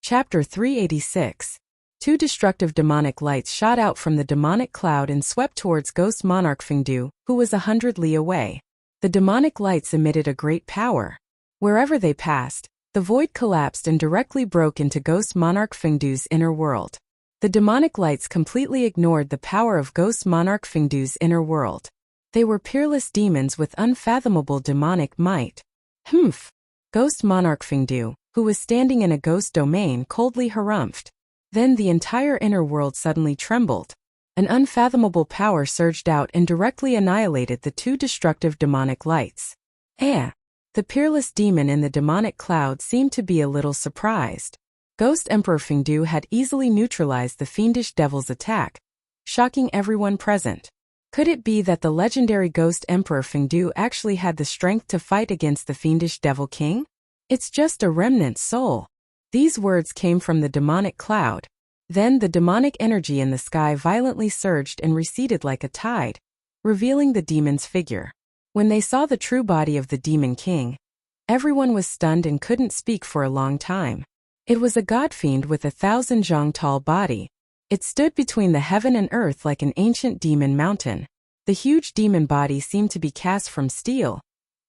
Chapter 386. Two destructive demonic lights shot out from the demonic cloud and swept towards ghost monarch Fengdu, who was 100 li away. The demonic lights emitted a great power. Wherever they passed, the void collapsed and directly broke into ghost monarch Fengdu's inner world. The demonic lights completely ignored the power of ghost monarch Fengdu's inner world. They were peerless demons with unfathomable demonic might. Humph! Ghost monarch Fengdu, who was standing in a ghost domain, coldly harumphed. Then the entire inner world suddenly trembled. An unfathomable power surged out and directly annihilated the two destructive demonic lights. The peerless demon in the demonic cloud seemed to be a little surprised. Ghost Emperor Fengdu had easily neutralized the fiendish devil's attack, shocking everyone present. Could it be that the legendary Ghost Emperor Fengdu actually had the strength to fight against the fiendish Devil King? It's just a remnant soul. These words came from the demonic cloud. Then the demonic energy in the sky violently surged and receded like a tide, revealing the demon's figure. When they saw the true body of the Demon King, everyone was stunned and couldn't speak for a long time. It was a god-fiend with 1,000 zhang tall body. It stood between the heaven and earth like an ancient demon mountain. The huge demon body seemed to be cast from steel,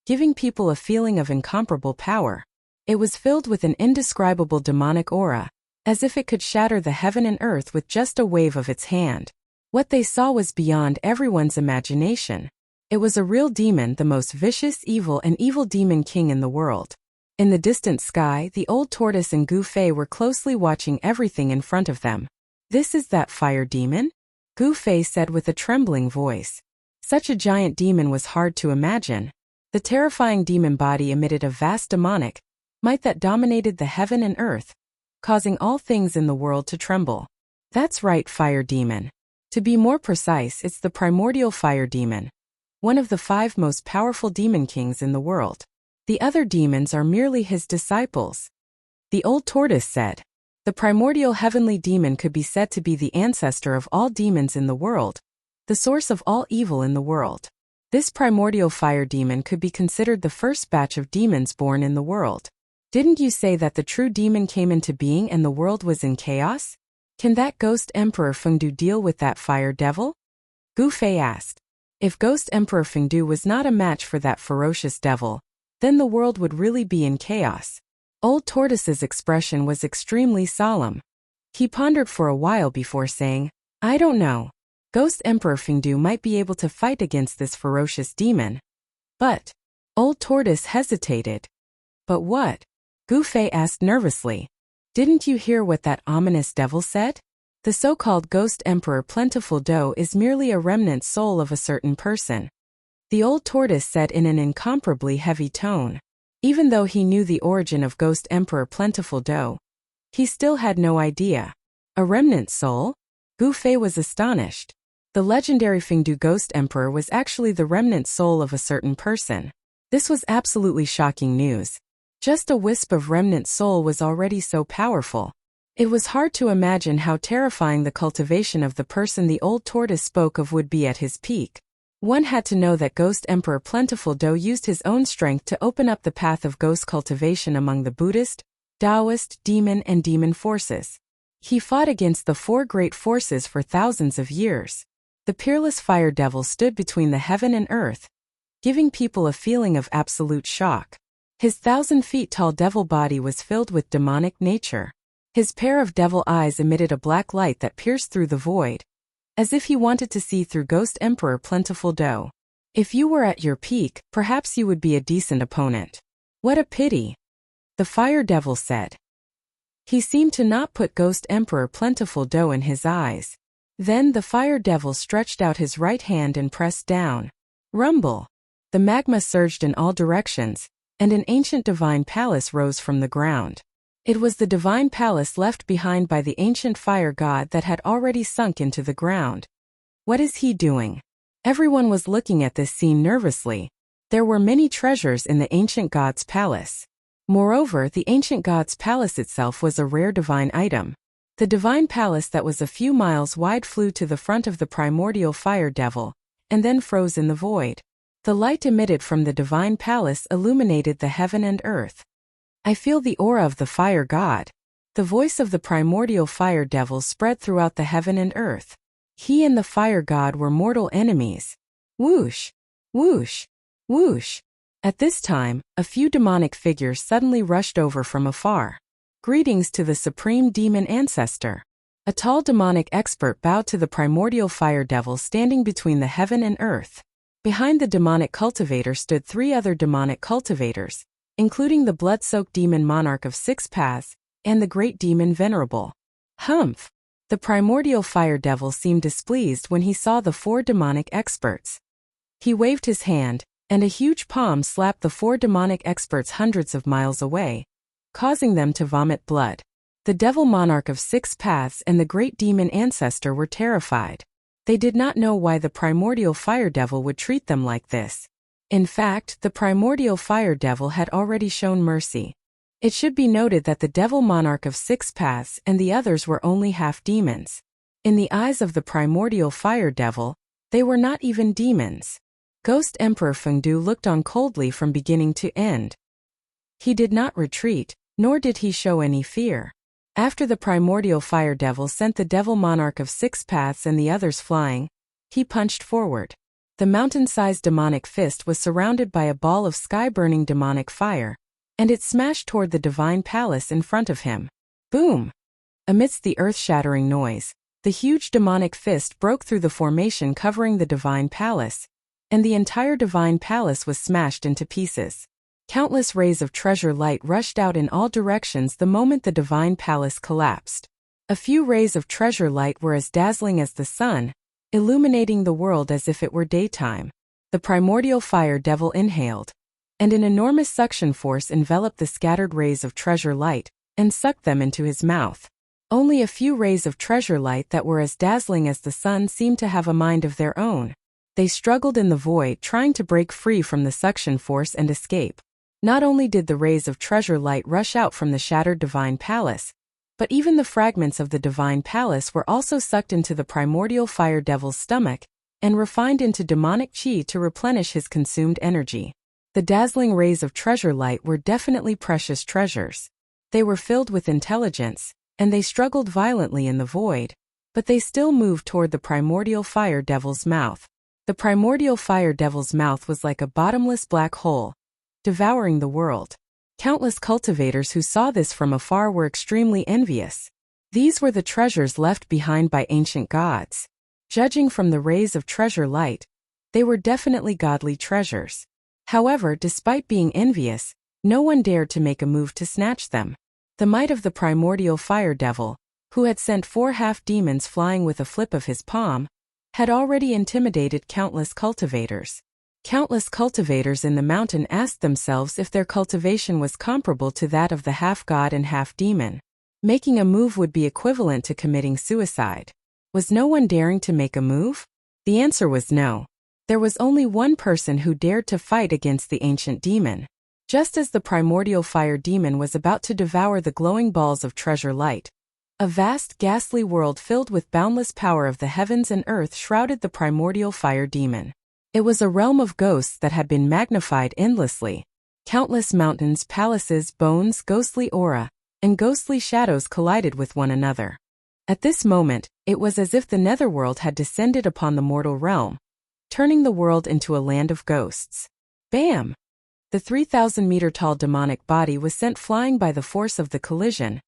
giving people a feeling of incomparable power. It was filled with an indescribable demonic aura, as if it could shatter the heaven and earth with just a wave of its hand. What they saw was beyond everyone's imagination. It was a real demon, the most vicious, evil demon king in the world. In the distant sky, the old tortoise and Gu Fei were closely watching everything in front of them. "This is that fire demon?" Gu Fei said with a trembling voice. Such a giant demon was hard to imagine. The terrifying demon body emitted a vast demonic might that dominated the heaven and earth, causing all things in the world to tremble. That's right, fire demon. To be more precise, it's the primordial fire demon, one of the 5 most powerful demon kings in the world. The other demons are merely his disciples. The old tortoise said. The primordial heavenly demon could be said to be the ancestor of all demons in the world, the source of all evil in the world. This primordial fire demon could be considered the first batch of demons born in the world. Didn't you say that the true demon came into being and the world was in chaos? Can that Ghost Emperor Fengdu deal with that fire devil? Gu Fei asked. If Ghost Emperor Fengdu was not a match for that ferocious devil, then the world would really be in chaos. Old Tortoise's expression was extremely solemn. He pondered for a while before saying, "I don't know. Ghost Emperor Fengdu might be able to fight against this ferocious demon. But..." Old Tortoise hesitated. "But what?" Gu Fei asked nervously. "Didn't you hear what that ominous devil said? The so-called Ghost Emperor Plentiful Do is merely a remnant soul of a certain person." The old tortoise said in an incomparably heavy tone. Even though he knew the origin of Ghost Emperor Plentiful Do, he still had no idea. A remnant soul? Gu Fei was astonished. The legendary Fengdu Ghost Emperor was actually the remnant soul of a certain person. This was absolutely shocking news. Just a wisp of remnant soul was already so powerful. It was hard to imagine how terrifying the cultivation of the person the old tortoise spoke of would be at his peak. One had to know that Ghost Emperor Plentiful Do used his own strength to open up the path of ghost cultivation among the Buddhist, Taoist, demon and demon forces. He fought against the 4 great forces for thousands of years. The peerless fire devil stood between the heaven and earth, giving people a feeling of absolute shock. His 1,000 feet tall devil body was filled with demonic nature. His pair of devil eyes emitted a black light that pierced through the void, as if he wanted to see through Ghost Emperor Plentiful Do. If you were at your peak, perhaps you would be a decent opponent. What a pity, the fire devil said. He seemed to not put Ghost Emperor Plentiful Do in his eyes. Then the fire devil stretched out his right hand and pressed down. Rumble! The magma surged in all directions, and an ancient divine palace rose from the ground. It was the divine palace left behind by the ancient fire god that had already sunk into the ground. What is he doing? Everyone was looking at this scene nervously. There were many treasures in the ancient god's palace. Moreover, the ancient god's palace itself was a rare divine item. The divine palace that was a few miles wide flew to the front of the primordial fire devil, and then froze in the void. The light emitted from the divine palace illuminated the heaven and earth. I feel the aura of the fire god. The voice of the primordial fire devil spread throughout the heaven and earth. He and the fire god were mortal enemies. Whoosh! Whoosh! Whoosh! At this time, a few demonic figures suddenly rushed over from afar. Greetings to the supreme demon ancestor. A tall demonic expert bowed to the primordial fire devil standing between the heaven and earth. Behind the demonic cultivator stood 3 other demonic cultivators, including the blood-soaked demon monarch of 6 paths, and the great demon venerable. Humph! The primordial fire devil seemed displeased when he saw the 4 demonic experts. He waved his hand, and a huge palm slapped the 4 demonic experts hundreds of miles away, causing them to vomit blood. The devil monarch of 6 paths and the great demon ancestor were terrified. They did not know why the primordial fire devil would treat them like this. In fact, the primordial fire devil had already shown mercy. It should be noted that the devil monarch of 6 paths and the others were only half demons. In the eyes of the primordial fire devil, they were not even demons. Ghost Emperor Fengdu looked on coldly from beginning to end. He did not retreat, nor did he show any fear. After the primordial fire devil sent the devil monarch of 6 paths and the others flying, he punched forward. The mountain-sized demonic fist was surrounded by a ball of sky-burning demonic fire, and it smashed toward the divine palace in front of him. Boom! Amidst the earth-shattering noise, the huge demonic fist broke through the formation covering the divine palace, and the entire divine palace was smashed into pieces. Countless rays of treasure light rushed out in all directions the moment the divine palace collapsed. A few rays of treasure light were as dazzling as the sun, illuminating the world as if it were daytime. The primordial fire devil inhaled, and an enormous suction force enveloped the scattered rays of treasure light and sucked them into his mouth. Only a few rays of treasure light that were as dazzling as the sun seemed to have a mind of their own. They struggled in the void, trying to break free from the suction force and escape. Not only did the rays of treasure light rush out from the shattered divine palace, but even the fragments of the divine palace were also sucked into the primordial fire devil's stomach and refined into demonic chi to replenish his consumed energy. The dazzling rays of treasure light were definitely precious treasures. They were filled with intelligence, and they struggled violently in the void, but they still moved toward the primordial fire devil's mouth. The primordial fire devil's mouth was like a bottomless black hole, devouring the world. Countless cultivators who saw this from afar were extremely envious. These were the treasures left behind by ancient gods. Judging from the rays of treasure light, they were definitely godly treasures. However, despite being envious, no one dared to make a move to snatch them. The might of the primordial fire devil, who had sent 4 half-demons flying with a flip of his palm, had already intimidated countless cultivators. Countless cultivators in the mountain asked themselves if their cultivation was comparable to that of the half-god and half-demon. Making a move would be equivalent to committing suicide. Was no one daring to make a move? The answer was no. There was only one person who dared to fight against the ancient demon. Just as the primordial fire demon was about to devour the glowing balls of treasure light, a vast, ghastly world filled with boundless power of the heavens and earth shrouded the primordial fire demon. It was a realm of ghosts that had been magnified endlessly. Countless mountains, palaces, bones, ghostly aura, and ghostly shadows collided with one another. At this moment, it was as if the netherworld had descended upon the mortal realm, turning the world into a land of ghosts. Bam! The 3,000-meter-tall demonic body was sent flying by the force of the collision,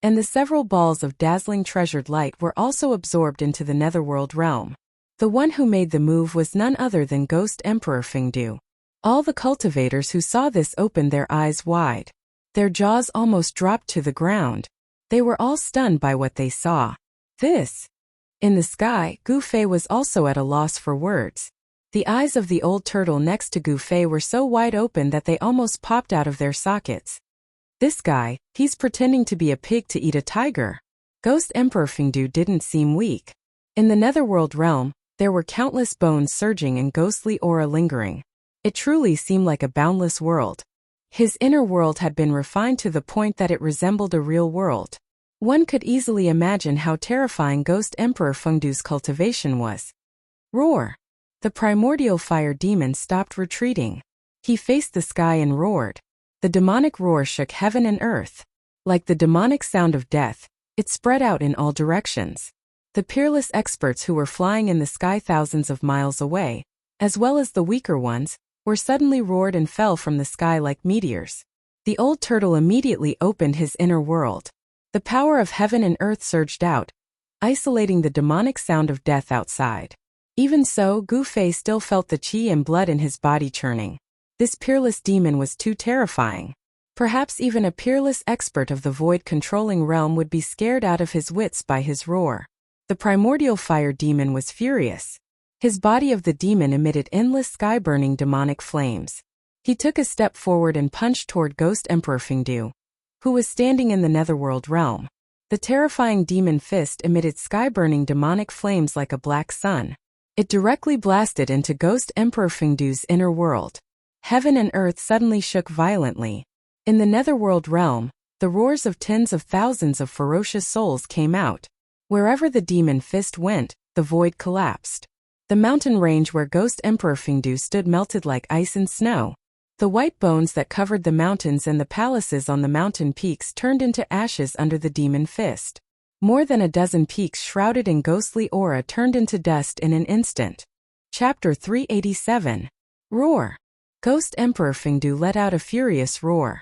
and the several balls of dazzling treasured light were also absorbed into the netherworld realm. The one who made the move was none other than Ghost Emperor Fengdu. All the cultivators who saw this opened their eyes wide. Their jaws almost dropped to the ground. They were all stunned by what they saw. This! In the sky, Gu Fei was also at a loss for words. The eyes of the old turtle next to Gu Fei were so wide open that they almost popped out of their sockets. This guy, he's pretending to be a pig to eat a tiger. Ghost Emperor Fengdu didn't seem weak. In the netherworld realm, there were countless bones surging and ghostly aura lingering. It truly seemed like a boundless world. His inner world had been refined to the point that it resembled a real world. One could easily imagine how terrifying Ghost Emperor Fengdu's cultivation was. Roar! The primordial fire demon stopped retreating. He faced the sky and roared. The demonic roar shook heaven and earth. Like the demonic sound of death, it spread out in all directions. The peerless experts who were flying in the sky thousands of miles away, as well as the weaker ones, were suddenly roared and fell from the sky like meteors. The old turtle immediately opened his inner world. The power of heaven and earth surged out, isolating the demonic sound of death outside. Even so, Gu-Fei still felt the qi and blood in his body churning. This peerless demon was too terrifying. Perhaps even a peerless expert of the void-controlling realm would be scared out of his wits by his roar. The primordial fire demon was furious. His body of the demon emitted endless sky-burning demonic flames. He took a step forward and punched toward Ghost Emperor Fingdu, who was standing in the netherworld realm. The terrifying demon fist emitted sky-burning demonic flames like a black sun. It directly blasted into Ghost Emperor Fingdu's inner world. Heaven and earth suddenly shook violently. In the netherworld realm, the roars of tens of thousands of ferocious souls came out. Wherever the demon fist went, the void collapsed. The mountain range where Ghost Emperor Fingdu stood melted like ice and snow. The white bones that covered the mountains and the palaces on the mountain peaks turned into ashes under the demon fist. More than a dozen peaks shrouded in ghostly aura turned into dust in an instant. Chapter 387. Roar. Ghost Emperor Fingdu let out a furious roar.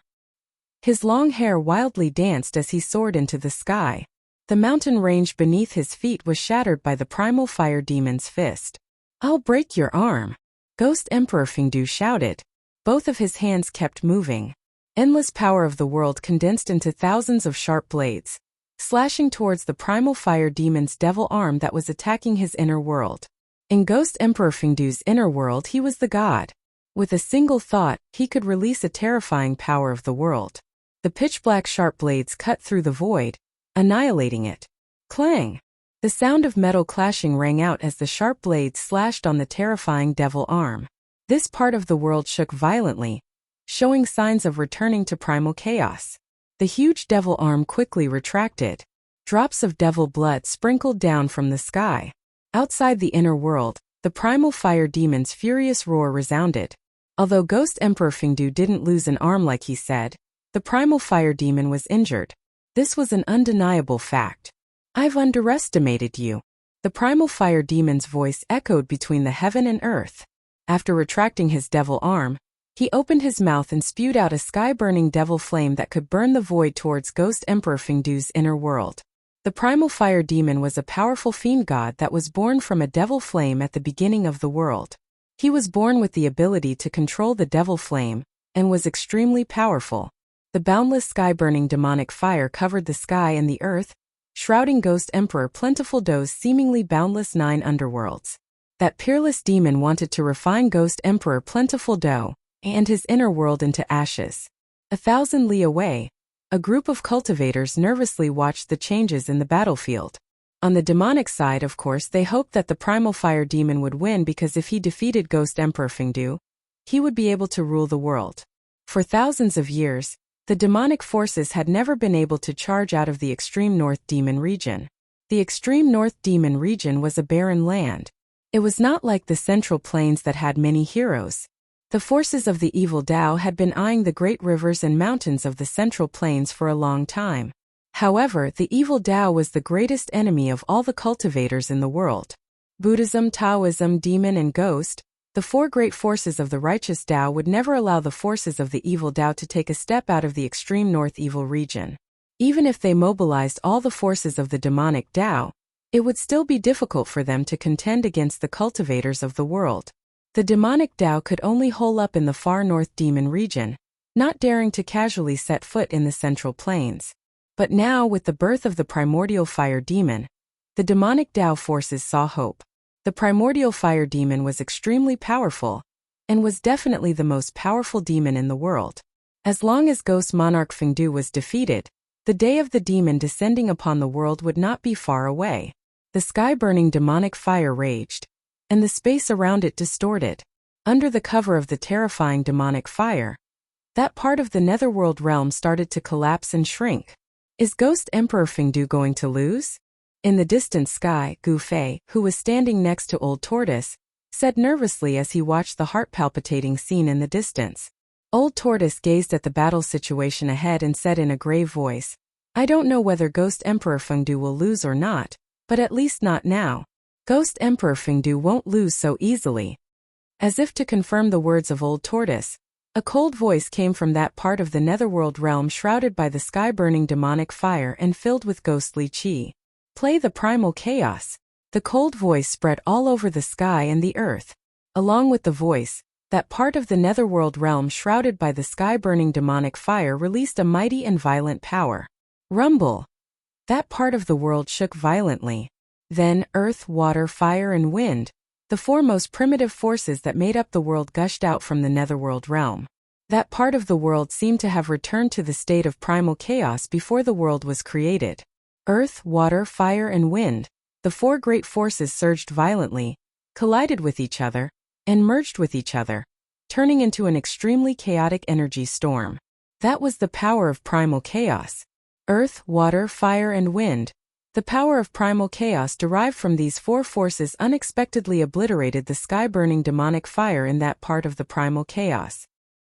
His long hair wildly danced as he soared into the sky. The mountain range beneath his feet was shattered by the primal fire demon's fist. "I'll break your arm," Ghost Emperor Fingdu shouted. Both of his hands kept moving. Endless power of the world condensed into thousands of sharp blades, slashing towards the primal fire demon's devil arm that was attacking his inner world. In Ghost Emperor Fingdu's inner world he was the god. With a single thought, he could release a terrifying power of the world. The pitch-black sharp blades cut through the void, annihilating it. Clang! The sound of metal clashing rang out as the sharp blades slashed on the terrifying devil arm. This part of the world shook violently, showing signs of returning to primal chaos. The huge devil arm quickly retracted. Drops of devil blood sprinkled down from the sky. Outside the inner world, the primal fire demon's furious roar resounded. Although Ghost Emperor Fingdu didn't lose an arm like he said, the primal fire demon was injured. This was an undeniable fact. "I've underestimated you." The primal fire demon's voice echoed between the heaven and earth. After retracting his devil arm, he opened his mouth and spewed out a sky-burning devil flame that could burn the void towards Ghost Emperor Fingdu's inner world. The primal fire demon was a powerful fiend god that was born from a devil flame at the beginning of the world. He was born with the ability to control the devil flame, and was extremely powerful. The boundless sky-burning demonic fire covered the sky and the earth, shrouding Ghost Emperor Plentiful Do's seemingly boundless 9 underworlds. That peerless demon wanted to refine Ghost Emperor Plentiful Do and his inner world into ashes. 1,000 li away, a group of cultivators nervously watched the changes in the battlefield. On the demonic side, of course, they hoped that the primal fire demon would win because if he defeated Ghost Emperor Fingdu, he would be able to rule the world. For thousands of years, the demonic forces had never been able to charge out of the extreme north demon region. The extreme north demon region was a barren land. It was not like the central plains that had many heroes. The forces of the evil Tao had been eyeing the great rivers and mountains of the central plains for a long time. However, the evil Tao was the greatest enemy of all the cultivators in the world. Buddhism, Taoism, demon and ghost, the 4 great forces of the righteous Tao would never allow the forces of the evil Tao to take a step out of the extreme north evil region. Even if they mobilized all the forces of the demonic Tao, it would still be difficult for them to contend against the cultivators of the world. The demonic Tao could only hole up in the far north demon region, not daring to casually set foot in the central plains. But now, with the birth of the primordial fire demon, the demonic Tao forces saw hope. The primordial fire demon was extremely powerful, and was definitely the most powerful demon in the world. As long as Ghost Monarch Fingdu was defeated, the day of the demon descending upon the world would not be far away. The sky-burning demonic fire raged, and the space around it distorted. Under the cover of the terrifying demonic fire, that part of the netherworld realm started to collapse and shrink. Is Ghost Emperor Fingdu going to lose? In the distant sky, Gu-Fei, who was standing next to Old Tortoise, said nervously as he watched the heart-palpitating scene in the distance. Old Tortoise gazed at the battle situation ahead and said in a grave voice, "I don't know whether Ghost Emperor Fengdu will lose or not, but at least not now. Ghost Emperor Fengdu won't lose so easily." As if to confirm the words of Old Tortoise, a cold voice came from that part of the netherworld realm shrouded by the sky-burning demonic fire and filled with ghostly chi. "Play the primal chaos." The cold voice spread all over the sky and the earth. Along with the voice, that part of the netherworld realm shrouded by the sky-burning demonic fire released a mighty and violent power. Rumble! That part of the world shook violently. Then earth, water, fire, and wind, the four most primitive forces that made up the world, gushed out from the netherworld realm. That part of the world seemed to have returned to the state of primal chaos before the world was created. Earth, water, fire, and wind, the four great forces surged violently, collided with each other, and merged with each other, turning into an extremely chaotic energy storm. That was the power of primal chaos. Earth, water, fire, and wind. The power of primal chaos derived from these four forces unexpectedly obliterated the sky-burning demonic fire in that part of the primal chaos.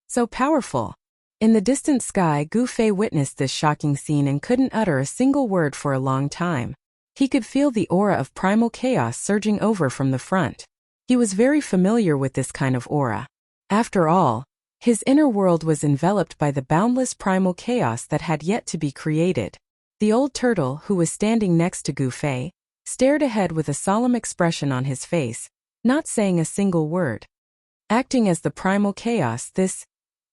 So powerful. In the distant sky, Gu Fei witnessed this shocking scene and couldn't utter a single word for a long time. He could feel the aura of primal chaos surging over from the front. He was very familiar with this kind of aura. After all, his inner world was enveloped by the boundless primal chaos that had yet to be created. The old turtle, who was standing next to Gu Fei, stared ahead with a solemn expression on his face, not saying a single word. Acting as the primal chaos,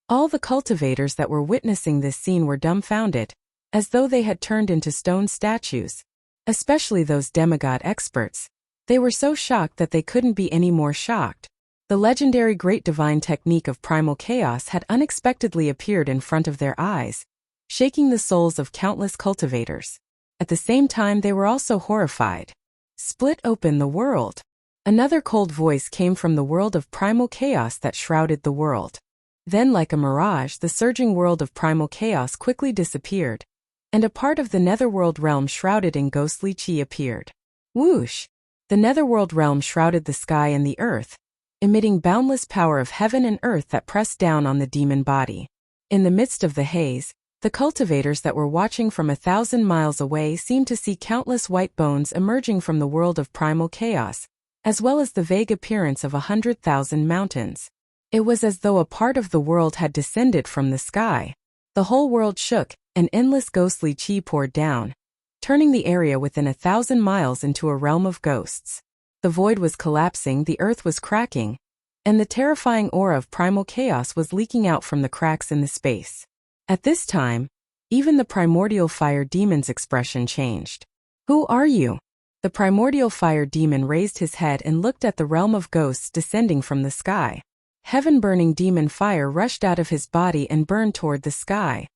all the cultivators that were witnessing this scene were dumbfounded, as though they had turned into stone statues. Especially those demigod experts. They were so shocked that they couldn't be any more shocked. The legendary great divine technique of primal chaos had unexpectedly appeared in front of their eyes, shaking the souls of countless cultivators. At the same time, they were also horrified. Split open the world. Another cold voice came from the world of primal chaos that shrouded the world. Then, like a mirage, the surging world of primal chaos quickly disappeared, and a part of the netherworld realm shrouded in ghostly chi appeared. Whoosh! The netherworld realm shrouded the sky and the earth, emitting boundless power of heaven and earth that pressed down on the demon body. In the midst of the haze, the cultivators that were watching from 1,000 miles away seemed to see countless white bones emerging from the world of primal chaos, as well as the vague appearance of 100,000 mountains. It was as though a part of the world had descended from the sky. The whole world shook, and endless ghostly chi poured down, turning the area within 1,000 miles into a realm of ghosts. The void was collapsing, the earth was cracking, and the terrifying aura of primal chaos was leaking out from the cracks in the space. At this time, even the primordial fire demon's expression changed. "Who are you?" The primordial fire demon raised his head and looked at the realm of ghosts descending from the sky. Heaven-burning demon fire rushed out of his body and burned toward the sky.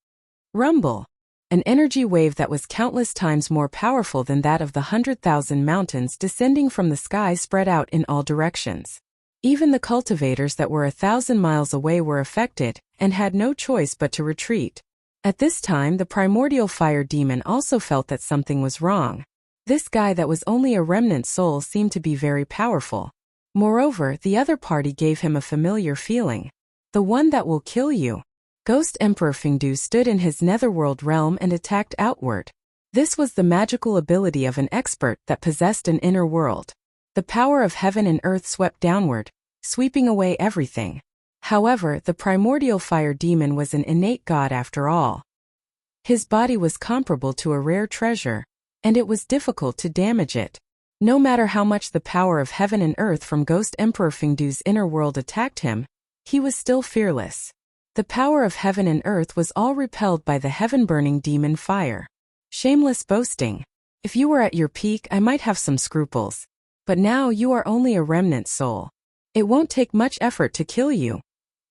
Rumble! An energy wave that was countless times more powerful than that of the 100,000 mountains descending from the sky spread out in all directions. Even the cultivators that were 1,000 miles away were affected, and had no choice but to retreat. At this time, the primordial fire demon also felt that something was wrong. This guy that was only a remnant soul seemed to be very powerful. Moreover, the other party gave him a familiar feeling. "The one that will kill you." Ghost Emperor Fengdu stood in his netherworld realm and attacked outward. This was the magical ability of an expert that possessed an inner world. The power of heaven and earth swept downward, sweeping away everything. However, the primordial fire demon was an innate god after all. His body was comparable to a rare treasure, and it was difficult to damage it. No matter how much the power of heaven and earth from Ghost Emperor Fengdu's inner world attacked him, he was still fearless. The power of heaven and earth was all repelled by the heaven-burning demon fire. Shameless boasting. If you were at your peak, I might have some scruples. But now you are only a remnant soul. It won't take much effort to kill you,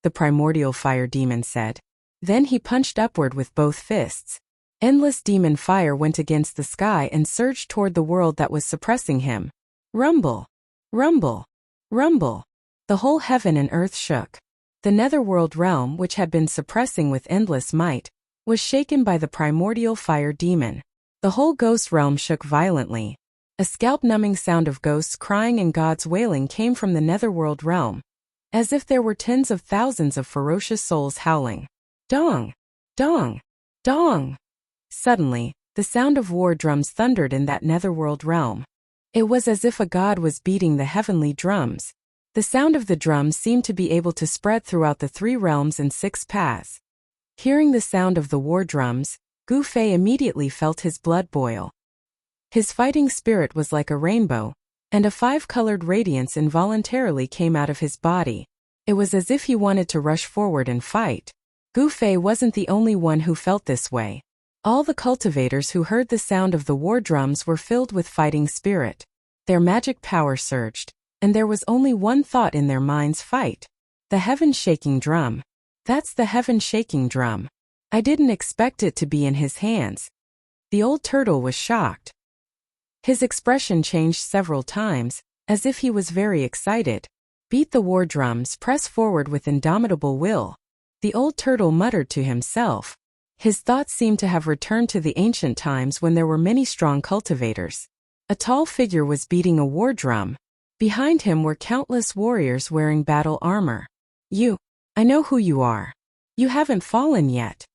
the primordial fire demon said. Then he punched upward with both fists. Endless demon fire went against the sky and surged toward the world that was suppressing him. Rumble! Rumble! Rumble! The whole heaven and earth shook. The netherworld realm, which had been suppressing with endless might, was shaken by the primordial fire demon. The whole ghost realm shook violently. A scalp-numbing sound of ghosts crying and gods wailing came from the netherworld realm. as if there were tens of thousands of ferocious souls howling. Dong! Dong! Dong! Suddenly, the sound of war drums thundered in that netherworld realm. It was as if a god was beating the heavenly drums. The sound of the drums seemed to be able to spread throughout the 3 realms and 6 paths. Hearing the sound of the war drums, Gu Fei immediately felt his blood boil. His fighting spirit was like a rainbow, and a 5-colored radiance involuntarily came out of his body. It was as if he wanted to rush forward and fight. Gu Fei wasn't the only one who felt this way. All the cultivators who heard the sound of the war drums were filled with fighting spirit. Their magic power surged, and there was only one thought in their minds: fight. The heaven-shaking drum. That's the heaven-shaking drum. I didn't expect it to be in his hands. The old turtle was shocked. His expression changed several times, as if he was very excited. Beat the war drums, press forward with indomitable will. The old turtle muttered to himself. His thoughts seemed to have returned to the ancient times when there were many strong cultivators. A tall figure was beating a war drum. Behind him were countless warriors wearing battle armor. I know who you are. You haven't fallen yet.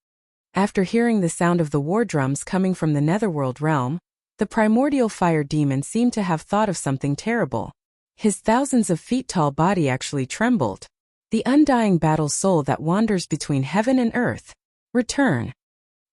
After hearing the sound of the war drums coming from the netherworld realm, the primordial fire demon seemed to have thought of something terrible. His thousands of feet tall body actually trembled. The undying battle soul that wanders between heaven and earth. Return.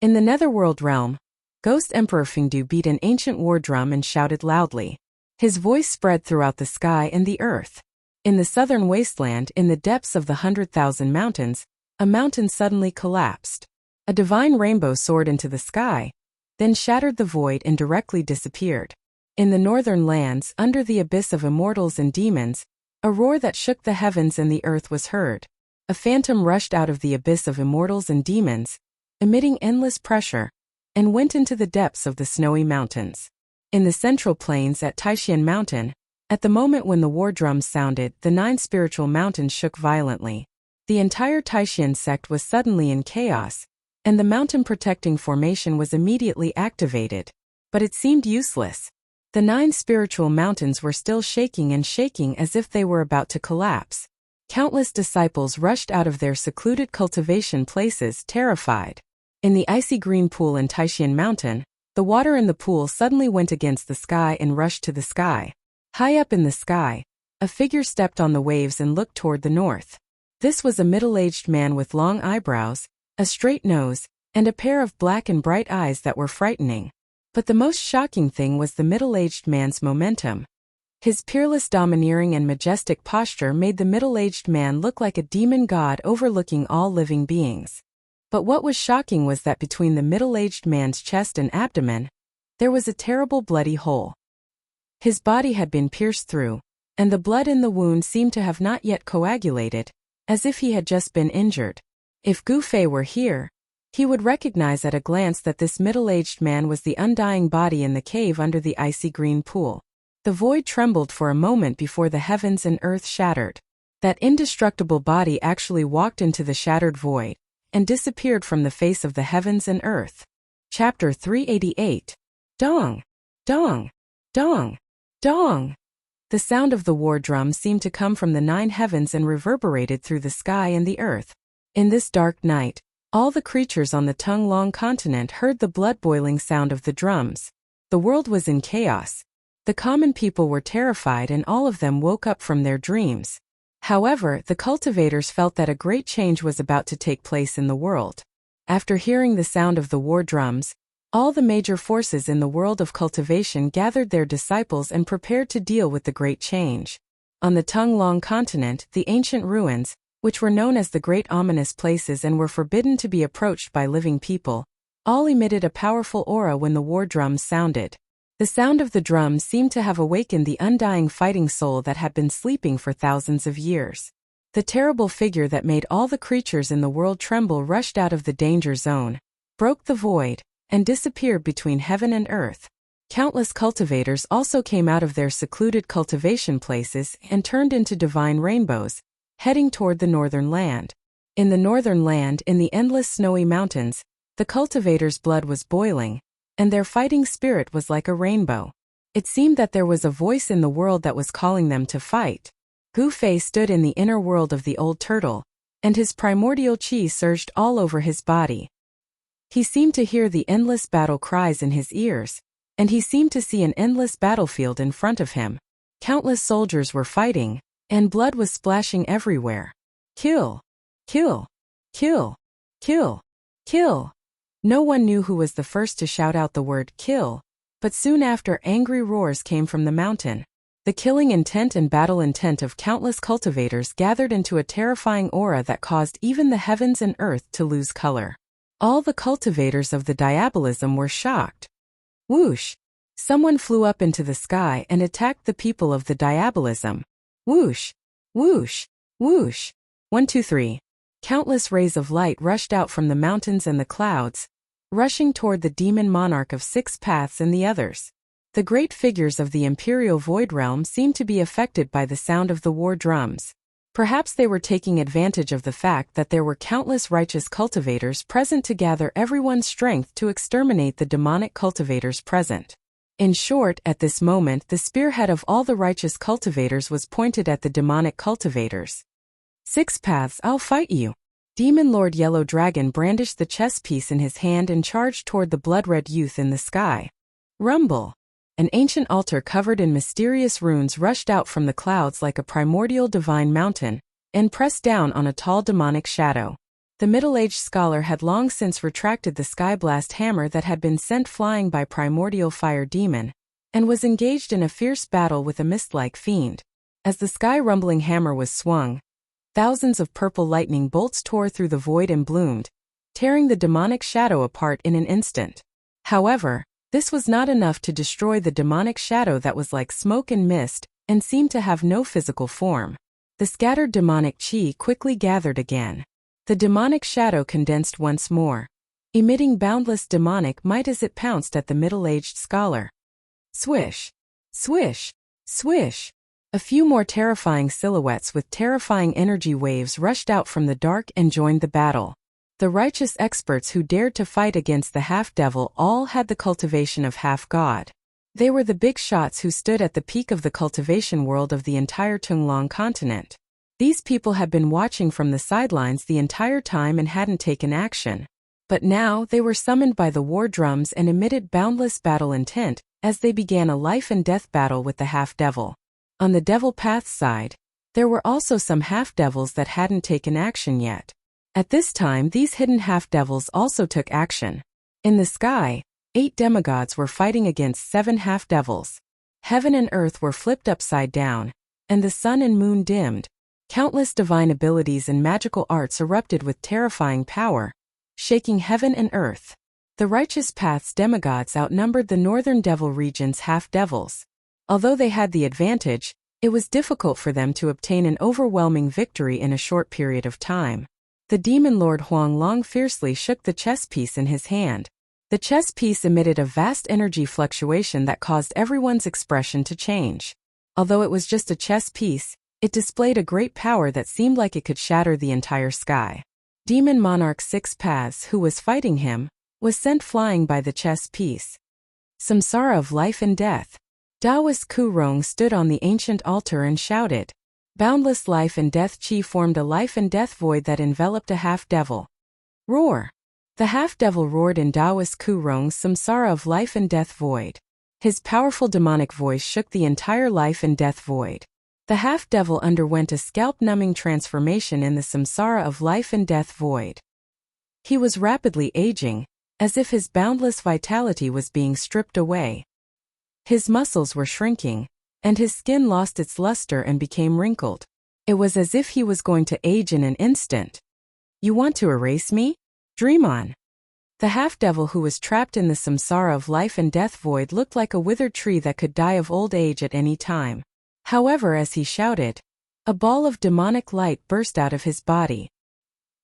In the netherworld realm, Ghost Emperor Fingdu beat an ancient war drum and shouted loudly. His voice spread throughout the sky and the earth. In the southern wasteland, in the depths of the 100,000 mountains, a mountain suddenly collapsed. A divine rainbow soared into the sky, then shattered the void and directly disappeared. In the northern lands, under the abyss of immortals and demons, a roar that shook the heavens and the earth was heard. A phantom rushed out of the abyss of immortals and demons, emitting endless pressure, and went into the depths of the snowy mountains. In the central plains at Taishan Mountain, at the moment when the war drums sounded, the 9 spiritual mountains shook violently. The entire Taishan sect was suddenly in chaos, and the mountain protecting formation was immediately activated. But it seemed useless. The 9 spiritual mountains were still shaking and shaking as if they were about to collapse. Countless disciples rushed out of their secluded cultivation places, terrified. In the icy green pool in Taishan Mountain, the water in the pool suddenly went against the sky and rushed to the sky. High up in the sky, a figure stepped on the waves and looked toward the north. This was a middle-aged man with long eyebrows, a straight nose, and a pair of black and bright eyes that were frightening. But the most shocking thing was the middle-aged man's momentum. His peerless, domineering, and majestic posture made the middle-aged man look like a demon god overlooking all living beings. But what was shocking was that between the middle-aged man's chest and abdomen, there was a terrible bloody hole. His body had been pierced through, and the blood in the wound seemed to have not yet coagulated, as if he had just been injured. If Gu Fei were here, he would recognize at a glance that this middle-aged man was the undying body in the cave under the icy green pool. The void trembled for a moment before the heavens and earth shattered. That indestructible body actually walked into the shattered void, and disappeared from the face of the heavens and earth. Chapter 388. Dong! Dong! Dong! Dong! The sound of the war drum seemed to come from the 9 heavens and reverberated through the sky and the earth. In this dark night, all the creatures on the Tonglong continent heard the blood-boiling sound of the drums. The world was in chaos. The common people were terrified and all of them woke up from their dreams. However, the cultivators felt that a great change was about to take place in the world. After hearing the sound of the war drums, all the major forces in the world of cultivation gathered their disciples and prepared to deal with the great change. On the Tonglong continent, the ancient ruins, which were known as the Great Ominous Places and were forbidden to be approached by living people, all emitted a powerful aura when the war drums sounded. The sound of the drums seemed to have awakened the undying fighting soul that had been sleeping for thousands of years. The terrible figure that made all the creatures in the world tremble rushed out of the danger zone, broke the void, and disappeared between heaven and earth. Countless cultivators also came out of their secluded cultivation places and turned into divine rainbows, heading toward the northern land. In the northern land, in the endless snowy mountains, the cultivators' blood was boiling, and their fighting spirit was like a rainbow. It seemed that there was a voice in the world that was calling them to fight. Gu-Fei stood in the inner world of the old turtle, and his primordial qi surged all over his body. He seemed to hear the endless battle cries in his ears, and he seemed to see an endless battlefield in front of him. Countless soldiers were fighting, and blood was splashing everywhere. Kill! Kill! Kill! Kill! Kill! No one knew who was the first to shout out the word kill, but soon after angry roars came from the mountain. The killing intent and battle intent of countless cultivators gathered into a terrifying aura that caused even the heavens and earth to lose color. All the cultivators of the diabolism were shocked. Whoosh! Someone flew up into the sky and attacked the people of the diabolism. Whoosh! Whoosh! Whoosh! 1, 2, 3. Countless rays of light rushed out from the mountains and the clouds, rushing toward the demon monarch of 6 paths and the others. The great figures of the imperial void realm seemed to be affected by the sound of the war drums. Perhaps they were taking advantage of the fact that there were countless righteous cultivators present to gather everyone's strength to exterminate the demonic cultivators present. In short, at this moment the spearhead of all the righteous cultivators was pointed at the demonic cultivators. 6 paths, I'll fight you. Demon Lord Yellow Dragon brandished the chess piece in his hand and charged toward the blood-red youth in the sky. Rumble! An ancient altar covered in mysterious runes rushed out from the clouds like a primordial divine mountain, and pressed down on a tall demonic shadow. The middle-aged scholar had long since retracted the skyblast hammer that had been sent flying by primordial fire demon, and was engaged in a fierce battle with a mist-like fiend. As the sky-rumbling hammer was swung, thousands of purple lightning bolts tore through the void and bloomed, tearing the demonic shadow apart in an instant. However, this was not enough to destroy the demonic shadow that was like smoke and mist, and seemed to have no physical form. The scattered demonic chi quickly gathered again. The demonic shadow condensed once more, emitting boundless demonic might as it pounced at the middle-aged scholar. Swish! Swish! Swish! A few more terrifying silhouettes with terrifying energy waves rushed out from the dark and joined the battle. The righteous experts who dared to fight against the half-devil all had the cultivation of half-god. They were the big shots who stood at the peak of the cultivation world of the entire Tunglong continent. These people had been watching from the sidelines the entire time and hadn't taken action. But now they were summoned by the war drums and emitted boundless battle intent as they began a life-and-death battle with the half-devil. On the devil path side, there were also some half-devils that hadn't taken action yet. At this time these hidden half-devils also took action. In the sky, 8 demigods were fighting against 7 half-devils. Heaven and earth were flipped upside down, and the sun and moon dimmed. Countless divine abilities and magical arts erupted with terrifying power, shaking heaven and earth. The righteous path's demigods outnumbered the northern devil region's half-devils. Although they had the advantage, it was difficult for them to obtain an overwhelming victory in a short period of time. The demon lord Huang Long fiercely shook the chess piece in his hand. The chess piece emitted a vast energy fluctuation that caused everyone's expression to change. Although it was just a chess piece, it displayed a great power that seemed like it could shatter the entire sky. Demon Monarch 6 Paths, who was fighting him, was sent flying by the chess piece. Samsara of life and death. Taoist Ku Rong stood on the ancient altar and shouted. Boundless life and death chi formed a life and death void that enveloped a half-devil. Roar! The half-devil roared in Taoist Ku Rong's samsara of life and death void. His powerful demonic voice shook the entire life and death void. The half-devil underwent a scalp-numbing transformation in the samsara of life and death void. He was rapidly aging, as if his boundless vitality was being stripped away. His muscles were shrinking, and his skin lost its luster and became wrinkled. It was as if he was going to age in an instant. You want to erase me? Dream on. The half-devil who was trapped in the samsara of life and death void looked like a withered tree that could die of old age at any time. However, as he shouted, a ball of demonic light burst out of his body.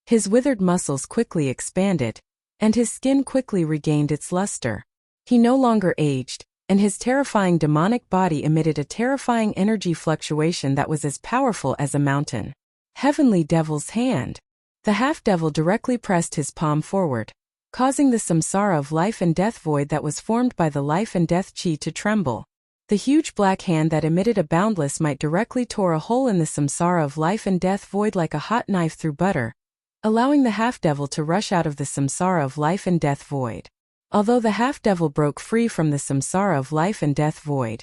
His withered muscles quickly expanded, and his skin quickly regained its luster. He no longer aged, and his terrifying demonic body emitted a terrifying energy fluctuation that was as powerful as a mountain. Heavenly Devil's Hand. The half-devil directly pressed his palm forward, causing the samsara of life and death void that was formed by the life and death chi to tremble. The huge black hand that emitted a boundless might directly tore a hole in the samsara of life and death void like a hot knife through butter, allowing the half-devil to rush out of the samsara of life and death void. Although the half-devil broke free from the samsara of life and death void,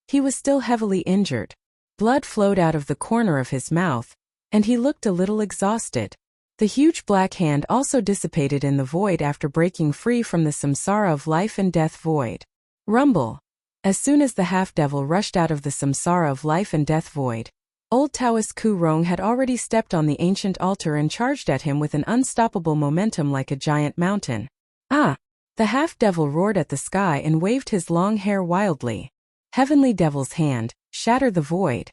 he was still heavily injured. Blood flowed out of the corner of his mouth, and he looked a little exhausted. The huge black hand also dissipated in the void after breaking free from the samsara of life and death void. Rumble. As soon as the half-devil rushed out of the samsara of life and death void, old Taoist Ku Rong had already stepped on the ancient altar and charged at him with an unstoppable momentum like a giant mountain. Ah! The half-devil roared at the sky and waved his long hair wildly. Heavenly Devil's hand, shatter the void.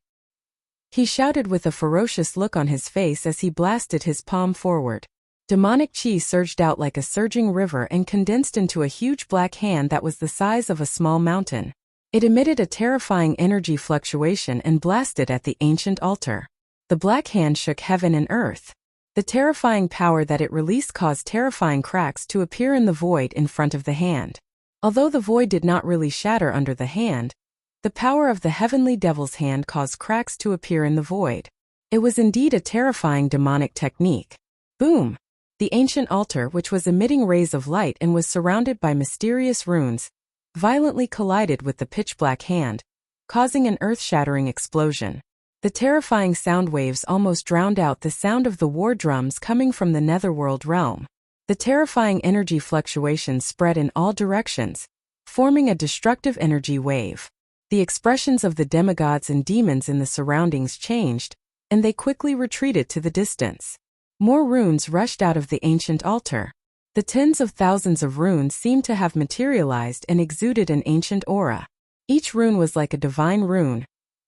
He shouted with a ferocious look on his face as he blasted his palm forward. Demonic chi surged out like a surging river and condensed into a huge black hand that was the size of a small mountain. It emitted a terrifying energy fluctuation and blasted at the ancient altar. The black hand shook heaven and earth. The terrifying power that it released caused terrifying cracks to appear in the void in front of the hand. Although the void did not really shatter under the hand, the power of the Heavenly Devil's hand caused cracks to appear in the void. It was indeed a terrifying demonic technique. Boom! The ancient altar, which was emitting rays of light and was surrounded by mysterious runes, violently collided with the pitch-black hand, causing an earth-shattering explosion. The terrifying sound waves almost drowned out the sound of the war drums coming from the netherworld realm. The terrifying energy fluctuations spread in all directions, forming a destructive energy wave. The expressions of the demigods and demons in the surroundings changed, and they quickly retreated to the distance. More runes rushed out of the ancient altar. The tens of thousands of runes seemed to have materialized and exuded an ancient aura. Each rune was like a divine rune,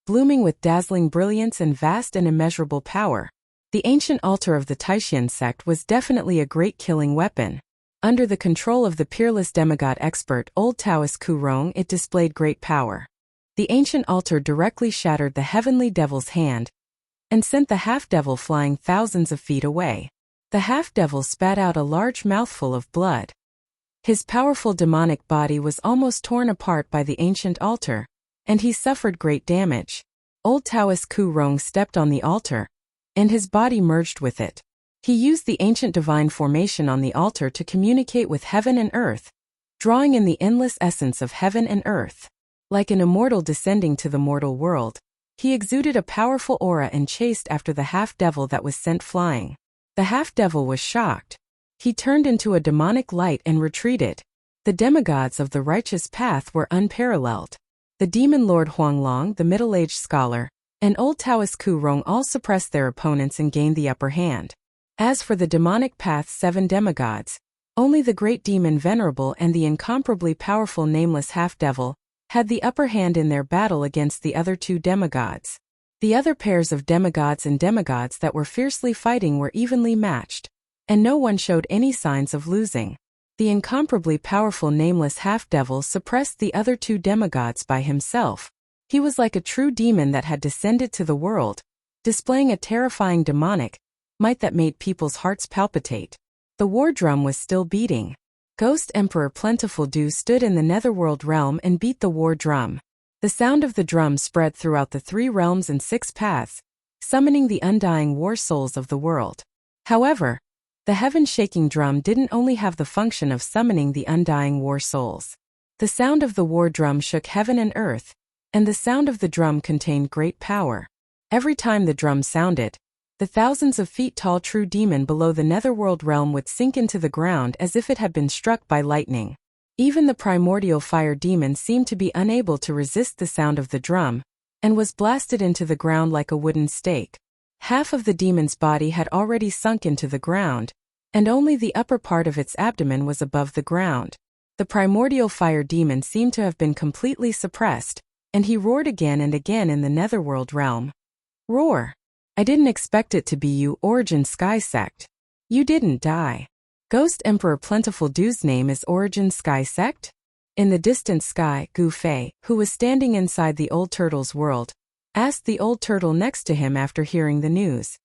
blooming with dazzling brilliance and vast and immeasurable power. The ancient altar of the Taishan sect was definitely a great killing weapon. Under the control of the peerless demigod expert old Taoist Ku Rong, it displayed great power. The ancient altar directly shattered the Heavenly Devil's hand and sent the half-devil flying thousands of feet away. The half-devil spat out a large mouthful of blood. His powerful demonic body was almost torn apart by the ancient altar, and he suffered great damage. Old Taoist Ku Rong stepped on the altar, and his body merged with it. He used the ancient divine formation on the altar to communicate with heaven and earth, drawing in the endless essence of heaven and earth. Like an immortal descending to the mortal world, he exuded a powerful aura and chased after the half-devil that was sent flying. The half-devil was shocked. He turned into a demonic light and retreated. The demigods of the righteous path were unparalleled. The demon lord Huanglong, the middle-aged scholar, and old Taoist Ku Rong all suppressed their opponents and gained the upper hand. As for the demonic path's 7 demigods, only the great demon Venerable and the incomparably powerful nameless half-devil had the upper hand in their battle against the other 2 demigods. The other pairs of demigods and demigods that were fiercely fighting were evenly matched, and no one showed any signs of losing. The incomparably powerful nameless half-devil suppressed the other 2 demigods by himself. He was like a true demon that had descended to the world, displaying a terrifying demonic might that made people's hearts palpitate. The war drum was still beating. Ghost Emperor Plentiful Dew stood in the netherworld realm and beat the war drum. The sound of the drum spread throughout the 3 realms and 6 paths, summoning the undying war souls of the world. However, the heaven-shaking drum didn't only have the function of summoning the undying war souls. The sound of the war drum shook heaven and earth, and the sound of the drum contained great power. Every time the drum sounded, the thousands of feet tall true demon below the netherworld realm would sink into the ground as if it had been struck by lightning. Even the primordial fire demon seemed to be unable to resist the sound of the drum, and was blasted into the ground like a wooden stake. Half of the demon's body had already sunk into the ground, and only the upper part of its abdomen was above the ground. The primordial fire demon seemed to have been completely suppressed, and he roared again and again in the netherworld realm. Roar! I didn't expect it to be you, Origin Sky Sect. You didn't die. Ghost Emperor Plentiful Dew's name is Origin Sky Sect? In the distant sky, Gu Fei, who was standing inside the old turtle's world, asked the old turtle next to him after hearing the news.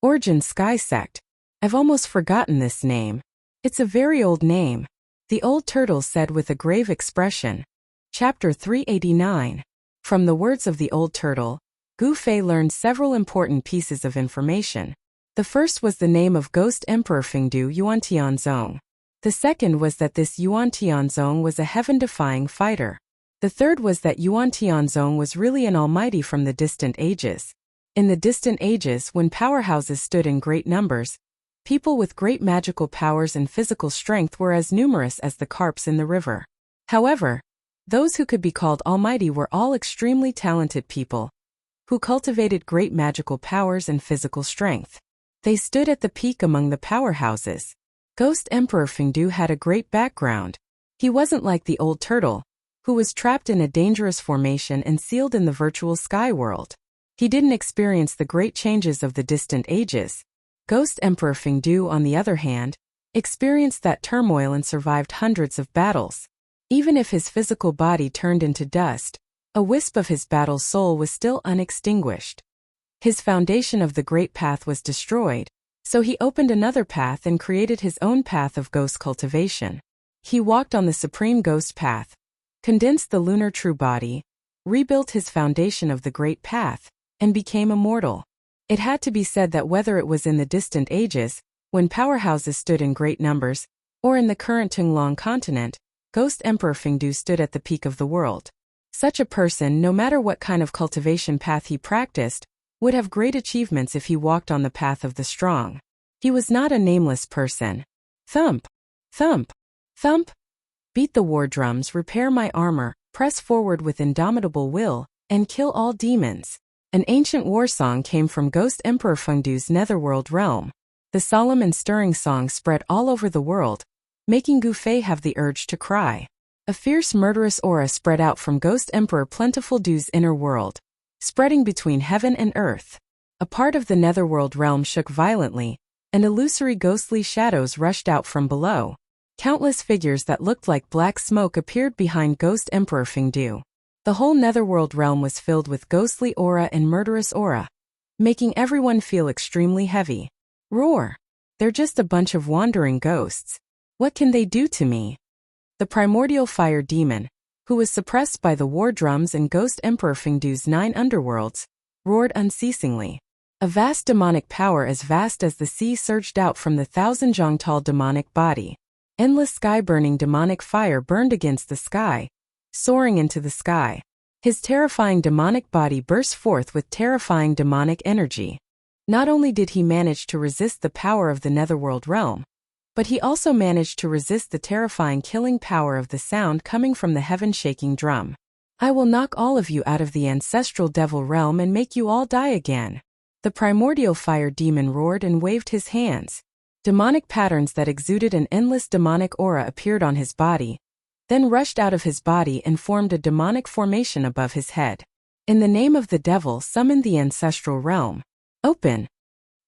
Origin Sky Sect. I've almost forgotten this name. It's a very old name, the old turtle said with a grave expression. Chapter 389. From the words of the old turtle, Gu Fei learned several important pieces of information. The first was the name of Ghost Emperor Fengdu Yuan Tianzong. The second was that this Yuan Tianzong was a heaven-defying fighter. The third was that Yuan Tianzong was really an almighty from the distant ages. In the distant ages, when powerhouses stood in great numbers, people with great magical powers and physical strength were as numerous as the carps in the river. However, those who could be called almighty were all extremely talented people, who cultivated great magical powers and physical strength. They stood at the peak among the powerhouses. Ghost Emperor Fengdu had a great background. He wasn't like the old turtle, who was trapped in a dangerous formation and sealed in the virtual sky world. He didn't experience the great changes of the distant ages. Ghost Emperor Fengdu, on the other hand, experienced that turmoil and survived hundreds of battles. Even if his physical body turned into dust, a wisp of his battle soul was still unextinguished. His foundation of the great path was destroyed, so he opened another path and created his own path of ghost cultivation. He walked on the supreme ghost path, condensed the lunar true body, rebuilt his foundation of the great path, and became immortal. It had to be said that whether it was in the distant ages, when powerhouses stood in great numbers, or in the current Tunglong continent, Ghost Emperor Fengdu stood at the peak of the world. Such a person, no matter what kind of cultivation path he practiced, would have great achievements if he walked on the path of the strong. He was not a nameless person. Thump! Thump! Thump! Beat the war drums, repair my armor, press forward with indomitable will, and kill all demons. An ancient war song came from Ghost Emperor Fengdu's netherworld realm. The solemn and stirring song spread all over the world, making Gu Fei have the urge to cry. A fierce murderous aura spread out from Ghost Emperor Plentiful Du's inner world, spreading between heaven and earth. A part of the netherworld realm shook violently, and illusory ghostly shadows rushed out from below. Countless figures that looked like black smoke appeared behind Ghost Emperor Fengdu. The whole netherworld realm was filled with ghostly aura and murderous aura, making everyone feel extremely heavy. Roar! They're just a bunch of wandering ghosts. What can they do to me? The primordial fire demon, who was suppressed by the war drums and Ghost Emperor Fengdu's 9 underworlds, roared unceasingly. A vast demonic power as vast as the sea surged out from the 1,000-jong-tall demonic body. Endless sky-burning demonic fire burned against the sky, soaring into the sky. His terrifying demonic body burst forth with terrifying demonic energy. Not only did he manage to resist the power of the netherworld realm, but he also managed to resist the terrifying killing power of the sound coming from the heaven-shaking drum. I will knock all of you out of the ancestral devil realm and make you all die again. The primordial fire demon roared and waved his hands. Demonic patterns that exuded an endless demonic aura appeared on his body, then rushed out of his body and formed a demonic formation above his head. In the name of the devil, summon the ancestral realm. Open!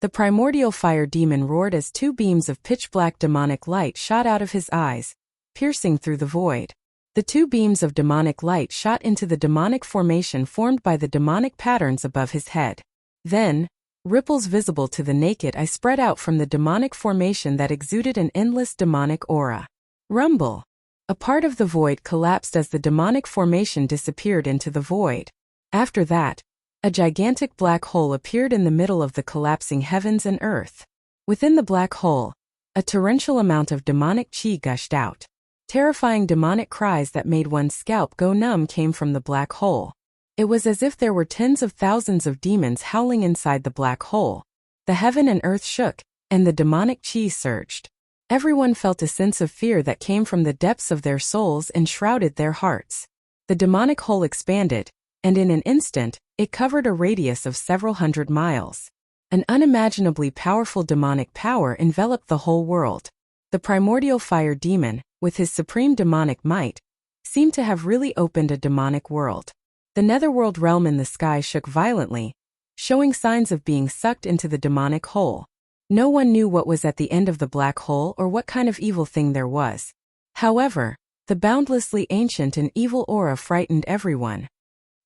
The primordial fire demon roared as 2 beams of pitch-black demonic light shot out of his eyes, piercing through the void. The 2 beams of demonic light shot into the demonic formation formed by the demonic patterns above his head. Then, ripples visible to the naked eye spread out from the demonic formation that exuded an endless demonic aura. Rumble! A part of the void collapsed as the demonic formation disappeared into the void. After that, a gigantic black hole appeared in the middle of the collapsing heavens and earth. Within the black hole, a torrential amount of demonic chi gushed out. Terrifying demonic cries that made one's scalp go numb came from the black hole. It was as if there were tens of thousands of demons howling inside the black hole. The heaven and earth shook, and the demonic chi surged. Everyone felt a sense of fear that came from the depths of their souls and shrouded their hearts. The demonic hole expanded, and in an instant, it covered a radius of several hundred miles. An unimaginably powerful demonic power enveloped the whole world. The primordial fire demon, with his supreme demonic might, seemed to have really opened a demonic world. The netherworld realm in the sky shook violently, showing signs of being sucked into the demonic hole. No one knew what was at the end of the black hole or what kind of evil thing there was. However, the boundlessly ancient and evil aura frightened everyone.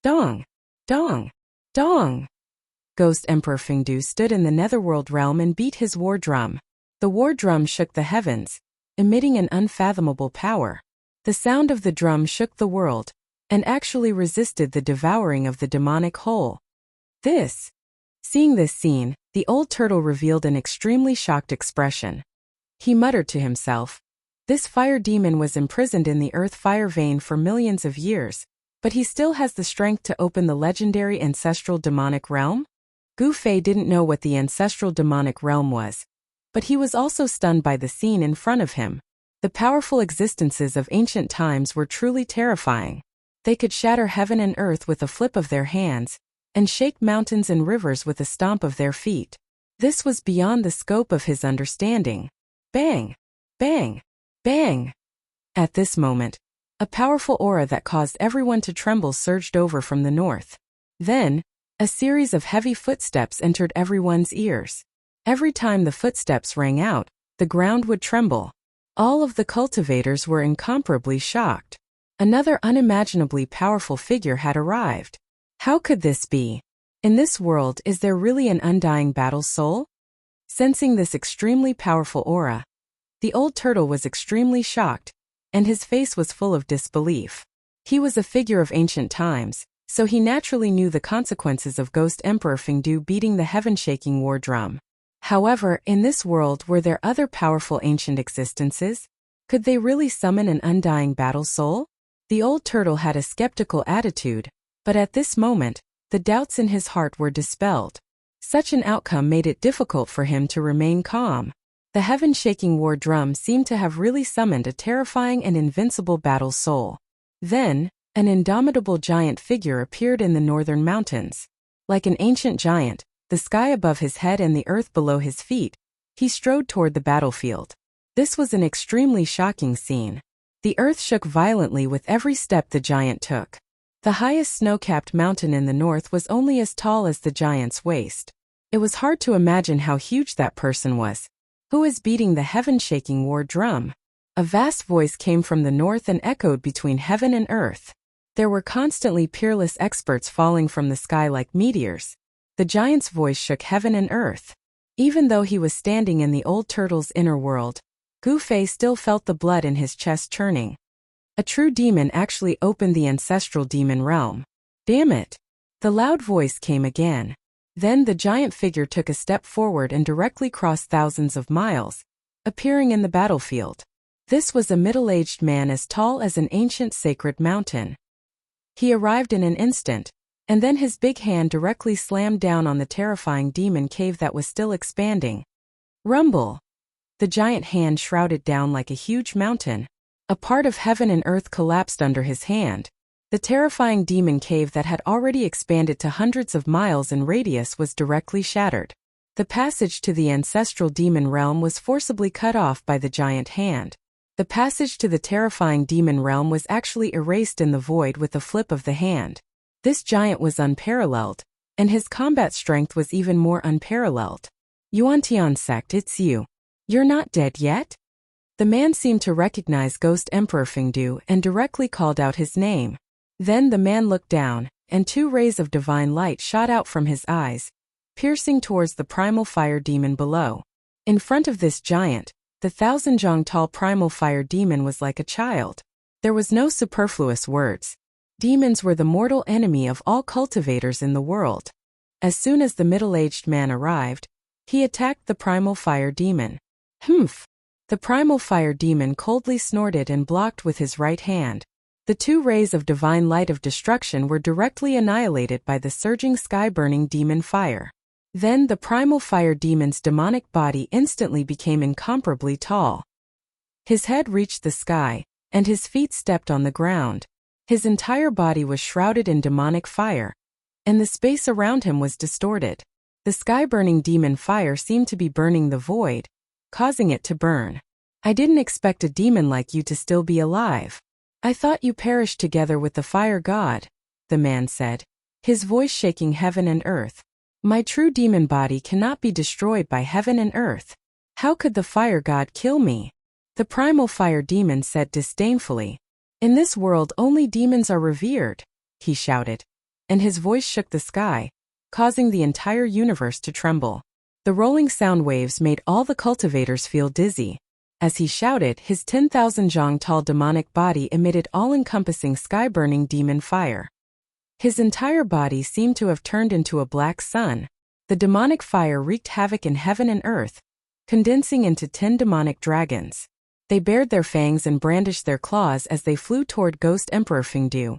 Dong! Dong! Dong! Ghost Emperor Fengdu stood in the netherworld realm and beat his war drum. The war drum shook the heavens, emitting an unfathomable power. The sound of the drum shook the world, and actually resisted the devouring of the demonic whole. Seeing this scene, the old turtle revealed an extremely shocked expression. He muttered to himself, "This fire demon was imprisoned in the earth fire vein for millions of years, but he still has the strength to open the legendary ancestral demonic realm?" Gu Fei didn't know what the ancestral demonic realm was, but he was also stunned by the scene in front of him. The powerful existences of ancient times were truly terrifying. They could shatter heaven and earth with a flip of their hands, and shake mountains and rivers with a stomp of their feet. This was beyond the scope of his understanding. Bang! Bang! Bang! At this moment, a powerful aura that caused everyone to tremble surged over from the north. Then, a series of heavy footsteps entered everyone's ears. Every time the footsteps rang out, the ground would tremble. All of the cultivators were incomparably shocked. Another unimaginably powerful figure had arrived. How could this be? In this world, is there really an undying battle soul? Sensing this extremely powerful aura, the old turtle was extremely shocked, and his face was full of disbelief. He was a figure of ancient times, so he naturally knew the consequences of Ghost Emperor Fengdu beating the heaven-shaking war drum. However, in this world, were there other powerful ancient existences? Could they really summon an undying battle soul? The old turtle had a skeptical attitude, but at this moment, the doubts in his heart were dispelled. Such an outcome made it difficult for him to remain calm. The heaven-shaking war drum seemed to have really summoned a terrifying and invincible battle soul. Then, an indomitable giant figure appeared in the northern mountains. Like an ancient giant, the sky above his head and the earth below his feet, he strode toward the battlefield. This was an extremely shocking scene. The earth shook violently with every step the giant took. The highest snow-capped mountain in the north was only as tall as the giant's waist. It was hard to imagine how huge that person was. Who is beating the heaven-shaking war drum? A vast voice came from the north and echoed between heaven and earth. There were constantly peerless experts falling from the sky like meteors. The giant's voice shook heaven and earth. Even though he was standing in the old turtle's inner world, Gu Fei still felt the blood in his chest churning. A true demon actually opened the ancestral demon realm. Damn it! The loud voice came again. Then the giant figure took a step forward and directly crossed thousands of miles, appearing in the battlefield. This was a middle-aged man as tall as an ancient sacred mountain. He arrived in an instant, and then his big hand directly slammed down on the terrifying demon cave that was still expanding. Rumble! The giant hand shrouded down like a huge mountain. A part of heaven and earth collapsed under his hand. The terrifying demon cave that had already expanded to hundreds of miles in radius was directly shattered. The passage to the ancestral demon realm was forcibly cut off by the giant hand. The passage to the terrifying demon realm was actually erased in the void with a flip of the hand. This giant was unparalleled, and his combat strength was even more unparalleled. Yuantian sect, it's you. You're not dead yet? The man seemed to recognize Ghost Emperor Fengdu and directly called out his name. Then the man looked down, and two rays of divine light shot out from his eyes, piercing towards the primal fire demon below. In front of this giant, the 1,000-jong-tall primal fire demon was like a child. There was no superfluous words. Demons were the mortal enemy of all cultivators in the world. As soon as the middle-aged man arrived, he attacked the primal fire demon. Humph! The primal fire demon coldly snorted and blocked with his right hand. The two rays of divine light of destruction were directly annihilated by the surging sky-burning demon fire. Then the primal fire demon's demonic body instantly became incomparably tall. His head reached the sky, and his feet stepped on the ground. His entire body was shrouded in demonic fire, and the space around him was distorted. The sky-burning demon fire seemed to be burning the void, causing it to burn. I didn't expect a demon like you to still be alive. I thought you perished together with the fire god, the man said, his voice shaking heaven and earth. My true demon body cannot be destroyed by heaven and earth. How could the fire god kill me? The primal fire demon said disdainfully. In this world only demons are revered, he shouted, and his voice shook the sky, causing the entire universe to tremble. The rolling sound waves made all the cultivators feel dizzy. As he shouted, his 10,000 zhang tall demonic body emitted all-encompassing sky-burning demon fire. His entire body seemed to have turned into a black sun. The demonic fire wreaked havoc in heaven and earth, condensing into 10 demonic dragons. They bared their fangs and brandished their claws as they flew toward Ghost Emperor Fengdu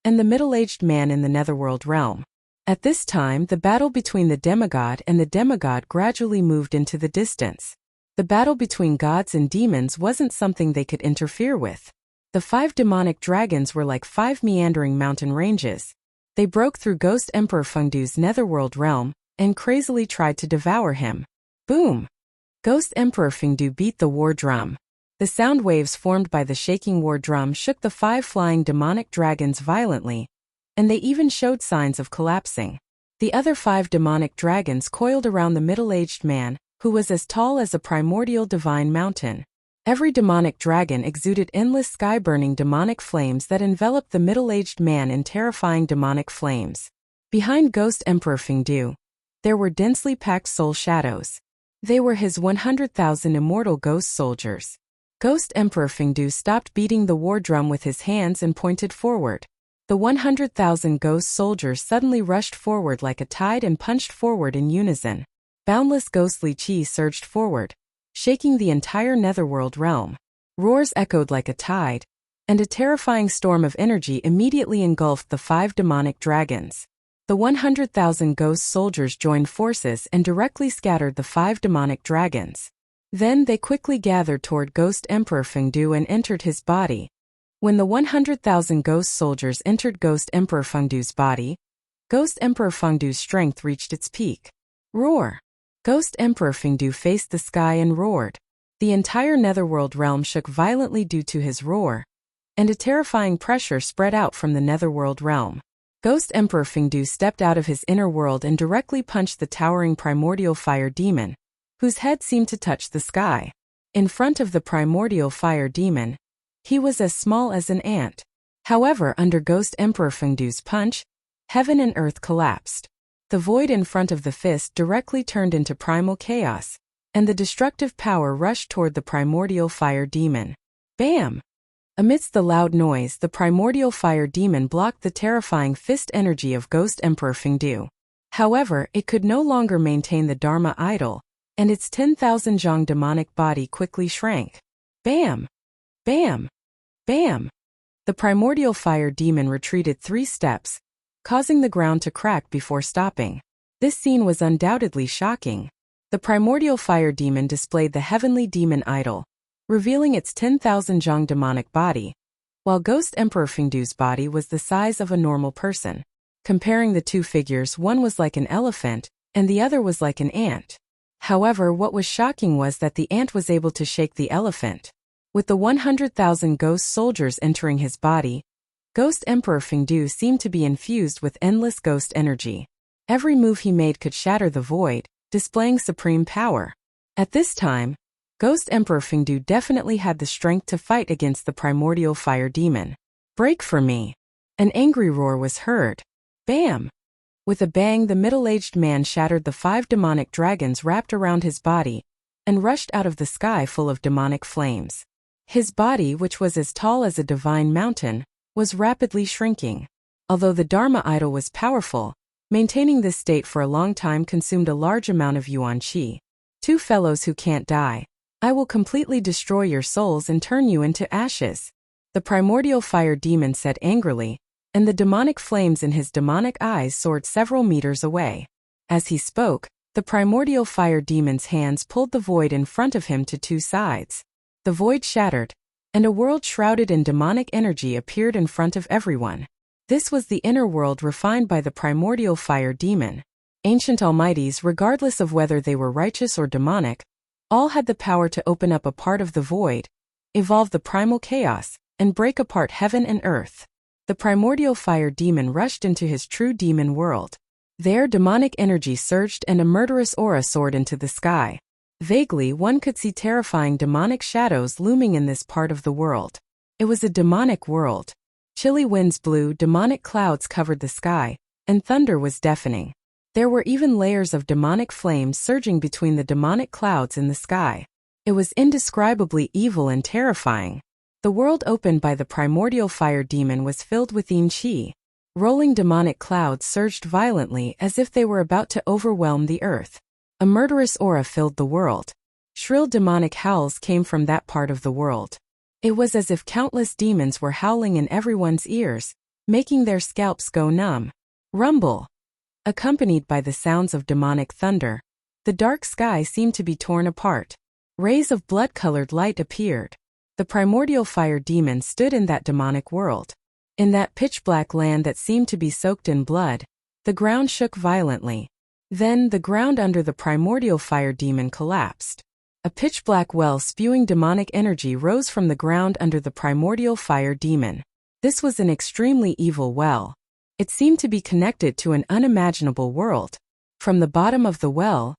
and the middle-aged man in the netherworld realm. At this time, the battle between the demigod and the demigod gradually moved into the distance. The battle between gods and demons wasn't something they could interfere with. The 5 demonic dragons were like 5 meandering mountain ranges. They broke through Ghost Emperor Fengdu's netherworld realm and crazily tried to devour him. Boom! Ghost Emperor Fengdu beat the war drum. The sound waves formed by the shaking war drum shook the 5 flying demonic dragons violently, and they even showed signs of collapsing. The other 5 demonic dragons coiled around the middle-aged man, who was as tall as a primordial divine mountain. Every demonic dragon exuded endless sky-burning demonic flames that enveloped the middle-aged man in terrifying demonic flames. Behind Ghost Emperor Fengdu, there were densely packed soul shadows. They were his 100,000 immortal ghost soldiers. Ghost Emperor Fengdu stopped beating the war drum with his hands and pointed forward. The 100,000 ghost soldiers suddenly rushed forward like a tide and punched forward in unison. Boundless ghostly chi surged forward, shaking the entire netherworld realm. Roars echoed like a tide, and a terrifying storm of energy immediately engulfed the 5 demonic dragons. The 100,000 ghost soldiers joined forces and directly scattered the 5 demonic dragons. Then they quickly gathered toward Ghost Emperor Fengdu and entered his body. When the 100,000 ghost soldiers entered Ghost Emperor Fengdu's body, Ghost Emperor Fengdu's strength reached its peak. Roar! Ghost Emperor Fengdu faced the sky and roared. The entire netherworld realm shook violently due to his roar, and a terrifying pressure spread out from the netherworld realm. Ghost Emperor Fengdu stepped out of his inner world and directly punched the towering primordial fire demon, whose head seemed to touch the sky. In front of the primordial fire demon, he was as small as an ant. However, under Ghost Emperor Fengdu's punch, heaven and earth collapsed. The void in front of the fist directly turned into primal chaos, and the destructive power rushed toward the primordial fire demon. Bam! Amidst the loud noise, the primordial fire demon blocked the terrifying fist energy of Ghost Emperor Fengdu. However, it could no longer maintain the Dharma idol, and its 10,000 zhang demonic body quickly shrank. Bam! Bam! Bam! The primordial fire demon retreated 3 steps, causing the ground to crack before stopping. This scene was undoubtedly shocking. The primordial fire demon displayed the heavenly demon idol, revealing its 10,000 zhang demonic body, while Ghost Emperor Fengdu's body was the size of a normal person. Comparing the 2 figures, one was like an elephant, and the other was like an ant. However, what was shocking was that the ant was able to shake the elephant. With the 100,000 ghost soldiers entering his body, Ghost Emperor Fengdu seemed to be infused with endless ghost energy. Every move he made could shatter the void, displaying supreme power. At this time, Ghost Emperor Fengdu definitely had the strength to fight against the primordial fire demon. Break for me! An angry roar was heard. Bam! With a bang, the middle-aged man shattered the 5 demonic dragons wrapped around his body and rushed out of the sky full of demonic flames. His body, which was as tall as a divine mountain, was rapidly shrinking. Although the Dharma idol was powerful, maintaining this state for a long time consumed a large amount of yuan qi. 2 fellows who can't die. I will completely destroy your souls and turn you into ashes. The primordial fire demon said angrily, and the demonic flames in his demonic eyes soared several meters away. As he spoke, the primordial fire demon's hands pulled the void in front of him to 2 sides. The void shattered, and a world shrouded in demonic energy appeared in front of everyone. This was the inner world refined by the primordial fire demon. Ancient almighties, regardless of whether they were righteous or demonic, all had the power to open up a part of the void, evolve the primal chaos, and break apart heaven and earth. The primordial fire demon rushed into his true demon world. There, demonic energy surged and a murderous aura soared into the sky. Vaguely, one could see terrifying demonic shadows looming in this part of the world. It was a demonic world. Chilly winds blew, demonic clouds covered the sky, and thunder was deafening. There were even layers of demonic flames surging between the demonic clouds in the sky. It was indescribably evil and terrifying. The world opened by the primordial fire demon was filled with yin qi. Rolling demonic clouds surged violently as if they were about to overwhelm the earth. A murderous aura filled the world. Shrill demonic howls came from that part of the world. It was as if countless demons were howling in everyone's ears, making their scalps go numb. Rumble. Accompanied by the sounds of demonic thunder, the dark sky seemed to be torn apart. Rays of blood-colored light appeared. The primordial fire demon stood in that demonic world. In that pitch-black land that seemed to be soaked in blood, the ground shook violently. Then the ground under the primordial fire demon collapsed. A pitch-black well spewing demonic energy rose from the ground under the primordial fire demon. This was an extremely evil well. It seemed to be connected to an unimaginable world. From the bottom of the well,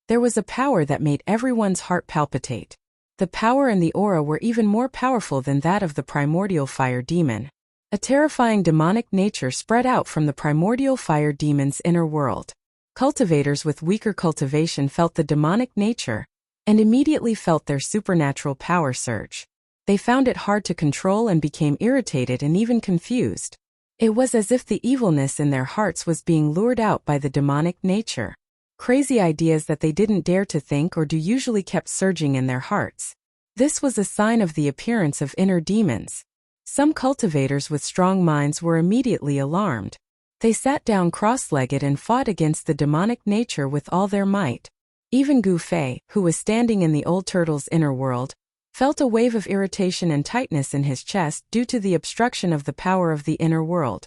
there was a power that made everyone's heart palpitate. The power and the aura were even more powerful than that of the primordial fire demon. A terrifying demonic nature spread out from the primordial fire demon's inner world. Cultivators with weaker cultivation felt the demonic nature and immediately felt their supernatural power surge. They found it hard to control and became irritated and even confused. It was as if the evilness in their hearts was being lured out by the demonic nature. Crazy ideas that they didn't dare to think or do usually kept surging in their hearts. This was a sign of the appearance of inner demons. Some cultivators with strong minds were immediately alarmed. They sat down cross-legged and fought against the demonic nature with all their might. Even Gu Fei, who was standing in the old turtle's inner world, felt a wave of irritation and tightness in his chest due to the obstruction of the power of the inner world.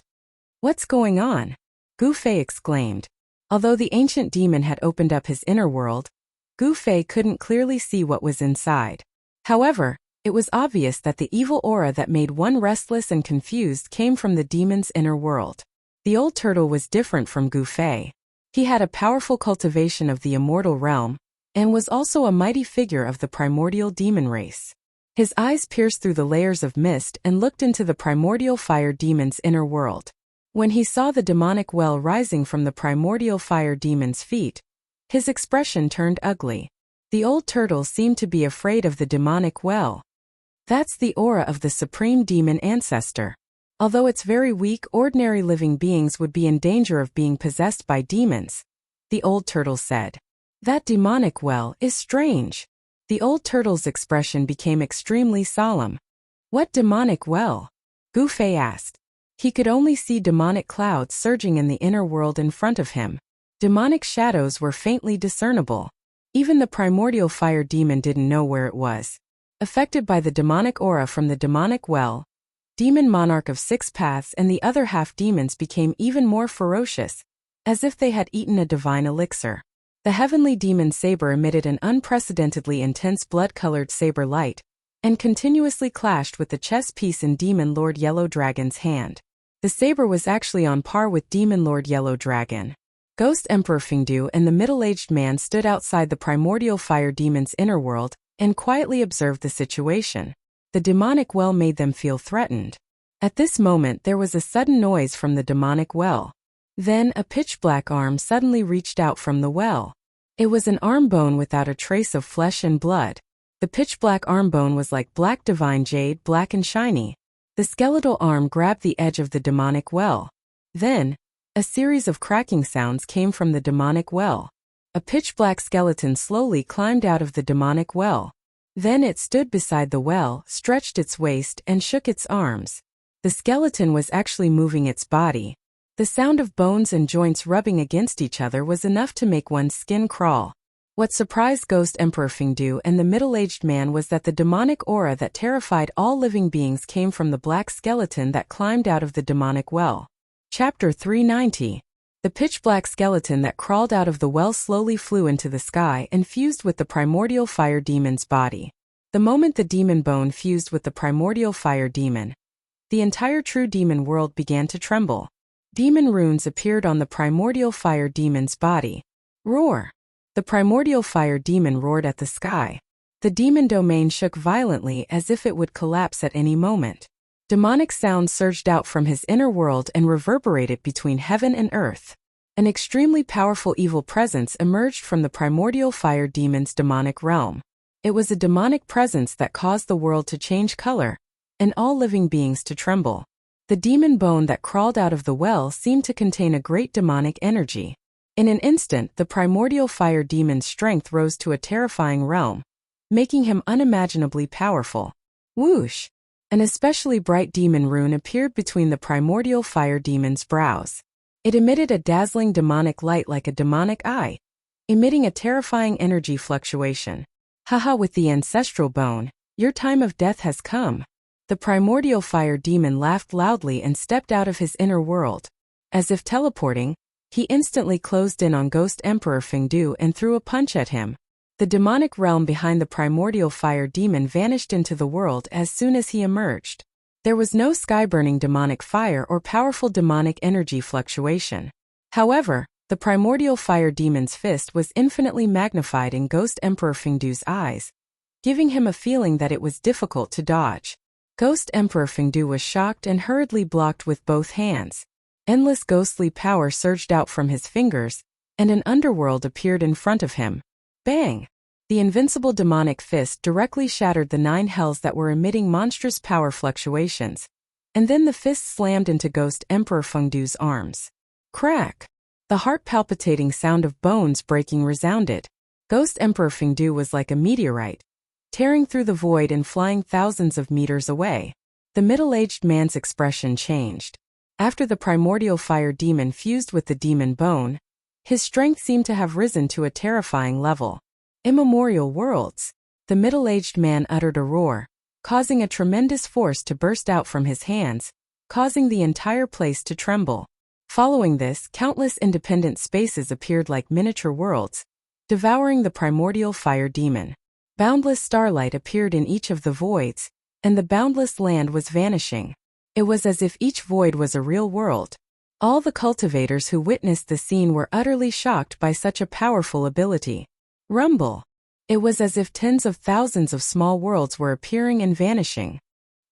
"What's going on?" Gu Fei exclaimed. Although the ancient demon had opened up his inner world, Gu Fei couldn't clearly see what was inside. However, it was obvious that the evil aura that made one restless and confused came from the demon's inner world. The old turtle was different from Gu Fei. He had a powerful cultivation of the immortal realm, and was also a mighty figure of the primordial demon race. His eyes pierced through the layers of mist and looked into the primordial fire demon's inner world. When he saw the demonic well rising from the primordial fire demon's feet, his expression turned ugly. The old turtle seemed to be afraid of the demonic well. That's the aura of the supreme demon ancestor. Although it's very weak, ordinary living beings would be in danger of being possessed by demons, the old turtle said. That demonic well is strange. The old turtle's expression became extremely solemn. What demonic well? Gu Fei asked. He could only see demonic clouds surging in the inner world in front of him. Demonic shadows were faintly discernible. Even the primordial fire demon didn't know where it was. Affected by the demonic aura from the demonic well, Demon Monarch of Six Paths and the other half-demons became even more ferocious, as if they had eaten a divine elixir. The heavenly demon saber emitted an unprecedentedly intense blood-colored saber light, and continuously clashed with the chess piece in Demon Lord Yellow Dragon's hand. The saber was actually on par with Demon Lord Yellow Dragon. Ghost Emperor Fingdu and the middle-aged man stood outside the primordial fire demon's inner world and quietly observed the situation. The demonic well made them feel threatened. At this moment there was a sudden noise from the demonic well. Then a pitch-black arm suddenly reached out from the well. It was an arm bone without a trace of flesh and blood. The pitch-black arm bone was like black divine jade, black and shiny. The skeletal arm grabbed the edge of the demonic well. Then, a series of cracking sounds came from the demonic well. A pitch-black skeleton slowly climbed out of the demonic well. Then it stood beside the well, stretched its waist, and shook its arms. The skeleton was actually moving its body. The sound of bones and joints rubbing against each other was enough to make one's skin crawl. What surprised Ghost Emperor Fingdu and the middle-aged man was that the demonic aura that terrified all living beings came from the black skeleton that climbed out of the demonic well. Chapter 390. The pitch-black skeleton that crawled out of the well slowly flew into the sky and fused with the primordial fire demon's body. The moment the demon bone fused with the primordial fire demon, the entire true demon world began to tremble. Demon runes appeared on the primordial fire demon's body. Roar! The primordial fire demon roared at the sky. The demon domain shook violently as if it would collapse at any moment. Demonic sounds surged out from his inner world and reverberated between heaven and earth. An extremely powerful evil presence emerged from the primordial fire demon's demonic realm. It was a demonic presence that caused the world to change color, and all living beings to tremble. The demon bone that crawled out of the well seemed to contain a great demonic energy. In an instant, the primordial fire demon's strength rose to a terrifying realm, making him unimaginably powerful. Whoosh! An especially bright demon rune appeared between the primordial fire demon's brows. It emitted a dazzling demonic light like a demonic eye, emitting a terrifying energy fluctuation. Haha, with the ancestral bone, your time of death has come. The primordial fire demon laughed loudly and stepped out of his inner world. As if teleporting, he instantly closed in on Ghost Emperor Fengdu and threw a punch at him. The demonic realm behind the primordial fire demon vanished into the world as soon as he emerged. There was no sky-burning demonic fire or powerful demonic energy fluctuation. However, the primordial fire demon's fist was infinitely magnified in Ghost Emperor Fengdu's eyes, giving him a feeling that it was difficult to dodge. Ghost Emperor Fengdu was shocked and hurriedly blocked with both hands. Endless ghostly power surged out from his fingers, and an underworld appeared in front of him. Bang! The invincible demonic fist directly shattered the 9 hells that were emitting monstrous power fluctuations, and then the fist slammed into Ghost Emperor Fengdu's arms. Crack! The heart-palpitating sound of bones breaking resounded. Ghost Emperor Fengdu was like a meteorite, tearing through the void and flying thousands of meters away. The middle-aged man's expression changed. After the primordial fire demon fused with the demon bone, his strength seemed to have risen to a terrifying level. Immemorial worlds! The middle-aged man uttered a roar, causing a tremendous force to burst out from his hands, causing the entire place to tremble. Following this, countless independent spaces appeared like miniature worlds, devouring the primordial fire demon. Boundless starlight appeared in each of the voids, and the boundless land was vanishing. It was as if each void was a real world. All the cultivators who witnessed the scene were utterly shocked by such a powerful ability. Rumble! It was as if tens of thousands of small worlds were appearing and vanishing.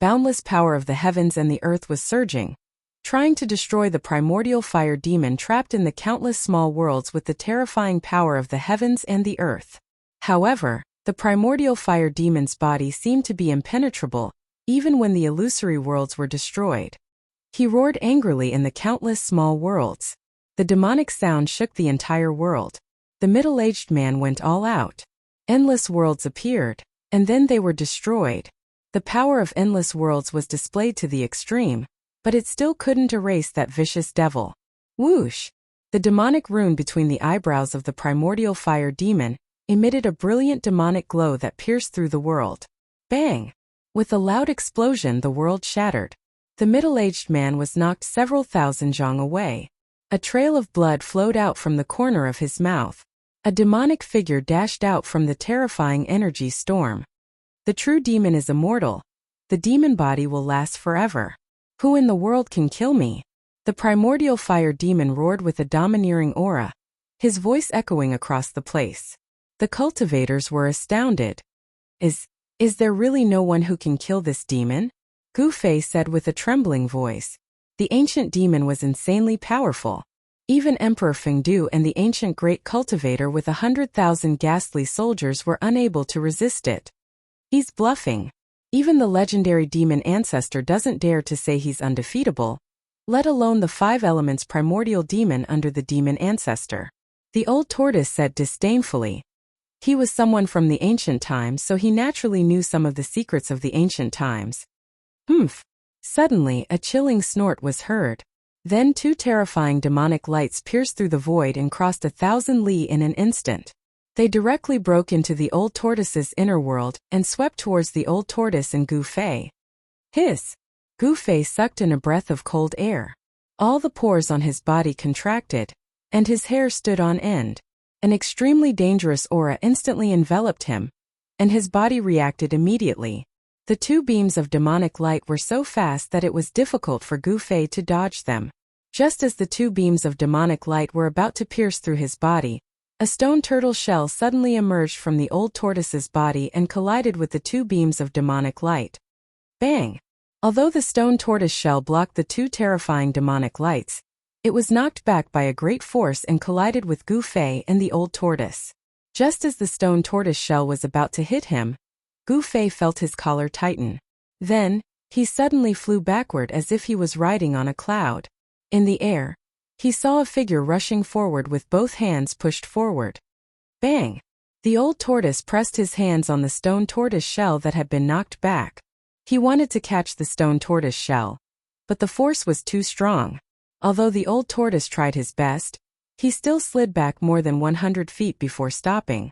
Boundless power of the heavens and the earth was surging, trying to destroy the primordial fire demon trapped in the countless small worlds with the terrifying power of the heavens and the earth. However, the primordial fire demon's body seemed to be impenetrable, even when the illusory worlds were destroyed. He roared angrily in the countless small worlds. The demonic sound shook the entire world. The middle-aged man went all out. Endless worlds appeared, and then they were destroyed. The power of endless worlds was displayed to the extreme, but it still couldn't erase that vicious devil. Whoosh! The demonic rune between the eyebrows of the primordial fire demon emitted a brilliant demonic glow that pierced through the world. Bang! With a loud explosion, the world shattered. The middle-aged man was knocked several thousand zhang away. A trail of blood flowed out from the corner of his mouth. A demonic figure dashed out from the terrifying energy storm. The true demon is immortal. The demon body will last forever. Who in the world can kill me? The primordial fire demon roared with a domineering aura, his voice echoing across the place. The cultivators were astounded. Is there really no one who can kill this demon? Gu Fei said with a trembling voice. The ancient demon was insanely powerful. Even Emperor Fengdu and the ancient great cultivator with 100,000 ghastly soldiers were unable to resist it. He's bluffing. Even the legendary demon ancestor doesn't dare to say he's undefeatable, let alone the 5 elements primordial demon under the demon ancestor. The old tortoise said disdainfully. He was someone from the ancient times, so he naturally knew some of the secrets of the ancient times. Humph! Suddenly, a chilling snort was heard. Then 2 terrifying demonic lights pierced through the void and crossed 1,000 li in an instant. They directly broke into the old tortoise's inner world and swept towards the old tortoise and Gu Fei. Hiss! Gu Fei sucked in a breath of cold air. All the pores on his body contracted, and his hair stood on end. An extremely dangerous aura instantly enveloped him, and his body reacted immediately. The 2 beams of demonic light were so fast that it was difficult for Gu Fei to dodge them. Just as the 2 beams of demonic light were about to pierce through his body, a stone turtle shell suddenly emerged from the old tortoise's body and collided with the 2 beams of demonic light. Bang! Although the stone tortoise shell blocked the 2 terrifying demonic lights, it was knocked back by a great force and collided with Gu Fei and the old tortoise. Just as the stone tortoise shell was about to hit him, Gu Fei felt his collar tighten. Then, he suddenly flew backward as if he was riding on a cloud. In the air, he saw a figure rushing forward with both hands pushed forward. Bang! The old tortoise pressed his hands on the stone tortoise shell that had been knocked back. He wanted to catch the stone tortoise shell, but the force was too strong. Although the old tortoise tried his best, he still slid back more than 100 feet before stopping.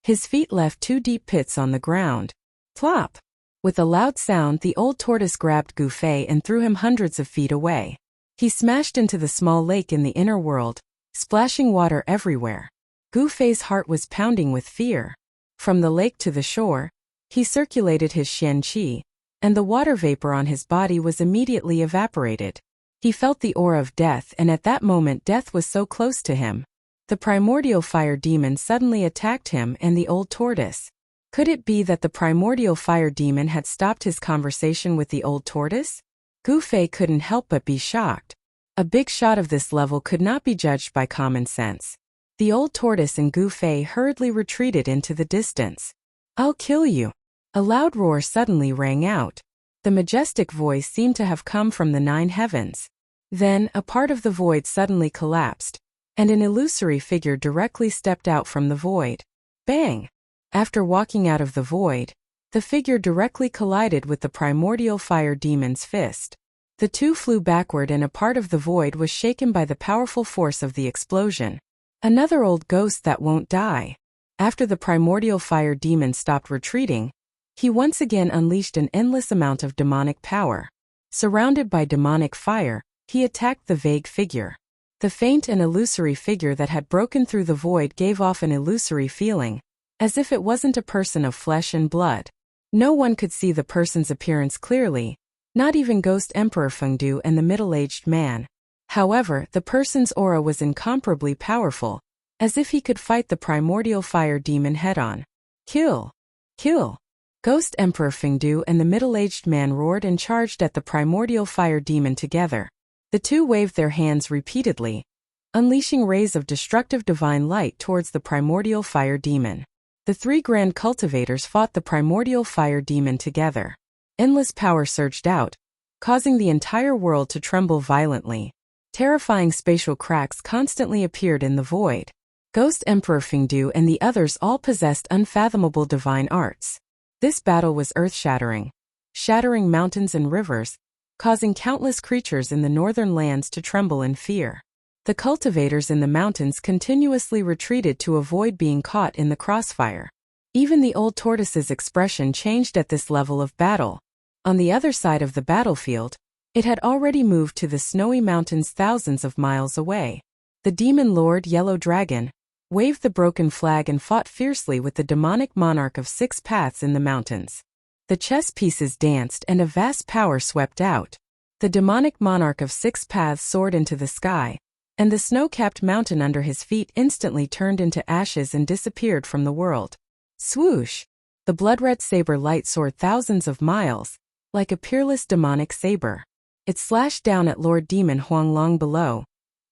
His feet left 2 deep pits on the ground. Plop! With a loud sound, the old tortoise grabbed Gu Fei and threw him hundreds of feet away. He smashed into the small lake in the inner world, splashing water everywhere. Gu Fei's heart was pounding with fear. From the lake to the shore, he circulated his Xian Qi, and the water vapor on his body was immediately evaporated. He felt the aura of death, and at that moment death was so close to him. The primordial fire demon suddenly attacked him and the old tortoise. Could it be that the primordial fire demon had stopped his conversation with the old tortoise? Gu Fei couldn't help but be shocked. A big shot of this level could not be judged by common sense. The old tortoise and Gu Fei hurriedly retreated into the distance. "I'll kill you!" A loud roar suddenly rang out. The majestic voice seemed to have come from the 9 heavens. Then, a part of the void suddenly collapsed, and an illusory figure directly stepped out from the void. Bang! After walking out of the void, the figure directly collided with the primordial fire demon's fist. The two flew backward and a part of the void was shaken by the powerful force of the explosion. Another old ghost that won't die. After the primordial fire demon stopped retreating, he once again unleashed an endless amount of demonic power. Surrounded by demonic fire, he attacked the vague figure. The faint and illusory figure that had broken through the void gave off an illusory feeling, as if it wasn't a person of flesh and blood. No one could see the person's appearance clearly, not even Ghost Emperor Fengdu and the middle-aged man. However, the person's aura was incomparably powerful, as if he could fight the primordial fire demon head-on. Kill! Kill! Ghost Emperor Fengdu and the middle-aged man roared and charged at the primordial fire demon together. The two waved their hands repeatedly, unleashing rays of destructive divine light towards the primordial fire demon. The 3 grand cultivators fought the primordial fire demon together. Endless power surged out, causing the entire world to tremble violently. Terrifying spatial cracks constantly appeared in the void. Ghost Emperor Fengdu and the others all possessed unfathomable divine arts. This battle was earth-shattering, shattering mountains and rivers, causing countless creatures in the northern lands to tremble in fear. The cultivators in the mountains continuously retreated to avoid being caught in the crossfire. Even the old tortoise's expression changed at this level of battle. On the other side of the battlefield, it had already moved to the snowy mountains thousands of miles away. The demon lord Yellow Dragon waved the broken flag and fought fiercely with the demonic monarch of 6 paths in the mountains. The chess pieces danced and a vast power swept out. The demonic monarch of 6 paths soared into the sky, and the snow-capped mountain under his feet instantly turned into ashes and disappeared from the world. Swoosh! The blood-red saber light soared thousands of miles, like a peerless demonic saber. It slashed down at Lord Demon Huanglong below,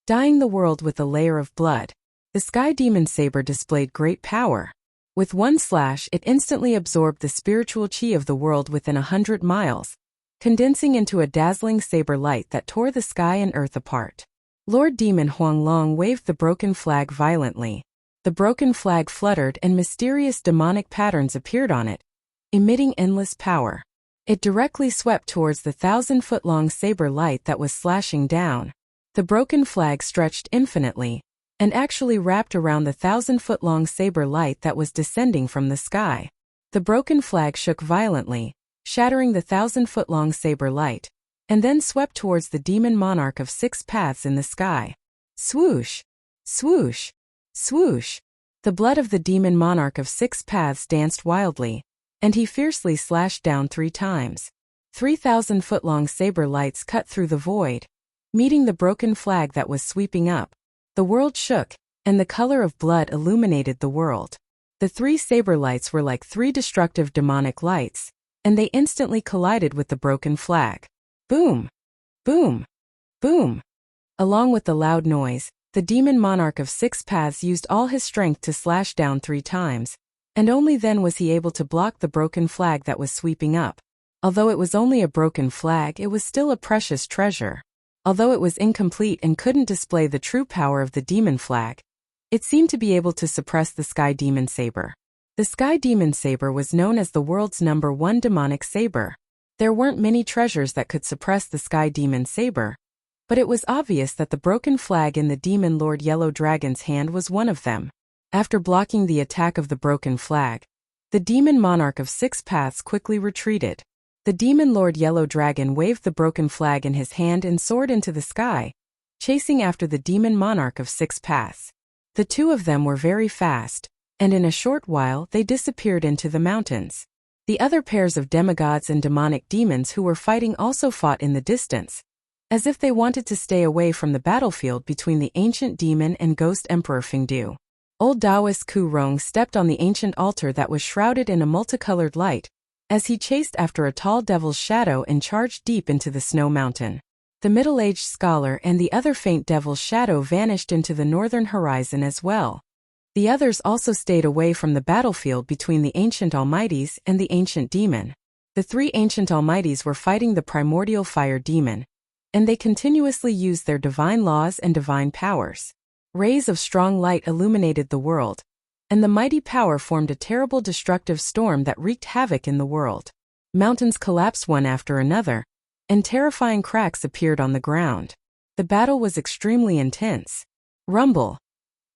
dyeing the world with a layer of blood. The sky demon saber displayed great power. With one slash, it instantly absorbed the spiritual qi of the world within 100 miles, condensing into a dazzling saber light that tore the sky and earth apart. Lord Demon Huanglong waved the broken flag violently. The broken flag fluttered and mysterious demonic patterns appeared on it, emitting endless power. It directly swept towards the 1,000-foot-long saber light that was slashing down. The broken flag stretched infinitely, and actually wrapped around the 1,000-foot-long saber light that was descending from the sky. The broken flag shook violently, shattering the 1,000-foot-long saber light, and then swept towards the demon monarch of 6 paths in the sky. Swoosh! Swoosh! Swoosh! The blood of the demon monarch of 6 paths danced wildly, and he fiercely slashed down 3 times. 3,000-foot-long saber lights cut through the void, meeting the broken flag that was sweeping up. The world shook, and the color of blood illuminated the world. The 3 saber lights were like 3 destructive demonic lights, and they instantly collided with the broken flag. Boom! Boom! Boom! Along with the loud noise, The demon monarch of 6 paths used all his strength to slash down 3 times, and only then was he able to block the broken flag that was sweeping up. Although it was only a broken flag, it was still a precious treasure. Although it was incomplete and couldn't display the true power of the demon flag, it seemed to be able to suppress the Sky Demon Saber. The Sky Demon Saber was known as the world's #1 demonic saber. There weren't many treasures that could suppress the Sky Demon Saber, but it was obvious that the broken flag in the Demon Lord Yellow Dragon's hand was one of them. After blocking the attack of the broken flag, the demon monarch of 6 paths quickly retreated. The Demon Lord Yellow Dragon waved the broken flag in his hand and soared into the sky, chasing after the demon monarch of 6 paths. The two of them were very fast, and in a short while they disappeared into the mountains. The other pairs of demigods and demonic demons who were fighting also fought in the distance, as if they wanted to stay away from the battlefield between the ancient demon and ghost Emperor Fingdu. Old Taoist Ku Rong stepped on the ancient altar that was shrouded in a multicolored light, as he chased after a tall devil's shadow and charged deep into the snow mountain. The middle-aged scholar and the other faint devil's shadow vanished into the northern horizon as well. The others also stayed away from the battlefield between the ancient almighties and the ancient demon. The 3 ancient almighties were fighting the primordial fire demon, and they continuously used their divine laws and divine powers. Rays of strong light illuminated the world, and the mighty power formed a terrible destructive storm that wreaked havoc in the world. Mountains collapsed one after another, and terrifying cracks appeared on the ground. The battle was extremely intense. Rumble!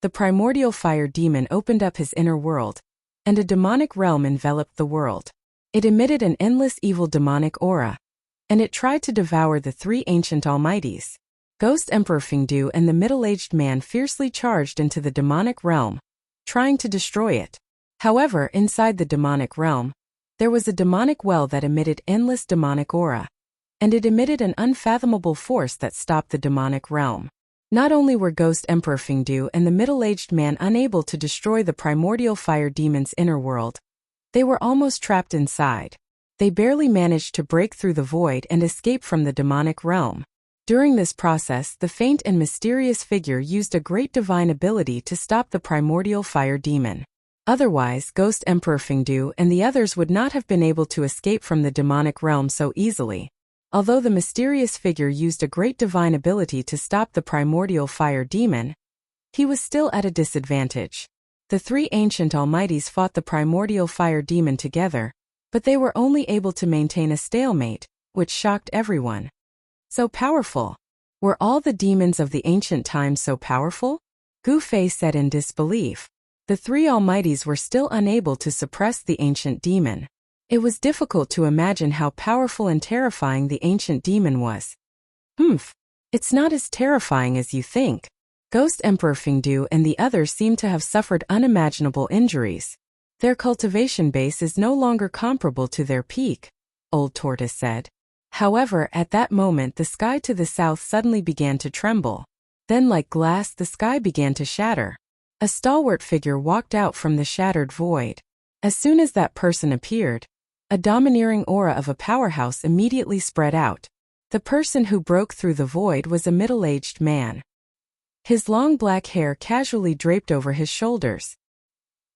The primordial fire demon opened up his inner world, and a demonic realm enveloped the world. It emitted an endless evil demonic aura, and it tried to devour the 3 ancient almighties. Ghost Emperor Fingdu and the middle-aged man fiercely charged into the demonic realm, trying to destroy it. However, inside the demonic realm, there was a demonic well that emitted endless demonic aura, and it emitted an unfathomable force that stopped the demonic realm. Not only were Ghost Emperor Fingdu and the middle-aged man unable to destroy the primordial fire demon's inner world, they were almost trapped inside. They barely managed to break through the void and escape from the demonic realm. During this process, the faint and mysterious figure used a great divine ability to stop the primordial fire demon. Otherwise, Ghost Emperor Fingdu and the others would not have been able to escape from the demonic realm so easily. Although the mysterious figure used a great divine ability to stop the primordial fire demon, he was still at a disadvantage. The 3 ancient almighties fought the primordial fire demon together, but they were only able to maintain a stalemate, which shocked everyone. So powerful. Were all the demons of the ancient times so powerful? Gu Fei said in disbelief. The 3 almighties were still unable to suppress the ancient demon. It was difficult to imagine how powerful and terrifying the ancient demon was. It's not as terrifying as you think. Ghost Emperor Fingdu and the others seem to have suffered unimaginable injuries. Their cultivation base is no longer comparable to their peak, Old Tortoise said. However, at that moment the sky to the south suddenly began to tremble. Then like glass the sky began to shatter. A stalwart figure walked out from the shattered void. As soon as that person appeared, a domineering aura of a powerhouse immediately spread out. The person who broke through the void was a middle-aged man. His long black hair casually draped over his shoulders.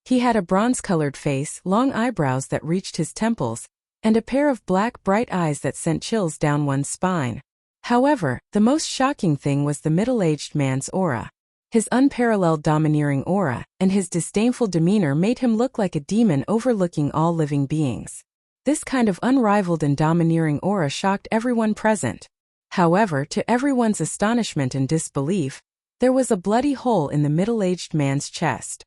He had a bronze-colored face, long eyebrows that reached his temples, and a pair of black, bright eyes that sent chills down one's spine. However, the most shocking thing was the middle-aged man's aura. His unparalleled domineering aura and his disdainful demeanor made him look like a demon overlooking all living beings. This kind of unrivaled and domineering aura shocked everyone present. However, to everyone's astonishment and disbelief, there was a bloody hole in the middle-aged man's chest.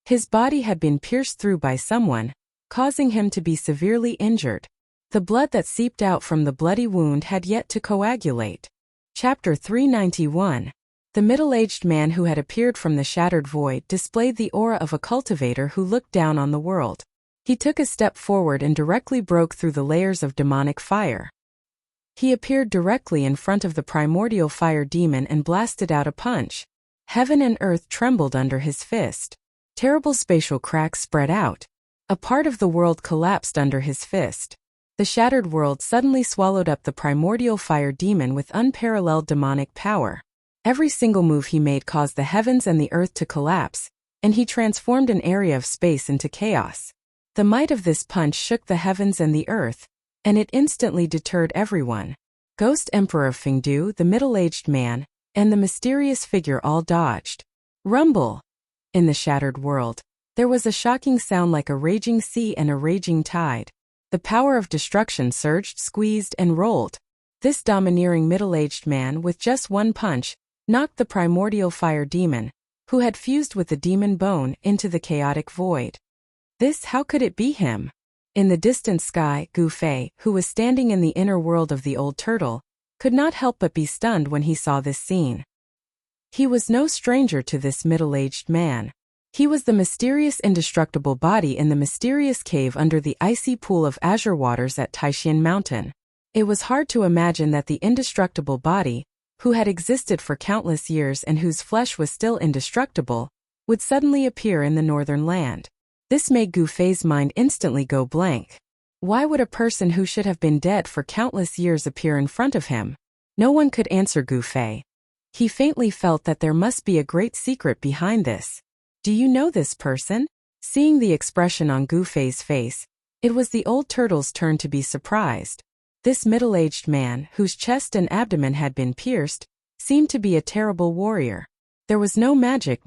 His body had been pierced through by someone, causing him to be severely injured. The blood that seeped out from the bloody wound had yet to coagulate. Chapter 391. The middle-aged man who had appeared from the shattered void displayed the aura of a cultivator who looked down on the world. He took a step forward and directly broke through the layers of demonic fire. He appeared directly in front of the primordial fire demon and blasted out a punch. Heaven and earth trembled under his fist. Terrible spatial cracks spread out. A part of the world collapsed under his fist. The shattered world suddenly swallowed up the primordial fire demon with unparalleled demonic power. Every single move he made caused the heavens and the earth to collapse, and he transformed an area of space into chaos. The might of this punch shook the heavens and the earth, and it instantly deterred everyone. Ghost Emperor Fengdu, the middle-aged man, and the mysterious figure all dodged. Rumble! In the shattered world, there was a shocking sound like a raging sea and a raging tide. The power of destruction surged, squeezed, and rolled. This domineering middle-aged man, with just one punch, knocked the primordial fire demon, who had fused with the demon bone, into the chaotic void. How could it be him? In the distant sky, Gu Fei, who was standing in the inner world of the old turtle, could not help but be stunned when he saw this scene. He was no stranger to this middle-aged man. He was the mysterious indestructible body in the mysterious cave under the icy pool of azure waters at Taishan Mountain. It was hard to imagine that the indestructible body, who had existed for countless years and whose flesh was still indestructible, would suddenly appear in the northern land. This made Gu Fei's mind instantly go blank. Why would a person who should have been dead for countless years appear in front of him? No one could answer Gu Fei. He faintly felt that there must be a great secret behind this. Do you know this person? Seeing the expression on Gu Fei's face, it was the old turtle's turn to be surprised. This middle-aged man, whose chest and abdomen had been pierced, seemed to be a terrible warrior. There was no magic.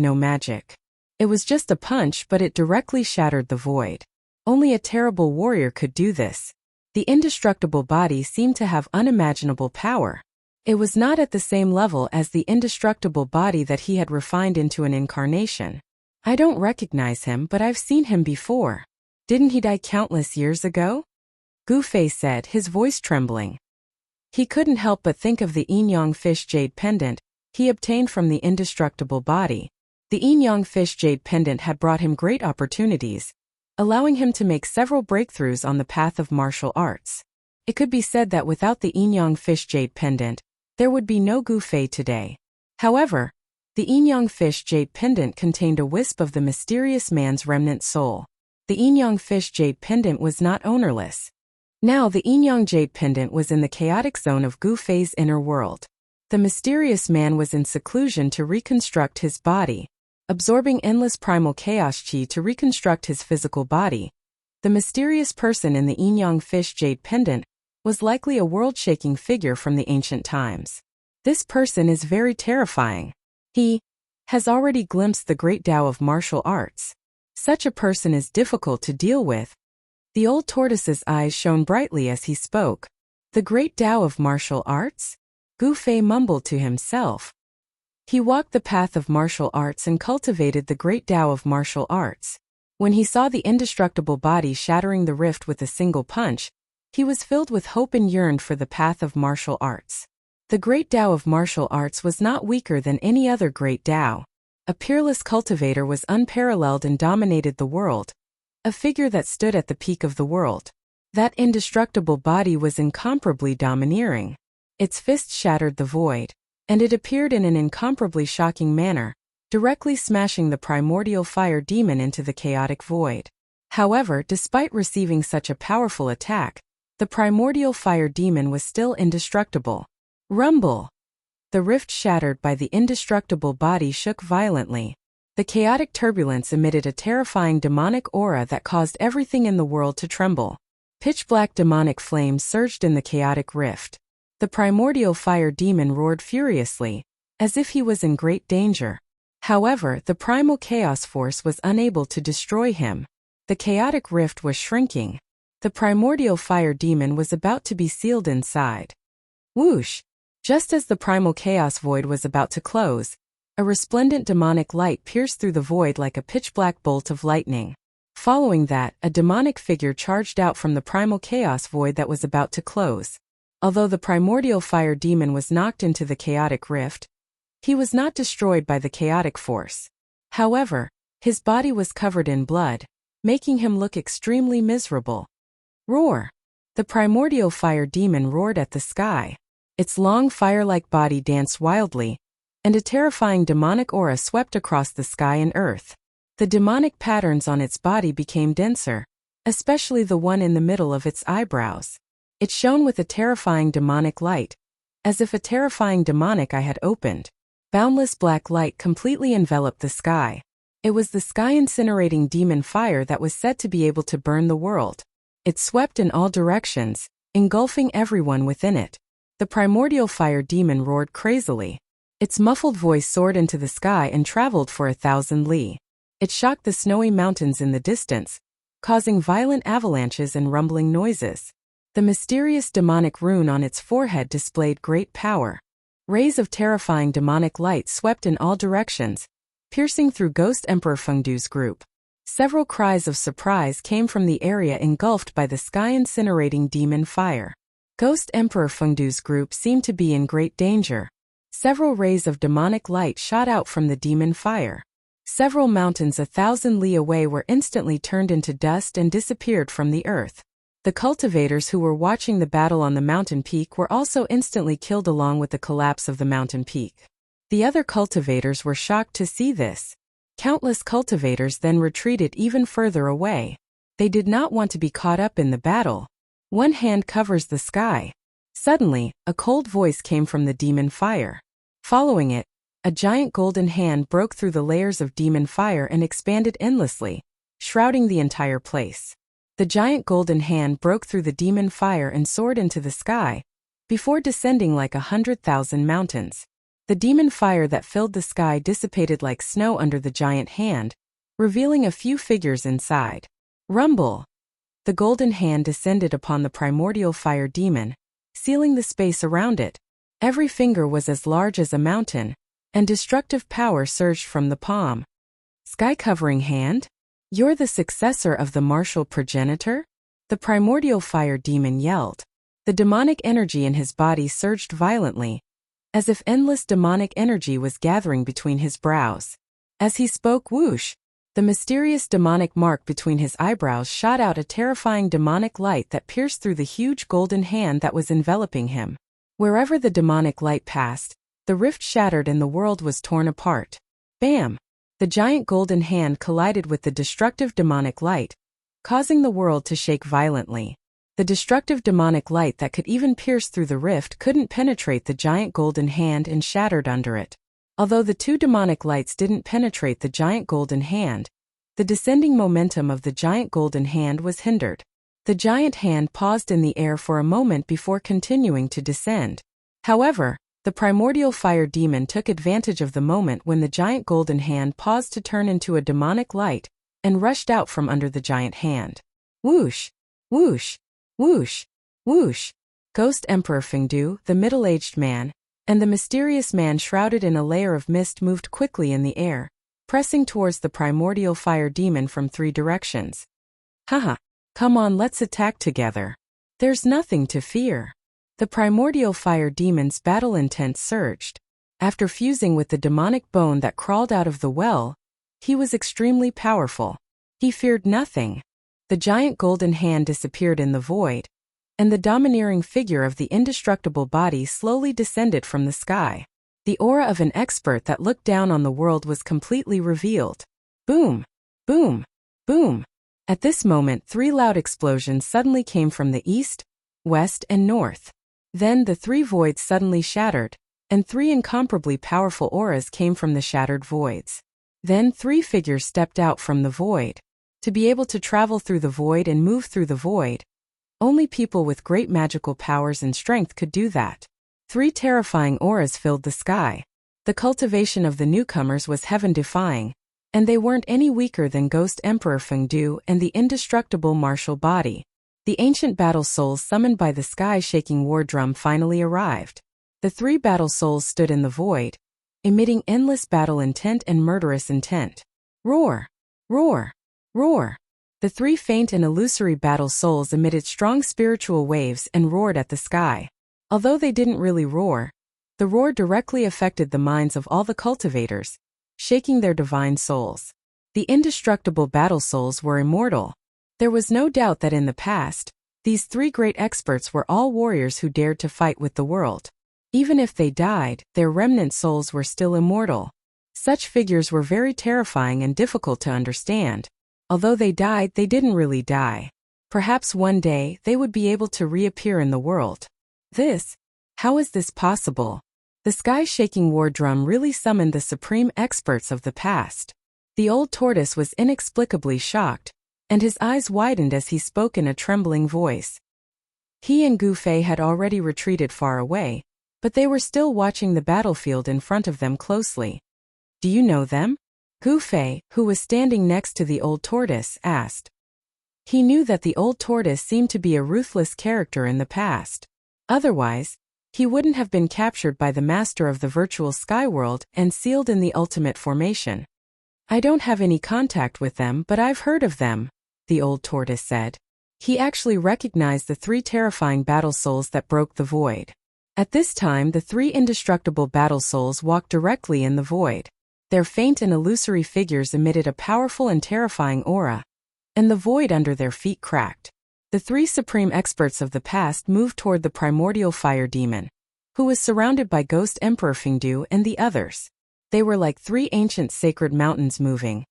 It was just a punch, but it directly shattered the void. Only a terrible warrior could do this. The indestructible body seemed to have unimaginable power. It was not at the same level as the indestructible body that he had refined into an incarnation. I don't recognize him, but I've seen him before. Didn't he die countless years ago? Gu Fei said, his voice trembling. He couldn't help but think of the yin-yang fish jade pendant he obtained from the indestructible body. The yin-yang fish jade pendant had brought him great opportunities, allowing him to make several breakthroughs on the path of martial arts. It could be said that without the yin-yang fish jade pendant, there would be no Gu Fei today. However, the yin-yang fish jade pendant contained a wisp of the mysterious man's remnant soul. The yin-yang fish jade pendant was not ownerless. Now the yin-yang jade pendant was in the chaotic zone of Gu Fei's inner world. The mysterious man was in seclusion to reconstruct his body, absorbing endless primal chaos chi to reconstruct his physical body. The mysterious person in the yin-yang fish jade pendant was likely a world-shaking figure from the ancient times. This person is very terrifying. He has already glimpsed the great Tao of martial arts. Such a person is difficult to deal with. The old tortoise's eyes shone brightly as he spoke. The great Tao of martial arts? Gu Fei mumbled to himself. He walked the path of martial arts and cultivated the great Tao of martial arts. When he saw the indestructible body shattering the rift with a single punch, he was filled with hope and yearned for the path of martial arts. The great Tao of martial arts was not weaker than any other great Tao. A peerless cultivator was unparalleled and dominated the world. A figure that stood at the peak of the world. That indestructible body was incomparably domineering. Its fist shattered the void, and it appeared in an incomparably shocking manner, directly smashing the primordial fire demon into the chaotic void. However, despite receiving such a powerful attack, the primordial fire demon was still indestructible. Rumble! The rift shattered by the indestructible body shook violently. The chaotic turbulence emitted a terrifying demonic aura that caused everything in the world to tremble. Pitch-black demonic flames surged in the chaotic rift. The primordial fire demon roared furiously, as if he was in great danger. However, the primal chaos force was unable to destroy him. The chaotic rift was shrinking. The primordial fire demon was about to be sealed inside. Whoosh! Just as the primal chaos void was about to close, a resplendent demonic light pierced through the void like a pitch-black bolt of lightning. Following that, a demonic figure charged out from the primal chaos void that was about to close. Although the primordial fire demon was knocked into the chaotic rift, he was not destroyed by the chaotic force. However, his body was covered in blood, making him look extremely miserable. Roar! The primordial fire demon roared at the sky. Its long fire-like body danced wildly, and a terrifying demonic aura swept across the sky and earth. The demonic patterns on its body became denser, especially the one in the middle of its eyebrows. It shone with a terrifying demonic light, as if a terrifying demonic eye had opened. Boundless black light completely enveloped the sky. It was the sky-incinerating demon fire that was said to be able to burn the world. It swept in all directions, engulfing everyone within it. The primordial fire demon roared crazily. Its muffled voice soared into the sky and traveled for 1,000 li. It shocked the snowy mountains in the distance, causing violent avalanches and rumbling noises. The mysterious demonic rune on its forehead displayed great power. Rays of terrifying demonic light swept in all directions, piercing through Ghost Emperor Fengdu's group. Several cries of surprise came from the area engulfed by the sky-incinerating demon fire. Ghost Emperor Fengdu's group seemed to be in great danger. Several rays of demonic light shot out from the demon fire. Several mountains 1,000 li away were instantly turned into dust and disappeared from the earth. The cultivators who were watching the battle on the mountain peak were also instantly killed along with the collapse of the mountain peak. The other cultivators were shocked to see this. Countless cultivators then retreated even further away. They did not want to be caught up in the battle. One hand covers the sky. Suddenly, a cold voice came from the demon fire. Following it, a giant golden hand broke through the layers of demon fire and expanded endlessly, shrouding the entire place. The giant golden hand broke through the demon fire and soared into the sky, before descending like 100,000 mountains. The demon fire that filled the sky dissipated like snow under the giant hand, revealing a few figures inside. Rumble! The golden hand descended upon the primordial fire demon, sealing the space around it. Every finger was as large as a mountain, and destructive power surged from the palm. Sky-covering hand? You're the successor of the martial progenitor? The primordial fire demon yelled. The demonic energy in his body surged violently, as if endless demonic energy was gathering between his brows. As he spoke, whoosh! The mysterious demonic mark between his eyebrows shot out a terrifying demonic light that pierced through the huge golden hand that was enveloping him. Wherever the demonic light passed, the rift shattered and the world was torn apart. Bam! The giant golden hand collided with the destructive demonic light, causing the world to shake violently. The destructive demonic light that could even pierce through the rift couldn't penetrate the giant golden hand and shattered under it. Although the two demonic lights didn't penetrate the giant golden hand, the descending momentum of the giant golden hand was hindered. The giant hand paused in the air for a moment before continuing to descend. However, the primordial fire demon took advantage of the moment when the giant golden hand paused to turn into a demonic light and rushed out from under the giant hand. Whoosh! Whoosh! Whoosh! Whoosh! Ghost Emperor Fengdu, the middle-aged man, and the mysterious man shrouded in a layer of mist moved quickly in the air, pressing towards the primordial fire demon from 3 directions. Haha! Come on, let's attack together. There's nothing to fear. The primordial fire demon's battle intent surged. After fusing with the demonic bone that crawled out of the well, he was extremely powerful. He feared nothing. The giant golden hand disappeared in the void, and the domineering figure of the indestructible body slowly descended from the sky. The aura of an expert that looked down on the world was completely revealed. Boom! Boom! Boom! At this moment 3 loud explosions suddenly came from the east, west, and north. Then the 3 voids suddenly shattered, and 3 incomparably powerful auras came from the shattered voids. Then 3 figures stepped out from the void. To be able to travel through the void and move through the void, only people with great magical powers and strength could do that. 3 terrifying auras filled the sky. The cultivation of the newcomers was heaven-defying, and they weren't any weaker than Ghost Emperor Fengdu and the indestructible martial body. The ancient battle souls summoned by the sky-shaking war drum finally arrived. The 3 battle souls stood in the void, emitting endless battle intent and murderous intent. Roar! Roar! Roar! The 3 faint and illusory battle souls emitted strong spiritual waves and roared at the sky. Although they didn't really roar, the roar directly affected the minds of all the cultivators, shaking their divine souls. The indestructible battle souls were immortal. There was no doubt that in the past, these 3 great experts were all warriors who dared to fight with the world. Even if they died, their remnant souls were still immortal. Such figures were very terrifying and difficult to understand. Although they died, they didn't really die. Perhaps one day they would be able to reappear in the world. How is this possible? The sky-shaking war drum really summoned the supreme experts of the past. The old tortoise was inexplicably shocked, and his eyes widened as he spoke in a trembling voice. He and Gu Fei had already retreated far away, but they were still watching the battlefield in front of them closely. "Do you know them?" Gu Fei, who was standing next to the old tortoise, asked. He knew that the old tortoise seemed to be a ruthless character in the past. Otherwise, he wouldn't have been captured by the master of the virtual sky world and sealed in the ultimate formation. "I don't have any contact with them, but I've heard of them," the old tortoise said. He actually recognized the three terrifying battle souls that broke the void. At this time, the three indestructible battle souls walked directly in the void. Their faint and illusory figures emitted a powerful and terrifying aura, and the void under their feet cracked. The three supreme experts of the past moved toward the primordial fire demon, who was surrounded by Ghost Emperor Fingdu and the others. They were like three ancient sacred mountains moving,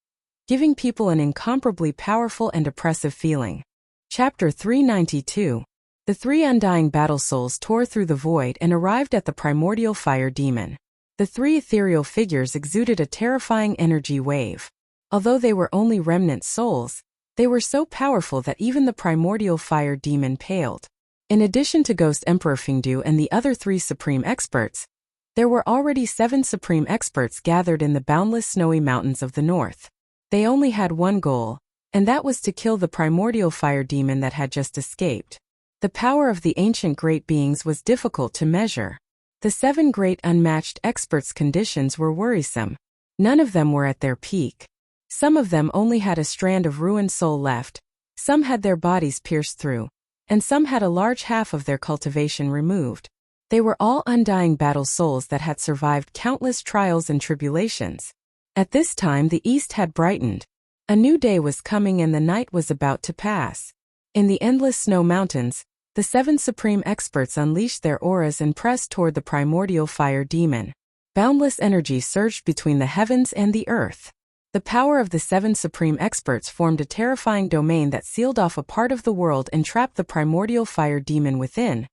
giving people an incomparably powerful and oppressive feeling. Chapter 392. The three undying battle souls tore through the void and arrived at the primordial fire demon. The three ethereal figures exuded a terrifying energy wave. Although they were only remnant souls, they were so powerful that even the primordial fire demon paled. In addition to Ghost Emperor Fingdu and the other three supreme experts, there were already 7 supreme experts gathered in the boundless snowy mountains of the north. They only had one goal, and that was to kill the primordial fire demon that had just escaped. The power of the ancient great beings was difficult to measure. The 7 great unmatched experts' conditions were worrisome. None of them were at their peak. Some of them only had a strand of ruined soul left, some had their bodies pierced through, and some had a large half of their cultivation removed. They were all undying battle souls that had survived countless trials and tribulations. At this time the east had brightened. A new day was coming and the night was about to pass. In the endless snow mountains, the 7 supreme experts unleashed their auras and pressed toward the primordial fire demon. Boundless energy surged between the heavens and the earth. The power of the 7 supreme experts formed a terrifying domain that sealed off a part of the world and trapped the primordial fire demon within,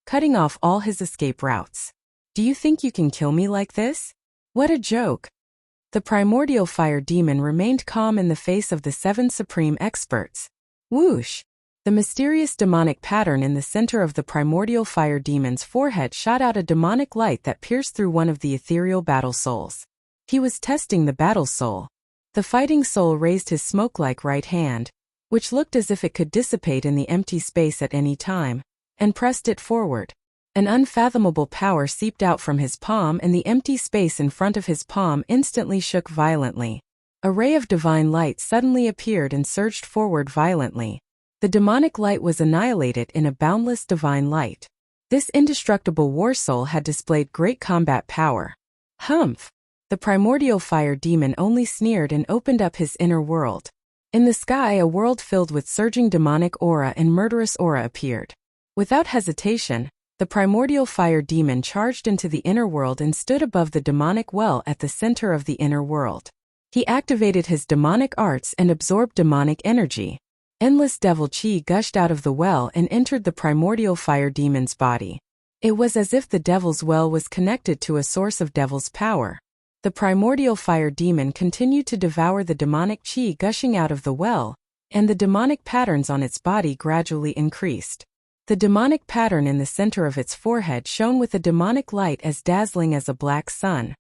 cutting off all his escape routes. "Do you think you can kill me like this? What a joke." The primordial fire demon remained calm in the face of the 7 supreme experts. Whoosh! The mysterious demonic pattern in the center of the primordial fire demon's forehead shot out a demonic light that pierced through one of the ethereal battle souls. He was testing the battle soul. The fighting soul raised his smoke-like right hand, which looked as if it could dissipate in the empty space at any time, and pressed it forward. An unfathomable power seeped out from his palm and the empty space in front of his palm instantly shook violently. A ray of divine light suddenly appeared and surged forward violently. The demonic light was annihilated in a boundless divine light. This indestructible war soul had displayed great combat power. Humph! The primordial fire demon only sneered and opened up his inner world. In the sky, a world filled with surging demonic aura and murderous aura appeared. Without hesitation, the primordial fire demon charged into the inner world and stood above the demonic well at the center of the inner world. He activated his demonic arts and absorbed demonic energy. Endless devil chi gushed out of the well and entered the primordial fire demon's body. It was as if the devil's well was connected to a source of devil's power. The primordial fire demon continued to devour the demonic chi gushing out of the well, and the demonic patterns on its body gradually increased. The demonic pattern in the center of its forehead shone with a demonic light as dazzling as a black sun.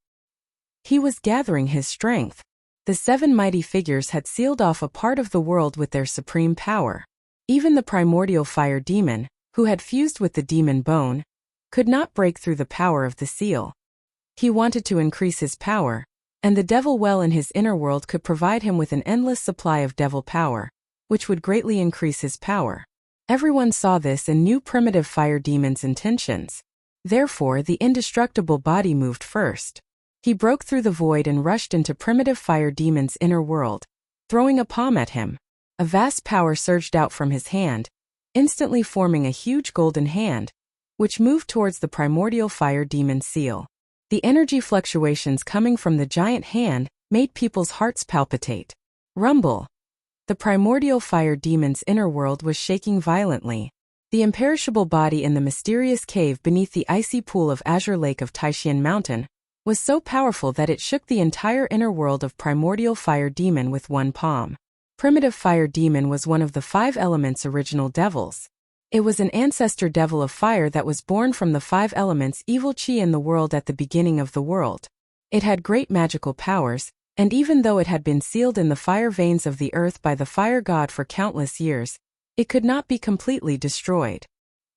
He was gathering his strength. The 7 mighty figures had sealed off a part of the world with their supreme power. Even the primordial fire demon, who had fused with the demon bone, could not break through the power of the seal. He wanted to increase his power, and the devil well in his inner world could provide him with an endless supply of devil power, which would greatly increase his power. Everyone saw this and knew primitive fire demon's intentions. Therefore, the indestructible body moved first. He broke through the void and rushed into primitive fire demon's inner world, throwing a palm at him. A vast power surged out from his hand, instantly forming a huge golden hand, which moved towards the primordial fire demon's seal. The energy fluctuations coming from the giant hand made people's hearts palpitate. Rumble! The primordial fire demon's inner world was shaking violently. The imperishable body in the mysterious cave beneath the icy pool of azure lake of Taishan Mountain was so powerful that it shook the entire inner world of primordial fire demon with one palm. Primitive fire demon was one of the 5 elements' original devils. It was an ancestor devil of fire that was born from the 5 elements evil chi in the world at the beginning of the world. It had great magical powers, and even though it had been sealed in the fire veins of the earth by the fire god for countless years, it could not be completely destroyed.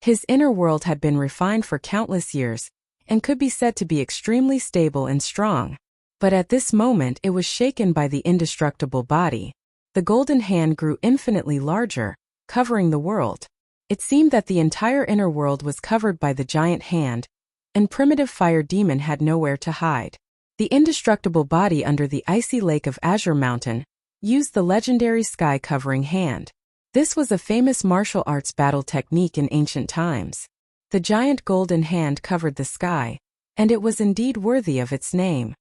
His inner world had been refined for countless years, and could be said to be extremely stable and strong. But at this moment it was shaken by the indestructible body. The golden hand grew infinitely larger, covering the world. It seemed that the entire inner world was covered by the giant hand, and primitive fire demon had nowhere to hide. The indestructible body under the icy lake of Azure Mountain used the legendary sky-covering hand. This was a famous martial arts battle technique in ancient times. The giant golden hand covered the sky, and it was indeed worthy of its name.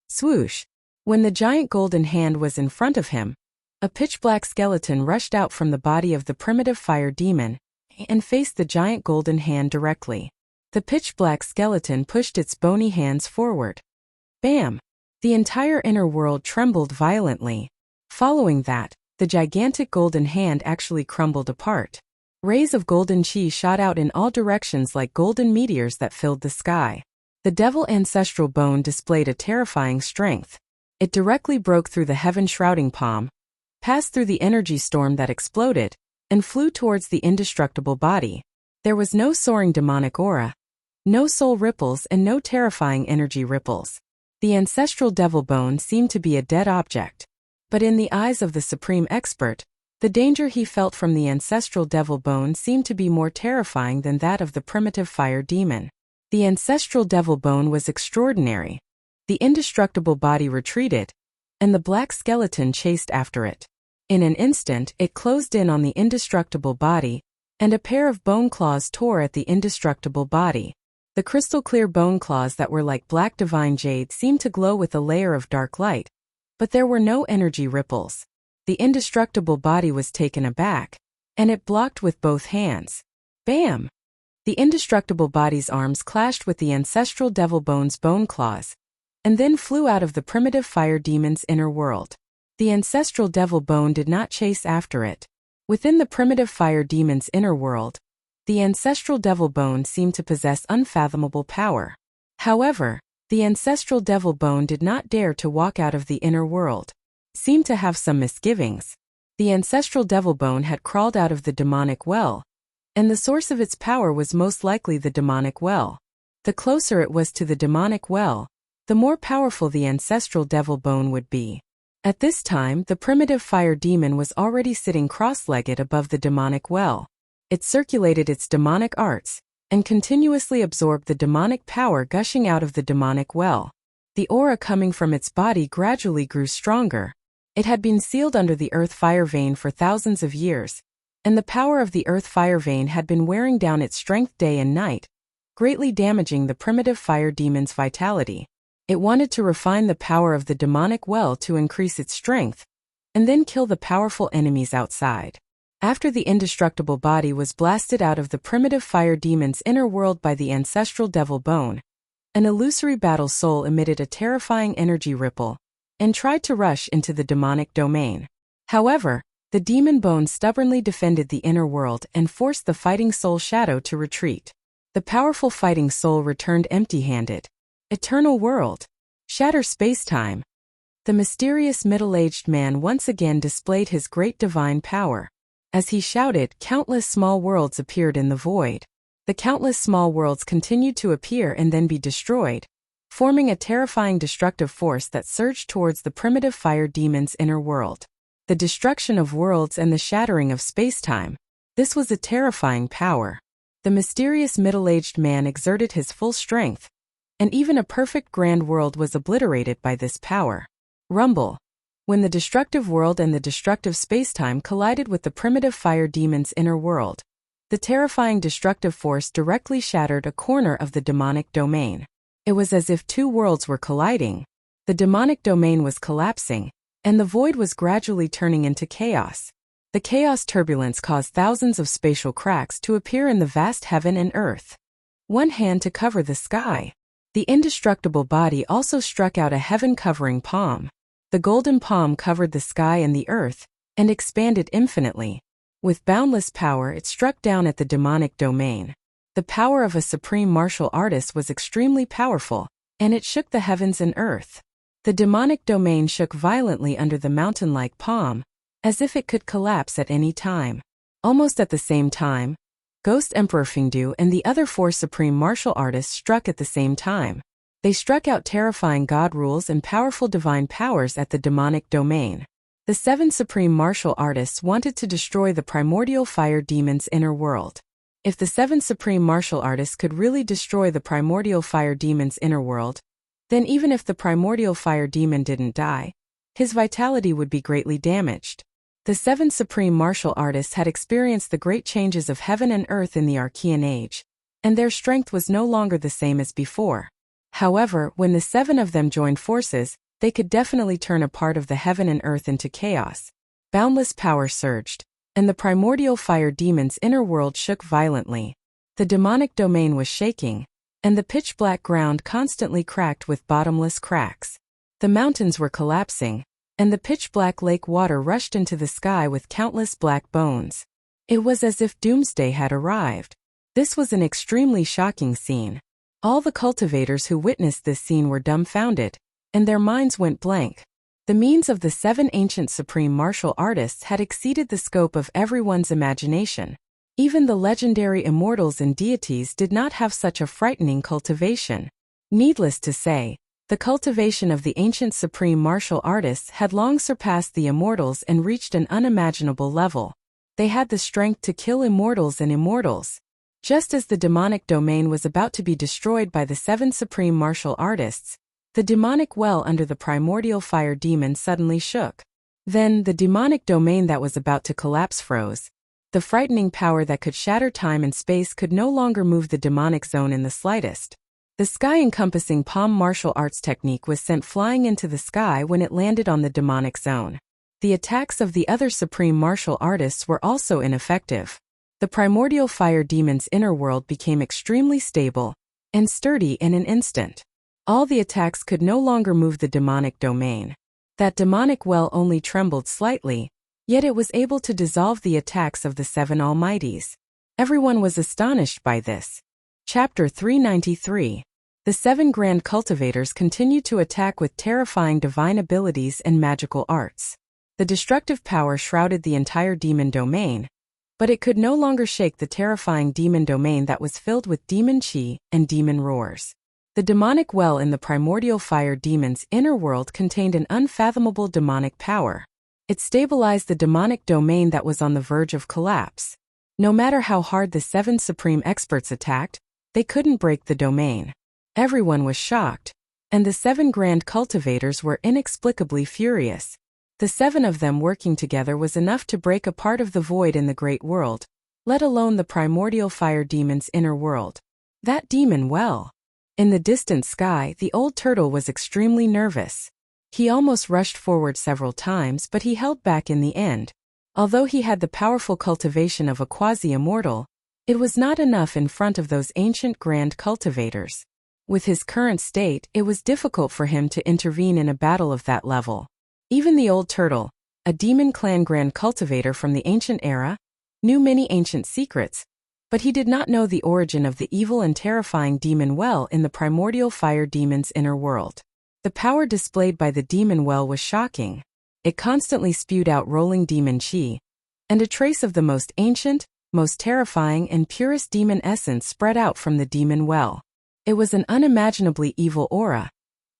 Swoosh! When the giant golden hand was in front of him, a pitch-black skeleton rushed out from the body of the primitive fire demon and faced the giant golden hand directly. The pitch-black skeleton pushed its bony hands forward. Bam! The entire inner world trembled violently. Following that, the gigantic golden hand actually crumbled apart. Rays of golden chi shot out in all directions like golden meteors that filled the sky. The devil ancestral bone displayed a terrifying strength. It directly broke through the heaven-shrouding palm, passed through the energy storm that exploded, and flew towards the indestructible body. There was no soaring demonic aura, no soul ripples, and no terrifying energy ripples. The ancestral devil bone seemed to be a dead object. But in the eyes of the supreme expert, the danger he felt from the ancestral devil bone seemed to be more terrifying than that of the primitive fire demon. The ancestral devil bone was extraordinary. The indestructible body retreated, and the black skeleton chased after it. In an instant, it closed in on the indestructible body, and a pair of bone claws tore at the indestructible body. The crystal-clear bone claws that were like black divine jade seemed to glow with a layer of dark light, but there were no energy ripples. The indestructible body was taken aback, and it blocked with both hands. Bam! The indestructible body's arms clashed with the ancestral devil bone's bone claws, and then flew out of the primitive fire demon's inner world. The ancestral devil bone did not chase after it. Within the primitive fire demon's inner world, the ancestral devil bone seemed to possess unfathomable power. However, the ancestral devil bone did not dare to walk out of the inner world. Seemed to have some misgivings. The ancestral devil bone had crawled out of the demonic well, and the source of its power was most likely the demonic well. The closer it was to the demonic well, the more powerful the ancestral devil bone would be. At this time, the primitive fire demon was already sitting cross-legged above the demonic well. It circulated its demonic arts, and continuously absorbed the demonic power gushing out of the demonic well. The aura coming from its body gradually grew stronger. It had been sealed under the earth fire vein for thousands of years, and the power of the earth fire vein had been wearing down its strength day and night, greatly damaging the primitive fire demon's vitality. It wanted to refine the power of the demonic well to increase its strength, and then kill the powerful enemies outside. After the indestructible body was blasted out of the primitive fire demon's inner world by the ancestral devil bone, an illusory battle soul emitted a terrifying energy ripple, and tried to rush into the demonic domain. However, the demon bone stubbornly defended the inner world and forced the fighting soul shadow to retreat. The powerful fighting soul returned empty-handed. Eternal world! Shatter space-time! The mysterious middle-aged man once again displayed his great divine power. As he shouted, countless small worlds appeared in the void. The countless small worlds continued to appear and then be destroyed, forming a terrifying destructive force that surged towards the primitive fire demon's inner world. The destruction of worlds and the shattering of space-time. This was a terrifying power. The mysterious middle-aged man exerted his full strength, and even a perfect grand world was obliterated by this power. Rumble. When the destructive world and the destructive space-time collided with the primitive fire demon's inner world, the terrifying destructive force directly shattered a corner of the demonic domain. It was as if two worlds were colliding. The demonic domain was collapsing, and the void was gradually turning into chaos. The chaos turbulence caused thousands of spatial cracks to appear in the vast heaven and earth. One hand to cover the sky. The indestructible body also struck out a heaven-covering palm. The golden palm covered the sky and the earth, and expanded infinitely. With boundless power, it struck down at the demonic domain. The power of a supreme martial artist was extremely powerful, and it shook the heavens and earth. The demonic domain shook violently under the mountain-like palm, as if it could collapse at any time. Almost at the same time, Ghost Emperor Fengdu and the other 4 supreme martial artists struck at the same time. They struck out terrifying god rules and powerful divine powers at the demonic domain. The 7 supreme martial artists wanted to destroy the primordial fire demon's inner world. If the 7 supreme martial artists could really destroy the primordial fire demon's inner world, then even if the primordial fire demon didn't die, his vitality would be greatly damaged. The 7 supreme martial artists had experienced the great changes of heaven and earth in the Archean Age, and their strength was no longer the same as before. However, when the 7 of them joined forces, they could definitely turn a part of the heaven and earth into chaos. Boundless power surged, and the primordial fire demon's inner world shook violently. The demonic domain was shaking, and the pitch-black ground constantly cracked with bottomless cracks. The mountains were collapsing, and the pitch-black lake water rushed into the sky with countless black bones. It was as if doomsday had arrived. This was an extremely shocking scene. All the cultivators who witnessed this scene were dumbfounded, and their minds went blank. The means of the 7 ancient supreme martial artists had exceeded the scope of everyone's imagination. Even the legendary immortals and deities did not have such a frightening cultivation. Needless to say, the cultivation of the ancient supreme martial artists had long surpassed the immortals and reached an unimaginable level. They had the strength to kill immortals and immortals. Just as the demonic domain was about to be destroyed by the 7 supreme martial artists, the demonic well under the primordial fire demon suddenly shook. Then, the demonic domain that was about to collapse froze. The frightening power that could shatter time and space could no longer move the demonic zone in the slightest. The sky-encompassing palm martial arts technique was sent flying into the sky when it landed on the demonic zone. The attacks of the other supreme martial artists were also ineffective. The primordial fire demon's inner world became extremely stable and sturdy in an instant. All the attacks could no longer move the demonic domain. That demonic well only trembled slightly, yet it was able to dissolve the attacks of the 7 almighties. Everyone was astonished by this. Chapter 393. The 7 grand cultivators continued to attack with terrifying divine abilities and magical arts. The destructive power shrouded the entire demon domain, but it could no longer shake the terrifying demon domain that was filled with demon chi and demon roars. The demonic well in the primordial fire demon's inner world contained an unfathomable demonic power. It stabilized the demonic domain that was on the verge of collapse. No matter how hard the 7 supreme experts attacked, they couldn't break the domain. Everyone was shocked, and the 7 grand cultivators were inexplicably furious. The 7 of them working together was enough to break a part of the void in the great world, let alone the primordial fire demon's inner world. That demon well. In the distant sky, the old turtle was extremely nervous. He almost rushed forward several times, but he held back in the end. Although he had the powerful cultivation of a quasi-immortal, it was not enough in front of those ancient grand cultivators. With his current state, it was difficult for him to intervene in a battle of that level. Even the old turtle, a demon clan grand cultivator from the ancient era, knew many ancient secrets, but he did not know the origin of the evil and terrifying demon well in the primordial fire demon's inner world. The power displayed by the demon well was shocking. It constantly spewed out rolling demon chi, and a trace of the most ancient, most terrifying and purest demon essence spread out from the demon well. It was an unimaginably evil aura,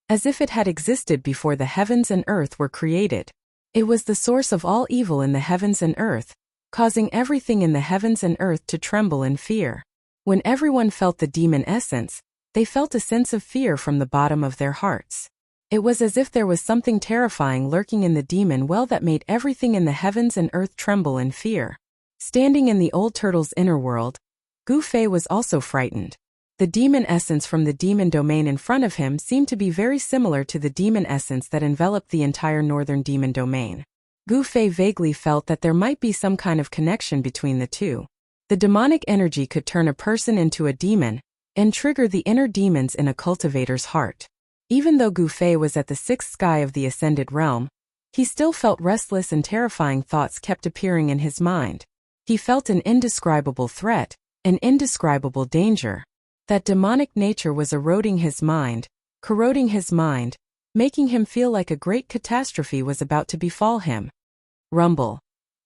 as if it had existed before the heavens and earth were created. It was the source of all evil in the heavens and earth, causing everything in the heavens and earth to tremble in fear. When everyone felt the demon essence, they felt a sense of fear from the bottom of their hearts. It was as if there was something terrifying lurking in the demon well that made everything in the heavens and earth tremble in fear. Standing in the old turtle's inner world, Gu Fei was also frightened. The demon essence from the demon domain in front of him seemed to be very similar to the demon essence that enveloped the entire northern demon domain. Gu Fei vaguely felt that there might be some kind of connection between the two. The demonic energy could turn a person into a demon and trigger the inner demons in a cultivator's heart. Even though Gu Fei was at the sixth sky of the ascended realm, he still felt restless and terrifying thoughts kept appearing in his mind. He felt an indescribable threat, an indescribable danger. That demonic nature was eroding his mind, corroding his mind, making him feel like a great catastrophe was about to befall him. Rumble.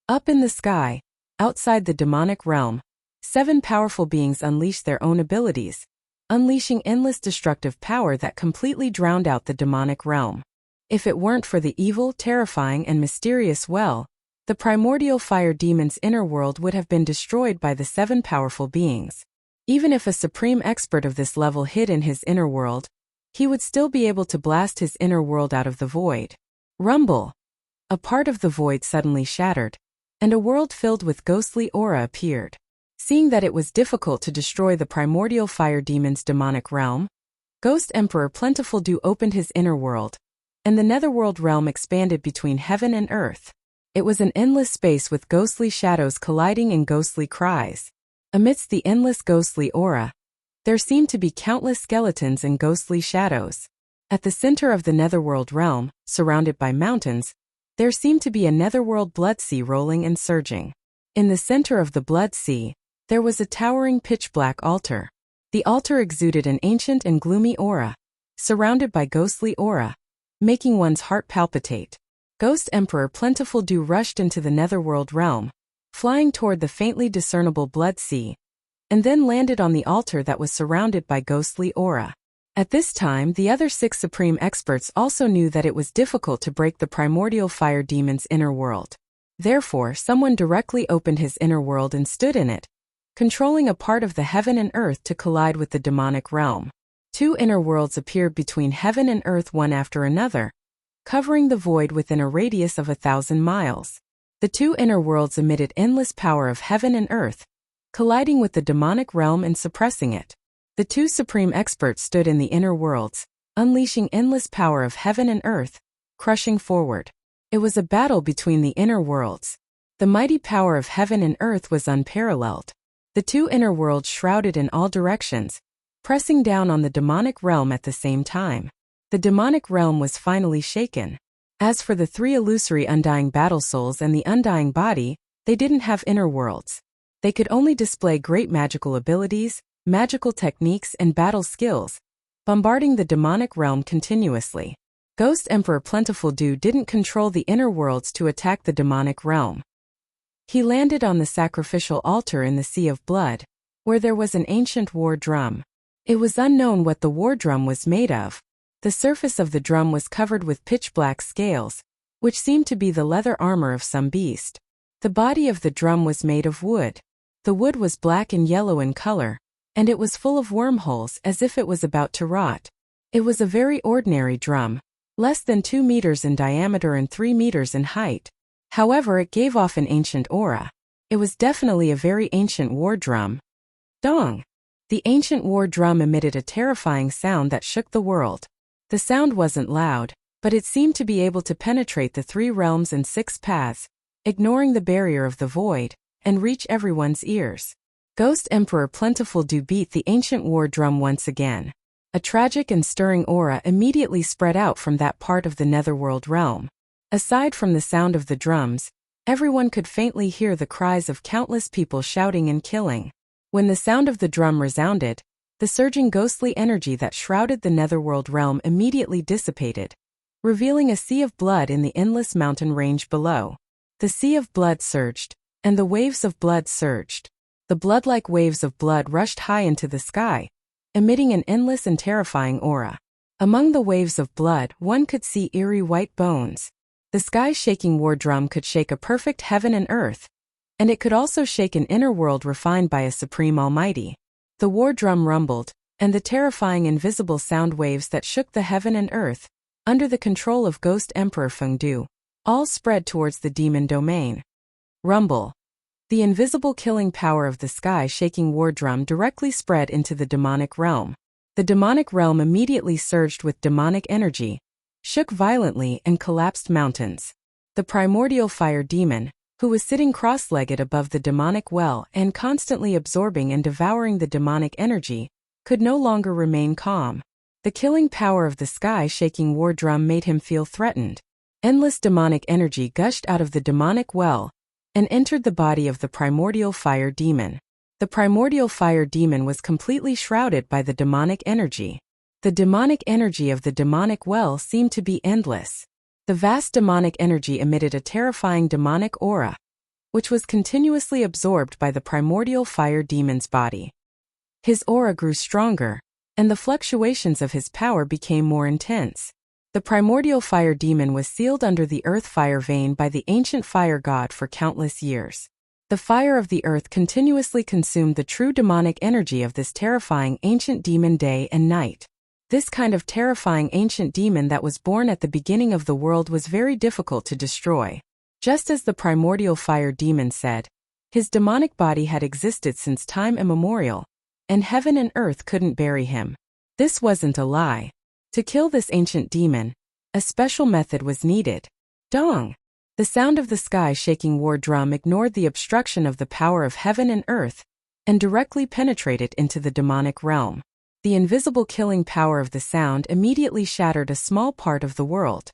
Up in the sky, outside the demonic realm, 7 powerful beings unleashed their own abilities, unleashing endless destructive power that completely drowned out the demonic realm. If it weren't for the evil, terrifying, and mysterious well, the primordial fire demon's inner world would have been destroyed by the 7 powerful beings. Even if a supreme expert of this level hid in his inner world, he would still be able to blast his inner world out of the void. Rumble. A part of the void suddenly shattered, and a world filled with ghostly aura appeared. Seeing that it was difficult to destroy the primordial fire demon's demonic realm, Ghost Emperor Plentiful Dew opened his inner world, and the netherworld realm expanded between heaven and earth. It was an endless space with ghostly shadows colliding in ghostly cries. Amidst the endless ghostly aura, there seemed to be countless skeletons and ghostly shadows. At the center of the netherworld realm, surrounded by mountains, there seemed to be a netherworld blood sea rolling and surging. In the center of the blood sea, there was a towering pitch-black altar. The altar exuded an ancient and gloomy aura, surrounded by ghostly aura, making one's heart palpitate. Ghost Emperor Plentiful Dew rushed into the netherworld realm, flying toward the faintly discernible blood sea, and then landed on the altar that was surrounded by ghostly aura. At this time, the other 6 supreme experts also knew that it was difficult to break the primordial fire demon's inner world. Therefore, someone directly opened his inner world and stood in it, controlling a part of the heaven and earth to collide with the demonic realm. 2 inner worlds appeared between heaven and earth one after another, covering the void within a radius of 1,000 miles. The 2 inner worlds emitted endless power of heaven and earth, colliding with the demonic realm and suppressing it. The 2 supreme experts stood in the inner worlds, unleashing endless power of heaven and earth, crushing forward. It was a battle between the inner worlds. The mighty power of heaven and earth was unparalleled. The 2 inner worlds shrouded in all directions, pressing down on the demonic realm at the same time. The demonic realm was finally shaken. As for the 3 illusory undying battle souls and the undying body, they didn't have inner worlds. They could only display great magical abilities, magical techniques, and battle skills, bombarding the demonic realm continuously. Ghost Emperor Plentiful Dew didn't control the inner worlds to attack the demonic realm. He landed on the sacrificial altar in the Sea of Blood, where there was an ancient war drum. It was unknown what the war drum was made of. The surface of the drum was covered with pitch-black scales, which seemed to be the leather armor of some beast. The body of the drum was made of wood. The wood was black and yellow in color, and it was full of wormholes as if it was about to rot. It was a very ordinary drum, less than 2 meters in diameter and 3 meters in height. However, it gave off an ancient aura. It was definitely a very ancient war drum. Dong! The ancient war drum emitted a terrifying sound that shook the world. The sound wasn't loud, but it seemed to be able to penetrate the 3 realms and 6 paths, ignoring the barrier of the void, and reach everyone's ears. Ghost Emperor Plentiful Dew beat the ancient war drum once again. A tragic and stirring aura immediately spread out from that part of the netherworld realm. Aside from the sound of the drums, everyone could faintly hear the cries of countless people shouting and killing. When the sound of the drum resounded, the surging ghostly energy that shrouded the netherworld realm immediately dissipated, revealing a sea of blood in the endless mountain range below. The sea of blood surged, and the waves of blood surged. The blood-like waves of blood rushed high into the sky, emitting an endless and terrifying aura. Among the waves of blood, one could see eerie white bones. The sky-shaking war drum could shake a perfect heaven and earth, and it could also shake an inner world refined by a supreme almighty. The war drum rumbled, and the terrifying invisible sound waves that shook the heaven and earth, under the control of Ghost Emperor Feng Du, all spread towards the demon domain. Rumble. The invisible killing power of the sky-shaking war drum directly spread into the demonic realm. The demonic realm immediately surged with demonic energy, shook violently, and collapsed mountains. The primordial fire demon, who was sitting cross-legged above the demonic well and constantly absorbing and devouring the demonic energy, could no longer remain calm. The killing power of the sky-shaking war drum made him feel threatened. Endless demonic energy gushed out of the demonic well and entered the body of the primordial fire demon. The primordial fire demon was completely shrouded by the demonic energy. The demonic energy of the demonic well seemed to be endless. The vast demonic energy emitted a terrifying demonic aura, which was continuously absorbed by the primordial fire demon's body. His aura grew stronger, and the fluctuations of his power became more intense. The primordial fire demon was sealed under the earth fire vein by the ancient fire god for countless years. The fire of the earth continuously consumed the true demonic energy of this terrifying ancient demon day and night. This kind of terrifying ancient demon that was born at the beginning of the world was very difficult to destroy. Just as the primordial fire demon said, his demonic body had existed since time immemorial, and heaven and earth couldn't bury him. This wasn't a lie. To kill this ancient demon, a special method was needed. Dong! The sound of the sky-shaking war drum ignored the obstruction of the power of heaven and earth and directly penetrated into the demonic realm. The invisible killing power of the sound immediately shattered a small part of the world.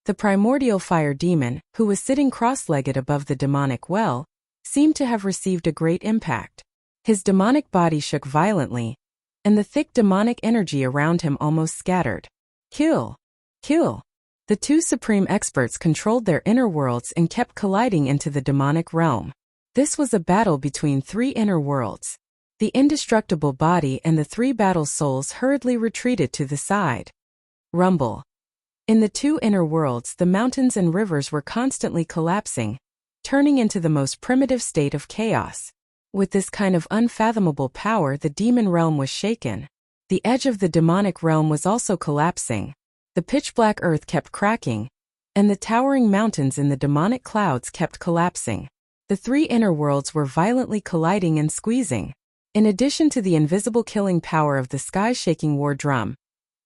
The primordial fire demon, who was sitting cross-legged above the demonic well, seemed to have received a great impact. His demonic body shook violently, and the thick demonic energy around him almost scattered. Kill! Kill! The two supreme experts controlled their inner worlds and kept colliding into the demonic realm. This was a battle between three inner worlds. The indestructible body and the three battle souls hurriedly retreated to the side. Rumble. In the two inner worlds, the mountains and rivers were constantly collapsing, turning into the most primitive state of chaos. With this kind of unfathomable power, the demon realm was shaken. The edge of the demonic realm was also collapsing. The pitch-black earth kept cracking, and the towering mountains in the demonic clouds kept collapsing. The three inner worlds were violently colliding and squeezing. In addition to the invisible killing power of the sky-shaking war drum,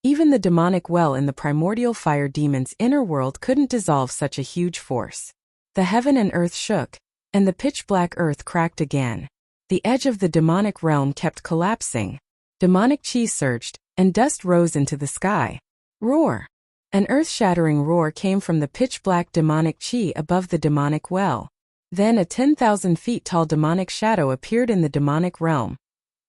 even the demonic well in the primordial fire demon's inner world couldn't dissolve such a huge force. The heaven and earth shook, and the pitch-black earth cracked again. The edge of the demonic realm kept collapsing. Demonic chi surged, and dust rose into the sky. Roar! An earth-shattering roar came from the pitch-black demonic chi above the demonic well. Then a 10,000 feet tall demonic shadow appeared in the demonic realm,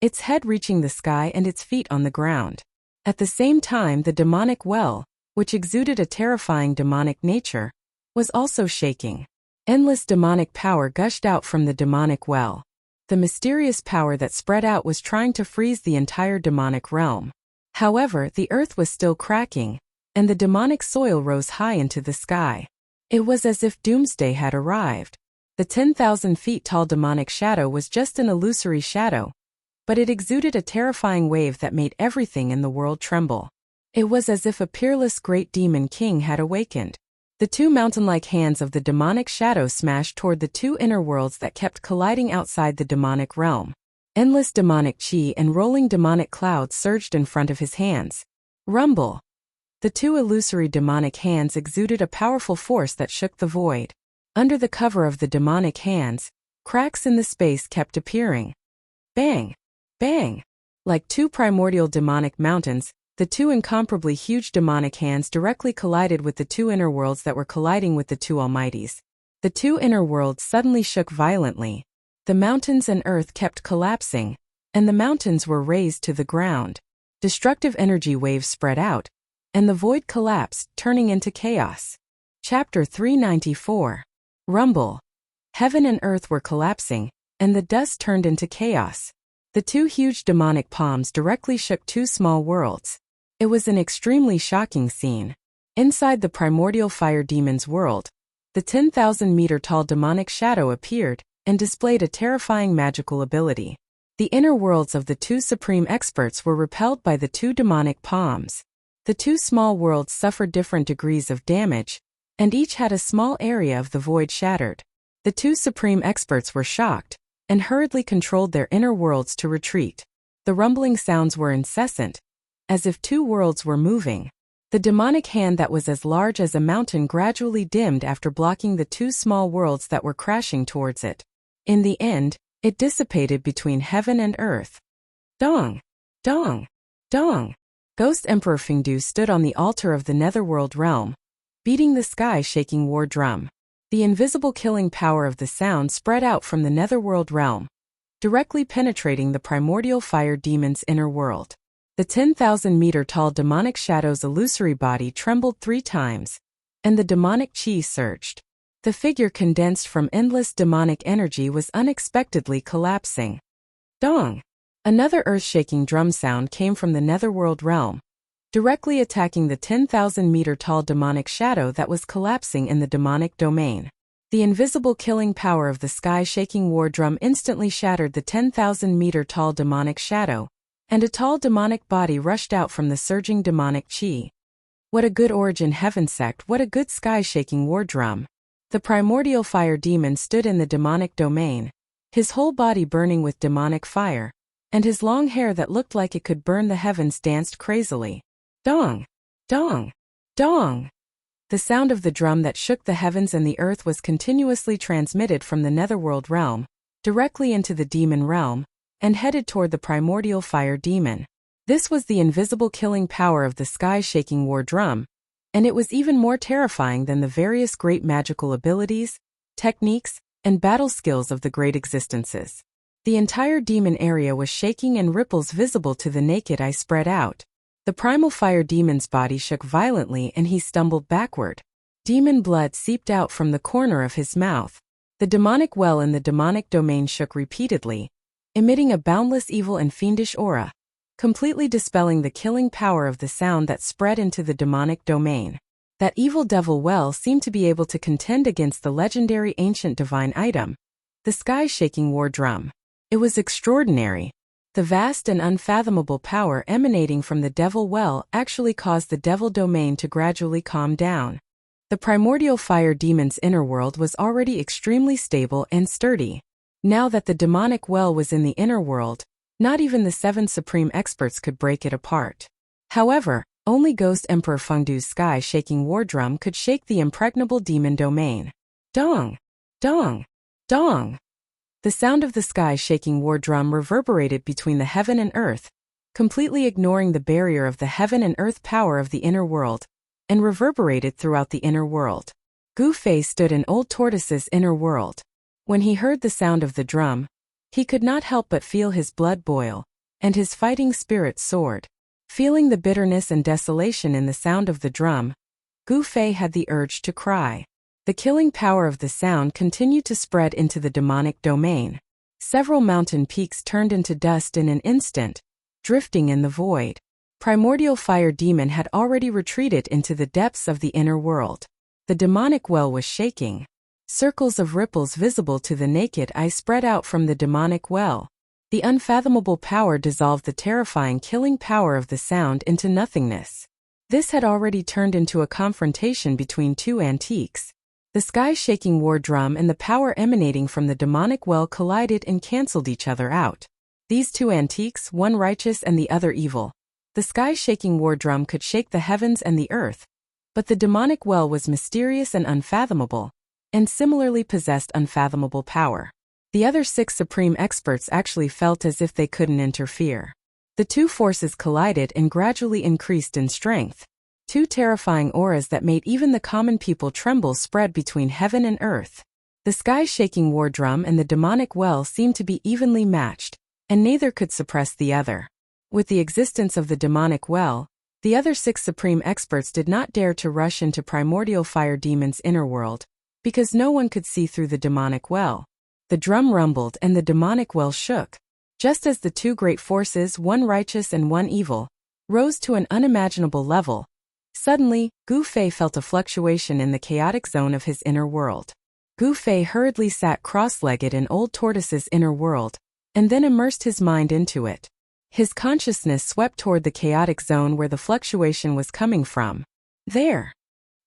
its head reaching the sky and its feet on the ground. At the same time, the demonic well, which exuded a terrifying demonic nature, was also shaking. Endless demonic power gushed out from the demonic well. The mysterious power that spread out was trying to freeze the entire demonic realm. However, the earth was still cracking, and the demonic soil rose high into the sky. It was as if doomsday had arrived. The 10,000 feet tall demonic shadow was just an illusory shadow, but it exuded a terrifying wave that made everything in the world tremble. It was as if a peerless great demon king had awakened. The two mountain-like hands of the demonic shadow smashed toward the two inner worlds that kept colliding outside the demonic realm. Endless demonic chi and rolling demonic clouds surged in front of his hands. Rumble! The two illusory demonic hands exuded a powerful force that shook the void. Under the cover of the demonic hands, cracks in the space kept appearing. Bang! Bang! Like two primordial demonic mountains, the two incomparably huge demonic hands directly collided with the two inner worlds that were colliding with the two almighties. The two inner worlds suddenly shook violently. The mountains and earth kept collapsing, and the mountains were razed to the ground. Destructive energy waves spread out, and the void collapsed, turning into chaos. Chapter 394. Rumble. Heaven and earth were collapsing, and the dust turned into chaos. The two huge demonic palms directly shook two small worlds. It was an extremely shocking scene. Inside the primordial fire demon's world, the 10,000-meter-tall demonic shadow appeared and displayed a terrifying magical ability. The inner worlds of the two supreme experts were repelled by the two demonic palms. The two small worlds suffered different degrees of damage, and each had a small area of the void shattered. The two supreme experts were shocked and hurriedly controlled their inner worlds to retreat. The rumbling sounds were incessant, as if two worlds were moving. The demonic hand that was as large as a mountain gradually dimmed after blocking the two small worlds that were crashing towards it. In the end, it dissipated between heaven and earth. Dong! Dong! Dong! Ghost Emperor Fengdu stood on the altar of the netherworld realm, beating the sky-shaking war drum. The invisible killing power of the sound spread out from the netherworld realm, directly penetrating the primordial fire demon's inner world. The 10,000-meter-tall demonic shadow's illusory body trembled 3 times, and the demonic chi surged. The figure, condensed from endless demonic energy, was unexpectedly collapsing. Dong! Another earth-shaking drum sound came from the netherworld realm, directly attacking the 10,000-meter-tall demonic shadow that was collapsing in the demonic domain. The invisible killing power of the sky-shaking war drum instantly shattered the 10,000-meter-tall demonic shadow, and a tall demonic body rushed out from the surging demonic chi. What a good origin heaven sect, what a good sky-shaking war drum. The primordial fire demon stood in the demonic domain, his whole body burning with demonic fire, and his long hair that looked like it could burn the heavens danced crazily. Dong! Dong! Dong! The sound of the drum that shook the heavens and the earth was continuously transmitted from the netherworld realm, directly into the demon realm, and headed toward the primordial fire demon. This was the invisible killing power of the sky-shaking war drum, and it was even more terrifying than the various great magical abilities, techniques, and battle skills of the great existences. The entire demon area was shaking, and ripples visible to the naked eye spread out. The primal fire demon's body shook violently and he stumbled backward. Demon blood seeped out from the corner of his mouth. The demonic well in the demonic domain shook repeatedly, emitting a boundless evil and fiendish aura, completely dispelling the killing power of the sound that spread into the demonic domain. That evil devil well seemed to be able to contend against the legendary ancient divine item, the sky-shaking war drum. It was extraordinary. The vast and unfathomable power emanating from the devil well actually caused the devil domain to gradually calm down. The primordial fire demon's inner world was already extremely stable and sturdy. Now that the demonic well was in the inner world, not even the 7 supreme experts could break it apart. However, only Ghost Emperor Fengdu's sky-shaking war drum could shake the impregnable demon domain. Dong! Dong! Dong! The sound of the sky-shaking war drum reverberated between the heaven and earth, completely ignoring the barrier of the heaven and earth power of the inner world, and reverberated throughout the inner world. Gu Fei stood in Old Tortoise's inner world. When he heard the sound of the drum, he could not help but feel his blood boil, and his fighting spirit soared. Feeling the bitterness and desolation in the sound of the drum, Gu Fei had the urge to cry. The killing power of the sound continued to spread into the demonic domain. Several mountain peaks turned into dust in an instant, drifting in the void. Primordial fire demon had already retreated into the depths of the inner world. The demonic well was shaking. Circles of ripples visible to the naked eye spread out from the demonic well. The unfathomable power dissolved the terrifying killing power of the sound into nothingness. This had already turned into a confrontation between two antiques. The sky-shaking war drum and the power emanating from the demonic well collided and cancelled each other out. These two antiques, one righteous and the other evil. The sky-shaking war drum could shake the heavens and the earth, but the demonic well was mysterious and unfathomable, and similarly possessed unfathomable power. The other 6 supreme experts actually felt as if they couldn't interfere. The two forces collided and gradually increased in strength. 2 terrifying auras that made even the common people tremble spread between heaven and earth. The sky-shaking war drum and the demonic well seemed to be evenly matched, and neither could suppress the other. With the existence of the demonic well, the other 6 supreme experts did not dare to rush into primordial fire demon's inner world, because no one could see through the demonic well. The drum rumbled and the demonic well shook. Just as the 2 great forces, one righteous and one evil, rose to an unimaginable level, suddenly, Gu Fei felt a fluctuation in the chaotic zone of his inner world. Gu Fei hurriedly sat cross-legged in Old Tortoise's inner world, and then immersed his mind into it. His consciousness swept toward the chaotic zone where the fluctuation was coming from. There!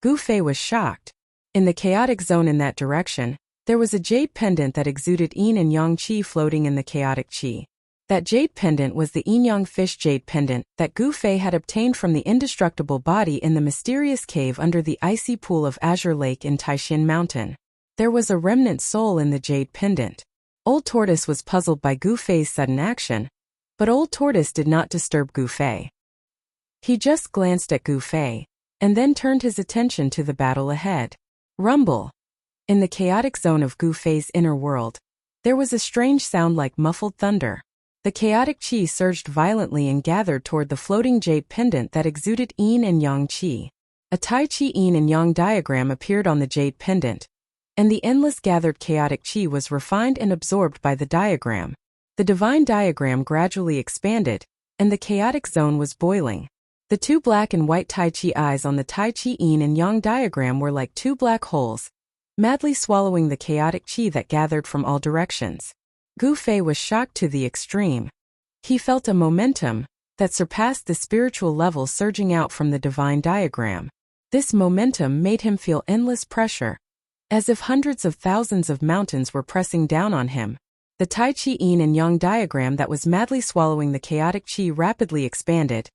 Gu Fei was shocked. In the chaotic zone in that direction, there was a jade pendant that exuded yin and yang qi floating in the chaotic qi. That jade pendant was the yin-yang fish jade pendant that Gu Fei had obtained from the indestructible body in the mysterious cave under the icy pool of Azure Lake in Taishin Mountain. There was a remnant soul in the jade pendant. Old Tortoise was puzzled by Gu Fei's sudden action, but Old Tortoise did not disturb Gu Fei. He just glanced at Gu Fei, and then turned his attention to the battle ahead. Rumble. In the chaotic zone of Gu Fei's inner world, there was a strange sound like muffled thunder. The chaotic qi surged violently and gathered toward the floating jade pendant that exuded yin and yang qi. A Tai Chi yin and yang diagram appeared on the jade pendant, and the endless gathered chaotic qi was refined and absorbed by the diagram. The divine diagram gradually expanded, and the chaotic zone was boiling. The two black and white Tai Chi eyes on the Tai Chi yin and yang diagram were like two black holes, madly swallowing the chaotic qi that gathered from all directions. Gu Fei was shocked to the extreme. He felt a momentum that surpassed the spiritual level surging out from the divine diagram. This momentum made him feel endless pressure, as if hundreds of thousands of mountains were pressing down on him. The Tai Chi yin and yang diagram that was madly swallowing the chaotic qi rapidly expanded,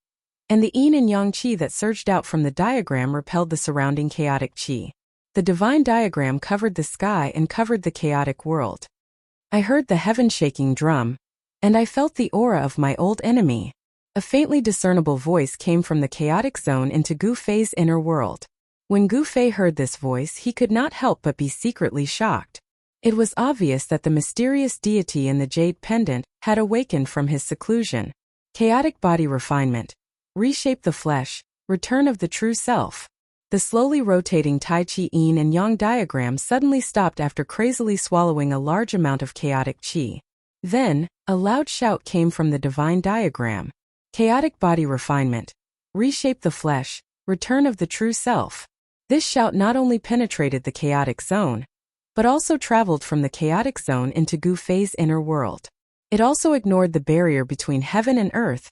and the yin and yang qi that surged out from the diagram repelled the surrounding chaotic qi. The divine diagram covered the sky and covered the chaotic world. I heard the heaven-shaking drum, and I felt the aura of my old enemy. A faintly discernible voice came from the chaotic zone into Gu Fei's inner world. When Gu Fei heard this voice, he could not help but be secretly shocked. It was obvious that the mysterious deity in the jade pendant had awakened from his seclusion. Chaotic body refinement. Reshape the flesh. Return of the true self. The slowly rotating Tai Chi yin and yang diagram suddenly stopped after crazily swallowing a large amount of chaotic qi. Then, a loud shout came from the divine diagram. Chaotic body refinement. Reshape the flesh. Return of the true self. This shout not only penetrated the chaotic zone, but also traveled from the chaotic zone into Gu Fei's inner world. It also ignored the barrier between heaven and earth,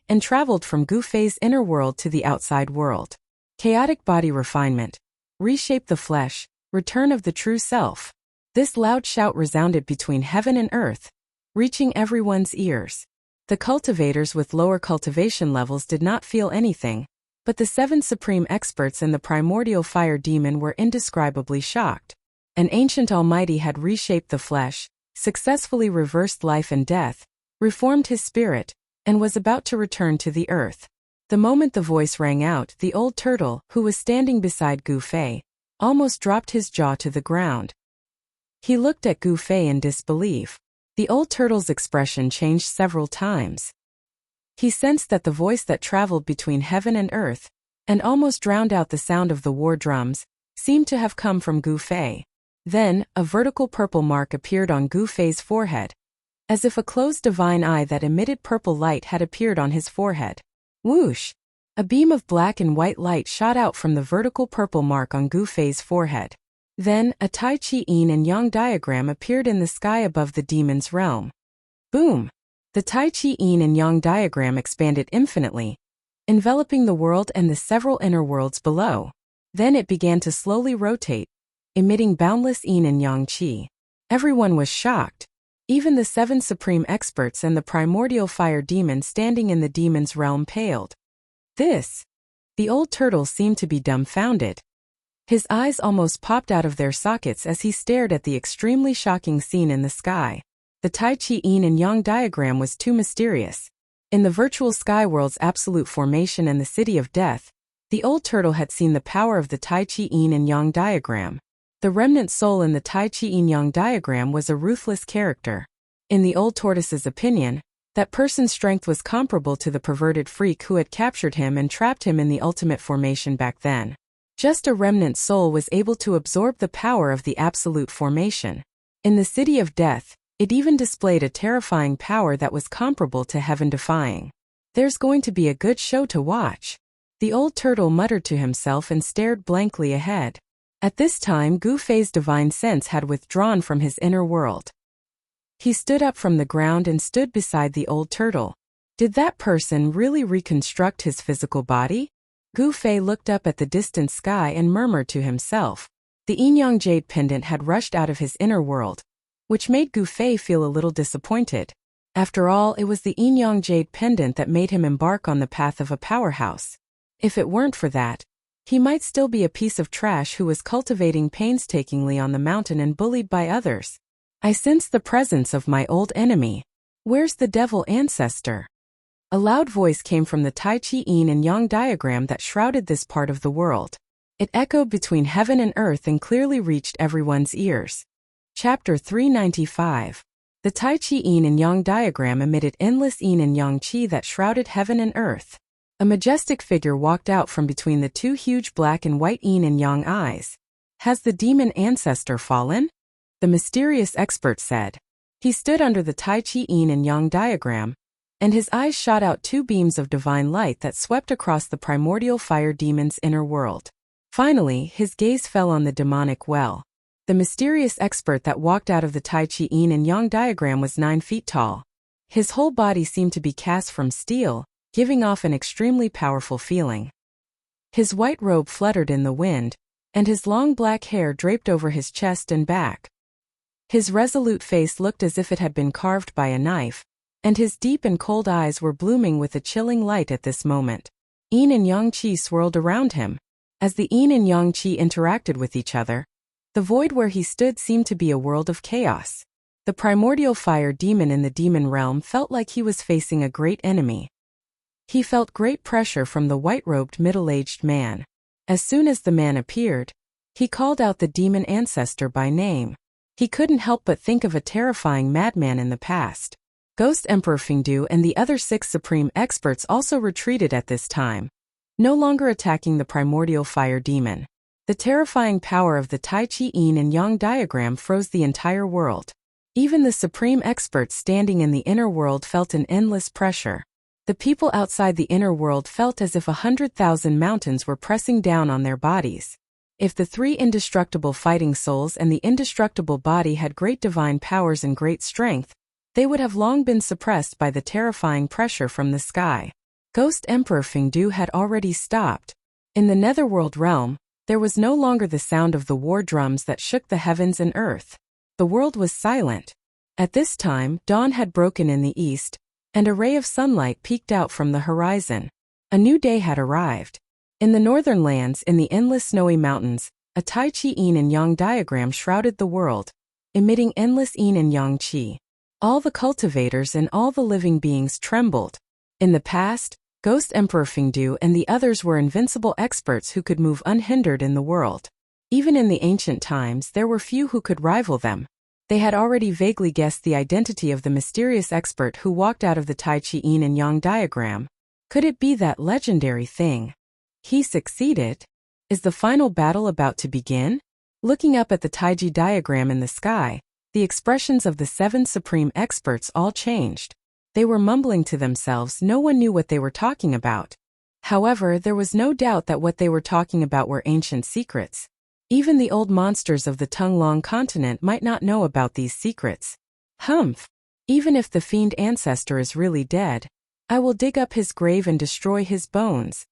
and traveled from Gu Fei's inner world to the outside world. Chaotic body refinement. Reshape the flesh. Return of the true self. This loud shout resounded between heaven and earth, reaching everyone's ears. The cultivators with lower cultivation levels did not feel anything, but the 7 supreme experts and the primordial fire demon were indescribably shocked. An ancient almighty had reshaped the flesh, successfully reversed life and death, reformed his spirit, and was about to return to the earth. The moment the voice rang out, the old turtle, who was standing beside Gu Fei, almost dropped his jaw to the ground. He looked at Gu Fei in disbelief. The old turtle's expression changed several times. He sensed that the voice that traveled between heaven and earth, and almost drowned out the sound of the war drums, seemed to have come from Gu Fei. Then, a vertical purple mark appeared on Gu Fei's forehead, as if a closed divine eye that emitted purple light had appeared on his forehead. Whoosh! A beam of black and white light shot out from the vertical purple mark on Gu Fei's forehead. Then, a Tai Chi yin and yang diagram appeared in the sky above the demon's realm. Boom! The Tai Chi yin and yang diagram expanded infinitely, enveloping the world and the several inner worlds below. Then it began to slowly rotate, emitting boundless yin and yang qi. Everyone was shocked. Even the 7 supreme experts and the primordial fire demon standing in the demon's realm paled. This! The old turtle seemed to be dumbfounded. His eyes almost popped out of their sockets as he stared at the extremely shocking scene in the sky. The Tai Chi yin and yang diagram was too mysterious. In the virtual sky world's absolute formation and the city of death, the old turtle had seen the power of the Tai Chi yin and yang diagram. The remnant soul in the Tai Chi yin yang diagram was a ruthless character. In the old tortoise's opinion, that person's strength was comparable to the perverted freak who had captured him and trapped him in the ultimate formation back then. Just a remnant soul was able to absorb the power of the absolute formation. In the city of death, it even displayed a terrifying power that was comparable to heaven-defying. There's going to be a good show to watch. The old turtle muttered to himself and stared blankly ahead. At this time, Gu Fei's divine sense had withdrawn from his inner world. He stood up from the ground and stood beside the old turtle. Did that person really reconstruct his physical body? Gu Fei looked up at the distant sky and murmured to himself. The yin-yang jade pendant had rushed out of his inner world, which made Gu Fei feel a little disappointed. After all, it was the yin-yang jade pendant that made him embark on the path of a powerhouse. If it weren't for that, he might still be a piece of trash who was cultivating painstakingly on the mountain and bullied by others. I sense the presence of my old enemy. Where's the devil ancestor? A loud voice came from the Tai Chi yin and yang diagram that shrouded this part of the world. It echoed between heaven and earth and clearly reached everyone's ears. Chapter 395. The Tai Chi yin and yang diagram emitted endless yin and yang qi that shrouded heaven and earth. A majestic figure walked out from between the two huge black and white yin and yang eyes. Has the demon ancestor fallen? The mysterious expert said. He stood under the Tai Chi yin and yang diagram, and his eyes shot out two beams of divine light that swept across the primordial fire demon's inner world. Finally, his gaze fell on the demonic well. The mysterious expert that walked out of the Tai Chi yin and yang diagram was 9 feet tall. His whole body seemed to be cast from steel, giving off an extremely powerful feeling. His white robe fluttered in the wind, and his long black hair draped over his chest and back. His resolute face looked as if it had been carved by a knife, and his deep and cold eyes were blooming with a chilling light at this moment. Yin and yang qi swirled around him. As the yin and yang qi interacted with each other, the void where he stood seemed to be a world of chaos. The primordial fire demon in the demon realm felt like he was facing a great enemy. He felt great pressure from the white-robed middle-aged man. As soon as the man appeared, he called out the demon ancestor by name. He couldn't help but think of a terrifying madman in the past. Ghost Emperor Fingdu and the other 6 supreme experts also retreated at this time, no longer attacking the primordial fire demon. The terrifying power of the Tai Chi yin and yang diagram froze the entire world. Even the supreme experts standing in the inner world felt an endless pressure. The people outside the inner world felt as if 100,000 mountains were pressing down on their bodies. If the 3 indestructible fighting souls and the indestructible body had great divine powers and great strength, they would have long been suppressed by the terrifying pressure from the sky. Ghost Emperor Fingdu had already stopped. In the netherworld realm, there was no longer the sound of the war drums that shook the heavens and earth. The world was silent. At this time, dawn had broken in the east, and a ray of sunlight peeked out from the horizon. A new day had arrived. In the northern lands, in the endless snowy mountains, a Tai Chi yin and yang diagram shrouded the world, emitting endless yin and yang qi. All the cultivators and all the living beings trembled. In the past, Ghost Emperor Fingdu and the others were invincible experts who could move unhindered in the world. Even in the ancient times, there were few who could rival them. They had already vaguely guessed the identity of the mysterious expert who walked out of the Tai Chi yin and yang diagram. Could it be that legendary thing? He succeeded. Is the final battle about to begin? Looking up at the Taiji diagram in the sky, the expressions of the 7 supreme experts all changed. They were mumbling to themselves. No one knew what they were talking about. However, there was no doubt that what they were talking about were ancient secrets. Even the old monsters of the Tonglong continent might not know about these secrets. Humph! Even if the fiend ancestor is really dead, I will dig up his grave and destroy his bones.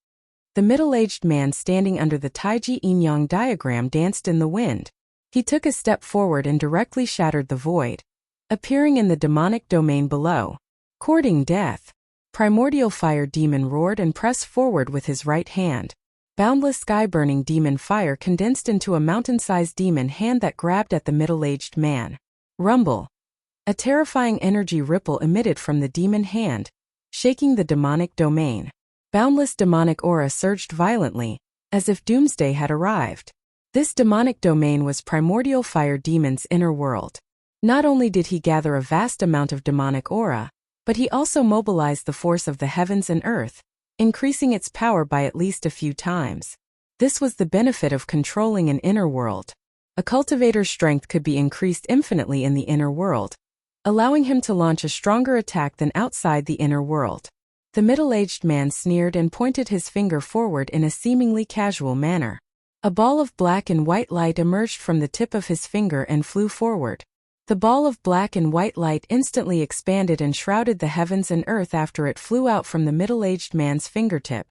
The middle-aged man standing under the Taiji yin-yang diagram danced in the wind. He took a step forward and directly shattered the void, appearing in the demonic domain below. Courting death, primordial fire demon roared and pressed forward with his right hand. Boundless sky-burning demon fire condensed into a mountain-sized demon hand that grabbed at the middle-aged man. Rumble. A terrifying energy ripple emitted from the demon hand, shaking the demonic domain. Boundless demonic aura surged violently, as if doomsday had arrived. This demonic domain was primordial fire demon's inner world. Not only did he gather a vast amount of demonic aura, but he also mobilized the force of the heavens and earth, increasing its power by at least a few times. This was the benefit of controlling an inner world. A cultivator's strength could be increased infinitely in the inner world, allowing him to launch a stronger attack than outside the inner world. The middle-aged man sneered and pointed his finger forward in a seemingly casual manner. A ball of black and white light emerged from the tip of his finger and flew forward. The ball of black and white light instantly expanded and shrouded the heavens and earth after it flew out from the middle-aged man's fingertip.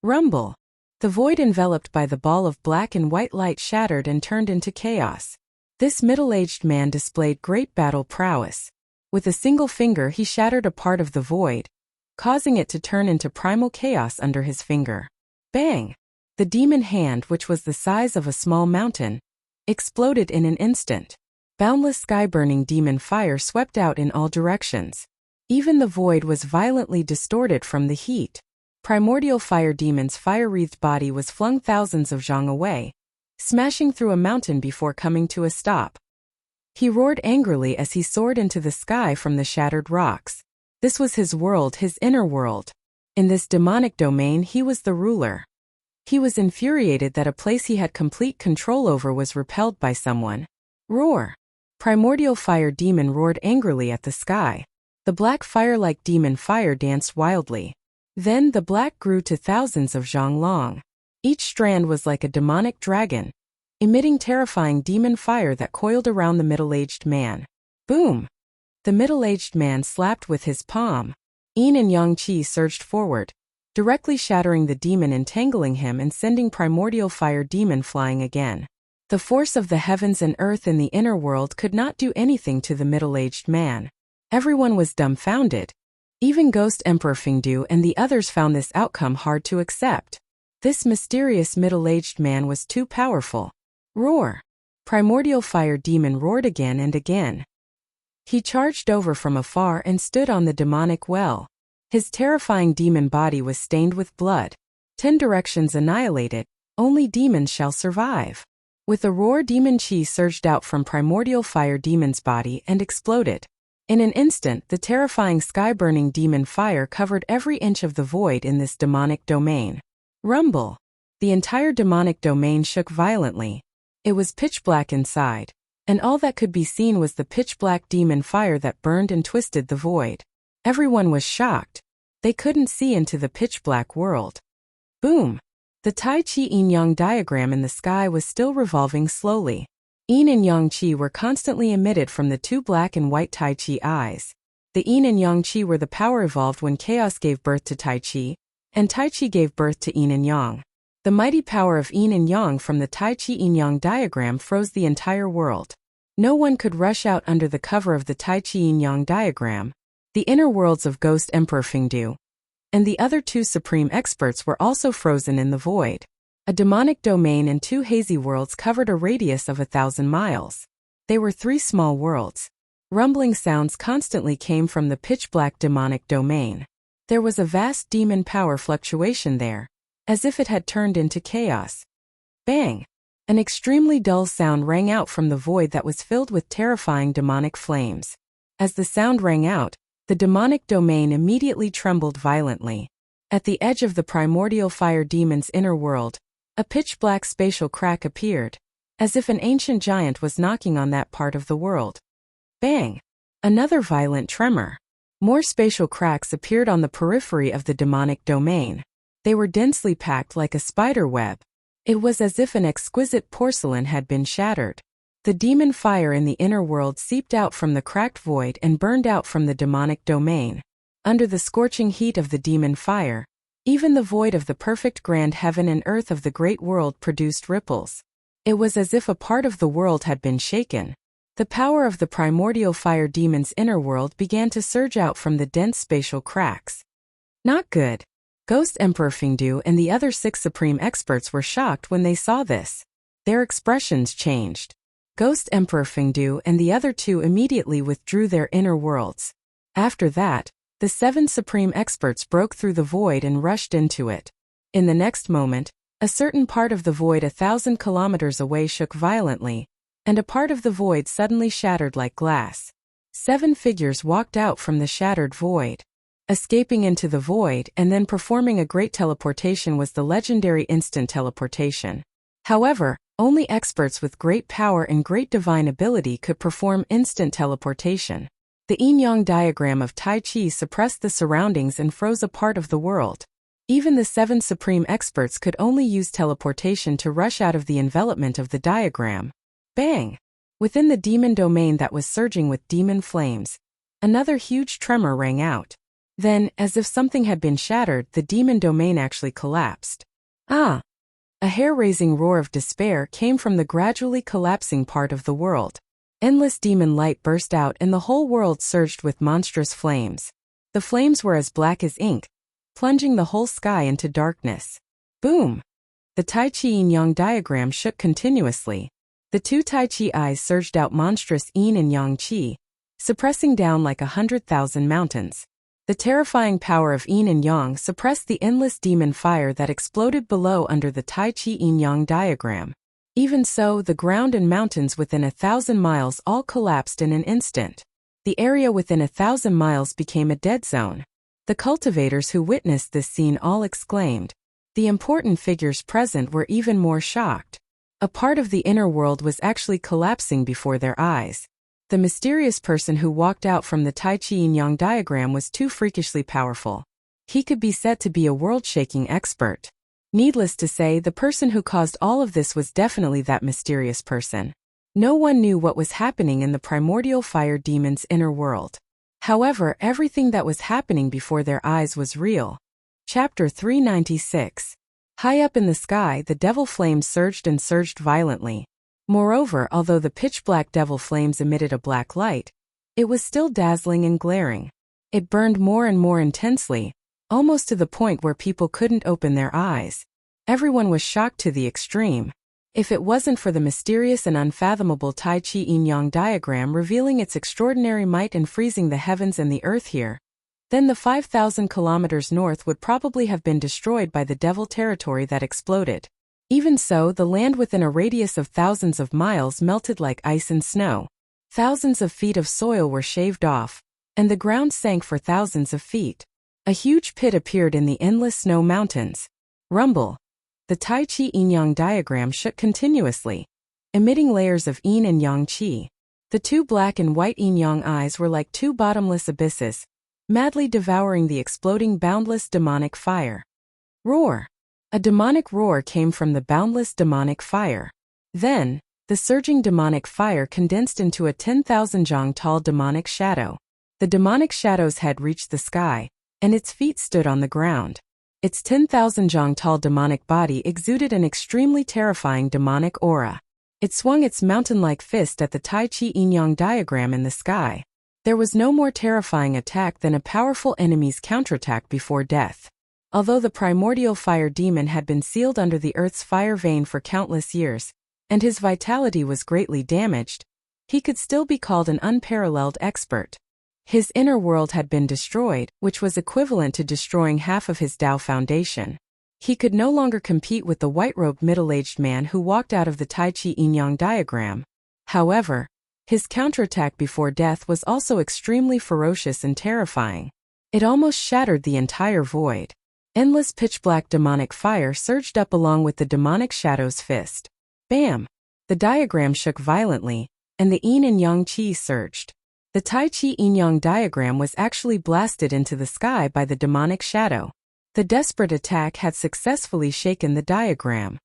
Rumble. The void enveloped by the ball of black and white light shattered and turned into chaos. This middle-aged man displayed great battle prowess. With a single finger he shattered a part of the void, causing it to turn into primal chaos under his finger. Bang! The demon hand, which was the size of a small mountain, exploded in an instant. Boundless sky-burning demon fire swept out in all directions. Even the void was violently distorted from the heat. Primordial fire demon's fire-wreathed body was flung thousands of zhang away, smashing through a mountain before coming to a stop. He roared angrily as he soared into the sky from the shattered rocks. This was his world, his inner world. In this demonic domain he was the ruler. He was infuriated that a place he had complete control over was repelled by someone. Roar! Primordial fire demon roared angrily at the sky. The black fire-like demon fire danced wildly. Then the black grew to thousands of zhang long. Each strand was like a demonic dragon, emitting terrifying demon fire that coiled around the middle-aged man. Boom! The middle-aged man slapped with his palm. Yin and Yang Qi surged forward, directly shattering the demon, entangling him and sending primordial fire demon flying again. The force of the heavens and earth in the inner world could not do anything to the middle-aged man. Everyone was dumbfounded. Even Ghost Emperor Fingdu and the others found this outcome hard to accept. This mysterious middle-aged man was too powerful. Roar! Primordial fire demon roared again and again. He charged over from afar and stood on the demonic well. His terrifying demon body was stained with blood. 10 directions annihilated, only demons shall survive. With a roar, demon chi surged out from primordial fire demon's body and exploded. In an instant, the terrifying sky-burning demon fire covered every inch of the void in this demonic domain. Rumble! The entire demonic domain shook violently. It was pitch black inside, and all that could be seen was the pitch-black demon fire that burned and twisted the void. Everyone was shocked. They couldn't see into the pitch-black world. Boom! The Tai Chi Yin-Yang diagram in the sky was still revolving slowly. Yin and Yang Qi were constantly emitted from the 2 black and white Tai Chi eyes. The Yin and Yang Qi were the power evolved when chaos gave birth to Tai Chi, and Tai Chi gave birth to Yin and Yang. The mighty power of Yin and Yang from the Tai Chi Yin-Yang diagram froze the entire world. No one could rush out under the cover of the Tai Chi Yin-Yang diagram. The inner worlds of Ghost Emperor Fingdu and the other 2 supreme experts were also frozen in the void. A demonic domain and 2 hazy worlds covered a radius of 1,000 miles. They were 3 small worlds. Rumbling sounds constantly came from the pitch-black demonic domain. There was a vast demon power fluctuation there, as if it had turned into chaos. Bang! An extremely dull sound rang out from the void that was filled with terrifying demonic flames. As the sound rang out, the demonic domain immediately trembled violently. At the edge of the primordial fire demon's inner world, a pitch-black spatial crack appeared, as if an ancient giant was knocking on that part of the world. Bang! Another violent tremor. More spatial cracks appeared on the periphery of the demonic domain. They were densely packed like a spider web. It was as if an exquisite porcelain had been shattered. The demon fire in the inner world seeped out from the cracked void and burned out from the demonic domain. Under the scorching heat of the demon fire, even the void of the perfect grand heaven and earth of the great world produced ripples. It was as if a part of the world had been shaken. The power of the primordial fire demon's inner world began to surge out from the dense spatial cracks. Not good. Ghost Emperor Fingdu and the other 6 supreme experts were shocked when they saw this. Their expressions changed. Ghost Emperor Fingdu and the other 2 immediately withdrew their inner worlds. After that, the 7 supreme experts broke through the void and rushed into it. In the next moment, a certain part of the void 1,000 kilometers away shook violently, and a part of the void suddenly shattered like glass. 7 figures walked out from the shattered void. Escaping into the void and then performing a great teleportation was the legendary instant teleportation. However, only experts with great power and great divine ability could perform instant teleportation. The yin-yang diagram of Tai Chi suppressed the surroundings and froze a part of the world. Even the 7 supreme experts could only use teleportation to rush out of the envelopment of the diagram. Bang! Within the demon domain that was surging with demon flames, another huge tremor rang out. Then, as if something had been shattered, the demon domain actually collapsed. Ah! A hair-raising roar of despair came from the gradually collapsing part of the world. Endless demon light burst out and the whole world surged with monstrous flames. The flames were as black as ink, plunging the whole sky into darkness. Boom! The Tai Chi yin-yang diagram shook continuously. The two Tai Chi eyes surged out monstrous yin and yang chi, suppressing down like 100,000 mountains. The terrifying power of yin and yang suppressed the endless demon fire that exploded below under the Tai Chi yin-yang diagram. Even so, the ground and mountains within 1,000 miles all collapsed in an instant. The area within 1,000 miles became a dead zone. The cultivators who witnessed this scene all exclaimed. The important figures present were even more shocked. A part of the inner world was actually collapsing before their eyes. The mysterious person who walked out from the Tai Chi yin-yang diagram was too freakishly powerful. He could be said to be a world-shaking expert. Needless to say, the person who caused all of this was definitely that mysterious person. No one knew what was happening in the primordial fire demon's inner world. However, everything that was happening before their eyes was real. Chapter 396. High up in the sky, the devil flames surged and surged violently. Moreover, although the pitch-black devil flames emitted a black light, it was still dazzling and glaring. It burned more and more intensely, almost to the point where people couldn't open their eyes. Everyone was shocked to the extreme. If it wasn't for the mysterious and unfathomable Tai Chi yin-yang diagram revealing its extraordinary might and freezing the heavens and the earth here, then the 5,000 kilometers north would probably have been destroyed by the devil territory that exploded. Even so, the land within a radius of thousands of miles melted like ice and snow. Thousands of feet of soil were shaved off, and the ground sank for thousands of feet. A huge pit appeared in the endless snow mountains. Rumble. The Tai Chi yin-yang diagram shook continuously, emitting layers of yin and yang chi. The two black and white yin-yang eyes were like two bottomless abysses, madly devouring the exploding boundless demonic fire. Roar! A demonic roar came from the boundless demonic fire. Then, the surging demonic fire condensed into a 10,000 jong tall demonic shadow. The demonic shadow's head reached the sky, and its feet stood on the ground. Its 10,000 jong tall demonic body exuded an extremely terrifying demonic aura. It swung its mountain-like fist at the Tai Chi yin-yang diagram in the sky. There was no more terrifying attack than a powerful enemy's counterattack before death. Although the primordial fire demon had been sealed under the earth's fire vein for countless years, and his vitality was greatly damaged, he could still be called an unparalleled expert. His inner world had been destroyed, which was equivalent to destroying half of his Tao foundation. He could no longer compete with the white-robed middle-aged man who walked out of the Tai Chi yin-yang diagram. However, his counterattack before death was also extremely ferocious and terrifying. It almost shattered the entire void. Endless pitch-black demonic fire surged up along with the demonic shadow's fist. Bam! The diagram shook violently, and the yin and yang chi surged. The Tai Chi yin-yang diagram was actually blasted into the sky by the demonic shadow. The desperate attack had successfully shaken the diagram.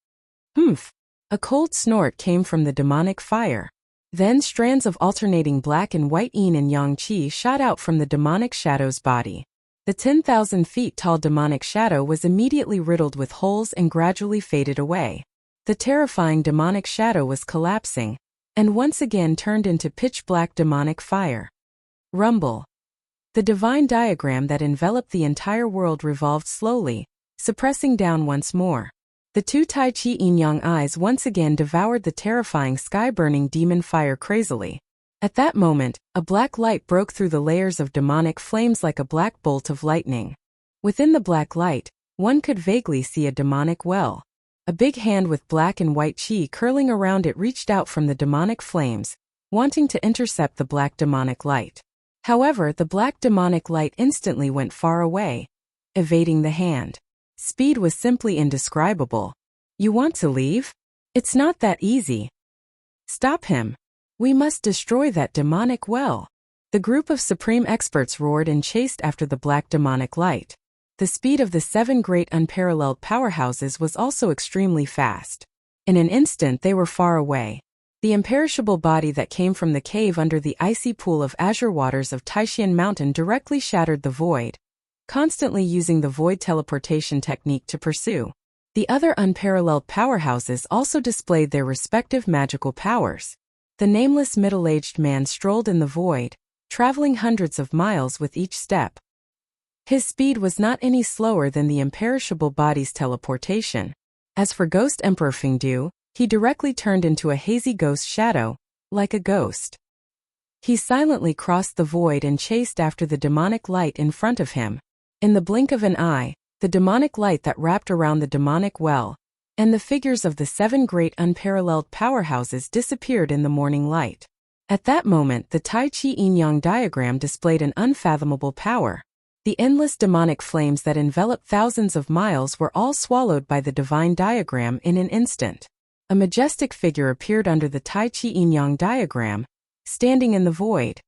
Humph! A cold snort came from the demonic fire. Then strands of alternating black and white yin and yang chi shot out from the demonic shadow's body. The 10,000 feet tall demonic shadow was immediately riddled with holes and gradually faded away. The terrifying demonic shadow was collapsing, and once again turned into pitch-black demonic fire. Rumble. The divine diagram that enveloped the entire world revolved slowly, suppressing down once more. The two Tai Chi yin-yang eyes once again devoured the terrifying sky-burning demon fire crazily. At that moment, a black light broke through the layers of demonic flames like a black bolt of lightning. Within the black light, one could vaguely see a demonic well. A big hand with black and white chi curling around it reached out from the demonic flames, wanting to intercept the black demonic light. However, the black demonic light instantly went far away, evading the hand. Speed was simply indescribable. You want to leave? It's not that easy. Stop him. We must destroy that demonic well. The group of supreme experts roared and chased after the black demonic light. The speed of the 7 great unparalleled powerhouses was also extremely fast. In an instant they were far away. The imperishable body that came from the cave under the icy pool of azure waters of Taishan Mountain directly shattered the void, constantly using the void teleportation technique to pursue. The other unparalleled powerhouses also displayed their respective magical powers. The nameless middle-aged man strolled in the void, traveling hundreds of miles with each step. His speed was not any slower than the imperishable body's teleportation. As for Ghost Emperor Fingdu, he directly turned into a hazy ghost shadow, like a ghost. He silently crossed the void and chased after the demonic light in front of him. In the blink of an eye, the demonic light that wrapped around the demonic well, and the figures of the 7 great unparalleled powerhouses disappeared in the morning light. At that moment, the Tai Chi Yin-Yang diagram displayed an unfathomable power. The endless demonic flames that enveloped thousands of miles were all swallowed by the divine diagram in an instant. A majestic figure appeared under the Tai Chi Yin-Yang diagram, standing in the void.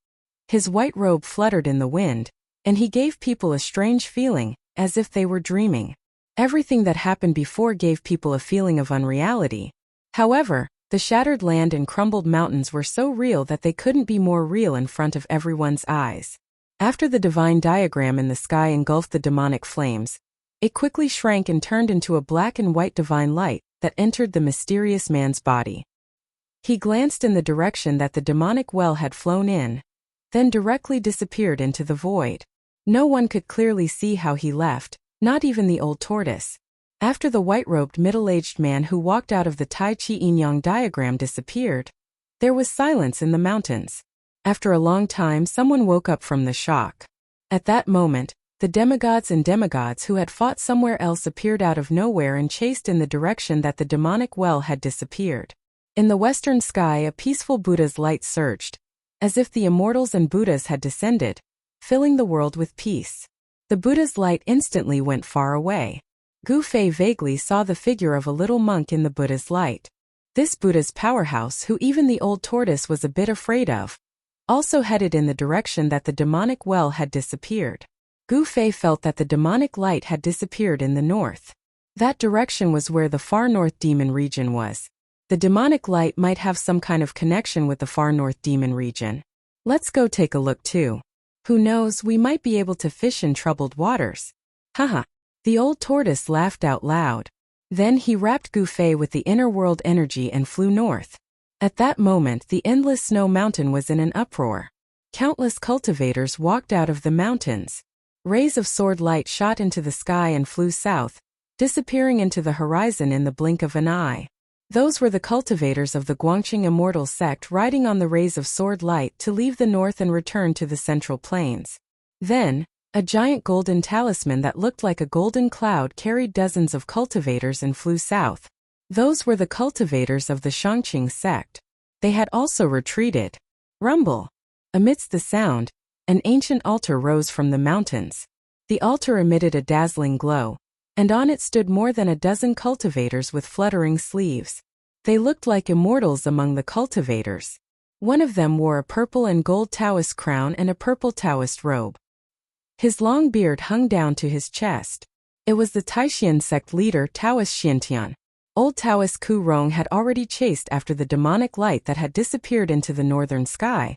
His white robe fluttered in the wind, and he gave people a strange feeling, as if they were dreaming. Everything that happened before gave people a feeling of unreality. However, the shattered land and crumbled mountains were so real that they couldn't be more real in front of everyone's eyes. After the divine diagram in the sky engulfed the demonic flames, it quickly shrank and turned into a black and white divine light that entered the mysterious man's body. He glanced in the direction that the demonic well had flown in, then directly disappeared into the void. No one could clearly see how he left, not even the old tortoise. After the white-robed middle-aged man who walked out of the Tai Chi Yin-Yang diagram disappeared, there was silence in the mountains. After a long time, someone woke up from the shock. At that moment, the demigods and demigods who had fought somewhere else appeared out of nowhere and chased in the direction that the demonic well had disappeared. In the western sky, a peaceful Buddha's light surged, as if the immortals and Buddhas had descended, filling the world with peace. The Buddha's light instantly went far away. Gu Fei vaguely saw the figure of a little monk in the Buddha's light. This Buddha's powerhouse, who even the old tortoise was a bit afraid of, also headed in the direction that the demonic well had disappeared. Gu Fei felt that the demonic light had disappeared in the north. That direction was where the far north demon region was. The demonic light might have some kind of connection with the far north demon region. Let's go take a look too. Who knows, we might be able to fish in troubled waters. Haha. The old tortoise laughed out loud. Then he wrapped Gu Fei with the inner world energy and flew north. At that moment, the endless snow mountain was in an uproar. Countless cultivators walked out of the mountains. Rays of sword light shot into the sky and flew south, disappearing into the horizon in the blink of an eye. Those were the cultivators of the Guangqing Immortal sect riding on the rays of sword light to leave the north and return to the central plains. Then, a giant golden talisman that looked like a golden cloud carried dozens of cultivators and flew south. Those were the cultivators of the Shangqing sect. They had also retreated. Rumble. Amidst the sound, an ancient altar rose from the mountains. The altar emitted a dazzling glow, and on it stood more than a dozen cultivators with fluttering sleeves. They looked like immortals among the cultivators. One of them wore a purple and gold Taoist crown and a purple Taoist robe. His long beard hung down to his chest. It was the Taishan sect leader Taoist Xiantian. Old Taoist Ku Rong had already chased after the demonic light that had disappeared into the northern sky,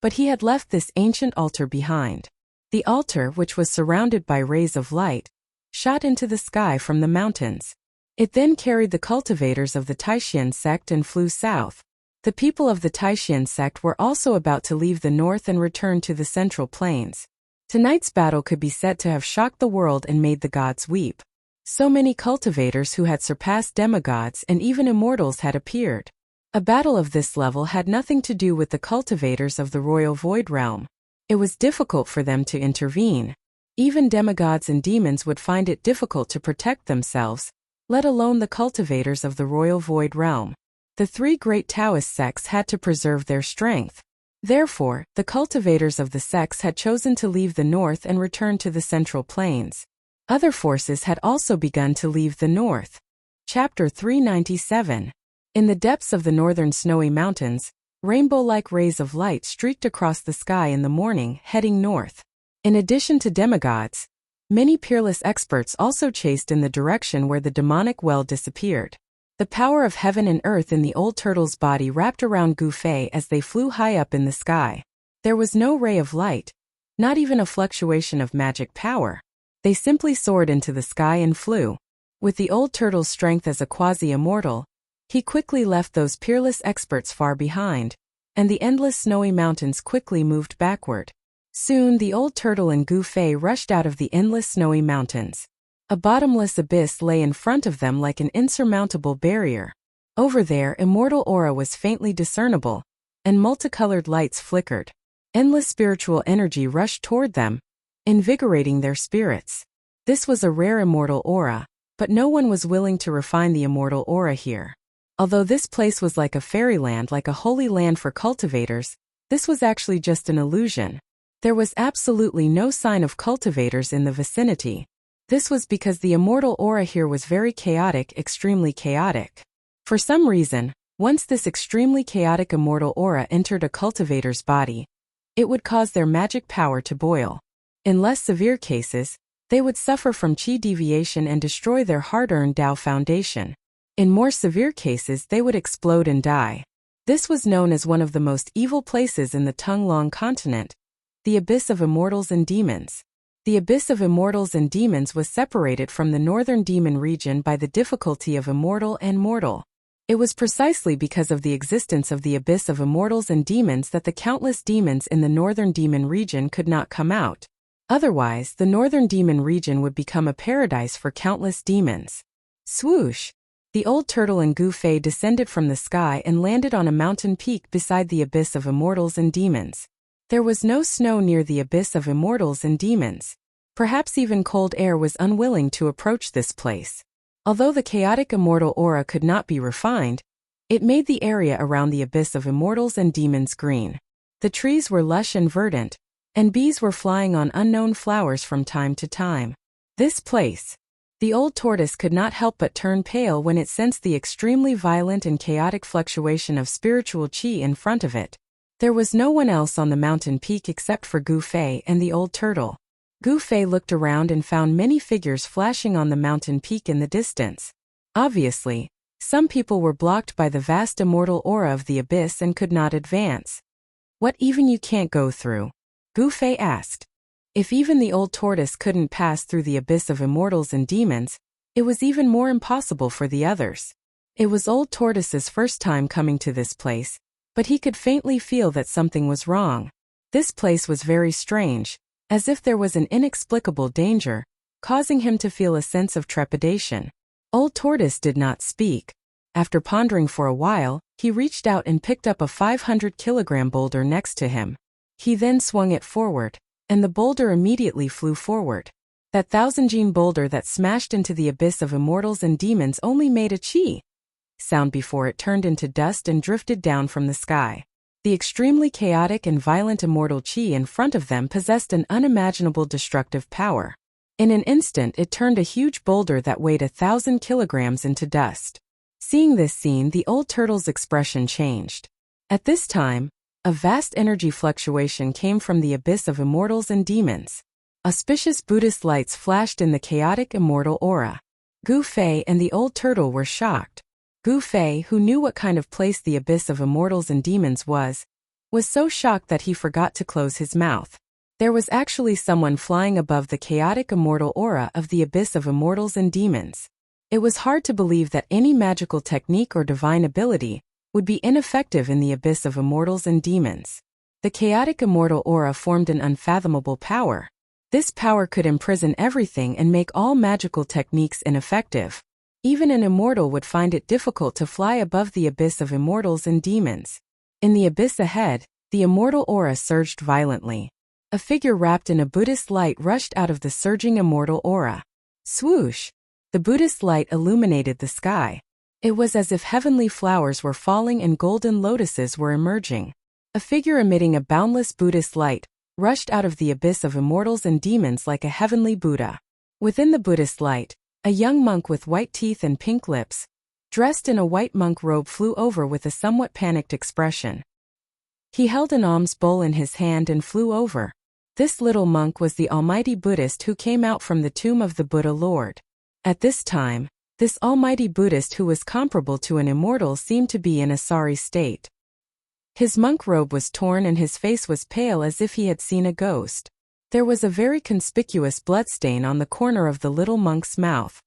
but he had left this ancient altar behind. The altar, which was surrounded by rays of light, shot into the sky from the mountains. It then carried the cultivators of the Taishan sect and flew south. The people of the Taishan sect were also about to leave the north and return to the central plains. Tonight's battle could be said to have shocked the world and made the gods weep. So many cultivators who had surpassed demigods and even immortals had appeared. A battle of this level had nothing to do with the cultivators of the royal void realm. It was difficult for them to intervene. Even demigods and demons would find it difficult to protect themselves, let alone the cultivators of the royal void realm. The 3 great Taoist sects had to preserve their strength. Therefore, the cultivators of the sects had chosen to leave the north and return to the central plains. Other forces had also begun to leave the north. Chapter 397. In the depths of the northern snowy mountains, rainbow-like rays of light streaked across the sky in the morning, heading north. In addition to demigods, many peerless experts also chased in the direction where the demonic well disappeared. The power of heaven and earth in the old turtle's body wrapped around Gu Fei as they flew high up in the sky. There was no ray of light, not even a fluctuation of magic power. They simply soared into the sky and flew. With the old turtle's strength as a quasi-immortal, he quickly left those peerless experts far behind, and the endless snowy mountains quickly moved backward. Soon the old turtle and Gu Fei rushed out of the endless snowy mountains. A bottomless abyss lay in front of them like an insurmountable barrier. Over there, immortal aura was faintly discernible, and multicolored lights flickered. Endless spiritual energy rushed toward them, invigorating their spirits. This was a rare immortal aura, but no one was willing to refine the immortal aura here. Although this place was like a fairyland, like a holy land for cultivators, this was actually just an illusion. There was absolutely no sign of cultivators in the vicinity. This was because the immortal aura here was very chaotic, extremely chaotic. For some reason, once this extremely chaotic immortal aura entered a cultivator's body, it would cause their magic power to boil. In less severe cases, they would suffer from qi deviation and destroy their hard-earned Tao foundation. In more severe cases, they would explode and die. This was known as one of the most evil places in the Tonglong continent, the Abyss of Immortals and Demons. The Abyss of Immortals and Demons was separated from the northern demon region by the difficulty of immortal and mortal. It was precisely because of the existence of the Abyss of Immortals and Demons that the countless demons in the northern demon region could not come out. Otherwise, the northern demon region would become a paradise for countless demons. Swoosh! The old turtle and Gu Fei descended from the sky and landed on a mountain peak beside the Abyss of Immortals and Demons. There was no snow near the Abyss of Immortals and Demons. Perhaps even cold air was unwilling to approach this place. Although the chaotic immortal aura could not be refined, it made the area around the Abyss of Immortals and Demons green. The trees were lush and verdant, and bees were flying on unknown flowers from time to time. This place. The old tortoise could not help but turn pale when it sensed the extremely violent and chaotic fluctuation of spiritual qi in front of it. There was no one else on the mountain peak except for Gu Fei and the old turtle. Gu Fei looked around and found many figures flashing on the mountain peak in the distance. Obviously, some people were blocked by the vast immortal aura of the abyss and could not advance. What even you can't go through? Gu Fei asked. If even the old tortoise couldn't pass through the Abyss of Immortals and Demons, it was even more impossible for the others. It was old tortoise's first time coming to this place, but he could faintly feel that something was wrong. This place was very strange, as if there was an inexplicable danger, causing him to feel a sense of trepidation. Old tortoise did not speak. After pondering for a while, he reached out and picked up a 500-kilogram boulder next to him. He then swung it forward, and the boulder immediately flew forward. That 1,000-gene boulder that smashed into the Abyss of Immortals and Demons only made a qi sound before it turned into dust and drifted down from the sky. The extremely chaotic and violent immortal qi in front of them possessed an unimaginable destructive power. In an instant, it turned a huge boulder that weighed 1,000 kilograms into dust. Seeing this scene, the old turtle's expression changed. At this time, a vast energy fluctuation came from the Abyss of Immortals and Demons. Auspicious Buddhist lights flashed in the chaotic immortal aura. Gu Fei and the old turtle were shocked. Gu Fei, who knew what kind of place the Abyss of Immortals and Demons was so shocked that he forgot to close his mouth. There was actually someone flying above the chaotic immortal aura of the Abyss of Immortals and Demons. It was hard to believe that any magical technique or divine ability would be ineffective in the Abyss of Immortals and Demons. The chaotic immortal aura formed an unfathomable power. This power could imprison everything and make all magical techniques ineffective. Even an immortal would find it difficult to fly above the Abyss of Immortals and Demons. In the abyss ahead, the immortal aura surged violently. A figure wrapped in a Buddhist light rushed out of the surging immortal aura. Swoosh! The Buddhist light illuminated the sky. It was as if heavenly flowers were falling and golden lotuses were emerging. A figure emitting a boundless Buddhist light rushed out of the Abyss of Immortals and Demons like a heavenly Buddha. Within the Buddhist light, a young monk with white teeth and pink lips, dressed in a white monk robe, flew over with a somewhat panicked expression. He held an alms bowl in his hand and flew over. This little monk was the almighty Buddhist who came out from the tomb of the Buddha Lord. At this time, this almighty Buddhist, who was comparable to an immortal, seemed to be in a sorry state. His monk robe was torn and his face was pale as if he had seen a ghost. There was a very conspicuous bloodstain on the corner of the little monk's mouth.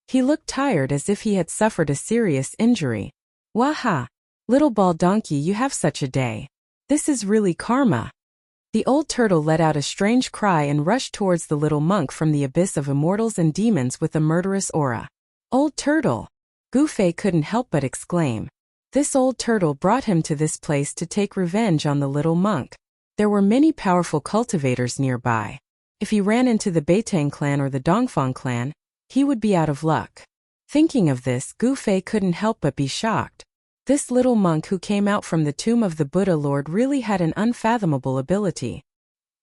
He looked tired, as if he had suffered a serious injury. Waha! Little ball donkey, you have such a day. This is really karma. The old turtle let out a strange cry and rushed towards the little monk from the abyss of immortals and demons with a murderous aura. Old turtle! Goofy couldn't help but exclaim. This old turtle brought him to this place to take revenge on the little monk. There were many powerful cultivators nearby. If he ran into the Beitang clan or the Dongfang clan, he would be out of luck. Thinking of this, Goofy couldn't help but be shocked. This little monk who came out from the tomb of the Buddha Lord really had an unfathomable ability.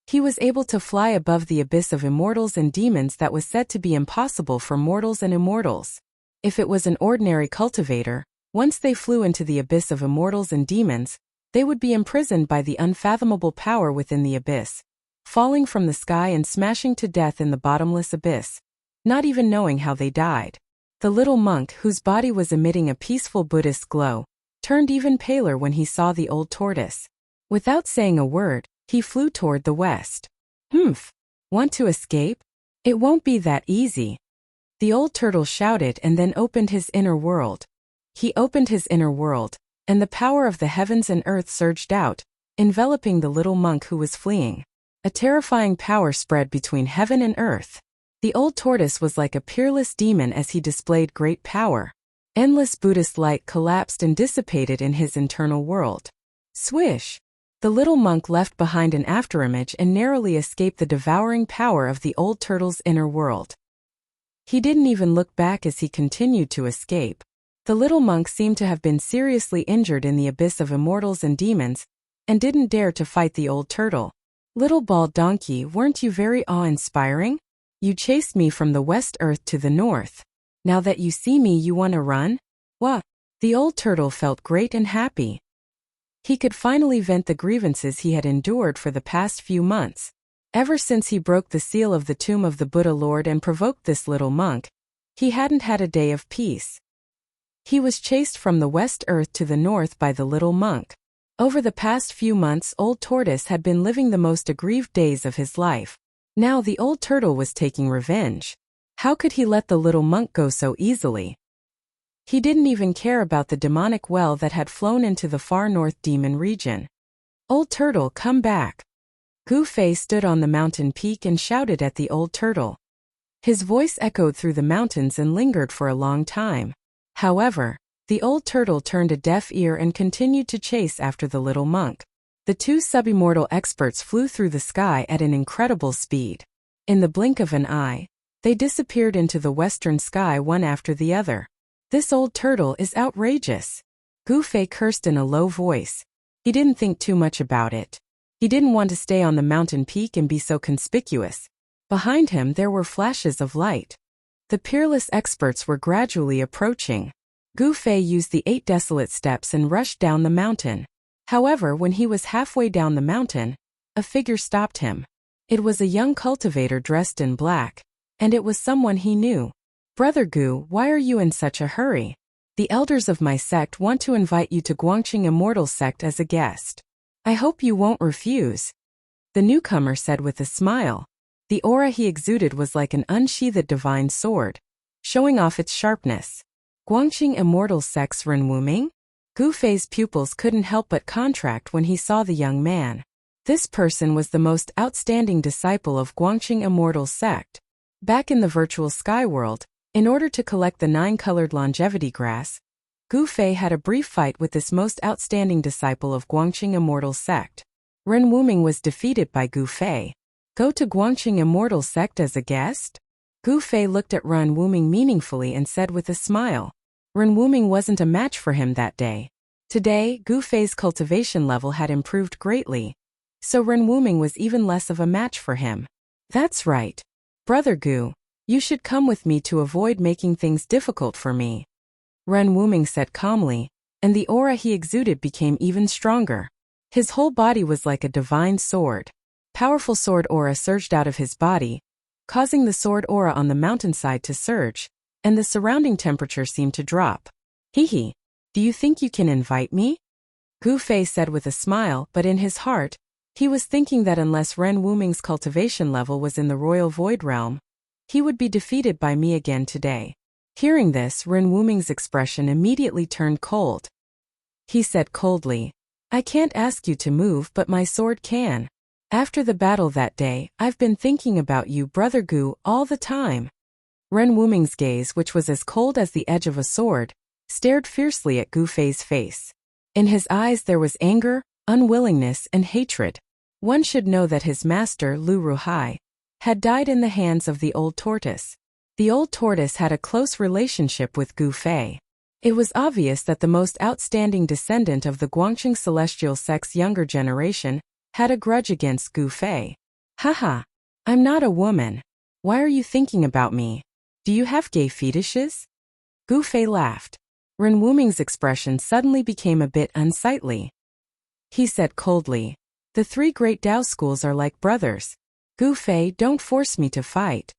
He was able to fly above the abyss of immortals and demons that was said to be impossible for mortals and immortals. If it was an ordinary cultivator, once they flew into the abyss of immortals and demons, they would be imprisoned by the unfathomable power within the abyss, falling from the sky and smashing to death in the bottomless abyss, not even knowing how they died. The little monk, whose body was emitting a peaceful Buddhist glow, turned even paler when he saw the old tortoise. Without saying a word, he flew toward the west. "Humph! Want to escape? It won't be that easy," the old turtle shouted and then opened his inner world. He opened his inner world, and the power of the heavens and earth surged out, enveloping the little monk who was fleeing. A terrifying power spread between heaven and earth. The old tortoise was like a peerless demon as he displayed great power. Endless Buddhist light collapsed and dissipated in his internal world. Swish! The little monk left behind an afterimage and narrowly escaped the devouring power of the old turtle's inner world. He didn't even look back as he continued to escape. The little monk seemed to have been seriously injured in the abyss of immortals and demons, and didn't dare to fight the old turtle. Little bald donkey, weren't you very awe-inspiring? You chased me from the west earth to the north. Now that you see me, you want to run? Wah! The old turtle felt great and happy. He could finally vent the grievances he had endured for the past few months. Ever since he broke the seal of the tomb of the Buddha Lord and provoked this little monk, he hadn't had a day of peace. He was chased from the west earth to the north by the little monk. Over the past few months, old tortoise had been living the most aggrieved days of his life. Now the old turtle was taking revenge. How could he let the little monk go so easily? He didn't even care about the demonic well that had flown into the far north demon region. Old turtle, come back. Goofy stood on the mountain peak and shouted at the old turtle. His voice echoed through the mountains and lingered for a long time. However, the old turtle turned a deaf ear and continued to chase after the little monk. The two subimmortal experts flew through the sky at an incredible speed. In the blink of an eye, they disappeared into the western sky one after the other. This old turtle is outrageous. Goofy cursed in a low voice. He didn't think too much about it. He didn't want to stay on the mountain peak and be so conspicuous. Behind him there were flashes of light. The peerless experts were gradually approaching. Goofy used the 8 desolate steps and rushed down the mountain. However, when he was halfway down the mountain, a figure stopped him. It was a young cultivator dressed in black, and it was someone he knew. Brother Gu, why are you in such a hurry? The elders of my sect want to invite you to Guangqing Immortal Sect as a guest. I hope you won't refuse, the newcomer said with a smile. The aura he exuded was like an unsheathed divine sword, showing off its sharpness. Guangqing Immortal Sect's Ren Wuming? Goofy's pupils couldn't help but contract when he saw the young man. This person was the most outstanding disciple of Guangqing Immortal Sect. Back in the virtual sky world, in order to collect the 9-colored longevity grass, Goofy had a brief fight with this most outstanding disciple of Guangqing Immortal Sect. Ren Wuming was defeated by Goofy. Go to Guangqing Immortal Sect as a guest? Goofy looked at Ren Wuming meaningfully and said with a smile. Ren Wuming wasn't a match for him that day. Today, Goofy's cultivation level had improved greatly, so Ren Wuming was even less of a match for him. That's right. Brother Gu, you should come with me to avoid making things difficult for me, Ren Wuming said calmly, and the aura he exuded became even stronger. His whole body was like a divine sword. Powerful sword aura surged out of his body, causing the sword aura on the mountainside to surge, and the surrounding temperature seemed to drop. Hee, do you think you can invite me? Goofy said with a smile, but in his heart, he was thinking that unless Ren Wuming's cultivation level was in the royal void realm, he would be defeated by me again today. Hearing this, Ren Wuming's expression immediately turned cold. he said coldly. I can't ask you to move, but my sword can. After the battle that day, I've been thinking about you, Brother Gu, all the time. Ren Wuming's gaze, which was as cold as the edge of a sword, stared fiercely at Gu Fei's face. In his eyes there was anger, unwillingness, and hatred. One should know that his master, Lu Ruhai, had died in the hands of the old tortoise. The old tortoise had a close relationship with Gu Fei. It was obvious that the most outstanding descendant of the Guangqing celestial sect's younger generation had a grudge against Gu Fei. Haha, I'm not a woman. Why are you thinking about me? Do you have gay fetishes? Gu Fei laughed. Ren Wuming's expression suddenly became a bit unsightly. He said coldly, the three great Dao schools are like brothers. Gu Fei, don't force me to fight.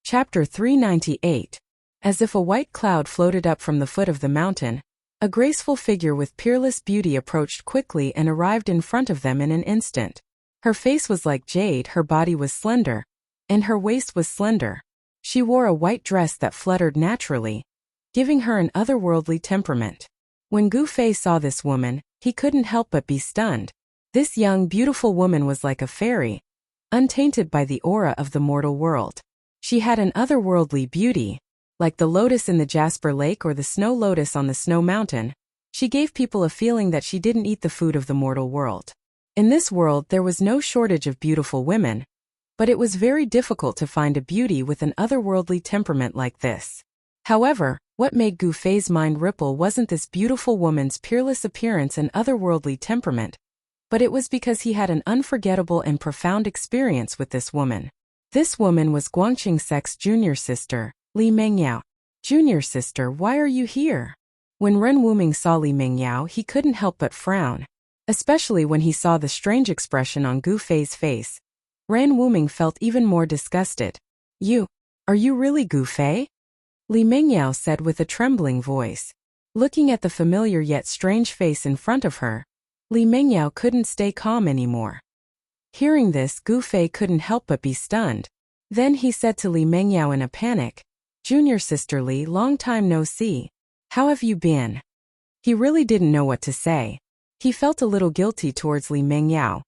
Chapter 398. As if a white cloud floated up from the foot of the mountain, a graceful figure with peerless beauty approached quickly and arrived in front of them in an instant. Her face was like jade, her body was slender, and her waist was slender. She wore a white dress that fluttered naturally, giving her an otherworldly temperament. When Gu Fei saw this woman, he couldn't help but be stunned. This young, beautiful woman was like a fairy, untainted by the aura of the mortal world. She had an otherworldly beauty. Like the lotus in the Jasper Lake or the snow lotus on the snow mountain, she gave people a feeling that she didn't eat the food of the mortal world. In this world there was no shortage of beautiful women, but it was very difficult to find a beauty with an otherworldly temperament like this. However, what made Gu Fei's mind ripple wasn't this beautiful woman's peerless appearance and otherworldly temperament, but it was because he had an unforgettable and profound experience with this woman. This woman was Guangqing Sect's junior sister, Li Mengyao. Junior sister, why are you here? When Ren Wuming saw Li Mengyao, he couldn't help but frown, especially when he saw the strange expression on Gu Fei's face. Ren Wuming felt even more disgusted. Are you really Gu Fei? Li Mengyao said with a trembling voice. Looking at the familiar yet strange face in front of her, Li Mengyao couldn't stay calm anymore. Hearing this, Gu Fei couldn't help but be stunned. Then he said to Li Mengyao in a panic, Junior sister Li, long time no see. How have you been? He really didn't know what to say. He felt a little guilty towards Li Mengyao.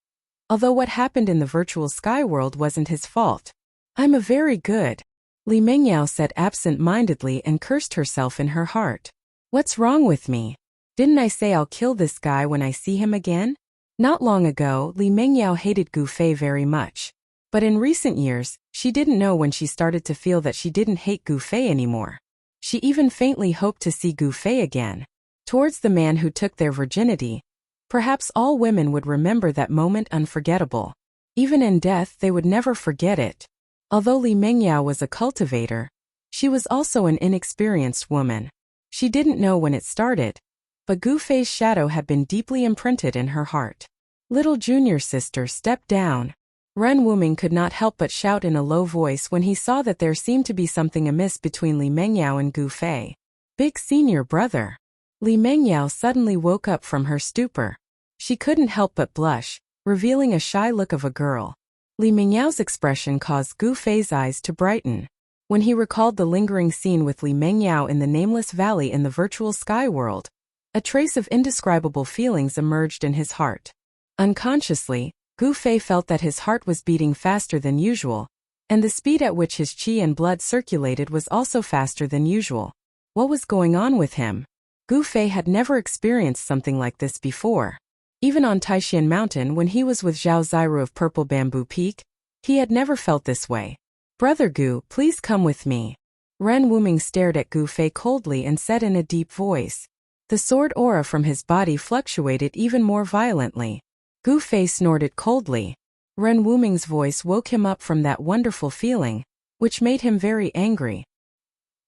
Although what happened in the virtual sky world wasn't his fault. I'm a very good. Li Mengyao said absent-mindedly and cursed herself in her heart. What's wrong with me? Didn't I say I'll kill this guy when I see him again? Not long ago, Li Mengyao hated Gu Fei very much. But in recent years, she didn't know when she started to feel that she didn't hate Gu Fei anymore. She even faintly hoped to see Gu Fei again. Towards the man who took their virginity, perhaps all women would remember that moment unforgettable. Even in death they would never forget it. Although Li Mengyao was a cultivator, she was also an inexperienced woman. She didn't know when it started, but Gu Fei's shadow had been deeply imprinted in her heart. Little junior sister, step down. Ren Wuming could not help but shout in a low voice when he saw that there seemed to be something amiss between Li Mengyao and Gu Fei. Big senior brother. Li Mengyao suddenly woke up from her stupor. She couldn't help but blush, revealing a shy look of a girl. Li Mengyao's expression caused Gu Fei's eyes to brighten. When he recalled the lingering scene with Li Mengyao in the nameless valley in the virtual sky world, a trace of indescribable feelings emerged in his heart. Unconsciously, Gu Fei felt that his heart was beating faster than usual, and the speed at which his qi and blood circulated was also faster than usual. What was going on with him? Gu Fei had never experienced something like this before. Even on Taishan Mountain when he was with Zhao Ziru of Purple Bamboo Peak, he had never felt this way. Brother Gu, please come with me. Ren Wuming stared at Gu Fei coldly and said in a deep voice. The sword aura from his body fluctuated even more violently. Gu Fei snorted coldly. Ren Wuming's voice woke him up from that wonderful feeling, which made him very angry.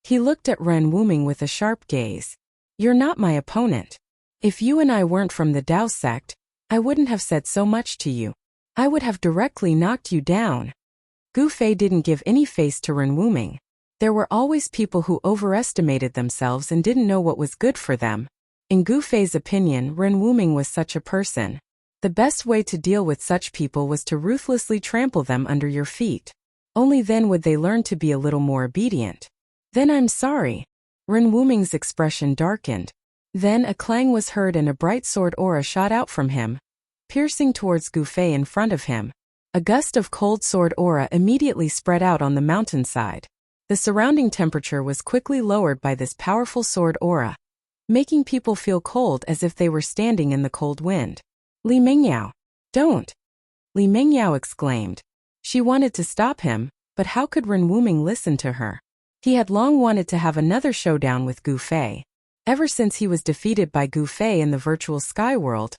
He looked at Ren Wuming with a sharp gaze. You're not my opponent. If you and I weren't from the Dao sect, I wouldn't have said so much to you. I would have directly knocked you down. Gu Fei didn't give any face to Ren Wuming. There were always people who overestimated themselves and didn't know what was good for them. In Gu Fei's opinion, Ren Wuming was such a person. The best way to deal with such people was to ruthlessly trample them under your feet. Only then would they learn to be a little more obedient. Then I'm sorry. Ren Wuming's expression darkened. Then a clang was heard and a bright sword aura shot out from him, piercing towards Gu Fei in front of him. A gust of cold sword aura immediately spread out on the mountainside. The surrounding temperature was quickly lowered by this powerful sword aura, making people feel cold as if they were standing in the cold wind. Li Mingyao, don't! Li Mingyao exclaimed. She wanted to stop him, but how could Ren Wuming listen to her? He had long wanted to have another showdown with Gu Fei. Ever since he was defeated by Gu Fei in the virtual sky world,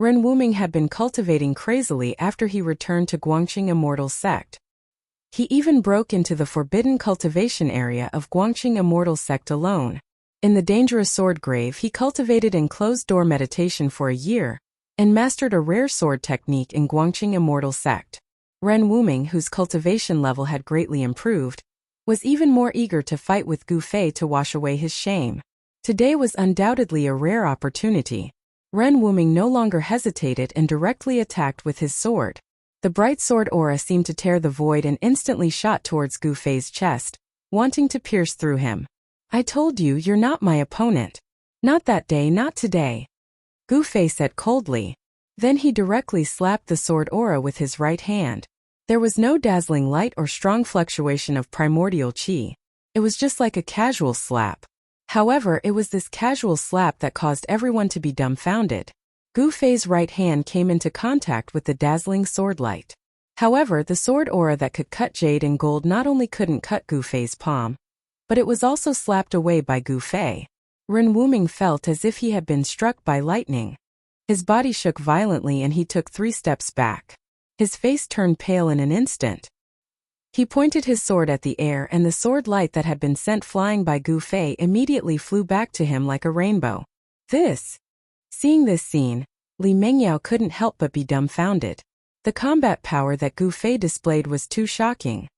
Ren Wuming had been cultivating crazily after he returned to Guangqing Immortal Sect. He even broke into the forbidden cultivation area of Guangqing Immortal Sect alone. In the dangerous sword grave he cultivated in closed-door meditation for a year, and mastered a rare sword technique in Guangqing Immortal Sect. Ren Wuming, whose cultivation level had greatly improved, was even more eager to fight with Gu Fei to wash away his shame. Today was undoubtedly a rare opportunity. Ren Wuming no longer hesitated and directly attacked with his sword. The bright sword aura seemed to tear the void and instantly shot towards Gu Fei's chest, wanting to pierce through him. I told you you're not my opponent. Not that day, not today. Gu Fei said coldly. Then he directly slapped the sword aura with his right hand. There was no dazzling light or strong fluctuation of primordial qi. It was just like a casual slap. However, it was this casual slap that caused everyone to be dumbfounded. Gu Fei's right hand came into contact with the dazzling sword light. However, the sword aura that could cut jade and gold not only couldn't cut Gu Fei's palm, but it was also slapped away by Gu Fei. Ren Wuming felt as if he had been struck by lightning. His body shook violently and he took 3 steps back. His face turned pale in an instant. He pointed his sword at the air and the sword light that had been sent flying by Gu Fei immediately flew back to him like a rainbow. Seeing this scene, Li Mingyao couldn't help but be dumbfounded. The combat power that Gu Fei displayed was too shocking.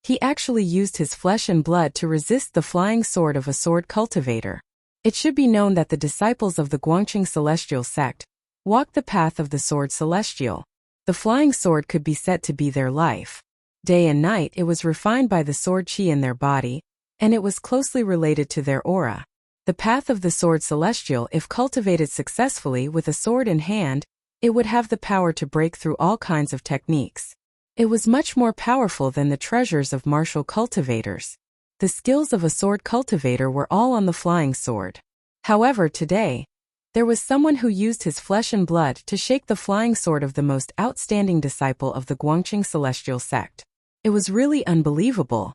He actually used his flesh and blood to resist the flying sword of a sword cultivator. It should be known that the disciples of the Guangqing Celestial Sect walked the path of the sword celestial. The flying sword could be said to be their life. Day and night it was refined by the sword qi in their body, and it was closely related to their aura. The path of the sword celestial, if cultivated successfully with a sword in hand, it would have the power to break through all kinds of techniques. It was much more powerful than the treasures of martial cultivators. The skills of a sword cultivator were all on the flying sword. However, today, there was someone who used his flesh and blood to shake the flying sword of the most outstanding disciple of the Guangqing Celestial Sect. It was really unbelievable.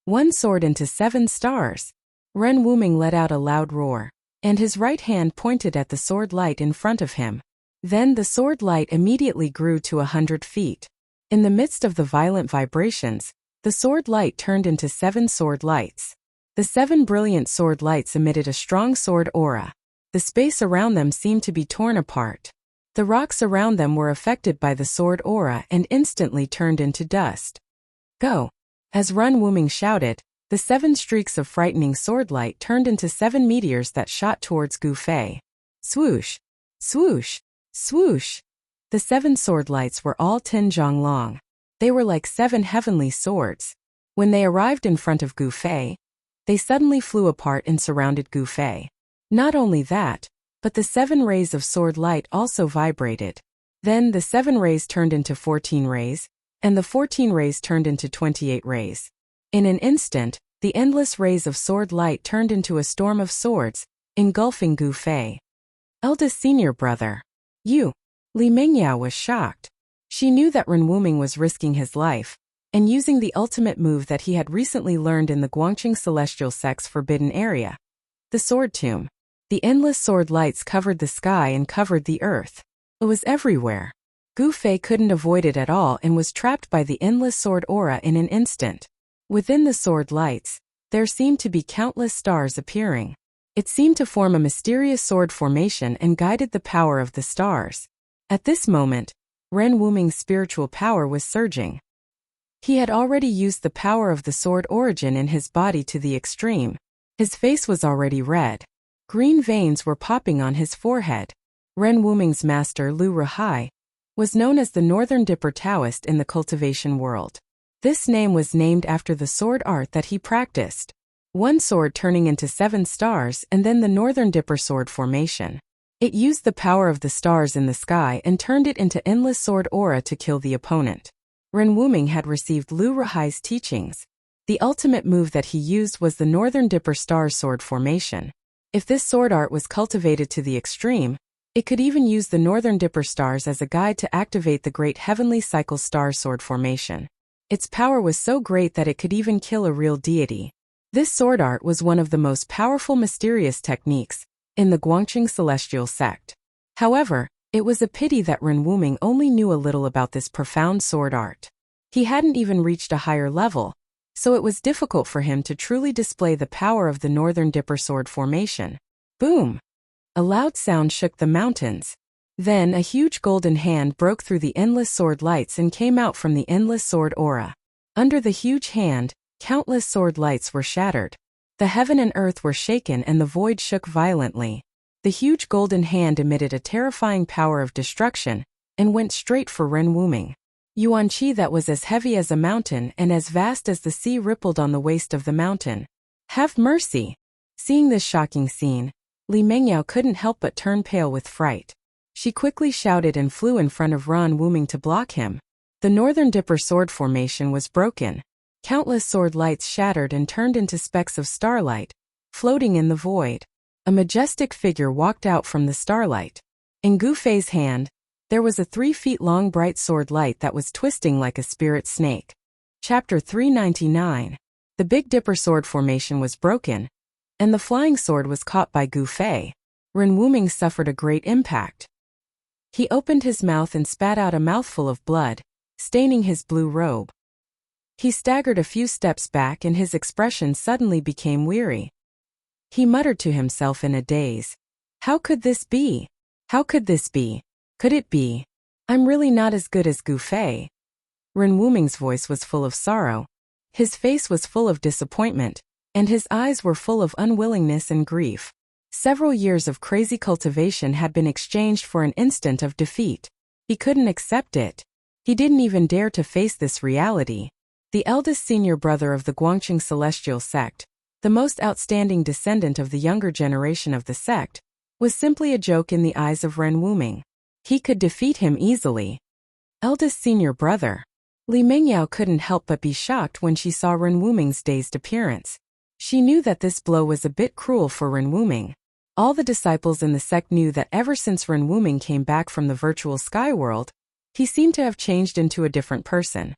1 sword into 7 stars. Ren Wuming let out a loud roar, and his right hand pointed at the sword light in front of him. Then the sword light immediately grew to 100 feet. In the midst of the violent vibrations, the sword light turned into 7 sword lights. The 7 brilliant sword lights emitted a strong sword aura. The space around them seemed to be torn apart. The rocks around them were affected by the sword aura and instantly turned into dust. Go! As Ren Wuming shouted, the 7 streaks of frightening sword light turned into 7 meteors that shot towards Gu Fei. Swoosh! Swoosh! Swoosh! The 7 sword lights were all 10 zhang long. They were like 7 heavenly swords. When they arrived in front of Gu Fei, they suddenly flew apart and surrounded Gu Fei. Not only that, but the 7 rays of sword light also vibrated. Then the 7 rays turned into 14 rays, and the 14 rays turned into 28 rays. In an instant, the endless rays of sword light turned into a storm of swords, engulfing Gu Fei. Eldest senior brother. You. Li Mingyao was shocked. She knew that Ren Wuming was risking his life, and using the ultimate move that he had recently learned in the Guangqing Celestial Sect's forbidden area. The sword tomb. The endless sword lights covered the sky and covered the earth. It was everywhere. Gu Fei couldn't avoid it at all and was trapped by the endless sword aura in an instant. Within the sword lights, there seemed to be countless stars appearing. It seemed to form a mysterious sword formation and guided the power of the stars. At this moment, Ren Wuming's spiritual power was surging. He had already used the power of the sword origin in his body to the extreme. His face was already red. Green veins were popping on his forehead. Ren Wuming's master Lu Ruhai was known as the Northern Dipper Taoist in the cultivation world. This name was named after the sword art that he practiced. one sword turning into 7 stars, and then the Northern Dipper sword formation. It used the power of the stars in the sky and turned it into endless sword aura to kill the opponent. Ren Wuming had received Lu Ruhai's teachings. The ultimate move that he used was the Northern Dipper Stars sword formation. If this sword art was cultivated to the extreme, it could even use the Northern Dipper stars as a guide to activate the Great Heavenly Cycle Star sword formation. Its power was so great that it could even kill a real deity. This sword art was one of the most powerful mysterious techniques in the Guangqing Celestial sect. However, it was a pity that Ren Wuming only knew a little about this profound sword art. He hadn't even reached a higher level, so it was difficult for him to truly display the power of the Northern Dipper sword formation. Boom! A loud sound shook the mountains. Then a huge golden hand broke through the endless sword lights and came out from the endless sword aura. Under the huge hand, countless sword lights were shattered. The heaven and earth were shaken and the void shook violently. The huge golden hand emitted a terrifying power of destruction and went straight for Ren Wuming. Yuan Qi that was as heavy as a mountain and as vast as the sea rippled on the waist of the mountain. Have mercy! Seeing this shocking scene, Li Mengyao couldn't help but turn pale with fright. She quickly shouted and flew in front of Ren Wuming to block him. The Northern Dipper sword formation was broken. Countless sword lights shattered and turned into specks of starlight, floating in the void. A majestic figure walked out from the starlight. In Gu Fei's hand, there was a 3 feet long bright sword light that was twisting like a spirit snake. Chapter 399. The Big Dipper sword formation was broken, and the flying sword was caught by Gu Fei. Ren Wuming suffered a great impact. He opened his mouth and spat out a mouthful of blood, staining his blue robe. He staggered a few steps back and his expression suddenly became weary. He muttered to himself in a daze. How could this be? How could this be? Could it be? I'm really not as good as Gu Fei. Ren Wuming's voice was full of sorrow. His face was full of disappointment, and his eyes were full of unwillingness and grief. Several years of crazy cultivation had been exchanged for an instant of defeat. He couldn't accept it. He didn't even dare to face this reality. The eldest senior brother of the Guangqing Celestial sect, the most outstanding descendant of the younger generation of the sect, was simply a joke in the eyes of Ren Wuming. He could defeat him easily. Eldest senior brother. Li Mengyao couldn't help but be shocked when she saw Ren Wuming's dazed appearance. She knew that this blow was a bit cruel for Ren Wuming. All the disciples in the sect knew that ever since Ren Wuming came back from the virtual sky world, he seemed to have changed into a different person.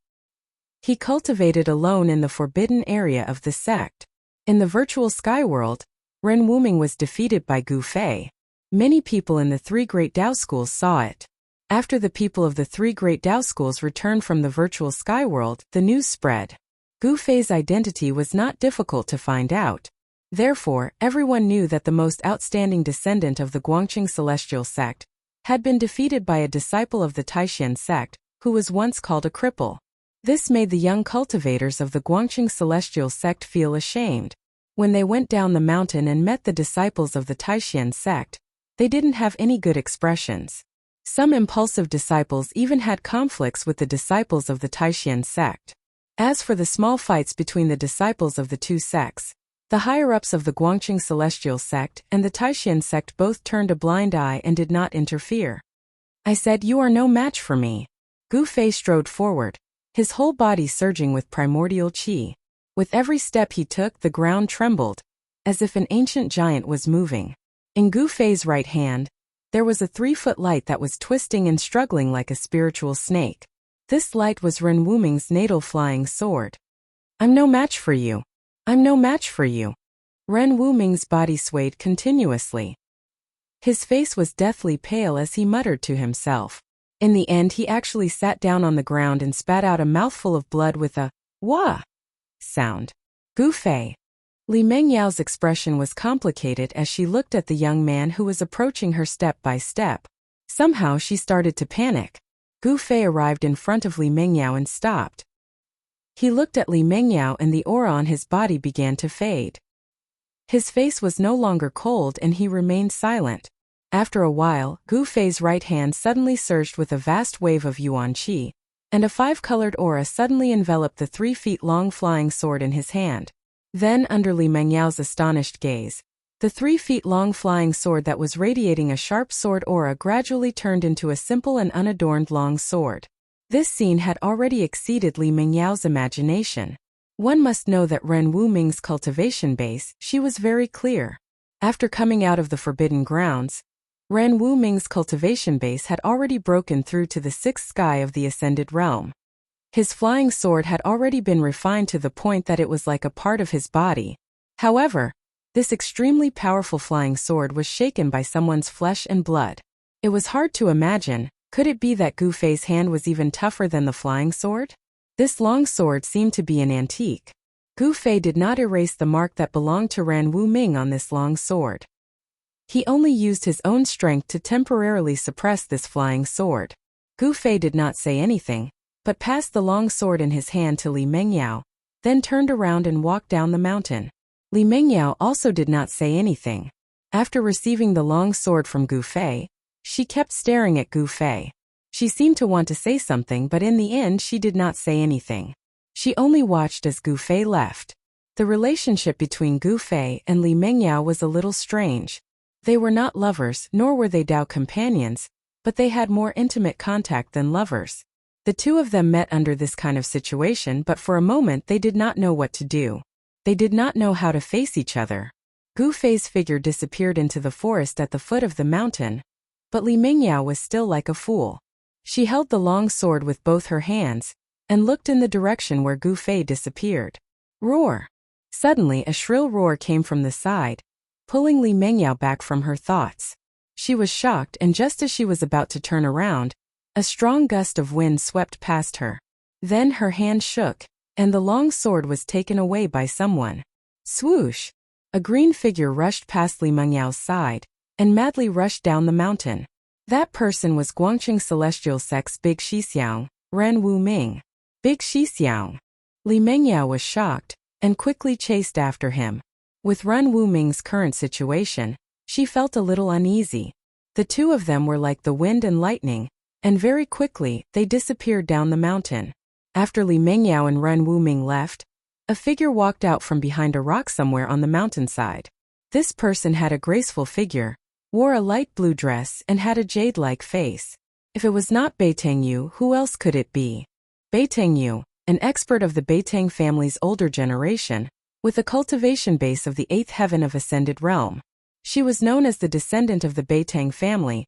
He cultivated alone in the forbidden area of the sect. In the virtual sky world, Ren Wuming was defeated by Gu Fei. Many people in the 3 great Dao schools saw it. After the people of the 3 great Dao schools returned from the virtual sky world, the news spread. Gu Fei's identity was not difficult to find out. Therefore, everyone knew that the most outstanding descendant of the Guangqing Celestial sect had been defeated by a disciple of the Taishan sect, who was once called a cripple. This made the young cultivators of the Guangqing Celestial sect feel ashamed. When they went down the mountain and met the disciples of the Taishan sect, they didn't have any good expressions. Some impulsive disciples even had conflicts with the disciples of the Taishan sect. As for the small fights between the disciples of the 2 sects, the higher-ups of the Guangqing Celestial sect and the Taishan sect both turned a blind eye and did not interfere. I said, "You are no match for me." Gu Fei strode forward, his whole body surging with primordial qi. With every step he took, the ground trembled, as if an ancient giant was moving. In Gu Fei's right hand, there was a 3-foot light that was twisting and struggling like a spiritual snake. This light was Ren Wuming's natal flying sword. I'm no match for you. I'm no match for you. Ren Wuming's body swayed continuously. His face was deathly pale as he muttered to himself. In the end, he actually sat down on the ground and spat out a mouthful of blood with a wah sound. Gu Fei. Li Mengyao's expression was complicated as she looked at the young man who was approaching her step by step. Somehow she started to panic. Gu Fei arrived in front of Li Mengyao and stopped. He looked at Li Mengyao and the aura on his body began to fade. His face was no longer cold and he remained silent. After a while, Gu Fei's right hand suddenly surged with a vast wave of yuan qi, and a 5-colored aura suddenly enveloped the 3 feet long flying sword in his hand. Then, under Li Mengyao's astonished gaze, the 3-feet-long flying sword that was radiating a sharp sword aura gradually turned into a simple and unadorned long sword. This scene had already exceeded Li Mengyao's imagination. One must know that Ren Wuming's cultivation base, she was very clear. After coming out of the Forbidden Grounds, Ren Wuming's cultivation base had already broken through to the 6th sky of the Ascended Realm. His flying sword had already been refined to the point that it was like a part of his body. However, this extremely powerful flying sword was shaken by someone's flesh and blood. It was hard to imagine, could it be that Gu Fei's hand was even tougher than the flying sword? This long sword seemed to be an antique. Gu Fei did not erase the mark that belonged to Ren Wuming on this long sword. He only used his own strength to temporarily suppress this flying sword. Gu Fei did not say anything, but passed the long sword in his hand to Li Mengyao, then turned around and walked down the mountain. Li Mengyao also did not say anything. After receiving the long sword from Gu Fei, she kept staring at Gu Fei. She seemed to want to say something, but in the end she did not say anything. She only watched as Gu Fei left. The relationship between Gu Fei and Li Mengyao was a little strange. They were not lovers, nor were they Dao companions, but they had more intimate contact than lovers. The two of them met under this kind of situation, but for a moment they did not know what to do. They did not know how to face each other. Gu Fei's figure disappeared into the forest at the foot of the mountain, but Li Mengyao was still like a fool. She held the long sword with both her hands, and looked in the direction where Gu Fei disappeared. Roar! Suddenly a shrill roar came from the side, pulling Li Mengyao back from her thoughts. She was shocked, and just as she was about to turn around, a strong gust of wind swept past her. Then her hand shook, and the long sword was taken away by someone. Swoosh! A green figure rushed past Li Mengyao's side, and madly rushed down the mountain. That person was Guangqing Celestial Sect's Big Shixiang, Ren Wuming. Big Shixiang! Li Mengyao was shocked, and quickly chased after him. With Ren Wuming's current situation, she felt a little uneasy. The two of them were like the wind and lightning, and very quickly they disappeared down the mountain. After Li Mengyao and Ren Wuming left, a figure walked out from behind a rock somewhere on the mountainside. This person had a graceful figure, wore a light blue dress, and had a jade-like face. If it was not Beitang Yu, who else could it be? Beitang Yu, an expert of the Beitang family's older generation, with a cultivation base of the 8th heaven of Ascended Realm. She was known as the descendant of the Beitang family,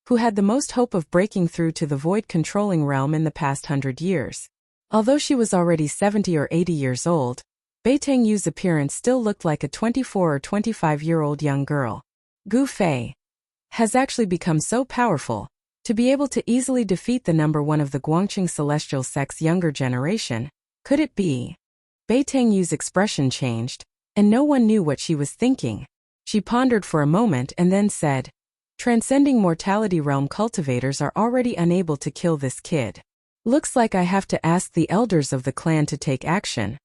who had the most hope of breaking through to the void-controlling realm in the past 100 years. Although she was already 70 or 80 years old, Beitang Yu's appearance still looked like a 24 or 25-year-old young girl. Gu Fei has actually become so powerful, to be able to easily defeat the number one of the Guangqing Celestial Sect's younger generation. Could it be? Beitang Yu's expression changed, and no one knew what she was thinking. She pondered for a moment and then said, "Transcending Mortality Realm cultivators are already unable to kill this kid. Looks like I have to ask the elders of the clan to take action."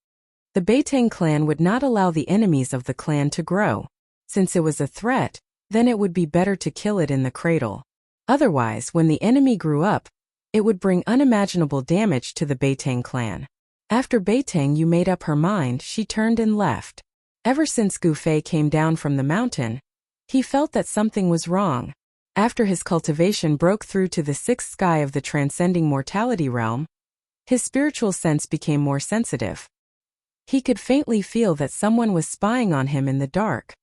The Beitang clan would not allow the enemies of the clan to grow. Since it was a threat, then it would be better to kill it in the cradle. Otherwise, when the enemy grew up, it would bring unimaginable damage to the Beitang clan. After Beitang Yu made up her mind, she turned and left. Ever since Gu Fei came down from the mountain, he felt that something was wrong. After his cultivation broke through to the 6th sky of the transcending mortality realm, his spiritual sense became more sensitive. He could faintly feel that someone was spying on him in the dark.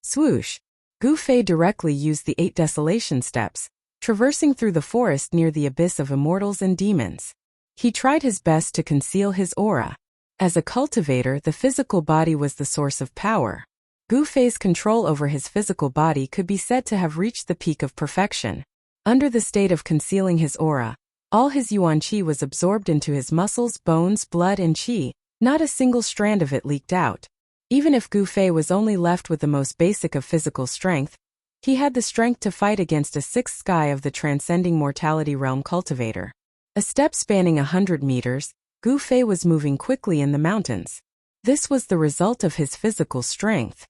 Swoosh! Gu Fei directly used the 8 desolation steps, traversing through the forest near the abyss of immortals and demons. He tried his best to conceal his aura. As a cultivator, the physical body was the source of power. Gu Fei's control over his physical body could be said to have reached the peak of perfection. Under the state of concealing his aura, all his yuan qi was absorbed into his muscles, bones, blood, and qi. Not a single strand of it leaked out. Even if Gu Fei was only left with the most basic of physical strength, he had the strength to fight against a 6th sky of the transcending mortality realm cultivator. A step spanning 100 meters, Gu Fei was moving quickly in the mountains. This was the result of his physical strength.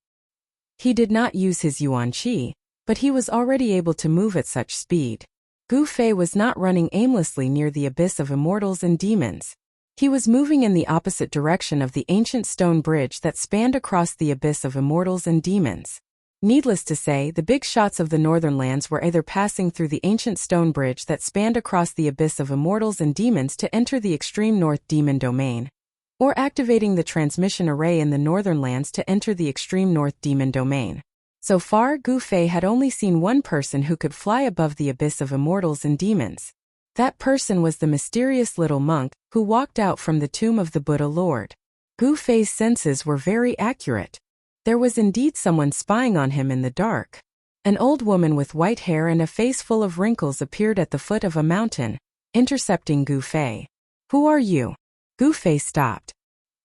He did not use his yuan qi, but he was already able to move at such speed. Gu Fei was not running aimlessly near the abyss of immortals and demons. He was moving in the opposite direction of the ancient stone bridge that spanned across the abyss of immortals and demons. Needless to say, the big shots of the northern lands were either passing through the ancient stone bridge that spanned across the abyss of immortals and demons to enter the extreme north demon domain, or activating the transmission array in the northern lands to enter the extreme north demon domain. So far, Gu Fei had only seen one person who could fly above the abyss of immortals and demons. That person was the mysterious little monk who walked out from the tomb of the Buddha Lord. Gu Fei's senses were very accurate. There was indeed someone spying on him in the dark. An old woman with white hair and a face full of wrinkles appeared at the foot of a mountain, intercepting Gu Fei. "Who are you?" Gu Fei stopped.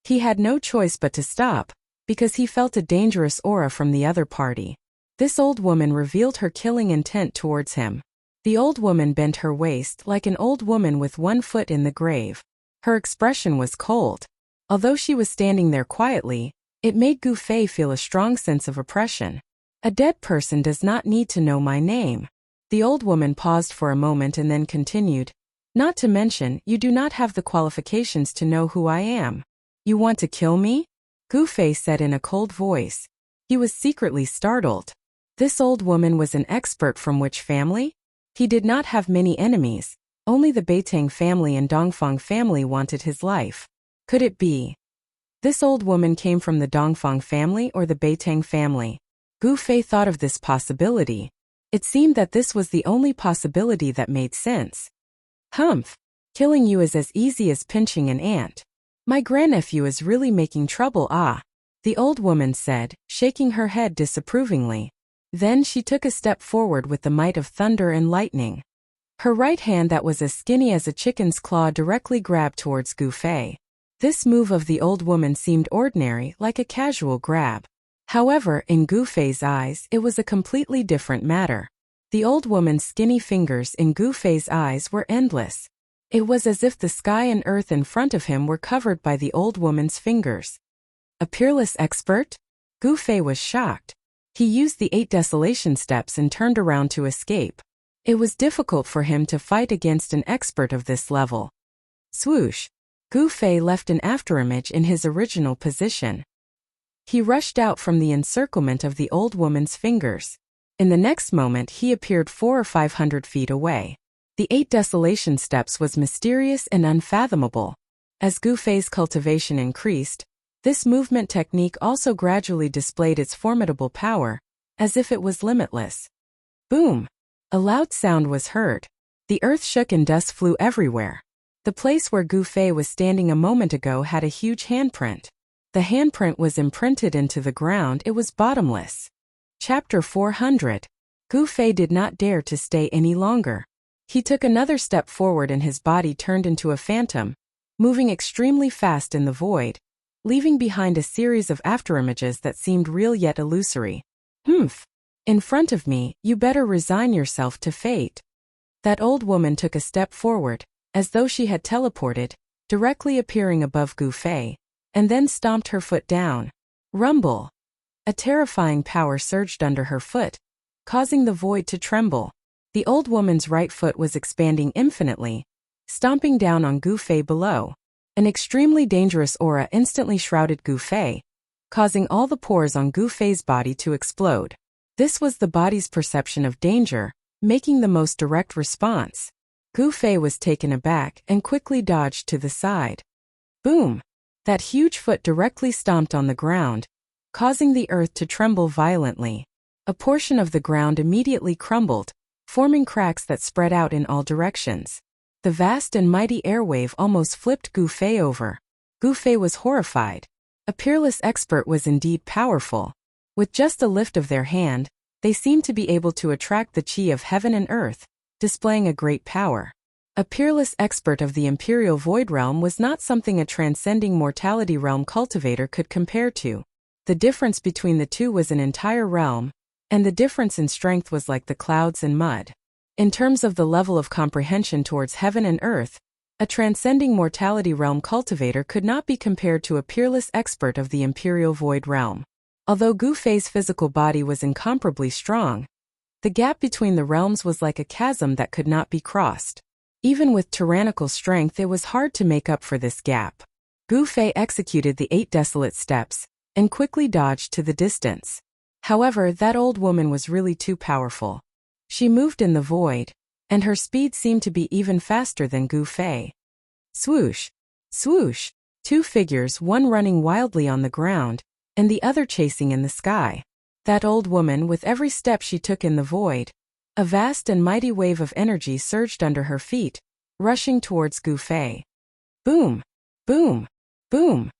He had no choice but to stop, because he felt a dangerous aura from the other party. This old woman revealed her killing intent towards him. The old woman bent her waist like an old woman with one foot in the grave. Her expression was cold. Although she was standing there quietly, it made Gu Fei feel a strong sense of oppression. "A dead person does not need to know my name." The old woman paused for a moment and then continued, "Not to mention, you do not have the qualifications to know who I am. You want to kill me?" Gu Fei said in a cold voice. He was secretly startled. This old woman was an expert from which family? He did not have many enemies. Only the Beitang family and Dongfang family wanted his life. Could it be this old woman came from the Dongfang family or the Beitang family? Gu Fei thought of this possibility. It seemed that this was the only possibility that made sense. "Humph! Killing you is as easy as pinching an ant. My grandnephew is really making trouble, ah," the old woman said, shaking her head disapprovingly. Then she took a step forward with the might of thunder and lightning. Her right hand that was as skinny as a chicken's claw directly grabbed towards Gu Fei. This move of the old woman seemed ordinary, like a casual grab. However, in Gu Fei's eyes, it was a completely different matter. The old woman's skinny fingers in Gu Fei's eyes were endless. It was as if the sky and earth in front of him were covered by the old woman's fingers. A peerless expert? Gu Fei was shocked. He used the 8 desolation steps and turned around to escape. It was difficult for him to fight against an expert of this level. Swoosh! Gu Fei left an afterimage in his original position. He rushed out from the encirclement of the old woman's fingers. In the next moment he appeared 400 or 500 feet away. The 8 desolation steps was mysterious and unfathomable. As Gu Fei's cultivation increased, this movement technique also gradually displayed its formidable power, as if it was limitless. Boom! A loud sound was heard. The earth shook and dust flew everywhere. The place where Gu Fei was standing a moment ago had a huge handprint. The handprint was imprinted into the ground. It was bottomless. Chapter 400. Gu Fei did not dare to stay any longer. He took another step forward and his body turned into a phantom, moving extremely fast in the void, leaving behind a series of afterimages that seemed real yet illusory. "Humph! In front of me, you better resign yourself to fate." That old woman took a step forward, as though she had teleported, directly appearing above Gu Fei, and then stomped her foot down. Rumble! A terrifying power surged under her foot, causing the void to tremble. The old woman's right foot was expanding infinitely, stomping down on Gu Fei below. An extremely dangerous aura instantly shrouded Gu Fei, causing all the pores on Gu Fei's body to explode. This was the body's perception of danger, making the most direct response. Gu Fei was taken aback and quickly dodged to the side. Boom! That huge foot directly stomped on the ground, causing the earth to tremble violently. A portion of the ground immediately crumbled, forming cracks that spread out in all directions. The vast and mighty airwave almost flipped Gu Fei over. Gu Fei was horrified. A peerless expert was indeed powerful. With just a lift of their hand, they seemed to be able to attract the chi of heaven and earth, displaying a great power. A peerless expert of the Imperial Void Realm was not something a transcending mortality realm cultivator could compare to. The difference between the two was an entire realm, and the difference in strength was like the clouds and mud. In terms of the level of comprehension towards heaven and earth, a transcending mortality realm cultivator could not be compared to a peerless expert of the Imperial Void Realm. Although Gu Fei's physical body was incomparably strong, the gap between the realms was like a chasm that could not be crossed. Even with tyrannical strength, it was hard to make up for this gap. Gu Fei executed the 8 desolate steps and quickly dodged to the distance. However, that old woman was really too powerful. She moved in the void, and her speed seemed to be even faster than Gu Fei. Swoosh! Swoosh! 2 figures, one running wildly on the ground, and the other chasing in the sky. That old woman, with every step she took in the void, a vast and mighty wave of energy surged under her feet, rushing towards Gu Fei. Boom! Boom! Boom!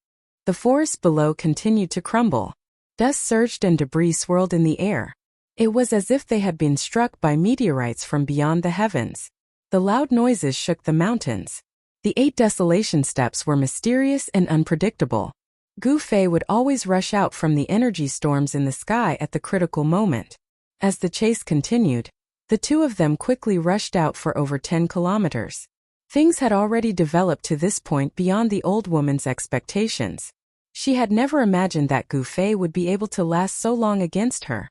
The forest below continued to crumble. Dust surged and debris swirled in the air. It was as if they had been struck by meteorites from beyond the heavens. The loud noises shook the mountains. The 8 desolation steps were mysterious and unpredictable. Gu Fei would always rush out from the energy storms in the sky at the critical moment. As the chase continued, the two of them quickly rushed out for over 10 kilometers. Things had already developed to this point beyond the old woman's expectations. She had never imagined that Gu Fei would be able to last so long against her.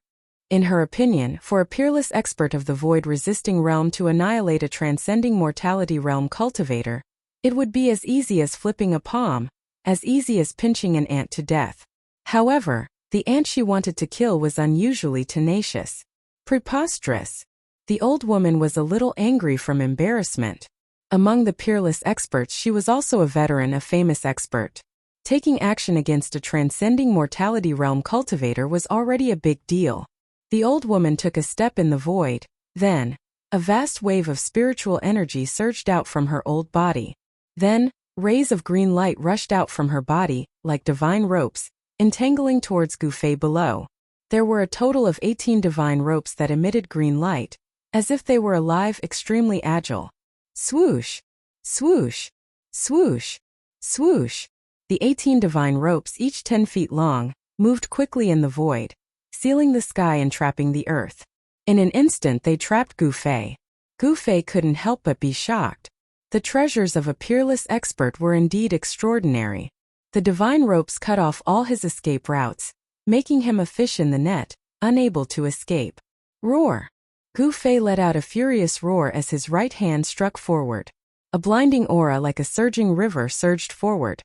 In her opinion, for a peerless expert of the void-resisting realm to annihilate a transcending mortality realm cultivator, it would be as easy as flipping a palm, as easy as pinching an ant to death. However, the ant she wanted to kill was unusually tenacious. Preposterous. The old woman was a little angry from embarrassment. Among the peerless experts, she was also a veteran, a famous expert. Taking action against a transcending mortality realm cultivator was already a big deal. The old woman took a step in the void, then, a vast wave of spiritual energy surged out from her old body. Then, rays of green light rushed out from her body, like divine ropes, entangling towards Gu Fei below. There were a total of 18 divine ropes that emitted green light, as if they were alive, extremely agile. Swoosh! Swoosh! Swoosh! Swoosh! The 18 divine ropes, each 10 feet long, moved quickly in the void, sealing the sky and trapping the earth. In an instant they trapped Gu Fei. Gu Fei couldn't help but be shocked. The treasures of a peerless expert were indeed extraordinary. The divine ropes cut off all his escape routes, making him a fish in the net, unable to escape. Roar! Gu Fei let out a furious roar as his right hand struck forward. A blinding aura like a surging river surged forward.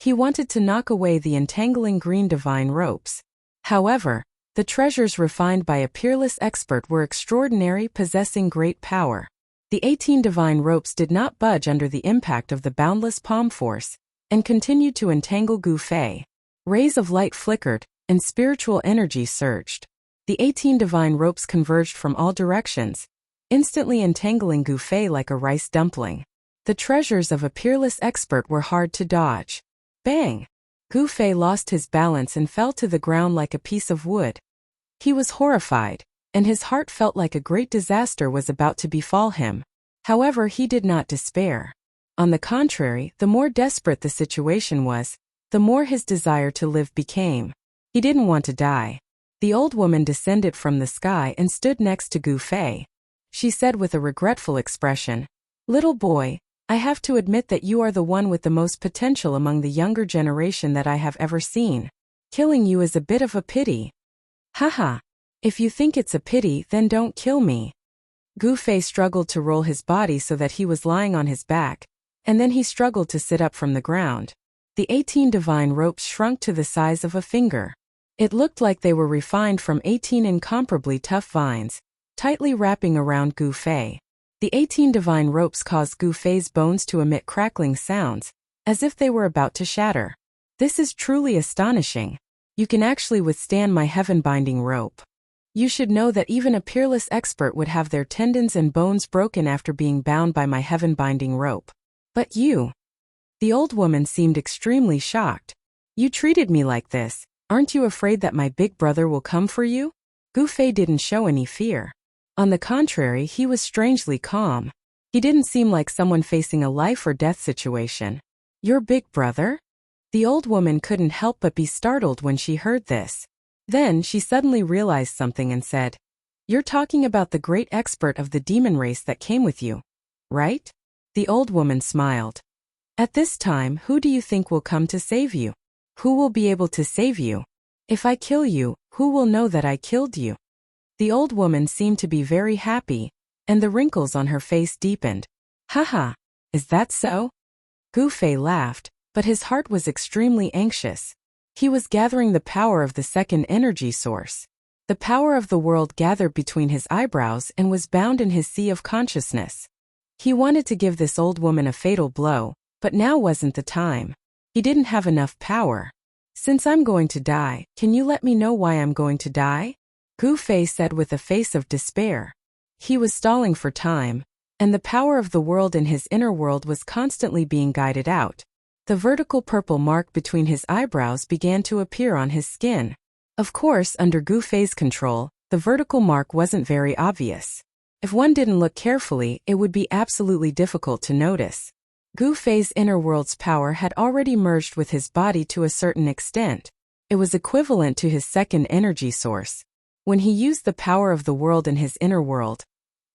He wanted to knock away the entangling green divine ropes. However, the treasures refined by a peerless expert were extraordinary, possessing great power. The 18 divine ropes did not budge under the impact of the boundless palm force, and continued to entangle Gu Fei. Rays of light flickered, and spiritual energy surged. The 18 divine ropes converged from all directions, instantly entangling Gu Fei like a rice dumpling. The treasures of a peerless expert were hard to dodge. Bang! Gu Fei lost his balance and fell to the ground like a piece of wood. He was horrified, and his heart felt like a great disaster was about to befall him. However, he did not despair. On the contrary, the more desperate the situation was, the more his desire to live became. He didn't want to die. The old woman descended from the sky and stood next to Gu Fei. She said with a regretful expression, "Little boy, I have to admit that you are the one with the most potential among the younger generation that I have ever seen. Killing you is a bit of a pity." "Haha. If you think it's a pity, then don't kill me." Gu Fei struggled to roll his body so that he was lying on his back, and then he struggled to sit up from the ground. The 18 divine ropes shrunk to the size of a finger. It looked like they were refined from 18 incomparably tough vines, tightly wrapping around Gu Fei. The 18 divine ropes caused Gu Fei's bones to emit crackling sounds, as if they were about to shatter. "This is truly astonishing. You can actually withstand my heaven-binding rope. You should know that even a peerless expert would have their tendons and bones broken after being bound by my heaven-binding rope. But you..." The old woman seemed extremely shocked. "You treated me like this. Aren't you afraid that my big brother will come for you?" Gu Fei didn't show any fear. On the contrary, he was strangely calm. He didn't seem like someone facing a life or death situation. "Your big brother?" The old woman couldn't help but be startled when she heard this. Then she suddenly realized something and said, "You're talking about the great expert of the demon race that came with you, right?" The old woman smiled. "At this time, who do you think will come to save you? Who will be able to save you? If I kill you, who will know that I killed you?" The old woman seemed to be very happy, and the wrinkles on her face deepened. Haha, is that so? Gu Fei laughed, but his heart was extremely anxious. He was gathering the power of the second energy source. The power of the world gathered between his eyebrows and was bound in his sea of consciousness. He wanted to give this old woman a fatal blow, but now wasn't the time. He didn't have enough power. Since I'm going to die, can you let me know why I'm going to die? Gu Fei said with a face of despair. He was stalling for time, and the power of the world in his inner world was constantly being guided out. The vertical purple mark between his eyebrows began to appear on his skin. Of course, under Gu Fei's control, the vertical mark wasn't very obvious. If one didn't look carefully, it would be absolutely difficult to notice. Gu Fei's inner world's power had already merged with his body to a certain extent. It was equivalent to his second energy source. When he used the power of the world in his inner world,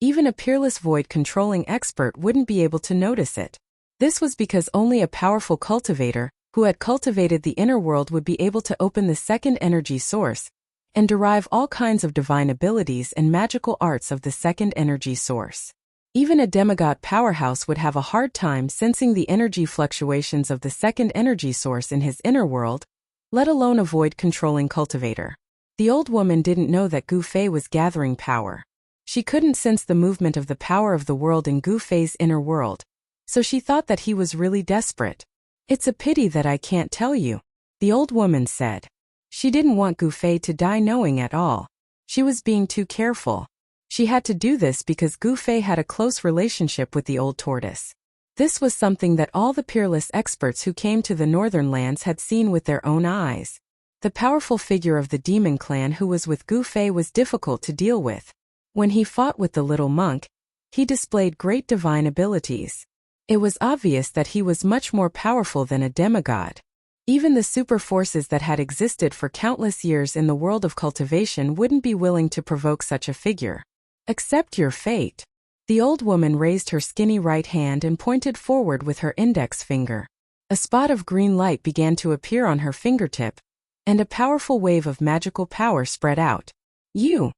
even a peerless void-controlling expert wouldn't be able to notice it. This was because only a powerful cultivator, who had cultivated the inner world, would be able to open the second energy source and derive all kinds of divine abilities and magical arts of the second energy source. Even a demigod powerhouse would have a hard time sensing the energy fluctuations of the second energy source in his inner world, let alone a void-controlling cultivator. The old woman didn't know that Gu Fei was gathering power. She couldn't sense the movement of the power of the world in Gu Fei's inner world, so she thought that he was really desperate. It's a pity that I can't tell you, the old woman said. She didn't want Gu Fei to die knowing at all. She was being too careful. She had to do this because Gu Fei had a close relationship with the old tortoise. This was something that all the peerless experts who came to the northern lands had seen with their own eyes. The powerful figure of the demon clan who was with Gu Fei was difficult to deal with. When he fought with the little monk, he displayed great divine abilities. It was obvious that he was much more powerful than a demigod. Even the super forces that had existed for countless years in the world of cultivation wouldn't be willing to provoke such a figure. Accept your fate. The old woman raised her skinny right hand and pointed forward with her index finger. A spot of green light began to appear on her fingertip, and a powerful wave of magical power spread out. You!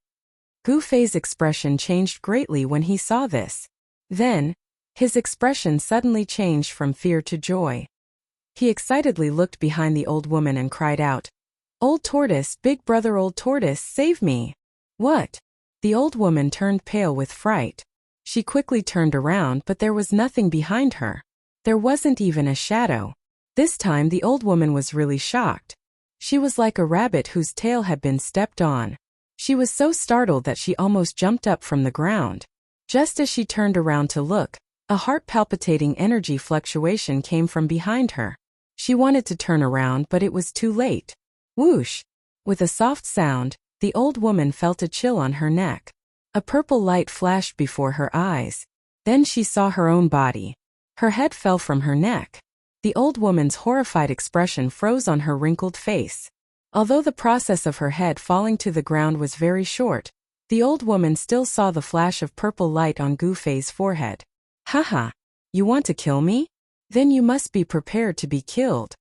Gu Fei's expression changed greatly when he saw this. Then, his expression suddenly changed from fear to joy. He excitedly looked behind the old woman and cried out, "Old tortoise, big brother old tortoise, save me!" What? The old woman turned pale with fright. She quickly turned around, but there was nothing behind her. There wasn't even a shadow. This time the old woman was really shocked. She was like a rabbit whose tail had been stepped on. She was so startled that she almost jumped up from the ground. Just as she turned around to look, a heart-palpitating energy fluctuation came from behind her. She wanted to turn around, but it was too late. Whoosh! With a soft sound, the old woman felt a chill on her neck. A purple light flashed before her eyes. Then she saw her own body. Her head fell from her neck. The old woman's horrified expression froze on her wrinkled face. Although the process of her head falling to the ground was very short, the old woman still saw the flash of purple light on Gu Fei's forehead. Haha, you want to kill me? Then you must be prepared to be killed.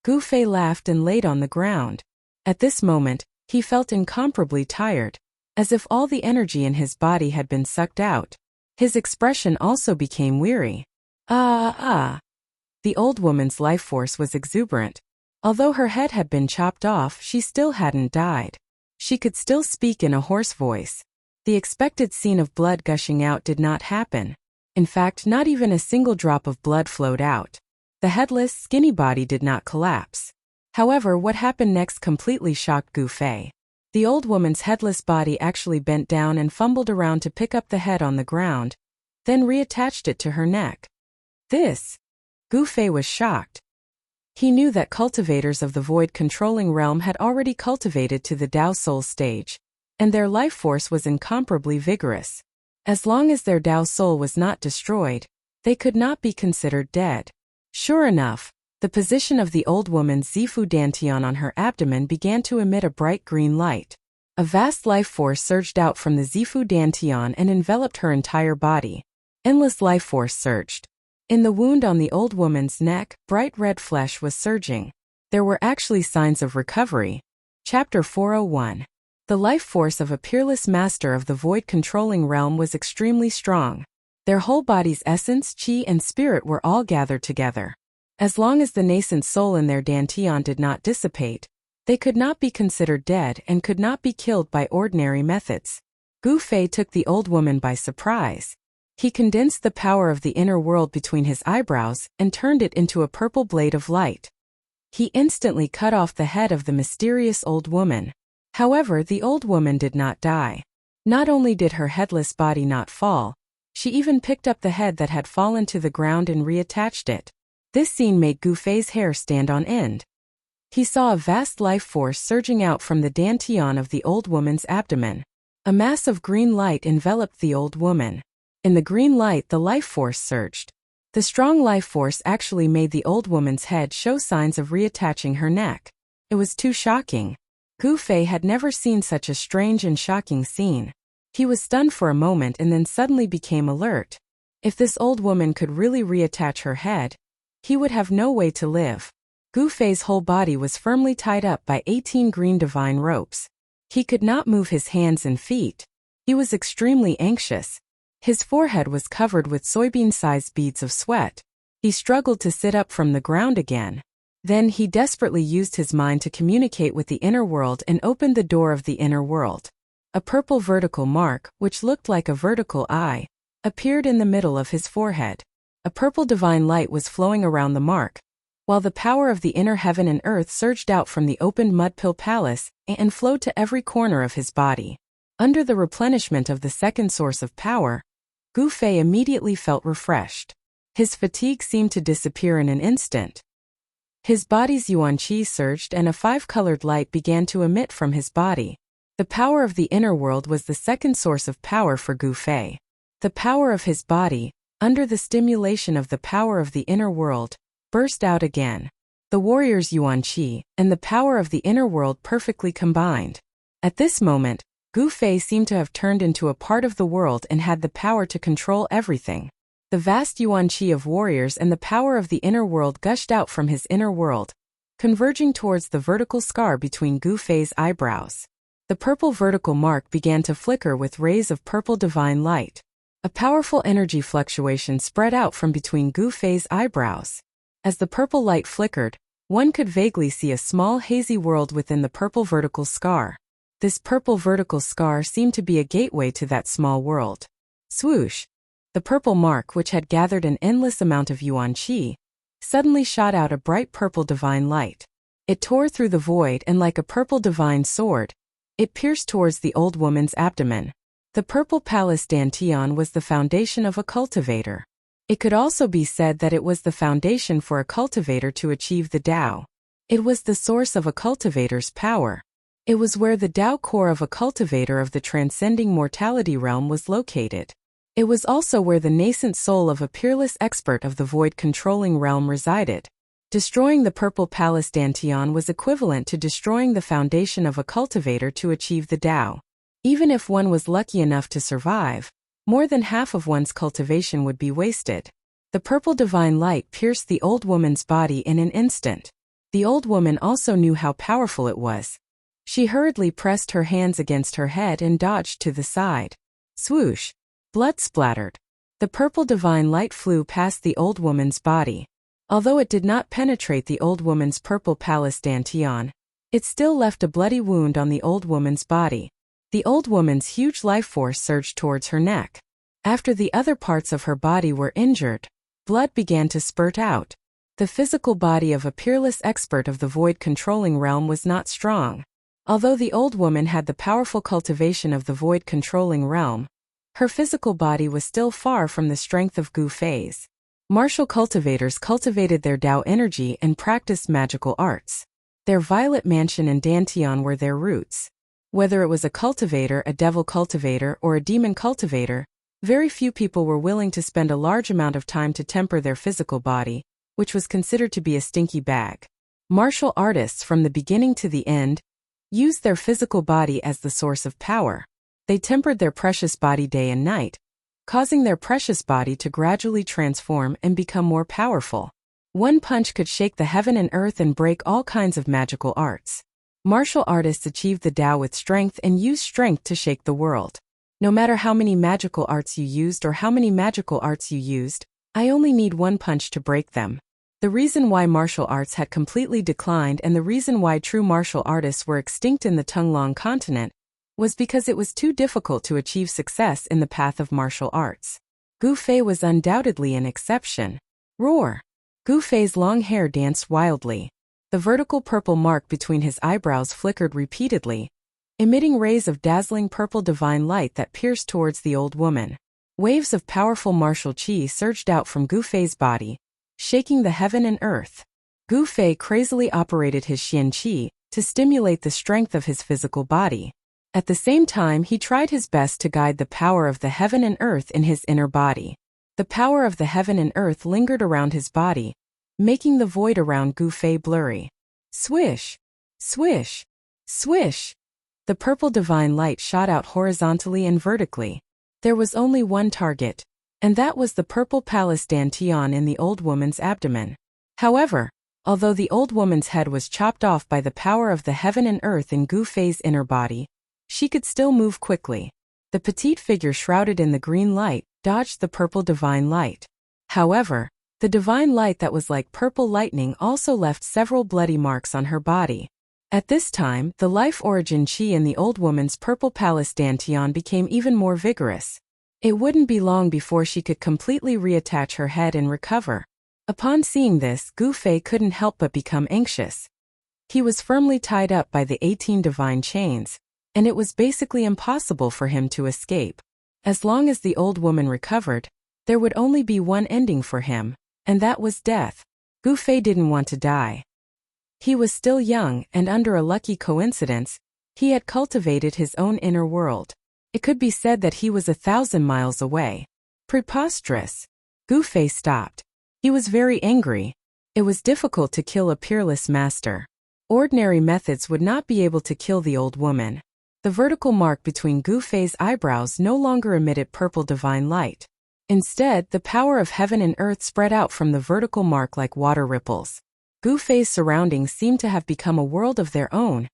Gu Fei laughed and laid on the ground. At this moment, he felt incomparably tired, as if all the energy in his body had been sucked out. His expression also became weary. The old woman's life force was exuberant. Although her head had been chopped off, she still hadn't died. She could still speak in a hoarse voice. The expected scene of blood gushing out did not happen. In fact, not even a single drop of blood flowed out. The headless, skinny body did not collapse. However, what happened next completely shocked Gu Fei. The old woman's headless body actually bent down and fumbled around to pick up the head on the ground, then reattached it to her neck. Gu Fei was shocked. He knew that cultivators of the void-controlling realm had already cultivated to the Tao Soul stage, and their life force was incomparably vigorous. As long as their Tao Soul was not destroyed, they could not be considered dead. Sure enough, the position of the old woman's Zifu Dantian on her abdomen began to emit a bright green light. A vast life force surged out from the Zifu Dantian and enveloped her entire body. Endless life force surged. In the wound on the old woman's neck, bright red flesh was surging. There were actually signs of recovery. Chapter 401. The life force of a peerless master of the void-controlling realm was extremely strong. Their whole body's essence, chi, and spirit were all gathered together. As long as the nascent soul in their dantian did not dissipate, they could not be considered dead and could not be killed by ordinary methods. Gu Fei took the old woman by surprise. He condensed the power of the inner world between his eyebrows and turned it into a purple blade of light. He instantly cut off the head of the mysterious old woman. However, the old woman did not die. Not only did her headless body not fall, she even picked up the head that had fallen to the ground and reattached it. This scene made Gu Fei's hair stand on end. He saw a vast life force surging out from the dantian of the old woman's abdomen. A mass of green light enveloped the old woman. In the green light, the life force surged. The strong life force actually made the old woman's head show signs of reattaching her neck. It was too shocking. Gu Fei had never seen such a strange and shocking scene. He was stunned for a moment and then suddenly became alert. If this old woman could really reattach her head, he would have no way to live. Gu Fei's whole body was firmly tied up by 18 green divine ropes. He could not move his hands and feet. He was extremely anxious. His forehead was covered with soybean-sized beads of sweat. He struggled to sit up from the ground again. Then he desperately used his mind to communicate with the inner world and opened the door of the inner world. A purple vertical mark, which looked like a vertical eye, appeared in the middle of his forehead. A purple divine light was flowing around the mark, while the power of the inner heaven and earth surged out from the opened mud-pill palace and flowed to every corner of his body. Under the replenishment of the second source of power, Gu Fei immediately felt refreshed. His fatigue seemed to disappear in an instant. His body's yuan qi surged and a five-colored light began to emit from his body. The power of the inner world was the second source of power for Gu Fei. The power of his body, under the stimulation of the power of the inner world, burst out again. The warrior's yuan qi and the power of the inner world perfectly combined. At this moment, Gu Fei seemed to have turned into a part of the world and had the power to control everything. The vast yuan qi of warriors and the power of the inner world gushed out from his inner world, converging towards the vertical scar between Gu Fei's eyebrows. The purple vertical mark began to flicker with rays of purple divine light. A powerful energy fluctuation spread out from between Gu Fei's eyebrows. As the purple light flickered, one could vaguely see a small hazy world within the purple vertical scar. This purple vertical scar seemed to be a gateway to that small world. Swoosh! The purple mark, which had gathered an endless amount of yuan qi, suddenly shot out a bright purple divine light. It tore through the void and like a purple divine sword, it pierced towards the old woman's abdomen. The purple palace dantian was the foundation of a cultivator. It could also be said that it was the foundation for a cultivator to achieve the Tao. It was the source of a cultivator's power. It was where the Tao core of a cultivator of the transcending mortality realm was located. It was also where the nascent soul of a peerless expert of the void-controlling realm resided. Destroying the purple palace dantian was equivalent to destroying the foundation of a cultivator to achieve the Tao. Even if one was lucky enough to survive, more than half of one's cultivation would be wasted. The purple divine light pierced the old woman's body in an instant. The old woman also knew how powerful it was. She hurriedly pressed her hands against her head and dodged to the side. Swoosh! Blood splattered. The purple divine light flew past the old woman's body. Although it did not penetrate the old woman's purple palace dantian, it still left a bloody wound on the old woman's body. The old woman's huge life force surged towards her neck. After the other parts of her body were injured, blood began to spurt out. The physical body of a peerless expert of the void-controlling realm was not strong. Although the old woman had the powerful cultivation of the void-controlling realm, her physical body was still far from the strength of Gu Fei's. Martial cultivators cultivated their Tao energy and practiced magical arts. Their violet mansion and dantian were their roots. Whether it was a cultivator, a devil cultivator, or a demon cultivator, very few people were willing to spend a large amount of time to temper their physical body, which was considered to be a stinky bag. Martial artists from the beginning to the end used their physical body as the source of power. They tempered their precious body day and night, causing their precious body to gradually transform and become more powerful. One punch could shake the heaven and earth and break all kinds of magical arts. Martial artists achieved the Tao with strength and used strength to shake the world. No matter how many magical arts you used or how many magical arts you used, I only need one punch to break them. The reason why martial arts had completely declined and the reason why true martial artists were extinct in the Tunglong continent was because it was too difficult to achieve success in the path of martial arts. Gu Fei was undoubtedly an exception. Roar! Gu Fei's long hair danced wildly. The vertical purple mark between his eyebrows flickered repeatedly, emitting rays of dazzling purple divine light that pierced towards the old woman. Waves of powerful martial qi surged out from Gu Fei's body, shaking the heaven and earth. Gu Fei crazily operated his xian qi to stimulate the strength of his physical body. At the same time, he tried his best to guide the power of the heaven and earth in his inner body. The power of the heaven and earth lingered around his body, making the void around Gu Fei blurry. Swish! Swish! Swish! The purple divine light shot out horizontally and vertically. There was only one target, and that was the purple palace dantian in the old woman's abdomen. However, although the old woman's head was chopped off by the power of the heaven and earth in Gu Fei's inner body, she could still move quickly. The petite figure shrouded in the green light dodged the purple divine light. However, the divine light that was like purple lightning also left several bloody marks on her body. At this time, the life origin qi in the old woman's purple palace dantian became even more vigorous. It wouldn't be long before she could completely reattach her head and recover. Upon seeing this, Gu Fei couldn't help but become anxious. He was firmly tied up by the 18 divine chains, and it was basically impossible for him to escape. As long as the old woman recovered, there would only be one ending for him, and that was death. Gu Fei didn't want to die. He was still young, and under a lucky coincidence, he had cultivated his own inner world. It could be said that he was 1,000 miles away. Preposterous! Gu Fei stopped. He was very angry. It was difficult to kill a peerless master. Ordinary methods would not be able to kill the old woman. The vertical mark between Gu Fei's eyebrows no longer emitted purple divine light. Instead, the power of heaven and earth spread out from the vertical mark like water ripples. Gu Fei's surroundings seemed to have become a world of their own,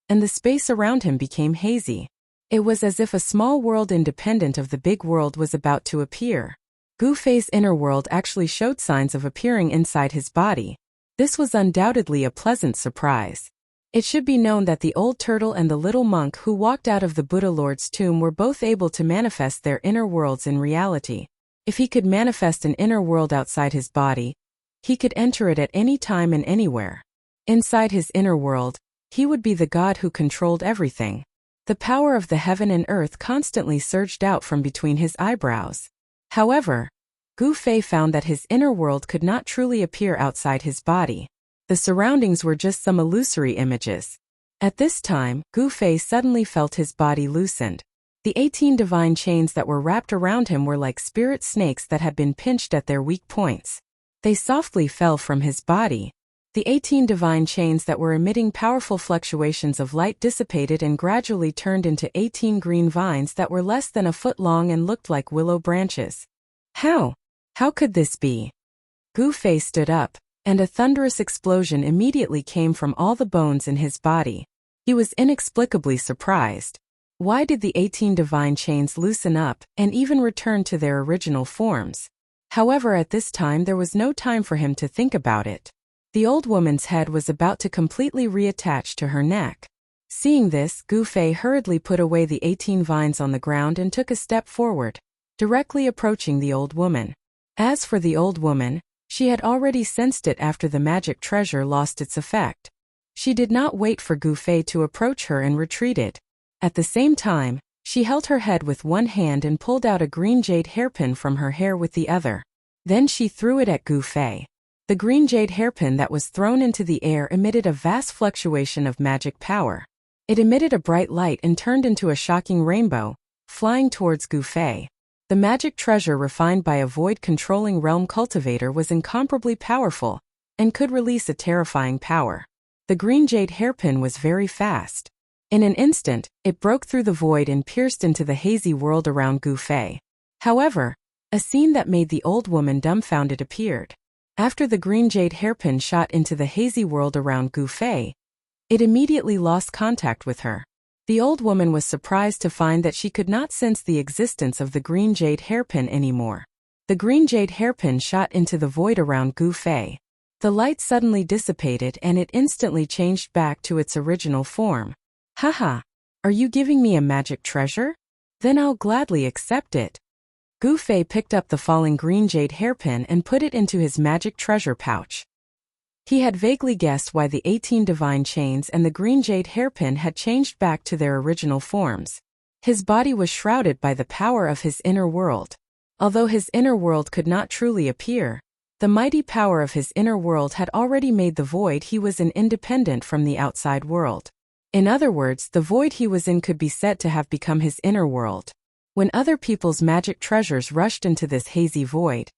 and the space around him became hazy. It was as if a small world independent of the big world was about to appear. Gu Fei's inner world actually showed signs of appearing inside his body. This was undoubtedly a pleasant surprise. It should be known that the old turtle and the little monk who walked out of the Buddha Lord's tomb were both able to manifest their inner worlds in reality. If he could manifest an inner world outside his body, he could enter it at any time and anywhere. Inside his inner world, he would be the god who controlled everything. The power of the heaven and earth constantly surged out from between his eyebrows. However, Gu Fei found that his inner world could not truly appear outside his body. The surroundings were just some illusory images. At this time, Gu Fei suddenly felt his body loosened. The 18 divine chains that were wrapped around him were like spirit snakes that had been pinched at their weak points. They softly fell from his body. The 18 divine chains that were emitting powerful fluctuations of light dissipated and gradually turned into 18 green vines that were less than a foot long and looked like willow branches. How? How could this be? Gu Fei stood up, and a thunderous explosion immediately came from all the bones in his body. He was inexplicably surprised. Why did the 18 divine chains loosen up and even return to their original forms? However, at this time there was no time for him to think about it. The old woman's head was about to completely reattach to her neck. Seeing this, Gu Fei hurriedly put away the 18 vines on the ground and took a step forward, directly approaching the old woman. As for the old woman, she had already sensed it after the magic treasure lost its effect. She did not wait for Gu Fei to approach her and retreated. At the same time, she held her head with one hand and pulled out a green jade hairpin from her hair with the other. Then she threw it at Gu Fei. The green jade hairpin that was thrown into the air emitted a vast fluctuation of magic power. It emitted a bright light and turned into a shocking rainbow, flying towards Gu Fei. The magic treasure refined by a void-controlling realm cultivator was incomparably powerful, and could release a terrifying power. The green jade hairpin was very fast. In an instant, it broke through the void and pierced into the hazy world around Gu Fei. However, a scene that made the old woman dumbfounded appeared. After the green jade hairpin shot into the hazy world around Gu Fei, it immediately lost contact with her. The old woman was surprised to find that she could not sense the existence of the green jade hairpin anymore. The green jade hairpin shot into the void around Gu Fei. The light suddenly dissipated and it instantly changed back to its original form. Haha, are you giving me a magic treasure? Then I'll gladly accept it. Gu Fei picked up the falling green jade hairpin and put it into his magic treasure pouch. He had vaguely guessed why the 18 divine chains and the green jade hairpin had changed back to their original forms. His body was shrouded by the power of his inner world. Although his inner world could not truly appear, the mighty power of his inner world had already made the void he was in independent from the outside world. In other words, the void he was in could be said to have become his inner world. When other people's magic treasures rushed into this hazy void,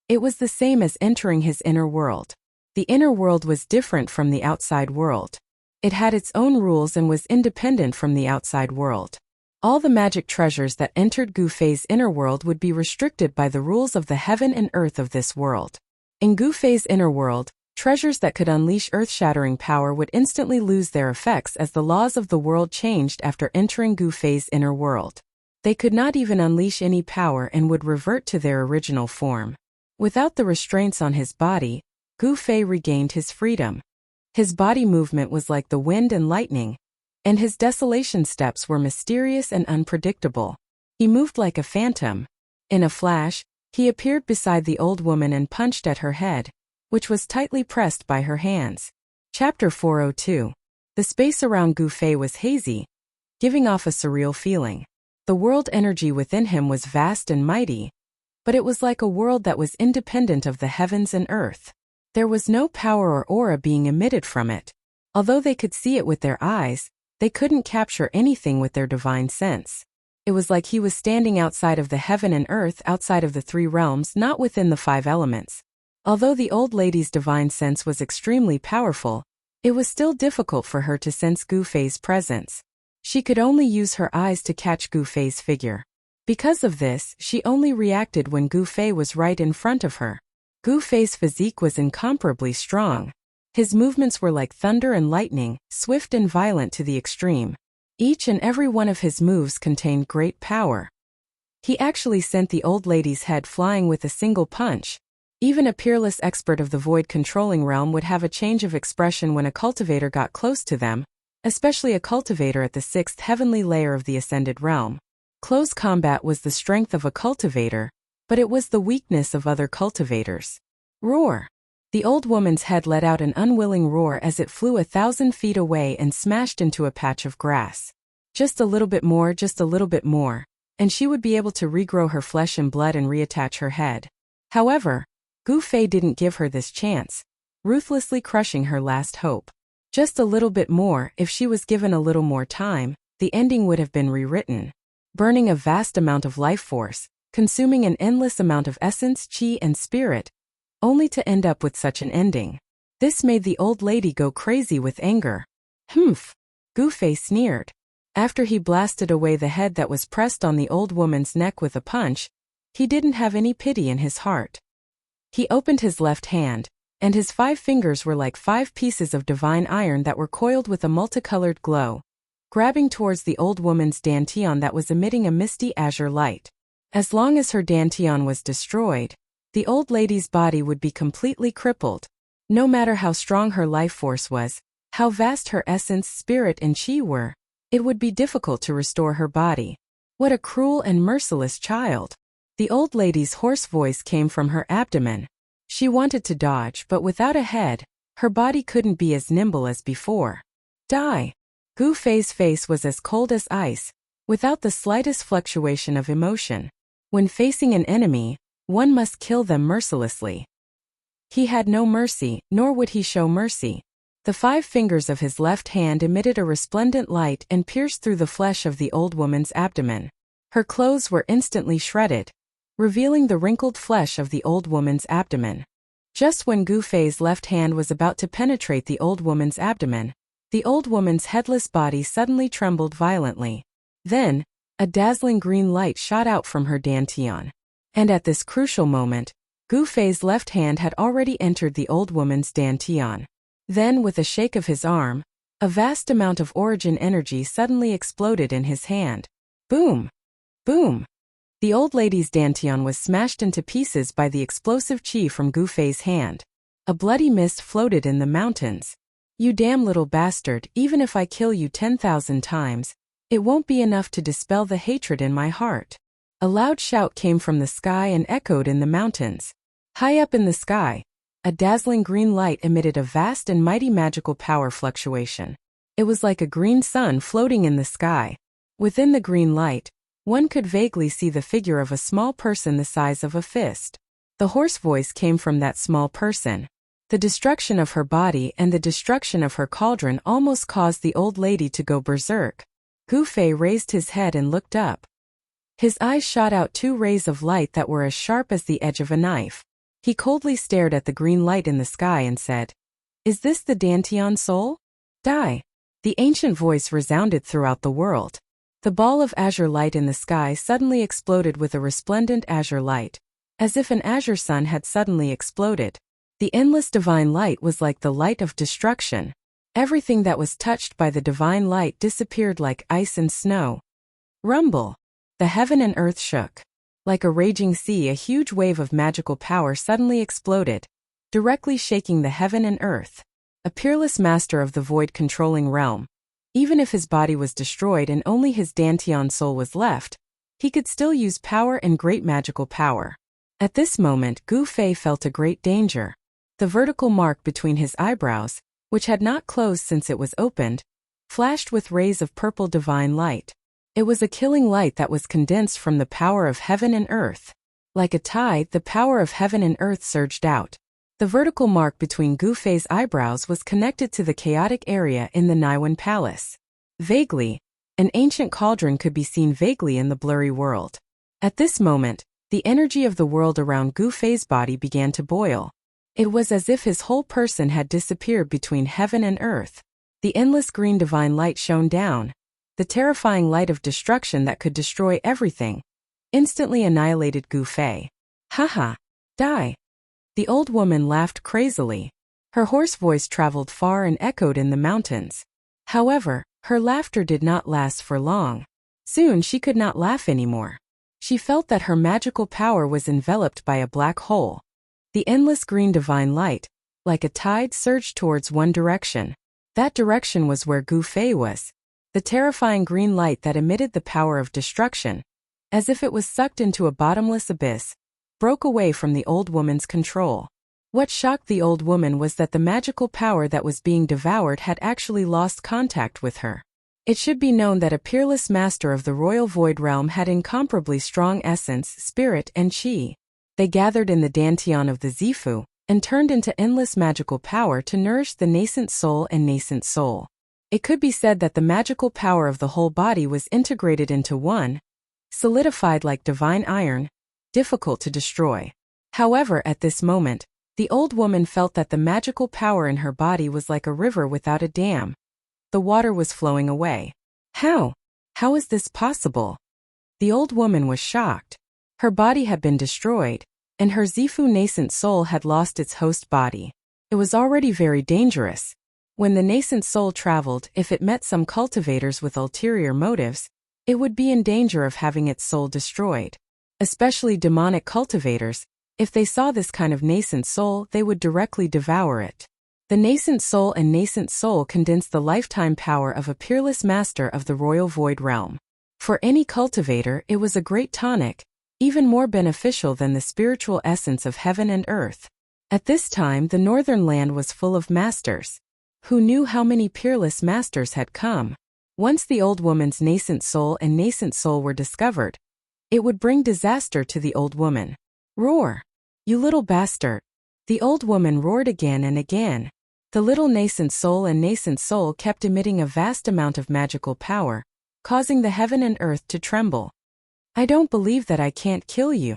it was the same as entering his inner world. The inner world was different from the outside world. It had its own rules and was independent from the outside world. All the magic treasures that entered Gu Fei's inner world would be restricted by the rules of the heaven and earth of this world. In Gu Fei's inner world, treasures that could unleash earth-shattering power would instantly lose their effects as the laws of the world changed after entering Gu Fei's inner world. They could not even unleash any power and would revert to their original form. Without the restraints on his body, Gu Fei regained his freedom. His body movement was like the wind and lightning, and his desolation steps were mysterious and unpredictable. He moved like a phantom. In a flash, he appeared beside the old woman and punched at her head, which was tightly pressed by her hands. Chapter 402. The space around Gu Fei was hazy, giving off a surreal feeling. The world energy within him was vast and mighty, but it was like a world that was independent of the heavens and earth. There was no power or aura being emitted from it. Although they could see it with their eyes, they couldn't capture anything with their divine sense. It was like he was standing outside of the heaven and earth, outside of the three realms, not within the five elements. Although the old lady's divine sense was extremely powerful, it was still difficult for her to sense Gu Fei's presence. She could only use her eyes to catch Gu Fei's figure. Because of this, she only reacted when Gu Fei was right in front of her. Gu Fei's physique was incomparably strong. His movements were like thunder and lightning, swift and violent to the extreme. Each and every one of his moves contained great power. He actually sent the old lady's head flying with a single punch. Even a peerless expert of the void controlling realm would have a change of expression when a cultivator got close to them, especially a cultivator at the 6th heavenly layer of the ascended realm. Close combat was the strength of a cultivator, but it was the weakness of other cultivators. Roar! The old woman's head let out an unwilling roar as it flew 1,000 feet away and smashed into a patch of grass. Just a little bit more, and she would be able to regrow her flesh and blood and reattach her head. However, Gu Fei didn't give her this chance, ruthlessly crushing her last hope. Just a little bit more. If she was given a little more time, the ending would have been rewritten. Burning a vast amount of life force, consuming an endless amount of essence, chi and spirit, only to end up with such an ending. This made the old lady go crazy with anger. Humph! Gu Fei sneered. After he blasted away the head that was pressed on the old woman's neck with a punch, he didn't have any pity in his heart. He opened his left hand, and his 5 fingers were like 5 pieces of divine iron that were coiled with a multicolored glow, grabbing towards the old woman's dantian that was emitting a misty azure light. As long as her dantian was destroyed, the old lady's body would be completely crippled. No matter how strong her life force was, how vast her essence, spirit and chi were, it would be difficult to restore her body. What a cruel and merciless child! The old lady's hoarse voice came from her abdomen. She wanted to dodge, but without a head, her body couldn't be as nimble as before. Die! Gu Fei's face was as cold as ice, without the slightest fluctuation of emotion. When facing an enemy, one must kill them mercilessly. He had no mercy, nor would he show mercy. The 5 fingers of his left hand emitted a resplendent light and pierced through the flesh of the old woman's abdomen. Her clothes were instantly shredded, revealing the wrinkled flesh of the old woman's abdomen. Just when Gu Fei's left hand was about to penetrate the old woman's abdomen, the old woman's headless body suddenly trembled violently. Then, a dazzling green light shot out from her dantian. And at this crucial moment, Gu Fei's left hand had already entered the old woman's dantian. Then, with a shake of his arm, A vast amount of origin energy suddenly exploded in his hand. Boom! Boom! The old lady's dantian was smashed into pieces by the explosive chi from Gu Fei's hand. A bloody mist floated in the mountains. You damn little bastard, even if I kill you 10,000 times, it won't be enough to dispel the hatred in my heart. A loud shout came from the sky and echoed in the mountains. High up in the sky, a dazzling green light emitted a vast and mighty magical power fluctuation. It was like a green sun floating in the sky. Within the green light, one could vaguely see the figure of a small person the size of a fist. The hoarse voice came from that small person. The destruction of her body and the destruction of her cauldron almost caused the old lady to go berserk. Gu Fei raised his head and looked up. His eyes shot out two rays of light that were as sharp as the edge of a knife. He coldly stared at the green light in the sky and said, "Is this the Dantian soul? Die!" The ancient voice resounded throughout the world. The ball of azure light in the sky suddenly exploded with a resplendent azure light, as if an azure sun had suddenly exploded. The endless divine light was like the light of destruction. Everything that was touched by the divine light disappeared like ice and snow. Rumble! The heaven and earth shook. Like a raging sea, a huge wave of magical power suddenly exploded, directly shaking the heaven and earth. A peerless master of the void-controlling realm. Even if his body was destroyed and only his Dantian soul was left, he could still use power and great magical power. At this moment, Gu Fei felt a great danger. The vertical mark between his eyebrows, which had not closed since it was opened, flashed with rays of purple divine light. It was a killing light that was condensed from the power of heaven and earth. Like a tide, the power of heaven and earth surged out. The vertical mark between Gu Fei's eyebrows was connected to the chaotic area in the Naiwan Palace. Vaguely, an ancient cauldron could be seen vaguely in the blurry world. At this moment, the energy of the world around Gu Fei's body began to boil. It was as if his whole person had disappeared between heaven and earth. The endless green divine light shone down. The terrifying light of destruction that could destroy everything instantly annihilated Gu Fei. Haha! Die! The old woman laughed crazily. Her hoarse voice traveled far and echoed in the mountains. However, her laughter did not last for long. Soon she could not laugh anymore. She felt that her magical power was enveloped by a black hole. The endless green divine light, like a tide, surged towards one direction. That direction was where Gu Fei was. The terrifying green light that emitted the power of destruction, as if it was sucked into a bottomless abyss, broke away from the old woman's control. What shocked the old woman was that the magical power that was being devoured had actually lost contact with her. It should be known that a peerless master of the royal void realm had incomparably strong essence, spirit, and chi. They gathered in the Dantian of the Zifu, and turned into endless magical power to nourish the nascent soul and nascent soul. It could be said that the magical power of the whole body was integrated into one, solidified like divine iron, difficult to destroy. However, at this moment, the old woman felt that the magical power in her body was like a river without a dam. The water was flowing away. How? How is this possible? The old woman was shocked. Her body had been destroyed, and her Zifu nascent soul had lost its host body. It was already very dangerous. When the nascent soul traveled, if it met some cultivators with ulterior motives, it would be in danger of having its soul destroyed. Especially demonic cultivators, if they saw this kind of nascent soul, they would directly devour it. The nascent soul and nascent soul condensed the lifetime power of a peerless master of the royal void realm. For any cultivator, it was a great tonic, even more beneficial than the spiritual essence of heaven and earth. At this time, the northern land was full of masters. Who knew how many peerless masters had come? Once the old woman's nascent soul and nascent soul were discovered, it would bring disaster to the old woman. Roar! You little bastard! The old woman roared again and again. The little nascent soul and nascent soul kept emitting a vast amount of magical power, causing the heaven and earth to tremble. I don't believe that I can't kill you.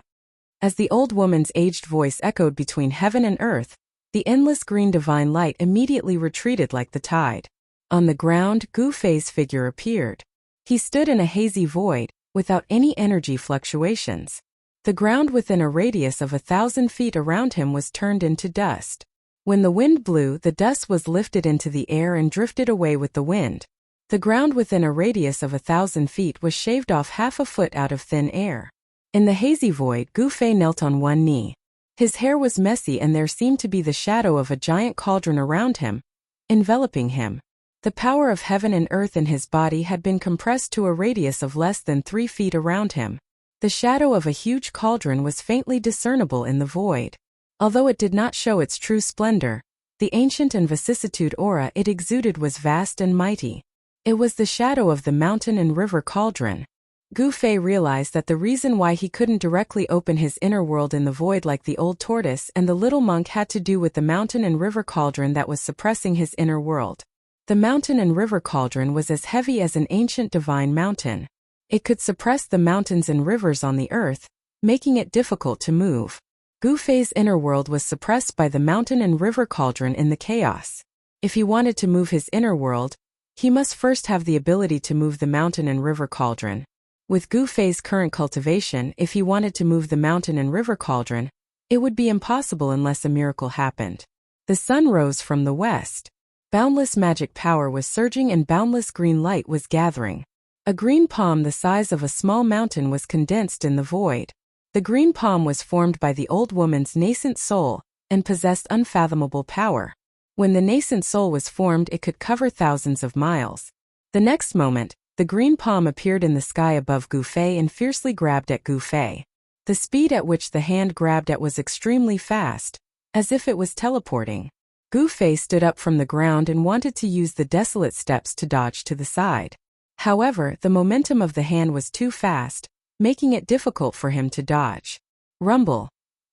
As the old woman's aged voice echoed between heaven and earth, the endless green divine light immediately retreated like the tide. On the ground, Gu Fei's figure appeared. He stood in a hazy void, without any energy fluctuations. The ground within a radius of 1,000 feet around him was turned into dust. When the wind blew, the dust was lifted into the air and drifted away with the wind. The ground within a radius of 1,000 feet was shaved off half a foot out of thin air. In the hazy void, Gu Fei knelt on one knee. His hair was messy and there seemed to be the shadow of a giant cauldron around him, enveloping him. The power of heaven and earth in his body had been compressed to a radius of less than 3 feet around him. The shadow of a huge cauldron was faintly discernible in the void. Although it did not show its true splendor, the ancient and vicissitude aura it exuded was vast and mighty. It was the shadow of the mountain and river cauldron. Gu Fei realized that the reason why he couldn't directly open his inner world in the void like the old tortoise and the little monk had to do with the mountain and river cauldron that was suppressing his inner world. The mountain and river cauldron was as heavy as an ancient divine mountain. It could suppress the mountains and rivers on the earth, making it difficult to move. Gu Fei's inner world was suppressed by the mountain and river cauldron in the chaos. If he wanted to move his inner world, he must first have the ability to move the mountain and river cauldron. With Gu Fei's current cultivation, if he wanted to move the mountain and river cauldron, it would be impossible unless a miracle happened. The sun rose from the west. Boundless magic power was surging and boundless green light was gathering. A green palm the size of a small mountain was condensed in the void. The green palm was formed by the old woman's nascent soul and possessed unfathomable power. When the nascent soul was formed, it could cover thousands of miles. The next moment, the green palm appeared in the sky above Gu Fei and fiercely grabbed at Gu Fei. The speed at which the hand grabbed at was extremely fast, as if it was teleporting. Gu Fei stood up from the ground and wanted to use the desolate steps to dodge to the side. However, the momentum of the hand was too fast, making it difficult for him to dodge. Rumble.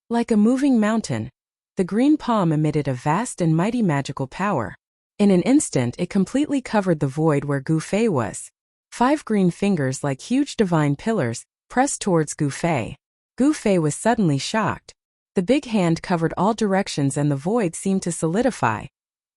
Like a moving mountain, the green palm emitted a vast and mighty magical power. In an instant, it completely covered the void where Gu Fei was. 5 green fingers like huge divine pillars pressed towards Gu Fei. Gu Fei was suddenly shocked. The big hand covered all directions and the void seemed to solidify,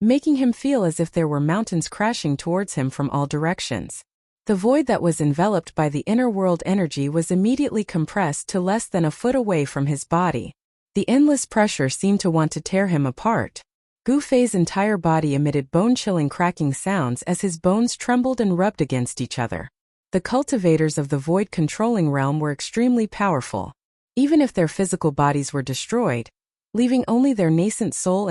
making him feel as if there were mountains crashing towards him from all directions. The void that was enveloped by the inner world energy was immediately compressed to less than a foot away from his body. The endless pressure seemed to want to tear him apart. Gu Fei's entire body emitted bone-chilling cracking sounds as his bones trembled and rubbed against each other. The cultivators of the void controlling realm were extremely powerful. Even if their physical bodies were destroyed, leaving only their nascent soul,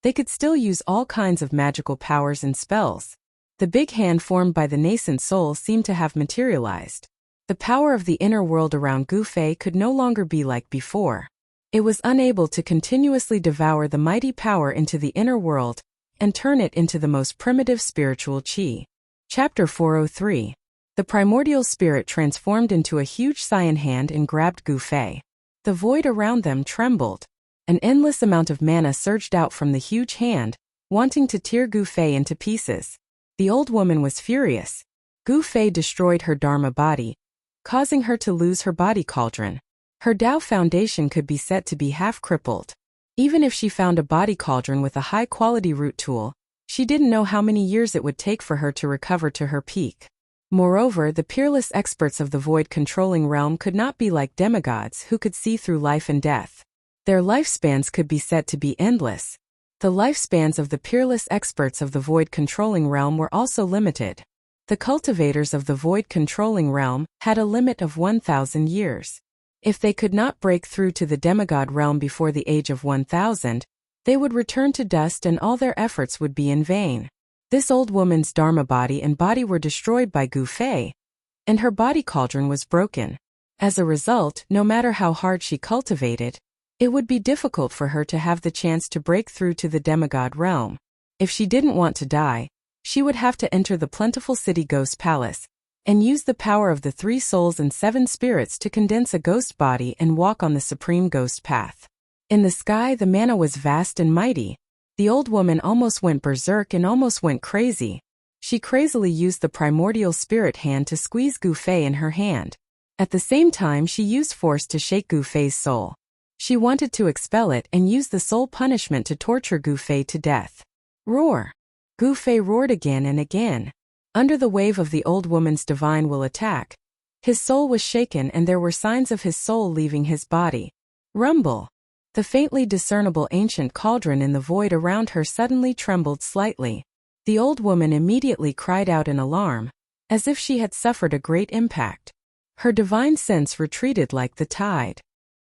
they could still use all kinds of magical powers and spells. The big hand formed by the nascent soul seemed to have materialized. The power of the inner world around Gu Fei could no longer be like before. It was unable to continuously devour the mighty power into the inner world and turn it into the most primitive spiritual qi. Chapter 403. The primordial spirit transformed into a huge cyan hand and grabbed Gu Fei. The void around them trembled. An endless amount of mana surged out from the huge hand, wanting to tear Gu Fei into pieces. The old woman was furious. Gu Fei destroyed her Dharma body, causing her to lose her body cauldron. Her Tao foundation could be said to be half crippled. Even if she found a body cauldron with a high-quality root tool, she didn't know how many years it would take for her to recover to her peak. Moreover, the peerless experts of the void-controlling realm could not be like demigods who could see through life and death. Their lifespans could be said to be endless. The lifespans of the peerless experts of the void-controlling realm were also limited. The cultivators of the void-controlling realm had a limit of 1,000 years. If they could not break through to the demigod realm before the age of 1,000, they would return to dust and all their efforts would be in vain. This old woman's Dharma body and body were destroyed by Gu Fei, and her body cauldron was broken. As a result, no matter how hard she cultivated, it would be difficult for her to have the chance to break through to the demigod realm. If she didn't want to die, she would have to enter the plentiful city ghost palace, and use the power of the 3 souls and 7 spirits to condense a ghost body and walk on the supreme ghost path. In the sky, the mana was vast and mighty. The old woman almost went berserk and almost went crazy. She crazily used the primordial spirit hand to squeeze Gu Fei in her hand. At the same time, she used force to shake Gu Fei's soul. She wanted to expel it and use the soul punishment to torture Gu Fei to death. Roar! Gu Fei roared again and again. Under the wave of the old woman's divine will attack, his soul was shaken and there were signs of his soul leaving his body. Rumble! The faintly discernible ancient cauldron in the void around her suddenly trembled slightly. The old woman immediately cried out in alarm, as if she had suffered a great impact. Her divine sense retreated like the tide.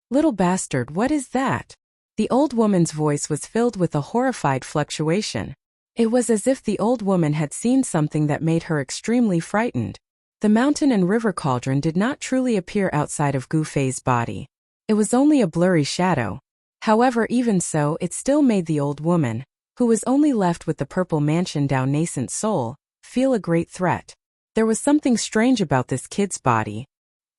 "Little bastard, what is that?" The old woman's voice was filled with a horrified fluctuation. It was as if the old woman had seen something that made her extremely frightened. The mountain and river cauldron did not truly appear outside of Gu Fei's body. It was only a blurry shadow. However, even so, it still made the old woman, who was only left with the purple mansion down nascent soul, feel a great threat. There was something strange about this kid's body.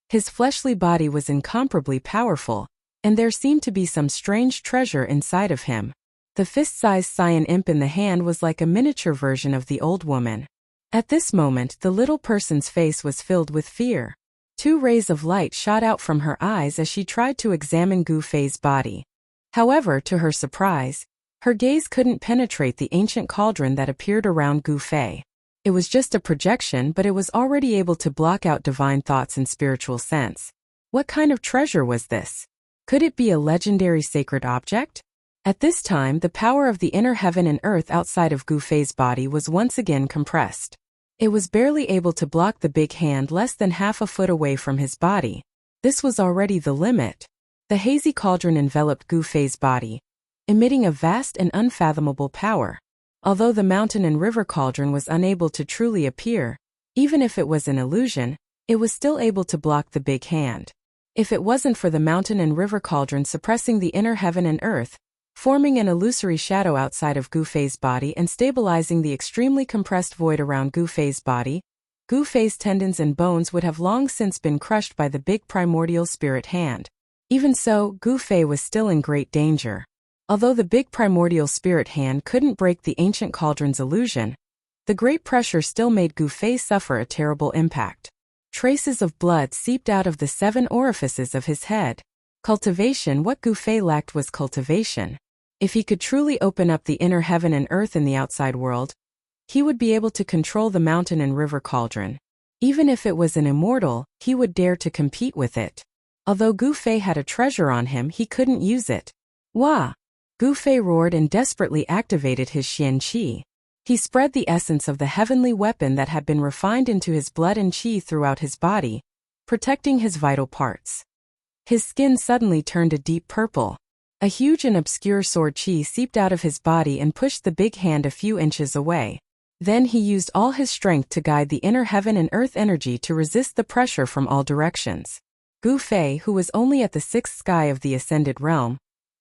His fleshly body was incomparably powerful, and there seemed to be some strange treasure inside of him. The fist-sized cyan imp in the hand was like a miniature version of the old woman. At this moment, the little person's face was filled with fear. 2 rays of light shot out from her eyes as she tried to examine Gu Fei's body. However, to her surprise, her gaze couldn't penetrate the ancient cauldron that appeared around Gu Fei. It was just a projection, but it was already able to block out divine thoughts and spiritual sense. What kind of treasure was this? Could it be a legendary sacred object? At this time, the power of the inner heaven and earth outside of Gu Fei's body was once again compressed. It was barely able to block the big hand less than half a foot away from his body. This was already the limit. The hazy cauldron enveloped Gu Fei's body, emitting a vast and unfathomable power. Although the mountain and river cauldron was unable to truly appear, even if it was an illusion, it was still able to block the big hand. If it wasn't for the mountain and river cauldron suppressing the inner heaven and earth, forming an illusory shadow outside of Gu Fei's body and stabilizing the extremely compressed void around Gu Fei's body, Gu Fei's tendons and bones would have long since been crushed by the big primordial spirit hand. Even so, Gu Fei was still in great danger. Although the big primordial spirit hand couldn't break the ancient cauldron's illusion, the great pressure still made Gu Fei suffer a terrible impact. Traces of blood seeped out of the 7 orifices of his head. Cultivation. What Gu Fei lacked was cultivation. If he could truly open up the inner heaven and earth in the outside world, he would be able to control the mountain and river cauldron. Even if it was an immortal, he would dare to compete with it. Although Gu Fei had a treasure on him, he couldn't use it. Wah! Gu Fei roared and desperately activated his Xian Qi. He spread the essence of the heavenly weapon that had been refined into his blood and Qi throughout his body, protecting his vital parts. His skin suddenly turned a deep purple. A huge and obscure sword Qi seeped out of his body and pushed the big hand a few inches away. Then he used all his strength to guide the inner heaven and earth energy to resist the pressure from all directions. Gu Fei, who was only at the 6th sky of the ascended realm,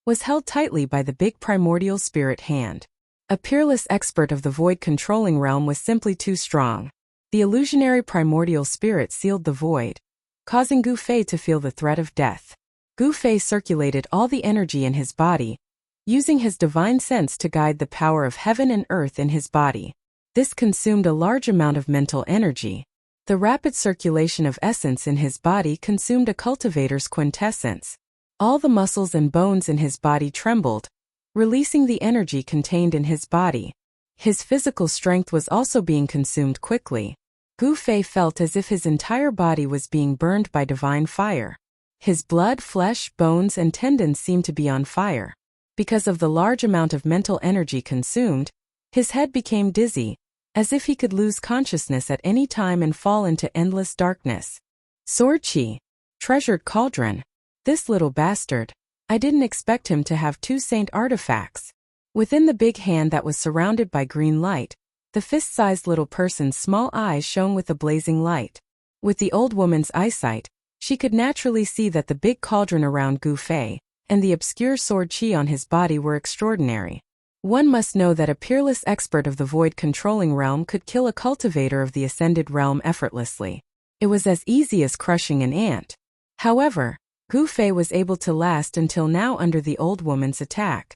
was held tightly by the big primordial spirit hand. A peerless expert of the void controlling realm was simply too strong. The illusionary primordial spirit sealed the void, causing Gu Fei to feel the threat of death. Gu Fei circulated all the energy in his body, using his divine sense to guide the power of heaven and earth in his body. This consumed a large amount of mental energy. The rapid circulation of essence in his body consumed a cultivator's quintessence. All the muscles and bones in his body trembled, releasing the energy contained in his body. His physical strength was also being consumed quickly. Gu Fei felt as if his entire body was being burned by divine fire. His blood, flesh, bones, and tendons seemed to be on fire. Because of the large amount of mental energy consumed, his head became dizzy, as if he could lose consciousness at any time and fall into endless darkness. Sword Qi. Treasured cauldron. This little bastard. I didn't expect him to have 2 saint artifacts. Within the big hand that was surrounded by green light, the fist-sized little person's small eyes shone with a blazing light. With the old woman's eyesight, she could naturally see that the big cauldron around Gu Fei and the obscure sword Qi on his body were extraordinary. One must know that a peerless expert of the void controlling realm could kill a cultivator of the ascended realm effortlessly. It was as easy as crushing an ant. However, Gu Fei was able to last until now under the old woman's attack.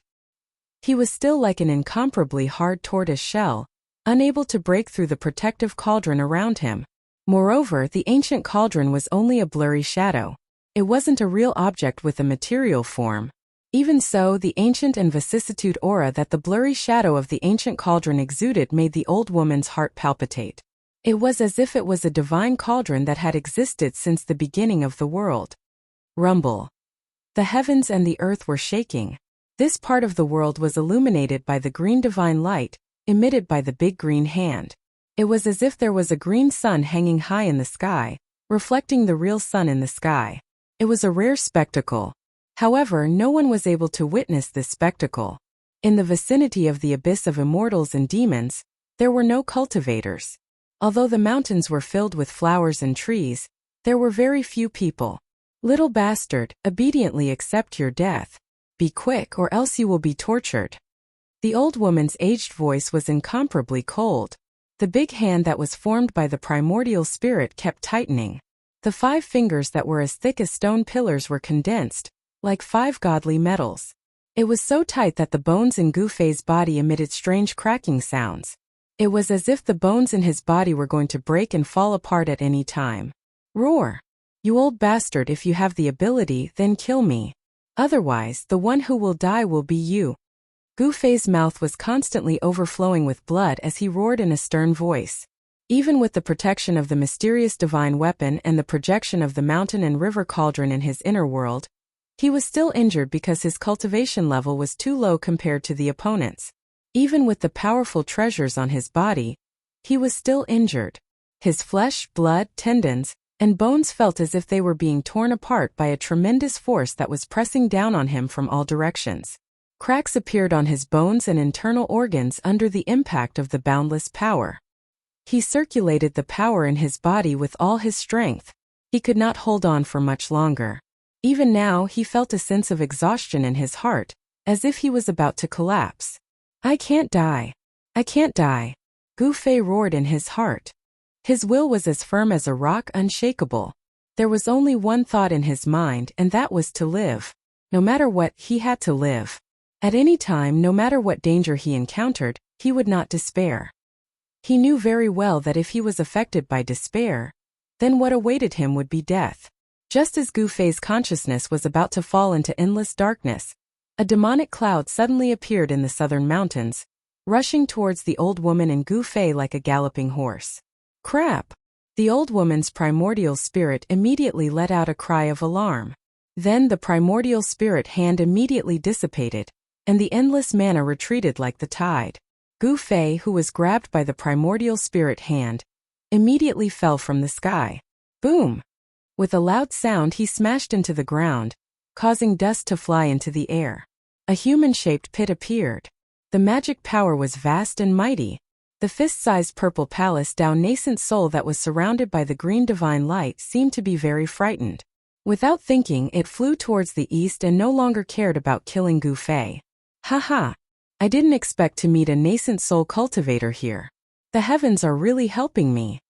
He was still like an incomparably hard tortoise shell, unable to break through the protective cauldron around him. Moreover, the ancient cauldron was only a blurry shadow. It wasn't a real object with a material form. Even so, the ancient and vicissitude aura that the blurry shadow of the ancient cauldron exuded made the old woman's heart palpitate. It was as if it was a divine cauldron that had existed since the beginning of the world. Rumble. The heavens and the earth were shaking. This part of the world was illuminated by the green divine light, emitted by the big green hand. It was as if there was a green sun hanging high in the sky, reflecting the real sun in the sky. It was a rare spectacle. However, no one was able to witness this spectacle. In the vicinity of the abyss of immortals and demons, there were no cultivators. Although the mountains were filled with flowers and trees, there were very few people. Little bastard, obediently accept your death. Be quick or else you will be tortured. The old woman's aged voice was incomparably cold. The big hand that was formed by the primordial spirit kept tightening. The 5 fingers that were as thick as stone pillars were condensed, like 5 godly metals. It was so tight that the bones in Gu Fei's body emitted strange cracking sounds. It was as if the bones in his body were going to break and fall apart at any time. Roar! You old bastard, if you have the ability, then kill me. Otherwise, the one who will die will be you. Gu Fei's mouth was constantly overflowing with blood as he roared in a stern voice. Even with the protection of the mysterious divine weapon and the projection of the mountain and river cauldron in his inner world, he was still injured because his cultivation level was too low compared to the opponent's. Even with the powerful treasures on his body, he was still injured. His flesh, blood, tendons, and bones felt as if they were being torn apart by a tremendous force that was pressing down on him from all directions. Cracks appeared on his bones and internal organs under the impact of the boundless power. He circulated the power in his body with all his strength. He could not hold on for much longer. Even now he felt a sense of exhaustion in his heart, as if he was about to collapse. I can't die. I can't die. Gu Fei roared in his heart. His will was as firm as a rock, unshakable. There was only one thought in his mind, and that was to live. No matter what, he had to live. At any time, no matter what danger he encountered, he would not despair. He knew very well that if he was affected by despair, then what awaited him would be death. Just as Gu Fei's consciousness was about to fall into endless darkness, a demonic cloud suddenly appeared in the southern mountains, rushing towards the old woman and Gu Fei like a galloping horse. Crap! The old woman's primordial spirit immediately let out a cry of alarm. Then the primordial spirit hand immediately dissipated, and the endless mana retreated like the tide. Gu Fei, who was grabbed by the primordial spirit hand, immediately fell from the sky. Boom! With a loud sound he smashed into the ground, causing dust to fly into the air. A human-shaped pit appeared. The magic power was vast and mighty. The fist-sized purple palace down nascent soul that was surrounded by the green divine light seemed to be very frightened. Without thinking, it flew towards the east and no longer cared about killing Gu Fei. Haha! I didn't expect to meet a nascent soul cultivator here. The heavens are really helping me.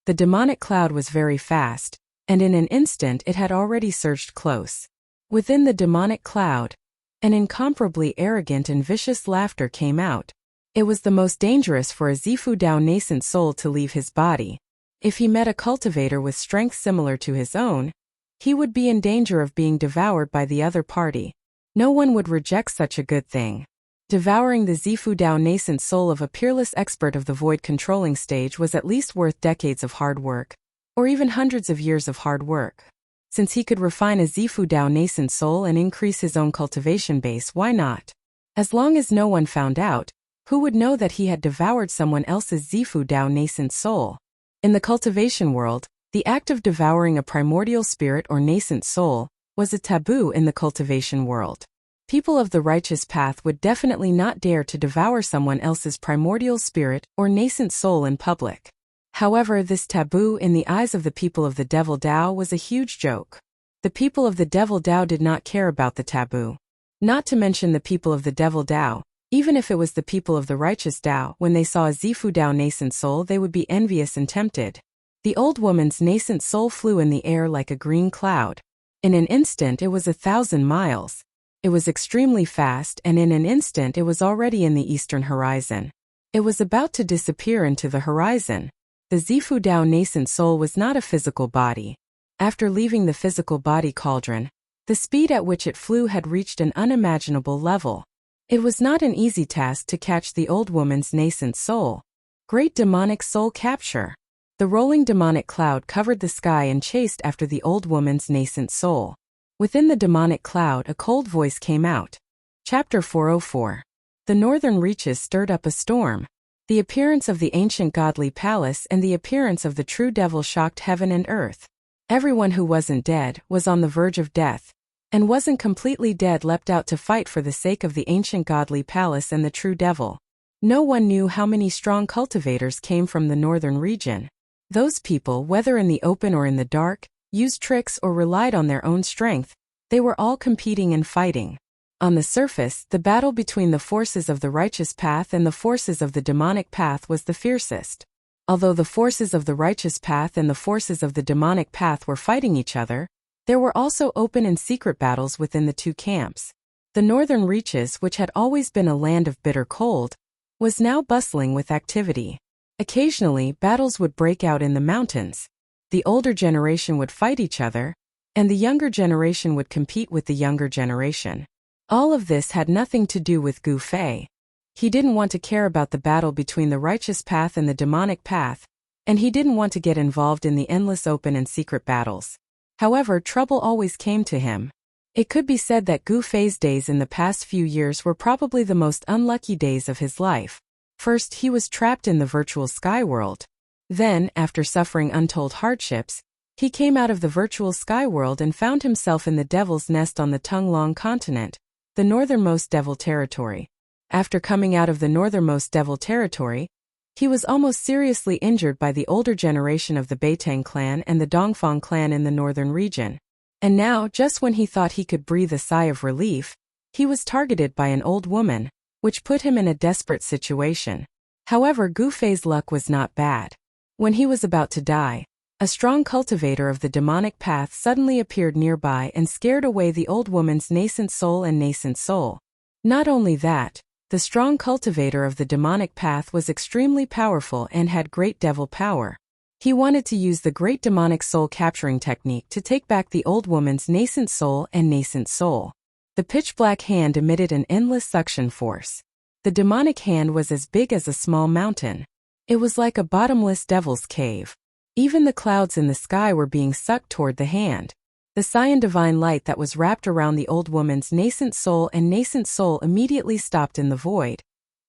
The demonic cloud was very fast, and in an instant it had already surged close. Within the demonic cloud, an incomparably arrogant and vicious laughter came out. It was the most dangerous for a Zifu Dao nascent soul to leave his body. If he met a cultivator with strength similar to his own, he would be in danger of being devoured by the other party. No one would reject such a good thing. Devouring the Zifu Dao nascent soul of a peerless expert of the void controlling stage was at least worth decades of hard work, or even hundreds of years of hard work. Since he could refine a Zifu Dao nascent soul and increase his own cultivation base, why not? As long as no one found out, who would know that he had devoured someone else's Zifu Dao nascent soul? In the cultivation world, the act of devouring a primordial spirit or nascent soul was a taboo in the cultivation world. People of the righteous path would definitely not dare to devour someone else's primordial spirit or nascent soul in public. However, this taboo in the eyes of the people of the Devil Dao was a huge joke. The people of the Devil Dao did not care about the taboo. Not to mention the people of the Devil Dao, even if it was the people of the righteous Dao, when they saw a Zifu Dao nascent soul they would be envious and tempted. The old woman's nascent soul flew in the air like a green cloud. In an instant it was 1,000 miles. It was extremely fast, and in an instant it was already in the eastern horizon. It was about to disappear into the horizon. The Zifu Dao nascent soul was not a physical body. After leaving the physical body cauldron, the speed at which it flew had reached an unimaginable level. It was not an easy task to catch the old woman's nascent soul. Great demonic soul capture. The rolling demonic cloud covered the sky and chased after the old woman's nascent soul. Within the demonic cloud a cold voice came out. Chapter 404. The northern reaches stirred up a storm. The appearance of the ancient godly palace and the appearance of the true devil shocked heaven and earth. Everyone who wasn't dead was on the verge of death, and wasn't completely dead leapt out to fight for the sake of the ancient godly palace and the true devil. No one knew how many strong cultivators came from the northern region. Those people, whether in the open or in the dark, used tricks or relied on their own strength, they were all competing and fighting. On the surface, the battle between the forces of the righteous path and the forces of the demonic path was the fiercest. Although the forces of the righteous path and the forces of the demonic path were fighting each other, there were also open and secret battles within the two camps. The northern reaches, which had always been a land of bitter cold, was now bustling with activity. Occasionally, battles would break out in the mountains. The older generation would fight each other, and the younger generation would compete with the younger generation. All of this had nothing to do with Gu Fei. He didn't want to care about the battle between the righteous path and the demonic path, and he didn't want to get involved in the endless open and secret battles. However, trouble always came to him. It could be said that Gu Fei's days in the past few years were probably the most unlucky days of his life. First, he was trapped in the virtual sky world. Then, after suffering untold hardships, he came out of the virtual sky world and found himself in the Devil's Nest on the Tonglong continent, the northernmost devil territory. After coming out of the northernmost devil territory, he was almost seriously injured by the older generation of the Beitang clan and the Dongfang clan in the northern region. And now, just when he thought he could breathe a sigh of relief, he was targeted by an old woman, which put him in a desperate situation. However, Gu Fei's luck was not bad. When he was about to die, a strong cultivator of the demonic path suddenly appeared nearby and scared away the old woman's nascent soul and nascent soul. Not only that, the strong cultivator of the demonic path was extremely powerful and had great devil power. He wanted to use the great demonic soul capturing technique to take back the old woman's nascent soul and nascent soul. The pitch-black hand emitted an endless suction force. The demonic hand was as big as a small mountain. It was like a bottomless devil's cave. Even the clouds in the sky were being sucked toward the hand. The cyan divine light that was wrapped around the old woman's nascent soul and nascent soul immediately stopped in the void,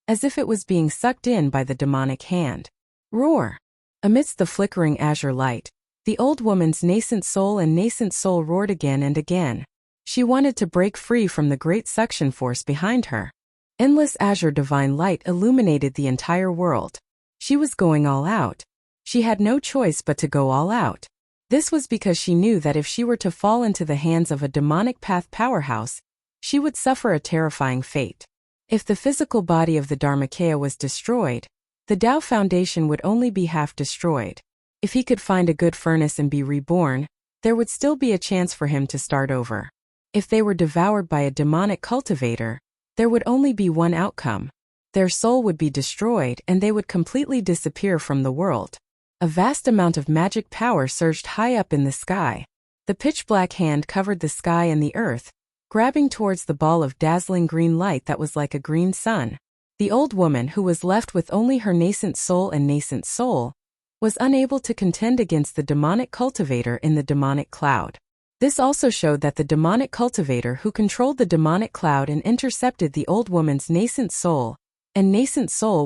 as if it was being sucked in by the demonic hand. Roar! Amidst the flickering azure light, the old woman's nascent soul and nascent soul roared again and again. She wanted to break free from the great suction force behind her. Endless azure divine light illuminated the entire world. She was going all out. She had no choice but to go all out. This was because she knew that if she were to fall into the hands of a demonic path powerhouse, she would suffer a terrifying fate. If the physical body of the Dharmakaya was destroyed, the Tao Foundation would only be half destroyed. If he could find a good furnace and be reborn, there would still be a chance for him to start over. If they were devoured by a demonic cultivator, there would only be one outcome. Their soul would be destroyed and they would completely disappear from the world. A vast amount of magic power surged high up in the sky. The pitch-black hand covered the sky and the earth, grabbing towards the ball of dazzling green light that was like a green sun. The old woman, who was left with only her nascent soul and nascent soul, was unable to contend against the demonic cultivator in the demonic cloud. This also showed that the demonic cultivator who controlled the demonic cloud and intercepted the old woman's nascent soul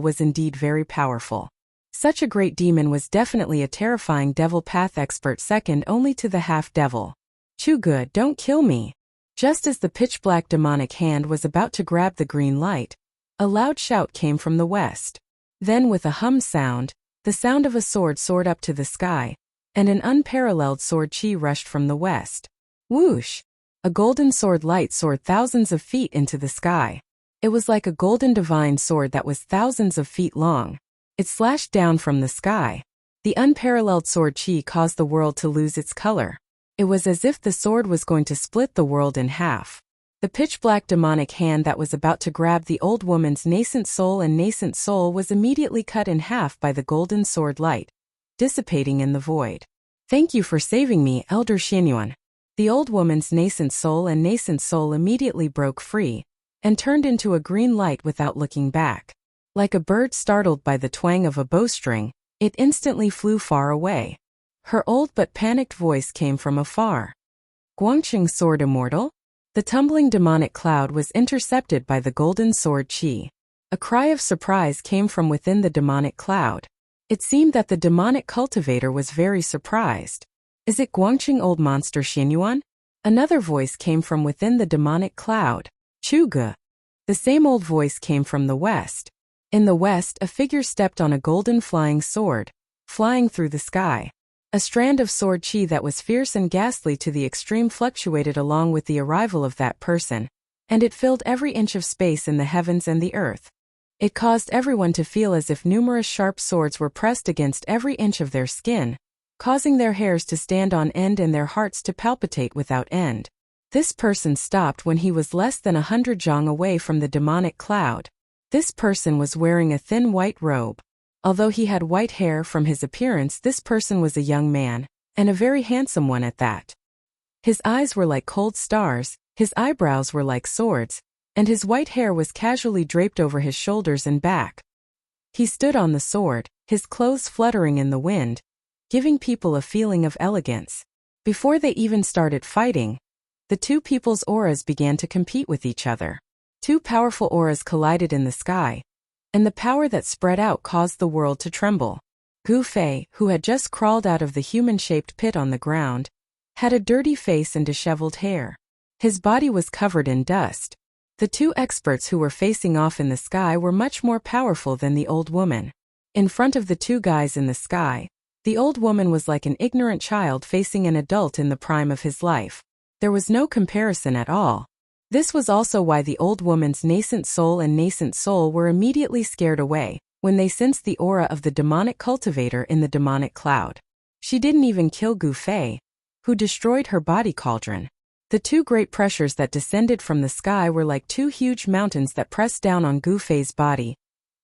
was indeed very powerful. Such a great demon was definitely a terrifying devil path expert, second only to the half-devil. Too good, don't kill me. Just as the pitch-black demonic hand was about to grab the green light, a loud shout came from the west. Then with a hum sound, the sound of a sword soared up to the sky, and an unparalleled sword chi rushed from the west. Whoosh! A golden sword light soared thousands of feet into the sky. It was like a golden divine sword that was thousands of feet long. It slashed down from the sky. The unparalleled sword chi caused the world to lose its color. It was as if the sword was going to split the world in half. The pitch-black demonic hand that was about to grab the old woman's nascent soul and nascent soul was immediately cut in half by the golden sword light, dissipating in the void. Thank you for saving me, Elder Xianyuan. The old woman's nascent soul and nascent soul immediately broke free, and turned into a green light without looking back. Like a bird startled by the twang of a bowstring, it instantly flew far away. Her old but panicked voice came from afar. Guangqing Sword Immortal? The tumbling demonic cloud was intercepted by the golden sword Qi. A cry of surprise came from within the demonic cloud. It seemed that the demonic cultivator was very surprised. Is it Guangqing Old Monster Xinyuan? Another voice came from within the demonic cloud. Chuge. The same old voice came from the west. In the west, a figure stepped on a golden flying sword, flying through the sky. A strand of sword Qi that was fierce and ghastly to the extreme fluctuated along with the arrival of that person, and it filled every inch of space in the heavens and the earth. It caused everyone to feel as if numerous sharp swords were pressed against every inch of their skin, causing their hairs to stand on end and their hearts to palpitate without end. This person stopped when he was less than 100 zhang away from the demonic cloud. This person was wearing a thin white robe. Although he had white hair from his appearance, this person was a young man, and a very handsome one at that. His eyes were like cold stars, his eyebrows were like swords, and his white hair was casually draped over his shoulders and back. He stood on the sword, his clothes fluttering in the wind, giving people a feeling of elegance. Before they even started fighting, the two people's auras began to compete with each other. Two powerful auras collided in the sky, and the power that spread out caused the world to tremble. Gu Fei, who had just crawled out of the human-shaped pit on the ground, had a dirty face and disheveled hair. His body was covered in dust. The two experts who were facing off in the sky were much more powerful than the old woman. In front of the two guys in the sky, the old woman was like an ignorant child facing an adult in the prime of his life. There was no comparison at all. This was also why the old woman's nascent soul and nascent soul were immediately scared away when they sensed the aura of the demonic cultivator in the demonic cloud. She didn't even kill Gu Fei, who destroyed her body cauldron. The two great pressures that descended from the sky were like two huge mountains that pressed down on Gu Fei's body,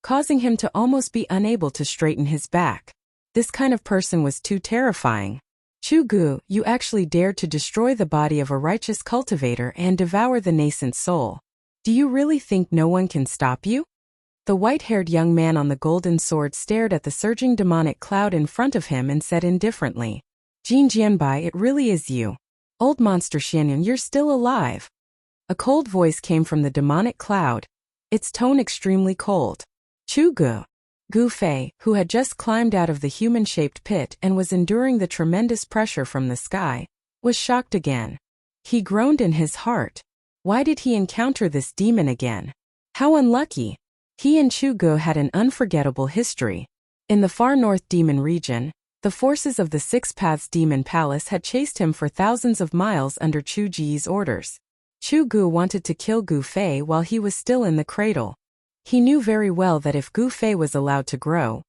causing him to almost be unable to straighten his back. This kind of person was too terrifying. Chu Gu, you actually dared to destroy the body of a righteous cultivator and devour the nascent soul. Do you really think no one can stop you? The white-haired young man on the golden sword stared at the surging demonic cloud in front of him and said indifferently, Jin Jianbai, it really is you. Old Monster Xianyun, you're still alive. A cold voice came from the demonic cloud, its tone extremely cold. Chu Gu. Gu Fei, who had just climbed out of the human-shaped pit and was enduring the tremendous pressure from the sky, was shocked again. He groaned in his heart. Why did he encounter this demon again? How unlucky! He and Chu Gu had an unforgettable history. In the far north demon region, the forces of the Six Paths Demon Palace had chased him for thousands of miles under Chu Ji's orders. Chu Gu wanted to kill Gu Fei while he was still in the cradle. He knew very well that if Gu Fei was allowed to grow,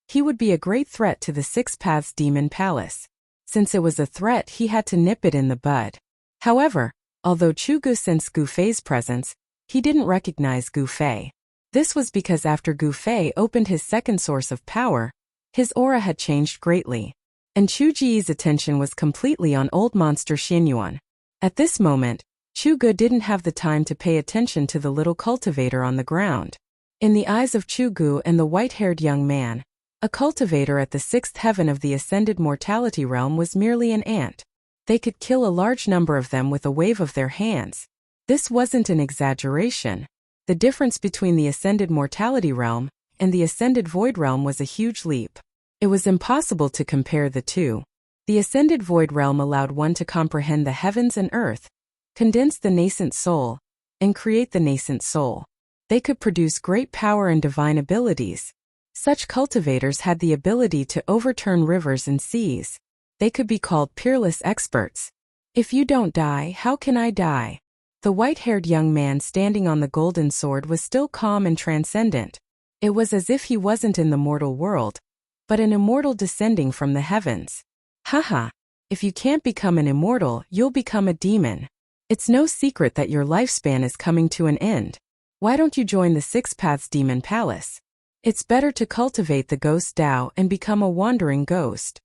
he would be a great threat to the Six Paths Demon Palace. Since it was a threat, he had to nip it in the bud. However, although Chu Gu sensed Gu Fei's presence, he didn't recognize Gu Fei. This was because after Gu Fei opened his second source of power, his aura had changed greatly, and Chu Ji's attention was completely on Old Monster Xianyuan. At this moment, Chu Gu didn't have the time to pay attention to the little cultivator on the ground. In the eyes of Chu Gu and the white-haired young man, a cultivator at the sixth heaven of the ascended mortality realm was merely an ant. They could kill a large number of them with a wave of their hands. This wasn't an exaggeration. The difference between the ascended mortality realm and the ascended void realm was a huge leap. It was impossible to compare the two. The ascended void realm allowed one to comprehend the heavens and earth, condense the nascent soul, and create the nascent soul. They could produce great power and divine abilities. Such cultivators had the ability to overturn rivers and seas. They could be called peerless experts. If you don't die, how can I die? The white-haired young man standing on the golden sword was still calm and transcendent. It was as if he wasn't in the mortal world, but an immortal descending from the heavens. Haha, if you can't become an immortal, you'll become a demon. It's no secret that your lifespan is coming to an end. Why don't you join the Six Paths Demon Palace? It's better to cultivate the ghost Tao and become a wandering ghost.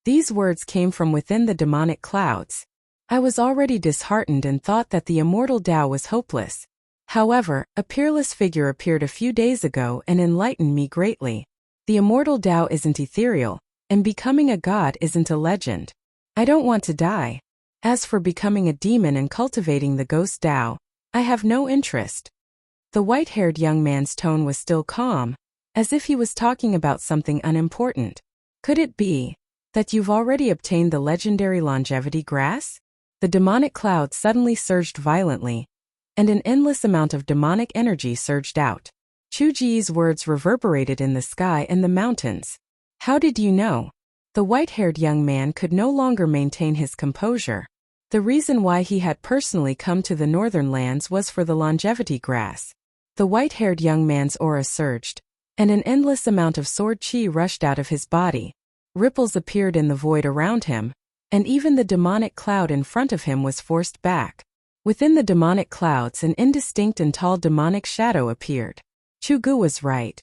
These words came from within the demonic clouds. I was already disheartened and thought that the immortal Tao was hopeless. However, a peerless figure appeared a few days ago and enlightened me greatly. The immortal Tao isn't ethereal, and becoming a god isn't a legend. I don't want to die. As for becoming a demon and cultivating the ghost Tao, I have no interest. The white-haired young man's tone was still calm, as if he was talking about something unimportant. Could it be that you've already obtained the legendary longevity grass? The demonic cloud suddenly surged violently, and an endless amount of demonic energy surged out. Chu Ji's words reverberated in the sky and the mountains. How did you know? The white-haired young man could no longer maintain his composure. The reason why he had personally come to the northern lands was for the longevity grass. The white-haired young man's aura surged, and an endless amount of sword chi rushed out of his body. Ripples appeared in the void around him, and even the demonic cloud in front of him was forced back. Within the demonic clouds, an indistinct and tall demonic shadow appeared. Chu Gu was right.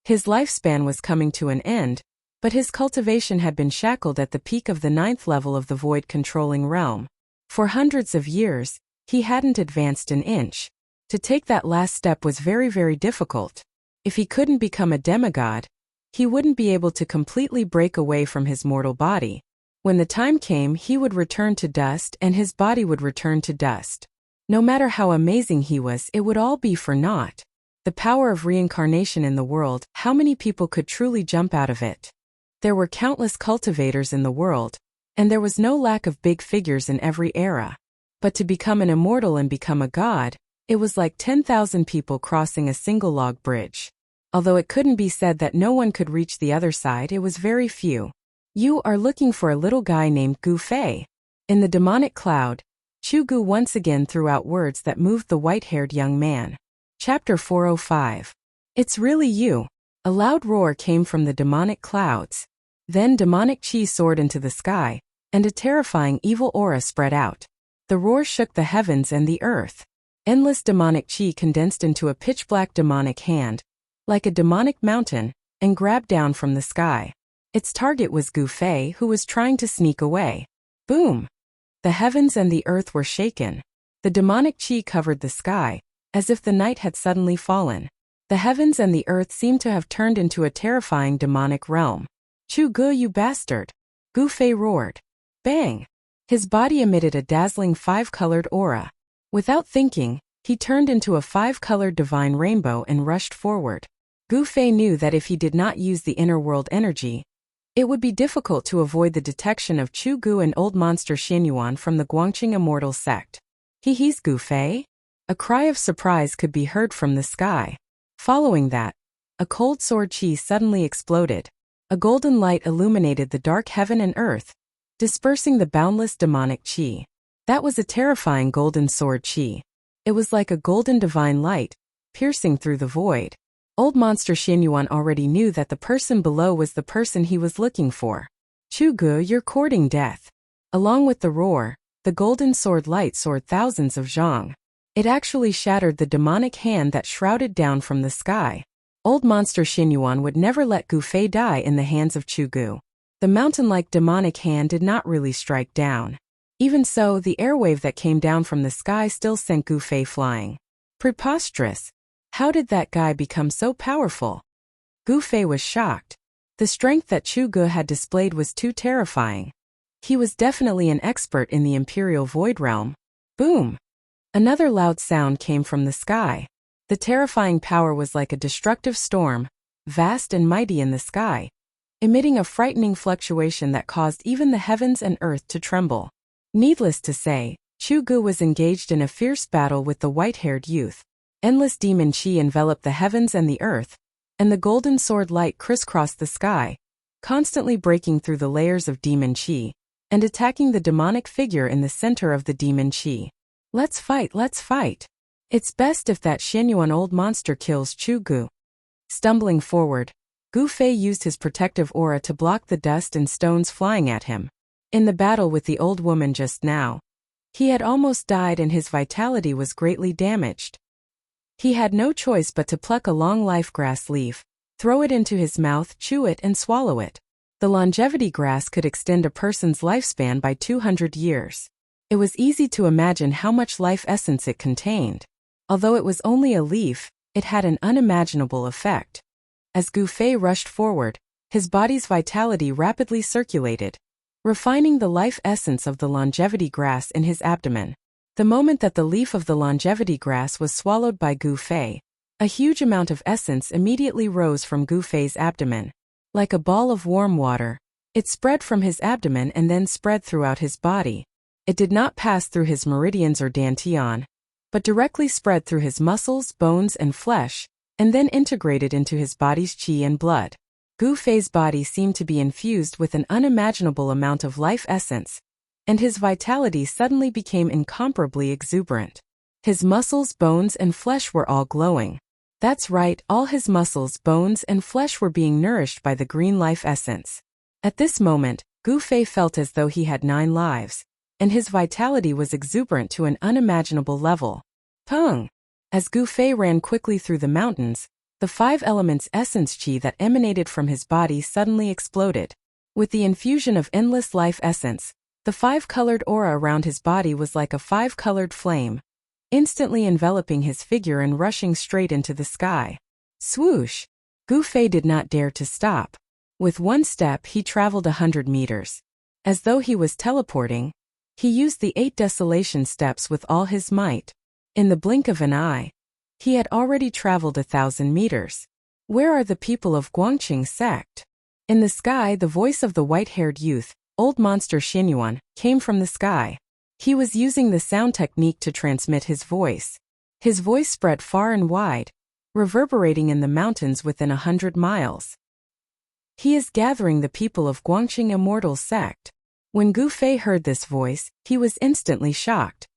His lifespan was coming to an end, but his cultivation had been shackled at the peak of the 9th level of the void-controlling realm. For hundreds of years, he hadn't advanced an inch. To take that last step was very, very difficult. If he couldn't become a demigod, he wouldn't be able to completely break away from his mortal body. When the time came, he would return to dust and his body would return to dust. No matter how amazing he was, it would all be for naught. The power of reincarnation in the world, how many people could truly jump out of it? There were countless cultivators in the world, and there was no lack of big figures in every era. But to become an immortal and become a god, it was like 10,000 people crossing a single log bridge. Although it couldn't be said that no one could reach the other side, it was very few. You are looking for a little guy named Gu Fei. In the demonic cloud, Chu Gu once again threw out words that moved the white-haired young man. Chapter 405. It's really you. A loud roar came from the demonic clouds. Then demonic chi soared into the sky, and a terrifying evil aura spread out. The roar shook the heavens and the earth. Endless demonic chi condensed into a pitch-black demonic hand, like a demonic mountain, and grabbed down from the sky. Its target was Gu Fei, who was trying to sneak away. Boom! The heavens and the earth were shaken. The demonic chi covered the sky, as if the night had suddenly fallen. The heavens and the earth seemed to have turned into a terrifying demonic realm. Chu Gu, you bastard! Gu Fei roared. Bang! His body emitted a dazzling 5-colored aura. Without thinking, he turned into a 5-colored divine rainbow and rushed forward. Gu Fei knew that if he did not use the inner world energy, it would be difficult to avoid the detection of Chu Gu and old monster Xianyuan from the Guangqing immortal sect. He's Gu Fei? A cry of surprise could be heard from the sky. Following that, a cold sword chi suddenly exploded. A golden light illuminated the dark heaven and earth, dispersing the boundless demonic chi. That was a terrifying golden sword chi. It was like a golden divine light, piercing through the void. Old monster Xianyuan already knew that the person below was the person he was looking for. Chu Gu, you're courting death. Along with the roar, the golden sword light soared thousands of zhang. It actually shattered the demonic hand that shrouded down from the sky. Old monster Xianyuan would never let Gu Fei die in the hands of Chu Gu. The mountain-like demonic hand did not really strike down. Even so, the airwave that came down from the sky still sent Gu Fei flying. Preposterous! How did that guy become so powerful? Gu Fei was shocked. The strength that Chu Gu had displayed was too terrifying. He was definitely an expert in the Imperial Void Realm. Boom! Another loud sound came from the sky. The terrifying power was like a destructive storm, vast and mighty in the sky, emitting a frightening fluctuation that caused even the heavens and earth to tremble. Needless to say, Chu Gu was engaged in a fierce battle with the white-haired youth. Endless demon chi enveloped the heavens and the earth, and the golden sword light crisscrossed the sky, constantly breaking through the layers of demon chi, and attacking the demonic figure in the center of the demon chi. Let's fight, let's fight. It's best if that Xianyuan old monster kills Chu Gu. Stumbling forward, Gu Fei used his protective aura to block the dust and stones flying at him. In the battle with the old woman just now, he had almost died and his vitality was greatly damaged. He had no choice but to pluck a long life grass leaf, throw it into his mouth, chew it and swallow it. The longevity grass could extend a person's lifespan by 200 years. It was easy to imagine how much life essence it contained. Although it was only a leaf, it had an unimaginable effect. As Gu Fei rushed forward, his body's vitality rapidly circulated. refining the life essence of the longevity grass in his abdomen. The moment that the leaf of the longevity grass was swallowed by Gu Fei, a huge amount of essence immediately rose from Gu Fei's abdomen. Like a ball of warm water, it spread from his abdomen and then spread throughout his body. It did not pass through his meridians or dantian, but directly spread through his muscles, bones, and flesh, and then integrated into his body's qi and blood. Gu Fei's body seemed to be infused with an unimaginable amount of life essence, and his vitality suddenly became incomparably exuberant. His muscles, bones, and flesh were all glowing. That's right, all his muscles, bones, and flesh were being nourished by the green life essence. At this moment, Gu Fei felt as though he had 9 lives, and his vitality was exuberant to an unimaginable level. Pung! As Gu Fei ran quickly through the mountains, the 5 elements essence qi that emanated from his body suddenly exploded. With the infusion of endless life essence, the 5-colored aura around his body was like a 5-colored flame, instantly enveloping his figure and rushing straight into the sky. Swoosh! Gu Fei did not dare to stop. With one step he traveled 100 meters. As though he was teleporting, he used the 8 desolation steps with all his might. In the blink of an eye, he had already traveled 1,000 meters. Where are the people of Guangqing sect? In the sky, the voice of the white-haired youth, old monster Xinyuan, came from the sky. He was using the sound technique to transmit his voice. His voice spread far and wide, reverberating in the mountains within 100 miles. He is gathering the people of Guangqing immortal sect. When Gu Fei heard this voice, he was instantly shocked.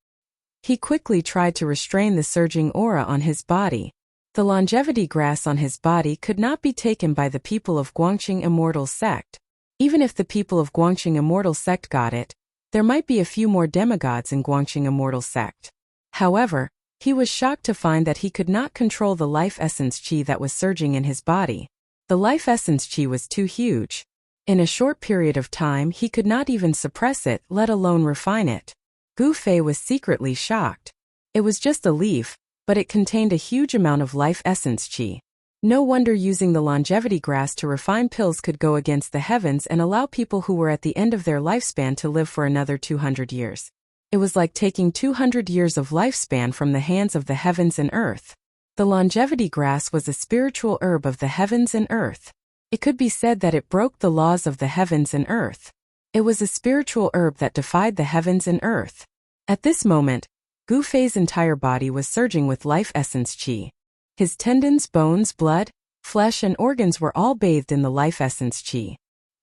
He quickly tried to restrain the surging aura on his body. The longevity grass on his body could not be taken by the people of Guangqing immortal sect. Even if the people of Guangqing immortal sect got it, there might be a few more demigods in Guangqing immortal sect. However, he was shocked to find that he could not control the life essence qi that was surging in his body. The life essence qi was too huge. In a short period of time he could not even suppress it, let alone refine it. Gu Fei was secretly shocked. It was just a leaf, but it contained a huge amount of life essence qi. No wonder using the longevity grass to refine pills could go against the heavens and allow people who were at the end of their lifespan to live for another 200 years. It was like taking 200 years of lifespan from the hands of the heavens and earth. The longevity grass was a spiritual herb of the heavens and earth. It could be said that it broke the laws of the heavens and earth. It was a spiritual herb that defied the heavens and earth. At this moment, Gu Fei's entire body was surging with life essence qi. His tendons, bones, blood, flesh, and organs were all bathed in the life essence qi.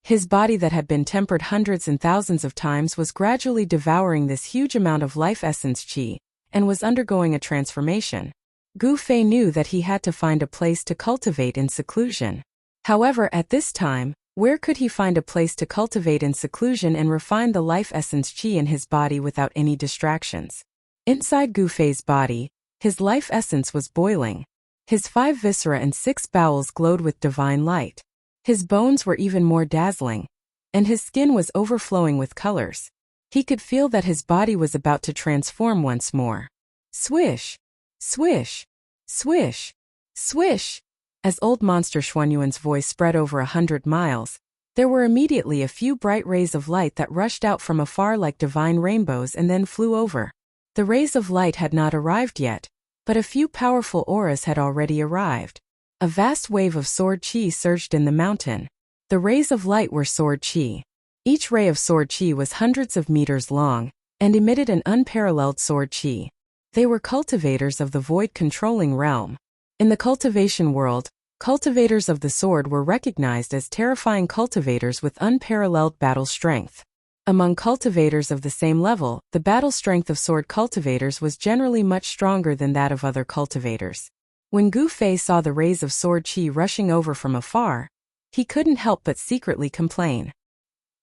His body that had been tempered hundreds and thousands of times was gradually devouring this huge amount of life essence qi, and was undergoing a transformation. Gu Fei knew that he had to find a place to cultivate in seclusion. However, at this time, where could he find a place to cultivate in seclusion and refine the life essence qi in his body without any distractions? Inside Gu Fei's body, his life essence was boiling. His 5 viscera and 6 bowels glowed with divine light. His bones were even more dazzling, and his skin was overflowing with colors. He could feel that his body was about to transform once more. Swish! Swish! Swish! Swish! As old monster Xuanyuan's voice spread over 100 miles, there were immediately a few bright rays of light that rushed out from afar like divine rainbows and then flew over. The rays of light had not arrived yet, but a few powerful auras had already arrived. A vast wave of sword qi surged in the mountain. The rays of light were sword qi. Each ray of sword qi was hundreds of meters long, and emitted an unparalleled sword qi. They were cultivators of the void-controlling realm. In the cultivation world, cultivators of the sword were recognized as terrifying cultivators with unparalleled battle strength. Among cultivators of the same level, the battle strength of sword cultivators was generally much stronger than that of other cultivators. When Gu Fei saw the rays of sword qi rushing over from afar, he couldn't help but secretly complain.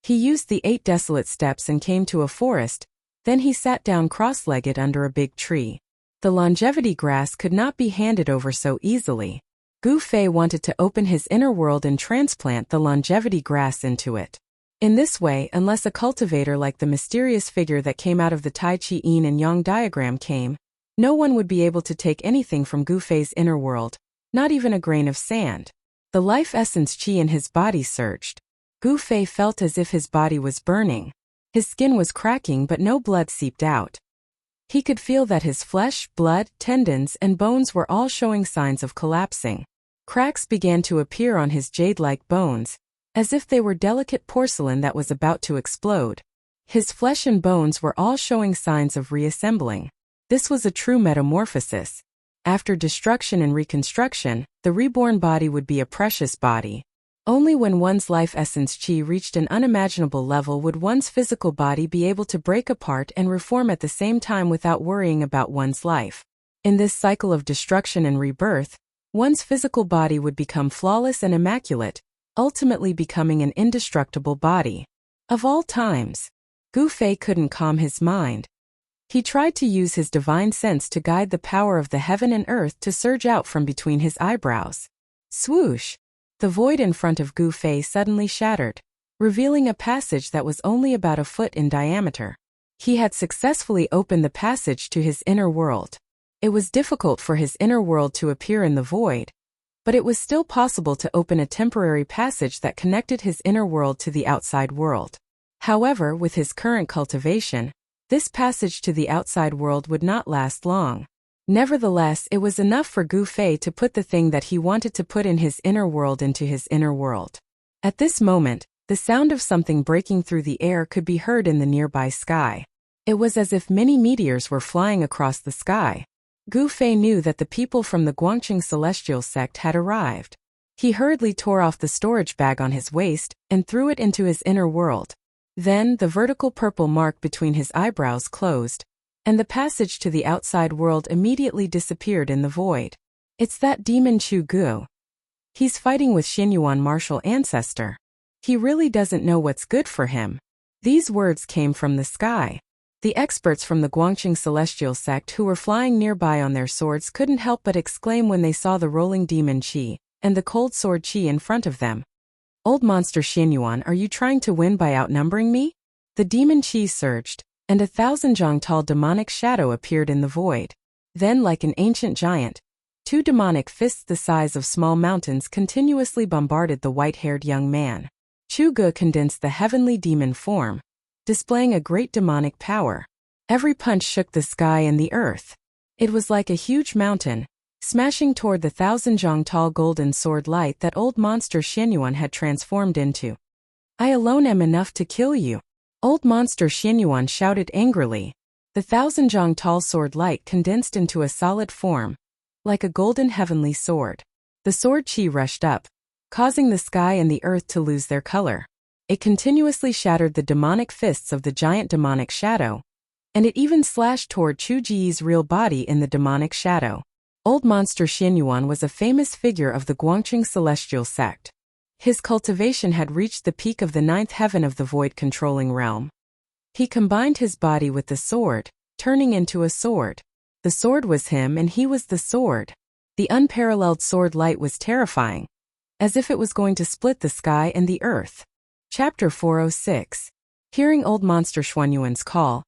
He used the 8 desolate steps and came to a forest, then he sat down cross-legged under a big tree. The longevity grass could not be handed over so easily. Gu Fei wanted to open his inner world and transplant the longevity grass into it. In this way, unless a cultivator like the mysterious figure that came out of the Tai Chi Yin and Yang diagram came, no one would be able to take anything from Gu Fei's inner world, not even a grain of sand. The life essence qi in his body surged. Gu Fei felt as if his body was burning. His skin was cracking but no blood seeped out. He could feel that his flesh, blood, tendons, and bones were all showing signs of collapsing. Cracks began to appear on his jade-like bones, as if they were delicate porcelain that was about to explode. His flesh and bones were all showing signs of reassembling. This was a true metamorphosis. After destruction and reconstruction, the reborn body would be a precious body. Only when one's life essence chi reached an unimaginable level would one's physical body be able to break apart and reform at the same time without worrying about one's life. In this cycle of destruction and rebirth, one's physical body would become flawless and immaculate, ultimately becoming an indestructible body. Of all times, Gu Fei couldn't calm his mind. He tried to use his divine sense to guide the power of the heaven and earth to surge out from between his eyebrows. Swoosh! The void in front of Gu Fei suddenly shattered, revealing a passage that was only about a foot in diameter. He had successfully opened the passage to his inner world. It was difficult for his inner world to appear in the void, but it was still possible to open a temporary passage that connected his inner world to the outside world. However, with his current cultivation, this passage to the outside world would not last long. Nevertheless, it was enough for Gu Fei to put the thing that he wanted to put in his inner world into his inner world. At this moment, the sound of something breaking through the air could be heard in the nearby sky. It was as if many meteors were flying across the sky. Gu Fei knew that the people from the Guangqing celestial sect had arrived. He hurriedly tore off the storage bag on his waist and threw it into his inner world. Then, the vertical purple mark between his eyebrows closed, and the passage to the outside world immediately disappeared in the void. It's that demon Chu Gu. He's fighting with Xinyuan martial ancestor. He really doesn't know what's good for him. These words came from the sky. The experts from the Guangqing celestial sect who were flying nearby on their swords couldn't help but exclaim when they saw the rolling demon Qi and the cold sword Qi in front of them. Old monster Xinyuan, are you trying to win by outnumbering me? The demon Qi surged, and 1,000 zhang tall demonic shadow appeared in the void. Then, like an ancient giant, 2 demonic fists the size of small mountains continuously bombarded the white-haired young man. Chu Gu condensed the heavenly demon form, displaying a great demonic power. Every punch shook the sky and the earth. It was like a huge mountain, smashing toward the 1,000 zhang tall golden sword light that old monster Xinyuan had transformed into. I alone am enough to kill you. Old monster Xinyuan shouted angrily. The 1,000 zhang tall sword light condensed into a solid form, like a golden heavenly sword. The sword Qi rushed up, causing the sky and the earth to lose their color. It continuously shattered the demonic fists of the giant demonic shadow, and it even slashed toward Chu Ji's real body in the demonic shadow. Old monster Xinyuan was a famous figure of the Guangqing celestial sect. His cultivation had reached the peak of the 9th heaven of the void-controlling realm. He combined his body with the sword, turning into a sword. The sword was him and he was the sword. The unparalleled sword light was terrifying, as if it was going to split the sky and the earth. Chapter 406. Hearing old monster Xinyuan's call,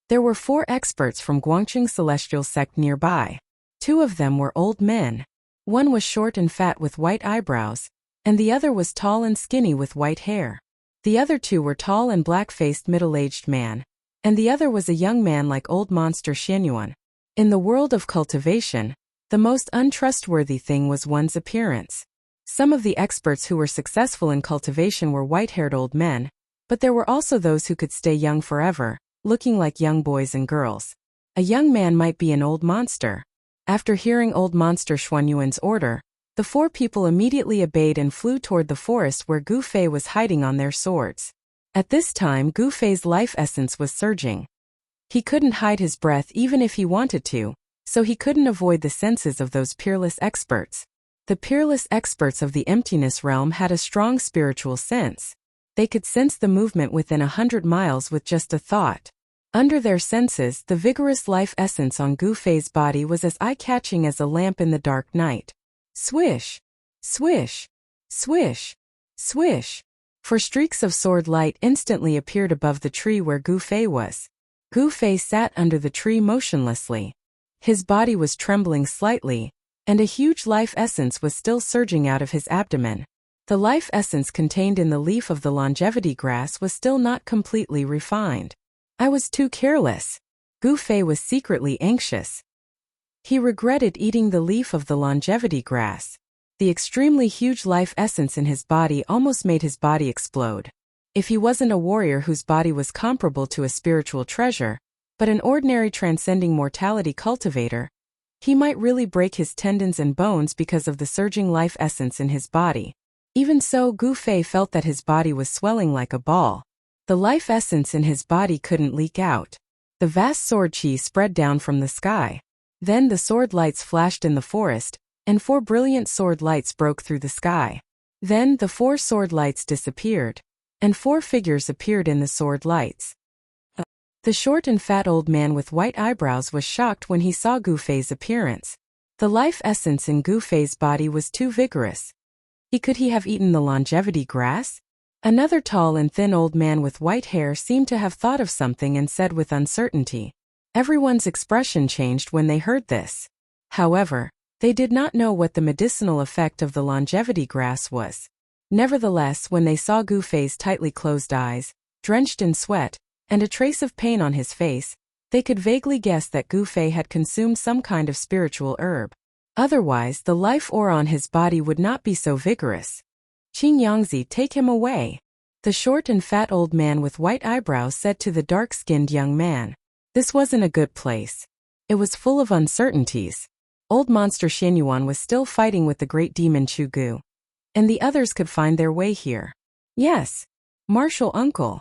there were 4 experts from Guangqing celestial sect nearby. 2 of them were old men. One was short and fat with white eyebrows, and the other was tall and skinny with white hair. The other 2 were tall and black-faced middle-aged man, and the other was a young man like old monster Xinyuan. In the world of cultivation, the most untrustworthy thing was one's appearance. Some of the experts who were successful in cultivation were white-haired old men, but there were also those who could stay young forever, looking like young boys and girls. A young man might be an old monster. After hearing old monster Xinyuan's order, the 4 people immediately obeyed and flew toward the forest where Gu Fei was hiding on their swords. At this time, Gu Fei's life essence was surging. He couldn't hide his breath even if he wanted to, so he couldn't avoid the senses of those peerless experts. The peerless experts of the emptiness realm had a strong spiritual sense. They could sense the movement within 100 miles with just a thought. Under their senses, the vigorous life essence on Gu Fei's body was as eye-catching as a lamp in the dark night. Swish! Swish! Swish! Swish! For streaks of sword light instantly appeared above the tree where Gu Fei was. Gu Fei sat under the tree motionlessly. His body was trembling slightly, and a huge life essence was still surging out of his abdomen. The life essence contained in the leaf of the longevity grass was still not completely refined. I was too careless. Gu Fei was secretly anxious. He regretted eating the leaf of the longevity grass. The extremely huge life essence in his body almost made his body explode. If he wasn't a warrior whose body was comparable to a spiritual treasure, but an ordinary transcending mortality cultivator, he might really break his tendons and bones because of the surging life essence in his body. Even so, Gu Fei felt that his body was swelling like a ball. The life essence in his body couldn't leak out. The vast sword chi spread down from the sky. Then the sword lights flashed in the forest, and 4 brilliant sword lights broke through the sky. Then the 4 sword lights disappeared, and 4 figures appeared in the sword lights. The short and fat old man with white eyebrows was shocked when he saw Gu Fei's appearance. The life essence in Gu Fei's body was too vigorous. Could he have eaten the longevity grass? Another tall and thin old man with white hair seemed to have thought of something and said with uncertainty. Everyone's expression changed when they heard this. However, they did not know what the medicinal effect of the longevity grass was. Nevertheless, when they saw Gu Fei's tightly closed eyes, drenched in sweat, and a trace of pain on his face, they could vaguely guess that Gu Fei had consumed some kind of spiritual herb. Otherwise, the life aura on his body would not be so vigorous. Qing Yangzi, take him away. The short and fat old man with white eyebrows said to the dark-skinned young man. This wasn't a good place. It was full of uncertainties. Old monster Xianyuan was still fighting with the great demon Chu Gu. And the others could find their way here. Yes, martial uncle.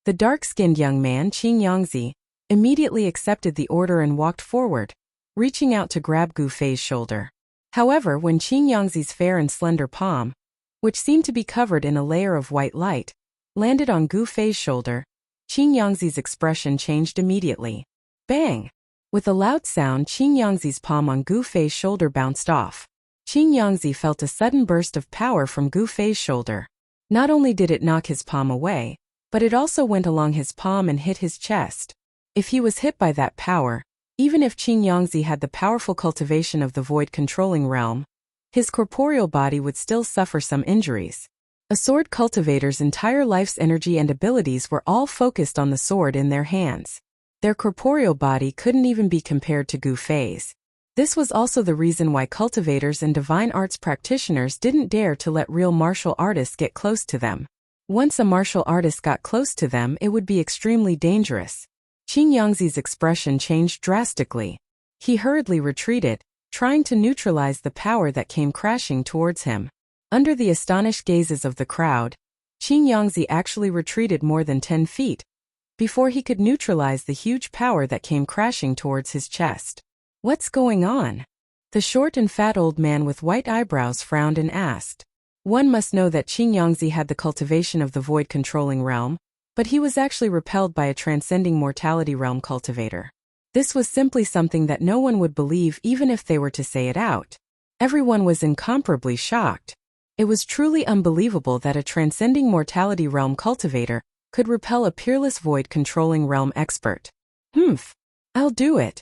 The dark-skinned young man, Qing Yangzi, immediately accepted the order and walked forward, reaching out to grab Gu Fei's shoulder. However, when Qing Yangzi's fair and slender palm, which seemed to be covered in a layer of white light, landed on Gu Fei's shoulder, Qing Yangzi's expression changed immediately. Bang! With a loud sound, Qing Yangzi's palm on Gu Fei's shoulder bounced off. Qing Yangzi felt a sudden burst of power from Gu Fei's shoulder. Not only did it knock his palm away, but it also went along his palm and hit his chest. If he was hit by that power, even if Qing Yangzi had the powerful cultivation of the void controlling realm, his corporeal body would still suffer some injuries. A sword cultivator's entire life's energy and abilities were all focused on the sword in their hands. Their corporeal body couldn't even be compared to Gu Fei's. This was also the reason why cultivators and divine arts practitioners didn't dare to let real martial artists get close to them. Once a martial artist got close to them, it would be extremely dangerous. Qing Yangzi's expression changed drastically. He hurriedly retreated, trying to neutralize the power that came crashing towards him. Under the astonished gazes of the crowd, Qing Yangzi actually retreated more than 10 feet before he could neutralize the huge power that came crashing towards his chest. What's going on? The short and fat old man with white eyebrows frowned and asked. One must know that Qing Yangzi had the cultivation of the void controlling realm, but he was actually repelled by a transcending mortality realm cultivator. This was simply something that no one would believe even if they were to say it out. Everyone was incomparably shocked. It was truly unbelievable that a transcending mortality realm cultivator could repel a peerless void controlling realm expert. I'll do it.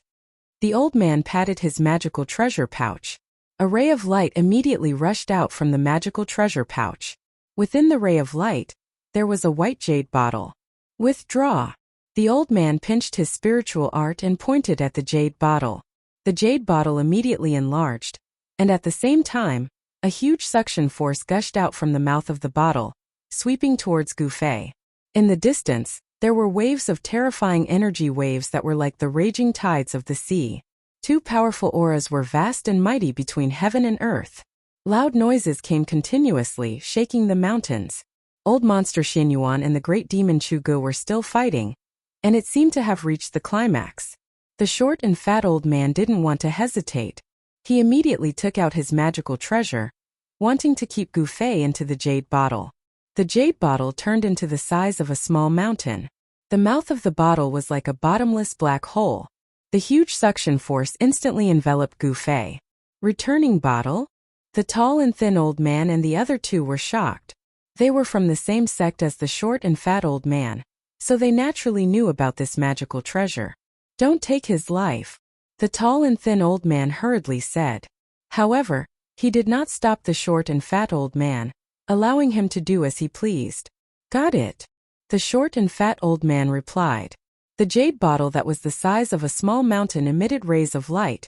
The old man patted his magical treasure pouch. A ray of light immediately rushed out from the magical treasure pouch. Within the ray of light, there was a white jade bottle. Withdraw. The old man pinched his spiritual art and pointed at the jade bottle. The jade bottle immediately enlarged, and at the same time, a huge suction force gushed out from the mouth of the bottle, sweeping towards Gu Fei. In the distance, there were waves of terrifying energy waves that were like the raging tides of the sea. 2 powerful auras were vast and mighty between heaven and earth. Loud noises came continuously, shaking the mountains. Old monster Xianyuan and the great demon Chu Gu were still fighting, and it seemed to have reached the climax. The short and fat old man didn't want to hesitate. He immediately took out his magical treasure, wanting to keep Gu Fei into the jade bottle. The jade bottle turned into the size of a small mountain. The mouth of the bottle was like a bottomless black hole. The huge suction force instantly enveloped Gu Fei. Returning bottle? The tall and thin old man and the other 2 were shocked. They were from the same sect as the short and fat old man, so they naturally knew about this magical treasure. Don't take his life, the tall and thin old man hurriedly said. However, he did not stop the short and fat old man. allowing him to do as he pleased. Got it? The short and fat old man replied. The jade bottle that was the size of a small mountain emitted rays of light,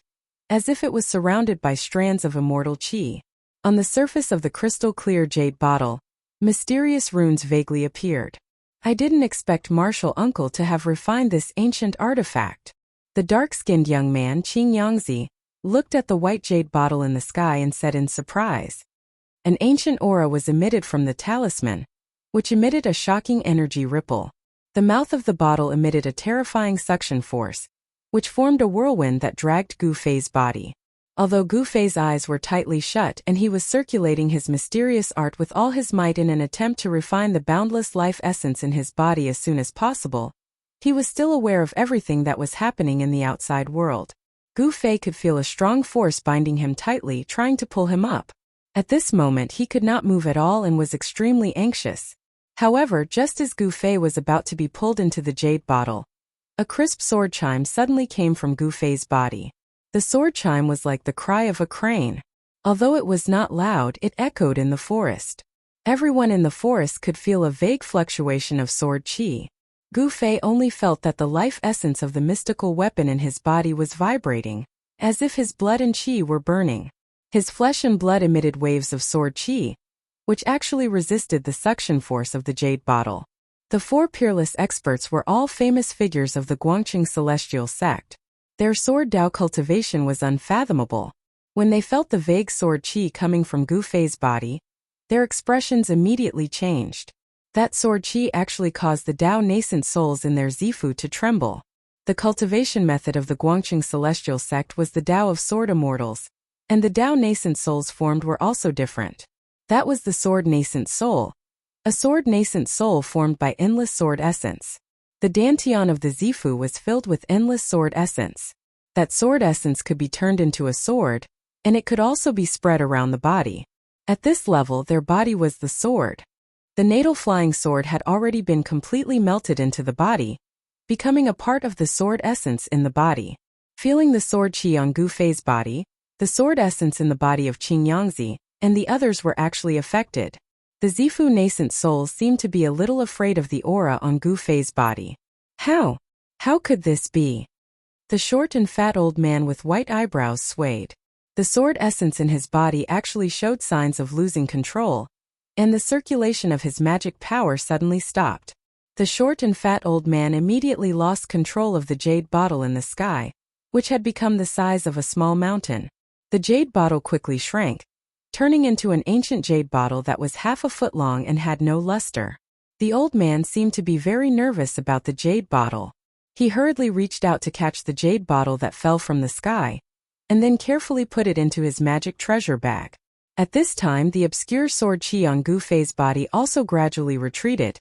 as if it was surrounded by strands of immortal chi. On the surface of the crystal-clear jade bottle, mysterious runes vaguely appeared. I didn't expect Martial Uncle to have refined this ancient artifact. The dark-skinned young man, Qing Yangzi, looked at the white jade bottle in the sky and said in surprise. An ancient aura was emitted from the talisman, which emitted a shocking energy ripple. The mouth of the bottle emitted a terrifying suction force, which formed a whirlwind that dragged Gu Fei's body. Although Gu Fei's eyes were tightly shut and he was circulating his mysterious art with all his might in an attempt to refine the boundless life essence in his body as soon as possible, he was still aware of everything that was happening in the outside world. Gu Fei could feel a strong force binding him tightly, trying to pull him up. At this moment he could not move at all and was extremely anxious. However, just as Gu Fei was about to be pulled into the jade bottle, a crisp sword chime suddenly came from Gu Fei's body. The sword chime was like the cry of a crane. Although it was not loud, it echoed in the forest. Everyone in the forest could feel a vague fluctuation of sword chi. Gu Fei only felt that the life essence of the mystical weapon in his body was vibrating, as if his blood and chi were burning. His flesh and blood emitted waves of sword chi, which actually resisted the suction force of the jade bottle. The four peerless experts were all famous figures of the Guangqing celestial sect. Their sword Dao cultivation was unfathomable. When they felt the vague sword chi coming from Gu Fei's body, their expressions immediately changed. That sword chi actually caused the Dao nascent souls in their Zifu to tremble. The cultivation method of the Guangqing celestial sect was the Dao of sword immortals, and the Dao nascent souls formed were also different. That was the sword nascent soul, a sword nascent soul formed by endless sword essence. The dantian of the Zifu was filled with endless sword essence. That sword essence could be turned into a sword, and it could also be spread around the body. At this level, their body was the sword. The natal flying sword had already been completely melted into the body, becoming a part of the sword essence in the body. Feeling the sword chi on Gu Fei's body, the sword essence in the body of Qing Yangzi, and the others were actually affected. The Zifu nascent souls seemed to be a little afraid of the aura on Gu Fei's body. How? How could this be? The short and fat old man with white eyebrows swayed. The sword essence in his body actually showed signs of losing control, and the circulation of his magic power suddenly stopped. The short and fat old man immediately lost control of the jade bottle in the sky, which had become the size of a small mountain. The jade bottle quickly shrank, turning into an ancient jade bottle that was half a foot long and had no luster. The old man seemed to be very nervous about the jade bottle. He hurriedly reached out to catch the jade bottle that fell from the sky, and then carefully put it into his magic treasure bag. At this time, the obscure sword chi on Gu Fei's body also gradually retreated,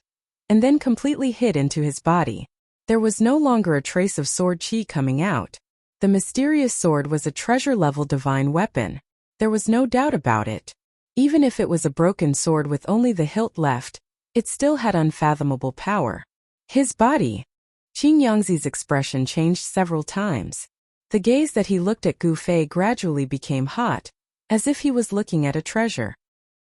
and then completely hid into his body. There was no longer a trace of sword chi coming out. The mysterious sword was a treasure-level divine weapon. There was no doubt about it. Even if it was a broken sword with only the hilt left, it still had unfathomable power. His body. Qing Yangzi's expression changed several times. The gaze that he looked at Gu Fei gradually became hot, as if he was looking at a treasure.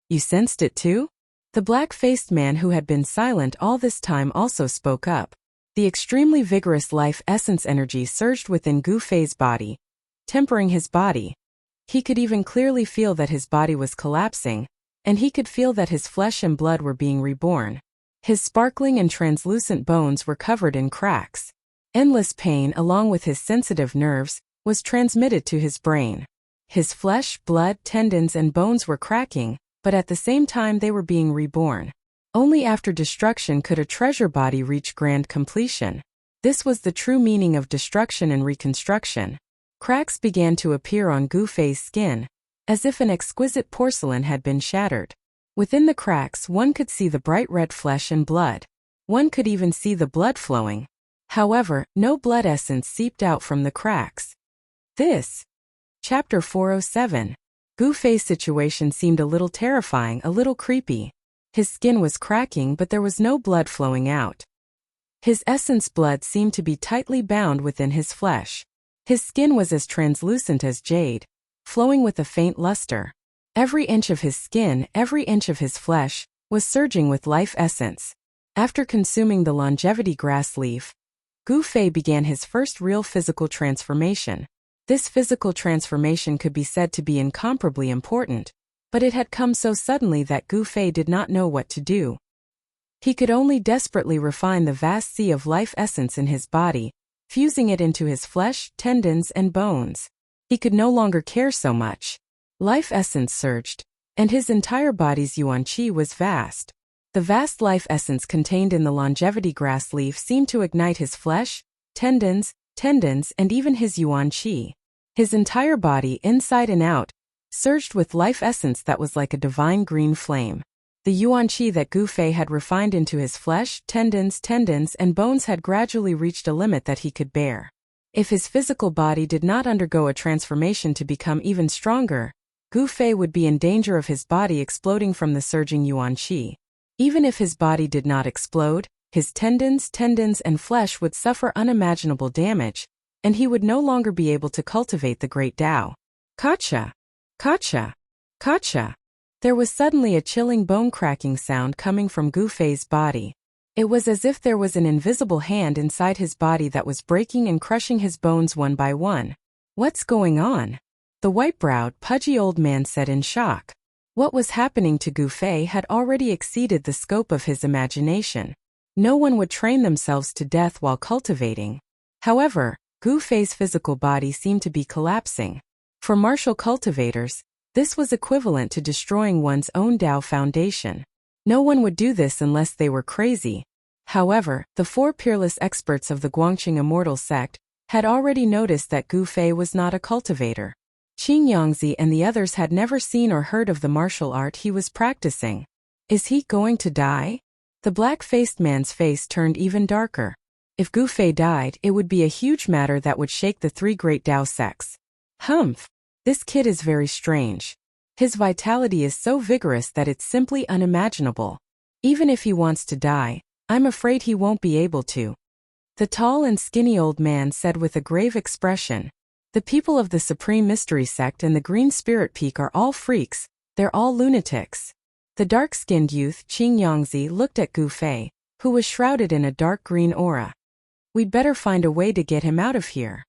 You sensed it too? The black-faced man who had been silent all this time also spoke up. The extremely vigorous life essence energy surged within Gu Fei's body, tempering his body. He could even clearly feel that his body was collapsing, and he could feel that his flesh and blood were being reborn. His sparkling and translucent bones were covered in cracks. Endless pain, along with his sensitive nerves, was transmitted to his brain. His flesh, blood, tendons, and bones were cracking, but at the same time they were being reborn. Only after destruction could a treasure body reach grand completion. This was the true meaning of destruction and reconstruction. Cracks began to appear on Gu Fei's skin, as if an exquisite porcelain had been shattered. Within the cracks, one could see the bright red flesh and blood. One could even see the blood flowing. However, no blood essence seeped out from the cracks. This. Chapter 407. Gu Fei's situation seemed a little terrifying, a little creepy. His skin was cracking, but there was no blood flowing out. His essence blood seemed to be tightly bound within his flesh. His skin was as translucent as jade, flowing with a faint luster. Every inch of his skin, every inch of his flesh, was surging with life essence. After consuming the longevity grass leaf, Gu Fei began his first real physical transformation. This physical transformation could be said to be incomparably important, but it had come so suddenly that Gu Fei did not know what to do. He could only desperately refine the vast sea of life essence in his body, fusing it into his flesh, tendons, and bones. He could no longer care so much. Life essence surged, and his entire body's yuan qi was vast. The vast life essence contained in the longevity grass leaf seemed to ignite his flesh, tendons, and even his yuan qi. His entire body, inside and out, surged with life essence that was like a divine green flame. The yuan qi that Gu Fei had refined into his flesh, tendons, and bones had gradually reached a limit that he could bear. If his physical body did not undergo a transformation to become even stronger, Gu Fei would be in danger of his body exploding from the surging yuan qi. Even if his body did not explode, his tendons, and flesh would suffer unimaginable damage, and he would no longer be able to cultivate the great Tao. Kacha! Kacha! Kacha! There was suddenly a chilling bone-cracking sound coming from Gu Fei's body. It was as if there was an invisible hand inside his body that was breaking and crushing his bones one by one. What's going on? The white-browed, pudgy old man said in shock. What was happening to Gu Fei had already exceeded the scope of his imagination. No one would train themselves to death while cultivating. However, Gu Fei's physical body seemed to be collapsing. For martial cultivators, this was equivalent to destroying one's own Tao foundation. No one would do this unless they were crazy. However, the four peerless experts of the Guangqing Immortal sect had already noticed that Gu Fei was not a cultivator. Qing Yangzi and the others had never seen or heard of the martial art he was practicing. Is he going to die? The black-faced man's face turned even darker. If Gu Fei died, it would be a huge matter that would shake the three great Tao sects. Humph! This kid is very strange. His vitality is so vigorous that it's simply unimaginable. Even if he wants to die, I'm afraid he won't be able to. The tall and skinny old man said with a grave expression. The people of the Supreme Mystery Sect and the Green Spirit Peak are all freaks, they're all lunatics. The dark-skinned youth Qing Yangzi looked at Gu Fei, who was shrouded in a dark green aura. We'd better find a way to get him out of here.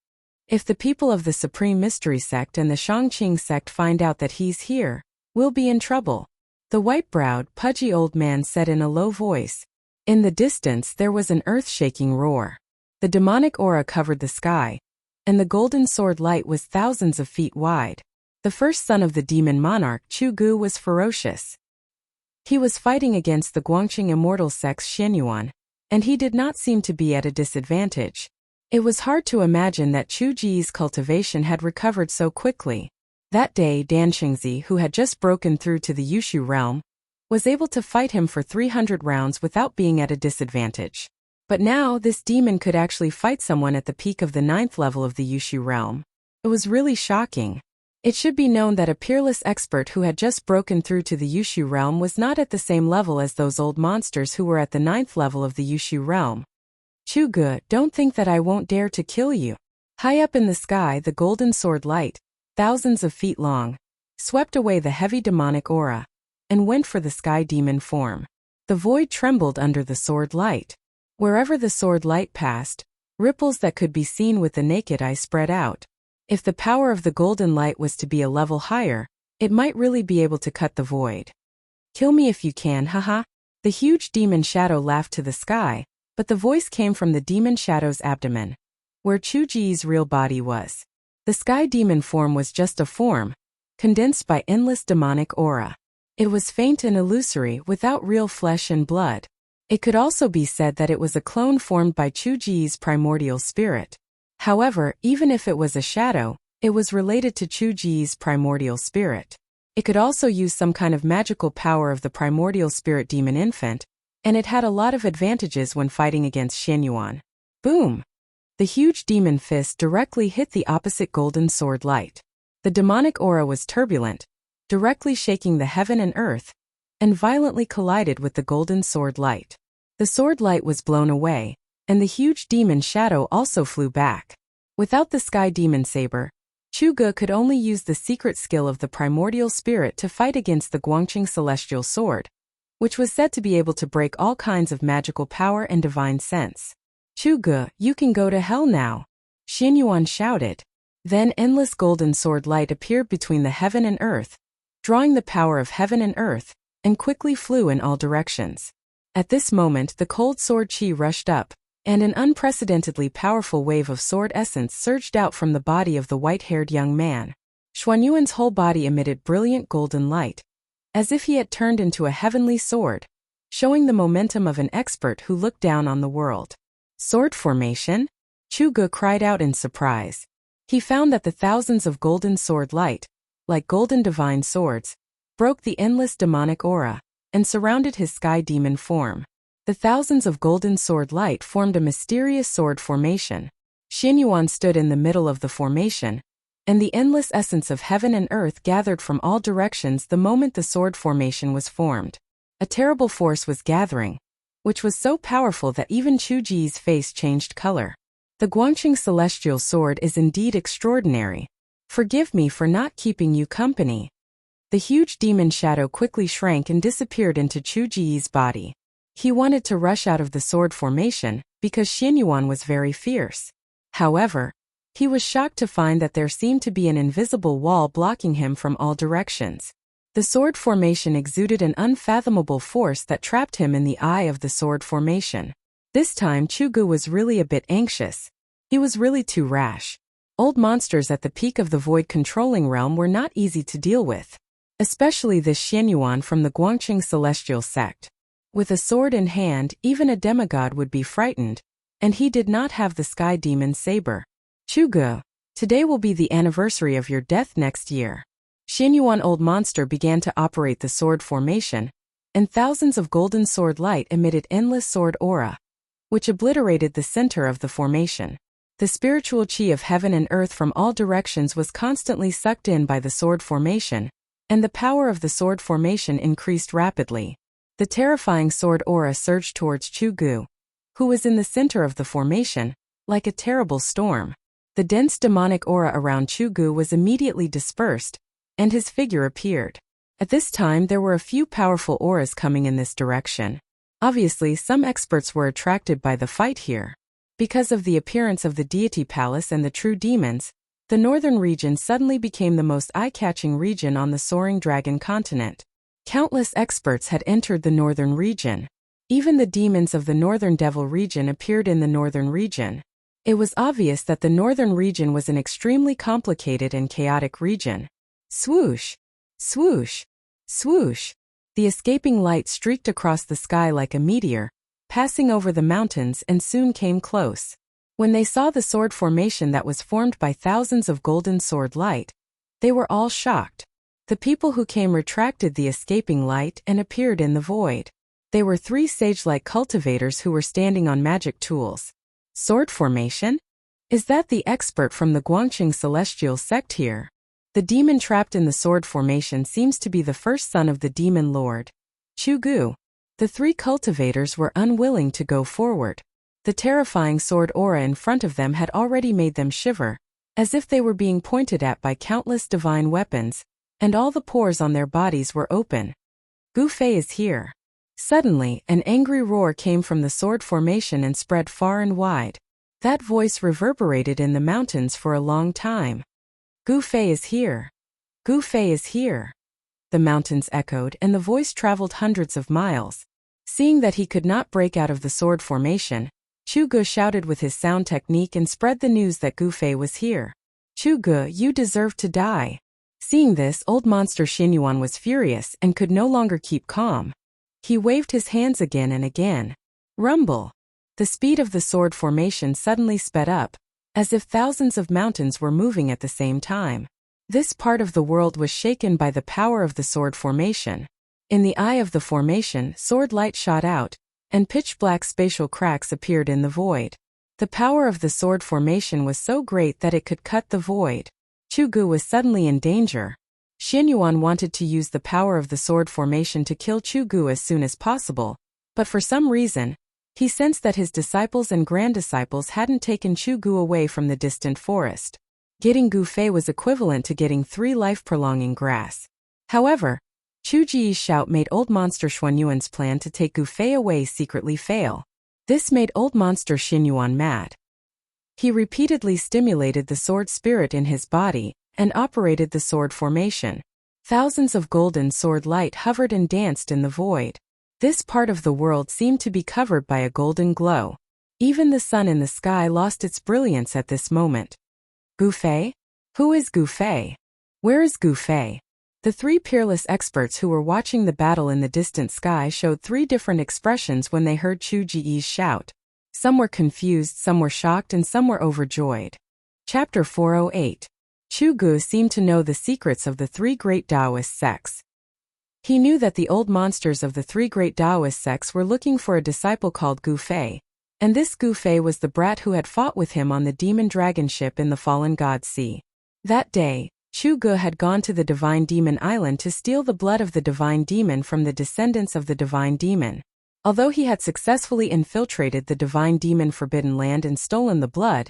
If the people of the Supreme Mystery Sect and the Shangqing sect find out that he's here, we'll be in trouble. The white-browed, pudgy old man said in a low voice. In the distance there was an earth-shaking roar. The demonic aura covered the sky, and the golden sword light was thousands of feet wide. The first son of the demon monarch, Chu Gu, was ferocious. He was fighting against the Guangqing Immortal sect's Xianyuan, and he did not seem to be at a disadvantage. It was hard to imagine that Chu Ji's cultivation had recovered so quickly. That day Dan Qingzi, who had just broken through to the Yushu realm, was able to fight him for 300 rounds without being at a disadvantage. But now this demon could actually fight someone at the peak of the 9th level of the Yushu realm. It was really shocking. It should be known that a peerless expert who had just broken through to the Yushu realm was not at the same level as those old monsters who were at the 9th level of the Yushu realm. Chu Gu, don't think that I won't dare to kill you. High up in the sky, the golden sword light, thousands of feet long, swept away the heavy demonic aura, and went for the sky demon form. The void trembled under the sword light. Wherever the sword light passed, ripples that could be seen with the naked eye spread out. If the power of the golden light was to be a level higher, it might really be able to cut the void. Kill me if you can, haha. The huge demon shadow laughed to the sky, but the voice came from the demon shadow's abdomen, where Chu Ji's real body was. The sky demon form was just a form, condensed by endless demonic aura. It was faint and illusory, without real flesh and blood. It could also be said that it was a clone formed by Chu Ji's primordial spirit. However, even if it was a shadow, it was related to Chu Ji's primordial spirit. It could also use some kind of magical power of the primordial spirit demon infant, and it had a lot of advantages when fighting against Xianyuan. Boom! The huge demon fist directly hit the opposite golden sword light. The demonic aura was turbulent, directly shaking the heaven and earth, and violently collided with the golden sword light. The sword light was blown away, and the huge demon shadow also flew back. Without the sky demon saber, Chu Ge could only use the secret skill of the primordial spirit to fight against the Guangqing celestial sword, which was said to be able to break all kinds of magical power and divine sense. Chu Ge, you can go to hell now, Xianyuan shouted. Then endless golden sword light appeared between the heaven and earth, drawing the power of heaven and earth, and quickly flew in all directions. At this moment the cold sword chi rushed up, and an unprecedentedly powerful wave of sword essence surged out from the body of the white-haired young man. Xuanyuan's whole body emitted brilliant golden light, as if he had turned into a heavenly sword, showing the momentum of an expert who looked down on the world. Sword formation? Chu Ge cried out in surprise. He found that the thousands of golden sword light, like golden divine swords, broke the endless demonic aura, and surrounded his sky demon form. The thousands of golden sword light formed a mysterious sword formation. Xianyuan stood in the middle of the formation, and the endless essence of heaven and earth gathered from all directions the moment the sword formation was formed. A terrible force was gathering, which was so powerful that even Chu Ji's face changed color. The Guangqing celestial sword is indeed extraordinary. Forgive me for not keeping you company. The huge demon shadow quickly shrank and disappeared into Chu Ji's body. He wanted to rush out of the sword formation, because Xianyuan was very fierce. However, he was shocked to find that there seemed to be an invisible wall blocking him from all directions. The sword formation exuded an unfathomable force that trapped him in the eye of the sword formation. This time Chu Ge was really a bit anxious. He was really too rash. Old monsters at the peak of the void controlling realm were not easy to deal with, especially this Xianyuan from the Guangqing celestial sect. With a sword in hand, even a demigod would be frightened, and he did not have the sky demon saber. Chu Ge, today will be the anniversary of your death next year. Xianyuan old monster began to operate the sword formation, and thousands of golden sword light emitted endless sword aura, which obliterated the center of the formation. The spiritual chi of heaven and earth from all directions was constantly sucked in by the sword formation, and the power of the sword formation increased rapidly. The terrifying sword aura surged towards Chu Ge, who was in the center of the formation, like a terrible storm. The dense demonic aura around Chu Ge was immediately dispersed, and his figure appeared. At this time there were a few powerful auras coming in this direction. Obviously some experts were attracted by the fight here. Because of the appearance of the deity palace and the true demons, the northern region suddenly became the most eye-catching region on the soaring dragon continent. Countless experts had entered the northern region. Even the demons of the northern devil region appeared in the northern region. It was obvious that the northern region was an extremely complicated and chaotic region. Swoosh! Swoosh! Swoosh! The escaping light streaked across the sky like a meteor, passing over the mountains and soon came close. When they saw the sword formation that was formed by thousands of golden sword light, they were all shocked. The people who came retracted the escaping light and appeared in the void. They were 3 sage-like cultivators who were standing on magic tools. Sword formation? Is that the expert from the Guangqing celestial sect here? The demon trapped in the sword formation seems to be the first son of the demon lord, Chu Ge. The 3 cultivators were unwilling to go forward. The terrifying sword aura in front of them had already made them shiver, as if they were being pointed at by countless divine weapons, and all the pores on their bodies were open. Gu Fei is here. Suddenly, an angry roar came from the sword formation and spread far and wide. That voice reverberated in the mountains for a long time. Gu Fei is here. Gu Fei is here. The mountains echoed and the voice traveled hundreds of miles. Seeing that he could not break out of the sword formation, Chu Ge shouted with his sound technique and spread the news that Gu Fei was here. Chu Ge, you deserve to die. Seeing this, old monster Xianyuan was furious and could no longer keep calm. He waved his hands again and again. Rumble! The speed of the sword formation suddenly sped up, as if thousands of mountains were moving at the same time. This part of the world was shaken by the power of the sword formation. In the eye of the formation, sword light shot out, and pitch-black spatial cracks appeared in the void. The power of the sword formation was so great that it could cut the void. Chu Ge was suddenly in danger. Xianyuan wanted to use the power of the sword formation to kill Chu Ge as soon as possible, but for some reason, he sensed that his disciples and grand-disciples hadn't taken Chu Ge away from the distant forest. Getting Gu Fei was equivalent to getting 3 life-prolonging grass. However, Chu Ji's shout made Old Monster Xuanyuan's plan to take Gu Fei away secretly fail. This made Old Monster Xinyuan mad. He repeatedly stimulated the sword spirit in his body and operated the sword formation. Thousands of golden sword light hovered and danced in the void. This part of the world seemed to be covered by a golden glow. Even the sun in the sky lost its brilliance at this moment. Gu Fei? Who is Gu Fei? Where is Gu Fei? The 3 peerless experts who were watching the battle in the distant sky showed 3 different expressions when they heard Chu Ji's shout. Some were confused, some were shocked, and some were overjoyed. Chapter 408. Chu Gu seemed to know the secrets of the 3 great Taoist sects. He knew that the old monsters of the 3 great Taoist sects were looking for a disciple called Gu Fei, and this Gu Fei was the brat who had fought with him on the demon dragon ship in the fallen god sea. That day, Chu Gu had gone to the Divine Demon Island to steal the blood of the Divine Demon from the descendants of the Divine Demon. Although he had successfully infiltrated the Divine Demon Forbidden Land and stolen the blood,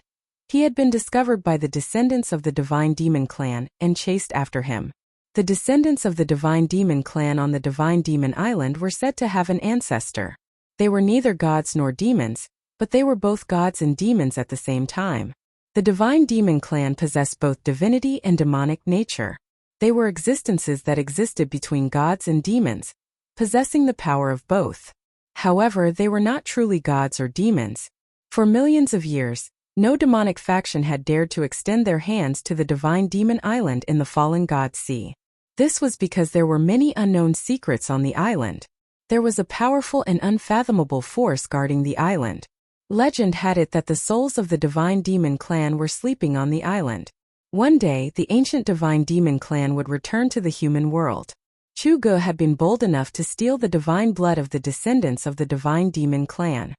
he had been discovered by the descendants of the Divine Demon clan and chased after him. The descendants of the Divine Demon clan on the Divine Demon Island were said to have an ancestor. They were neither gods nor demons, but they were both gods and demons at the same time. The Divine Demon clan possessed both divinity and demonic nature. They were existences that existed between gods and demons, possessing the power of both. However, they were not truly gods or demons. For millions of years, no demonic faction had dared to extend their hands to the Divine Demon Island in the fallen god sea. This was because there were many unknown secrets on the island. There was a powerful and unfathomable force guarding the island. Legend had it that the souls of the Divine Demon clan were sleeping on the island. One day, the ancient Divine Demon clan would return to the human world. Chu Gu had been bold enough to steal the divine blood of the descendants of the Divine Demon clan.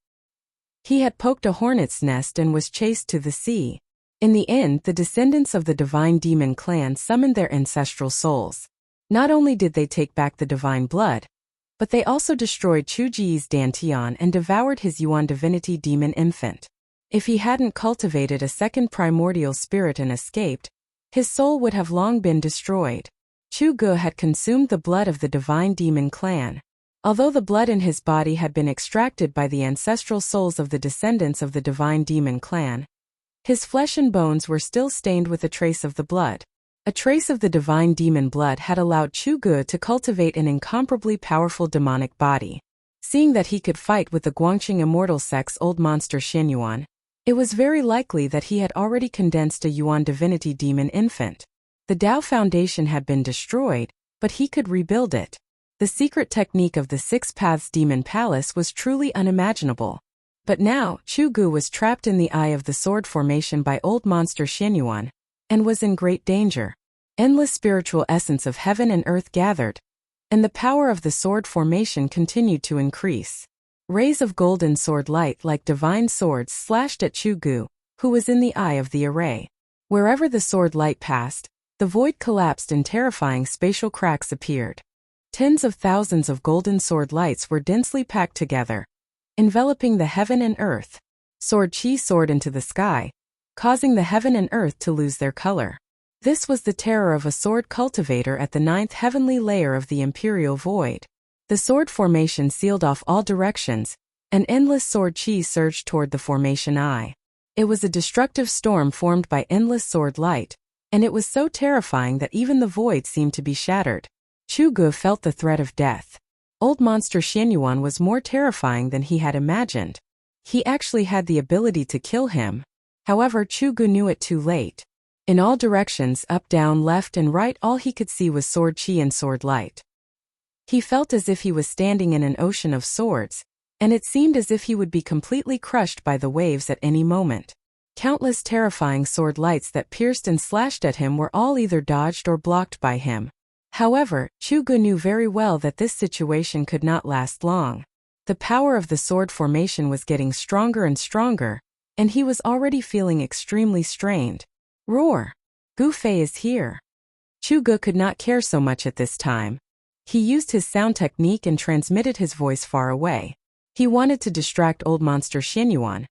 He had poked a hornet's nest and was chased to the sea. In the end, the descendants of the Divine Demon clan summoned their ancestral souls. Not only did they take back the divine blood, but they also destroyed Chu Ji's Dantian and devoured his Yuan divinity demon infant. If he hadn't cultivated a second primordial spirit and escaped, his soul would have long been destroyed. Chu Gu had consumed the blood of the Divine Demon clan. Although the blood in his body had been extracted by the ancestral souls of the descendants of the Divine Demon clan, his flesh and bones were still stained with a trace of the blood. A trace of the Divine Demon blood had allowed Chu Gu to cultivate an incomparably powerful demonic body. Seeing that he could fight with the Guangqing immortal sect's old monster Xinyuan, it was very likely that he had already condensed a Yuan divinity demon infant. The Tao Foundation had been destroyed, but he could rebuild it. The secret technique of the 6 Paths Demon Palace was truly unimaginable. But now, Chu Gu was trapped in the eye of the sword formation by old monster Xinyuan, and was in great danger. Endless spiritual essence of heaven and earth gathered, and the power of the sword formation continued to increase. Rays of golden sword light like divine swords slashed at Chu Gu, who was in the eye of the array. Wherever the sword light passed, the void collapsed and terrifying spatial cracks appeared. Tens of thousands of golden sword lights were densely packed together, enveloping the heaven and earth. Sword chi soared into the sky, causing the heaven and earth to lose their color. This was the terror of a sword cultivator at the 9th heavenly layer of the imperial void. The sword formation sealed off all directions, and endless sword chi surged toward the formation eye. It was a destructive storm formed by endless sword light, and it was so terrifying that even the void seemed to be shattered. Chu Gu felt the threat of death. Old monster Xinyuan was more terrifying than he had imagined. He actually had the ability to kill him. However, Chu Gu knew it too late. In all directions, up, down, left, and right, all he could see was sword chi and sword light. He felt as if he was standing in an ocean of swords, and it seemed as if he would be completely crushed by the waves at any moment. Countless terrifying sword lights that pierced and slashed at him were all either dodged or blocked by him. However, Chu Gu knew very well that this situation could not last long. The power of the sword formation was getting stronger and stronger, and he was already feeling extremely strained. Roar! Gu Fei is here. Chu Gu could not care so much at this time. He used his sound technique and transmitted his voice far away. He wanted to distract old monster Xinyuan,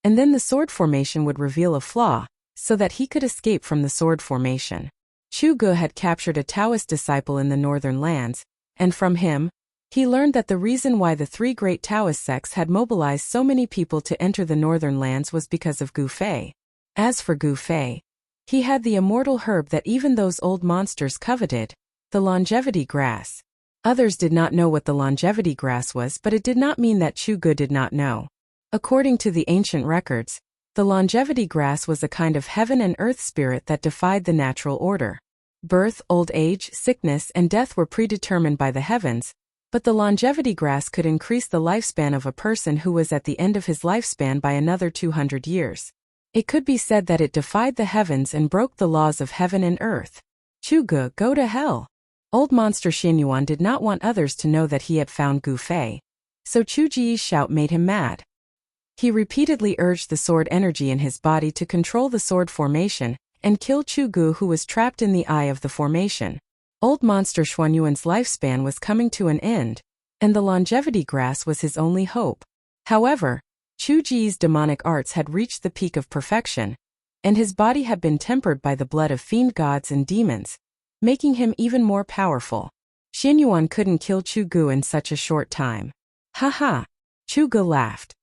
and then the sword formation would reveal a flaw, so that he could escape from the sword formation. Chu Ge had captured a Taoist disciple in the northern lands, and from him, he learned that the reason why the three great Taoist sects had mobilized so many people to enter the northern lands was because of Gu Fei. As for Gu Fei, he had the immortal herb that even those old monsters coveted, the longevity grass. Others did not know what the longevity grass was, but it did not mean that Chu Ge did not know. According to the ancient records, the longevity grass was a kind of heaven and earth spirit that defied the natural order. Birth, old age, sickness, and death were predetermined by the heavens, but the longevity grass could increase the lifespan of a person who was at the end of his lifespan by another 200 years. It could be said that it defied the heavens and broke the laws of heaven and earth. Chu Ge, go to hell. Old monster Xianyuan did not want others to know that he had found Gu Fei, so Chu Ji's shout made him mad. He repeatedly urged the sword energy in his body to control the sword formation and kill Chu Ge, who was trapped in the eye of the formation. Old monster Xuanyuan's lifespan was coming to an end, and the longevity grass was his only hope. However, Chu Ji's demonic arts had reached the peak of perfection, and his body had been tempered by the blood of fiend gods and demons, making him even more powerful. Xianyuan couldn't kill Chu Ge in such a short time. Ha ha! Chu Ge laughed.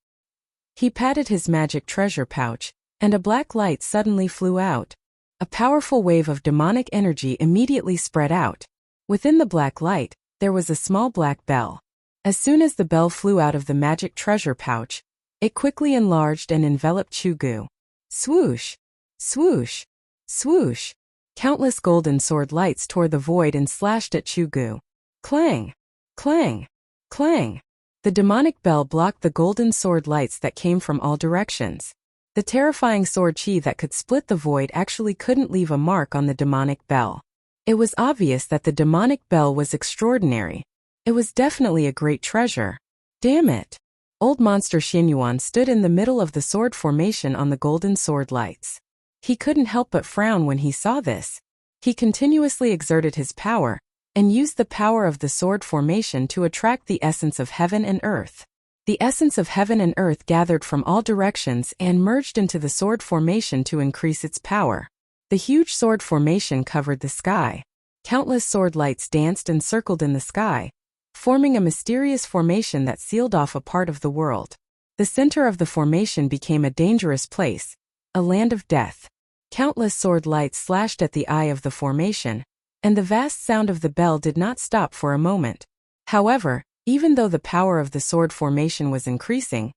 He patted his magic treasure pouch, and a black light suddenly flew out. A powerful wave of demonic energy immediately spread out. Within the black light, there was a small black bell. As soon as the bell flew out of the magic treasure pouch, it quickly enlarged and enveloped Chu Ge. Swoosh! Swoosh! Swoosh! Countless golden sword lights tore the void and slashed at Chu Ge. Clang! Clang! Clang! The demonic bell blocked the golden sword lights that came from all directions. The terrifying sword chi that could split the void actually couldn't leave a mark on the demonic bell. It was obvious that the demonic bell was extraordinary. It was definitely a great treasure. Damn it! Old monster Xianyuan stood in the middle of the sword formation on the golden sword lights. He couldn't help but frown when he saw this. He continuously exerted his power, and used the power of the sword formation to attract the essence of heaven and earth. The essence of heaven and earth gathered from all directions and merged into the sword formation to increase its power. The huge sword formation covered the sky. Countless sword lights danced and circled in the sky, forming a mysterious formation that sealed off a part of the world. The center of the formation became a dangerous place, a land of death. Countless sword lights slashed at the eye of the formation, and the vast sound of the bell did not stop for a moment. However, even though the power of the sword formation was increasing,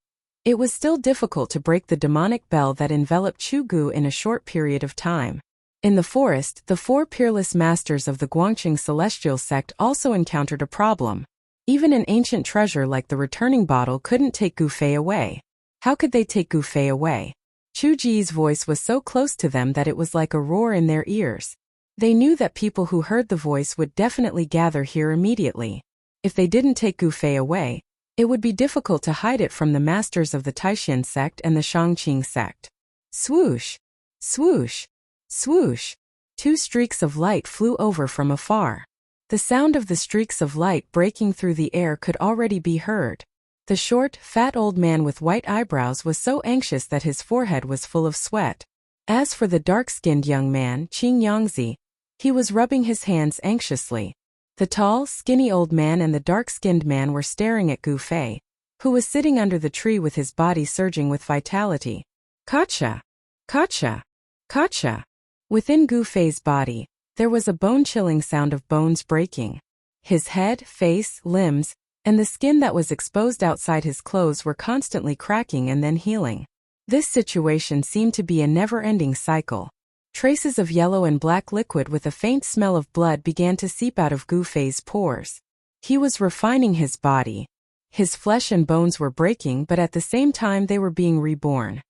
it was still difficult to break the demonic bell that enveloped Chu Ge in a short period of time. In the forest, the four peerless masters of the Guangqing celestial sect also encountered a problem. Even an ancient treasure like the returning bottle couldn't take Gu Fei away. How could they take Gu Fei away? Chu Ji's voice was so close to them that it was like a roar in their ears. They knew that people who heard the voice would definitely gather here immediately. If they didn't take Gu Fei away, it would be difficult to hide it from the masters of the Taishan sect and the Shangqing sect. Swoosh! Swoosh! Swoosh! Two streaks of light flew over from afar. The sound of the streaks of light breaking through the air could already be heard. The short, fat old man with white eyebrows was so anxious that his forehead was full of sweat. As for the dark-skinned young man, Qing Yangzi, he was rubbing his hands anxiously. The tall, skinny old man and the dark-skinned man were staring at Gu Fei, who was sitting under the tree with his body surging with vitality. Kacha! Kacha! Kacha! Within Gu Fei's body, there was a bone-chilling sound of bones breaking. His head, face, limbs, and the skin that was exposed outside his clothes were constantly cracking and then healing. This situation seemed to be a never-ending cycle. Traces of yellow and black liquid with a faint smell of blood began to seep out of Gu Fei's pores. He was refining his body. His flesh and bones were breaking, but at the same time they were being reborn.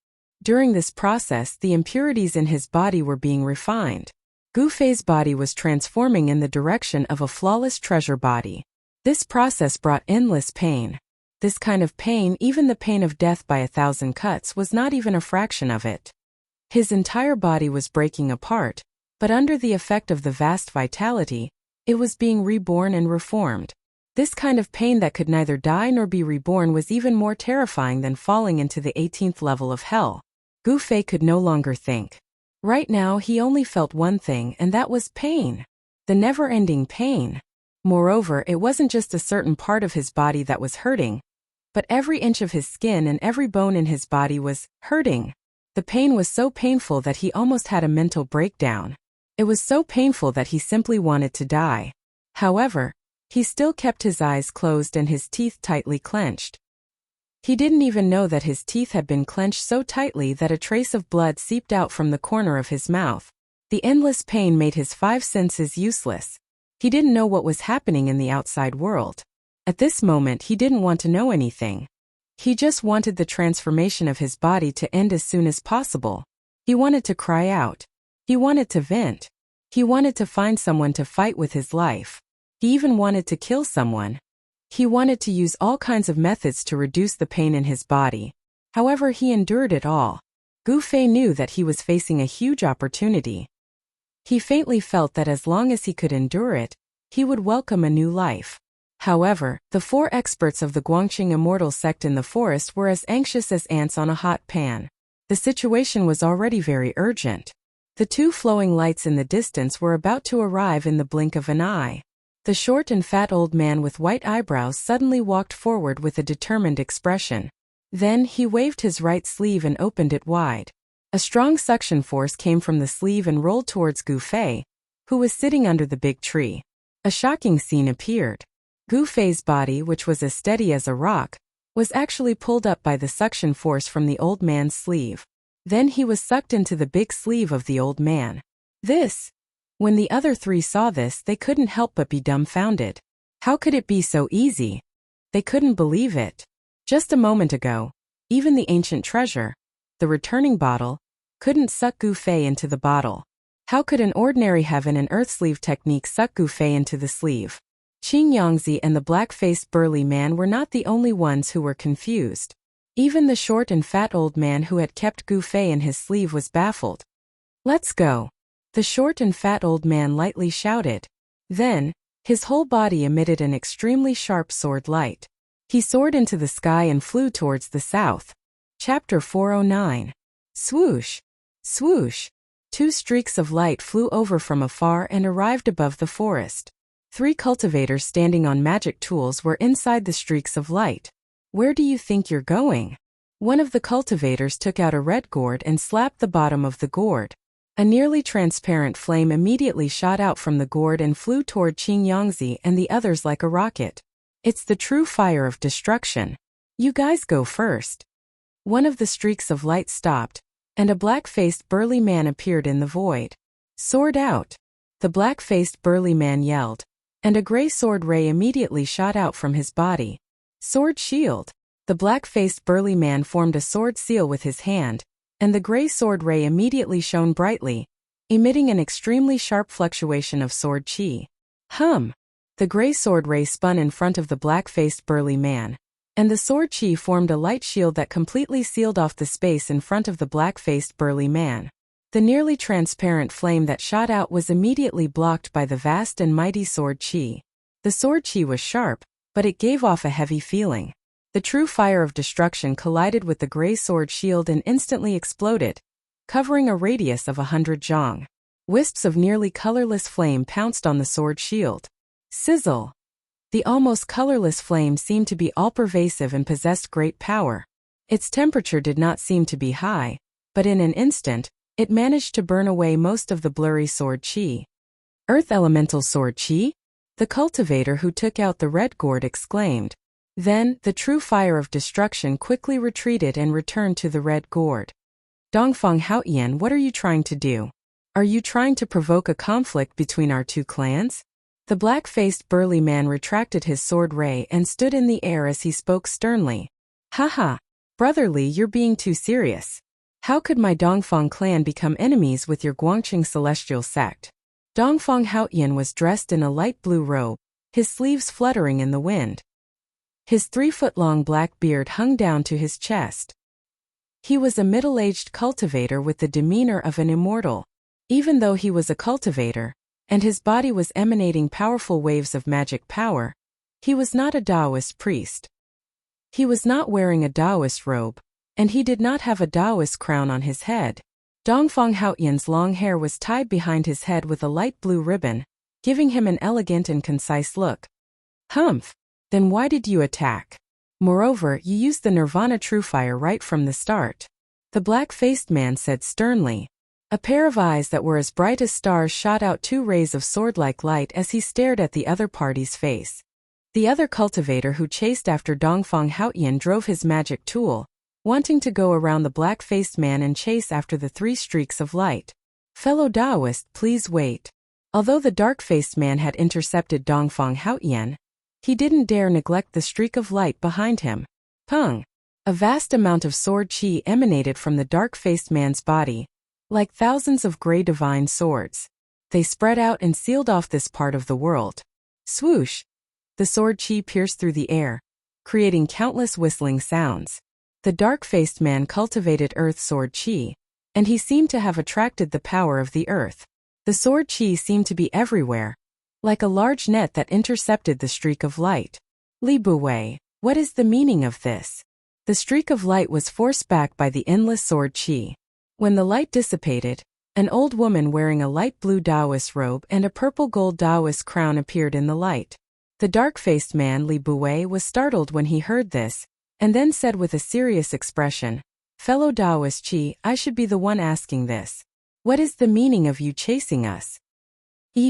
During this process, the impurities in his body were being refined. Gu Fei's body was transforming in the direction of a flawless treasure body. This process brought endless pain. This kind of pain, even the pain of death by 1,000 cuts, was not even a fraction of it. His entire body was breaking apart, but under the effect of the vast vitality, it was being reborn and reformed. This kind of pain that could neither die nor be reborn was even more terrifying than falling into the 18th level of hell. Gu Fei could no longer think. Right now he only felt one thing, and that was pain. The never-ending pain. Moreover, it wasn't just a certain part of his body that was hurting, but every inch of his skin and every bone in his body was hurting. The pain was so painful that he almost had a mental breakdown. It was so painful that he simply wanted to die. However, he still kept his eyes closed and his teeth tightly clenched. He didn't even know that his teeth had been clenched so tightly that a trace of blood seeped out from the corner of his mouth. The endless pain made his five senses useless. He didn't know what was happening in the outside world. At this moment he didn't want to know anything. He just wanted the transformation of his body to end as soon as possible. He wanted to cry out. He wanted to vent. He wanted to find someone to fight with his life. He even wanted to kill someone. He wanted to use all kinds of methods to reduce the pain in his body. However, he endured it all. Gu Fei knew that he was facing a huge opportunity. He faintly felt that as long as he could endure it, he would welcome a new life. However, the 4 experts of the Guangqing immortal sect in the forest were as anxious as ants on a hot pan. The situation was already very urgent. The 2 flowing lights in the distance were about to arrive in the blink of an eye. The short and fat old man with white eyebrows suddenly walked forward with a determined expression. Then he waved his right sleeve and opened it wide. A strong suction force came from the sleeve and rolled towards Gu Fei, who was sitting under the big tree. A shocking scene appeared. Gu Fei's body, which was as steady as a rock, was actually pulled up by the suction force from the old man's sleeve. Then he was sucked into the big sleeve of the old man. When the other 3 saw this, they couldn't help but be dumbfounded. How could it be so easy? They couldn't believe it. Just a moment ago, even the ancient treasure, the returning bottle, couldn't suck Gu Fei into the bottle. How could an ordinary heaven and earth sleeve technique suck Gu Fei into the sleeve? Qing Yangzi and the black-faced burly man were not the only ones who were confused. Even the short and fat old man who had kept Gu Fei in his sleeve was baffled. "Let's go," the short and fat old man lightly shouted. Then, his whole body emitted an extremely sharp sword light. He soared into the sky and flew towards the south. Chapter 409. Swoosh! Swoosh! 2 streaks of light flew over from afar and arrived above the forest. 3 cultivators standing on magic tools were inside the streaks of light. "Where do you think you're going?" One of the cultivators took out a red gourd and slapped the bottom of the gourd. A nearly transparent flame immediately shot out from the gourd and flew toward Qing Yangzi and the others like a rocket. "It's the true fire of destruction. You guys go first." One of the streaks of light stopped, and a black-faced burly man appeared in the void. "Sword out!" the black-faced burly man yelled, and a gray sword ray immediately shot out from his body. "Sword shield!" The black-faced burly man formed a sword seal with his hand, and the gray sword ray immediately shone brightly, emitting an extremely sharp fluctuation of sword chi. Hum! The gray sword ray spun in front of the black-faced burly man, and the sword chi formed a light shield that completely sealed off the space in front of the black-faced burly man. The nearly transparent flame that shot out was immediately blocked by the vast and mighty sword chi. The sword chi was sharp, but it gave off a heavy feeling. The true fire of destruction collided with the gray sword shield and instantly exploded, covering a radius of 100 zhang. Wisps of nearly colorless flame pounced on the sword shield. Sizzle! The almost colorless flame seemed to be all-pervasive and possessed great power. Its temperature did not seem to be high, but in an instant, it managed to burn away most of the blurry sword chi. "Earth elemental sword chi?" the cultivator who took out the red gourd exclaimed. Then, the true fire of destruction quickly retreated and returned to the red gourd. "Dongfang Haotian, what are you trying to do? Are you trying to provoke a conflict between our 2 clans?" The black-faced burly man retracted his sword ray and stood in the air as he spoke sternly. "Haha! Brotherly, you're being too serious. How could my Dongfang clan become enemies with your Guangqing celestial sect?" Dongfang Haotian was dressed in a light blue robe, his sleeves fluttering in the wind. His 3-foot-long black beard hung down to his chest. He was a middle-aged cultivator with the demeanor of an immortal. Even though he was a cultivator, and his body was emanating powerful waves of magic power, he was not a Taoist priest. He was not wearing a Taoist robe, and he did not have a Taoist crown on his head. Dongfang Haotian's long hair was tied behind his head with a light blue ribbon, giving him an elegant and concise look. Humph! Then why did you attack? Moreover, you used the Nirvana Truefire right from the start. The black-faced man said sternly. A pair of eyes that were as bright as stars shot out 2 rays of sword-like light as he stared at the other party's face. The other cultivator who chased after Dongfang Haotian drove his magic tool, wanting to go around the black-faced man and chase after the 3 streaks of light. Fellow Taoist, please wait. Although the dark-faced man had intercepted Dongfang Haotian, he didn't dare neglect the streak of light behind him. Pung! A vast amount of sword chi emanated from the dark-faced man's body, like thousands of gray divine swords. They spread out and sealed off this part of the world. Swoosh! The sword chi pierced through the air, creating countless whistling sounds. The dark-faced man cultivated earth sword chi, and he seemed to have attracted the power of the earth. The sword chi seemed to be everywhere, like a large net that intercepted the streak of light. Li Buwei, what is the meaning of this? The streak of light was forced back by the endless sword chi. When the light dissipated, an old woman wearing a light blue Taoist robe and a purple gold Taoist crown appeared in the light. The dark-faced man Li Buwei was startled when he heard this, and then said with a serious expression, Fellow Taoist Chi, I should be the one asking this. What is the meaning of you chasing us?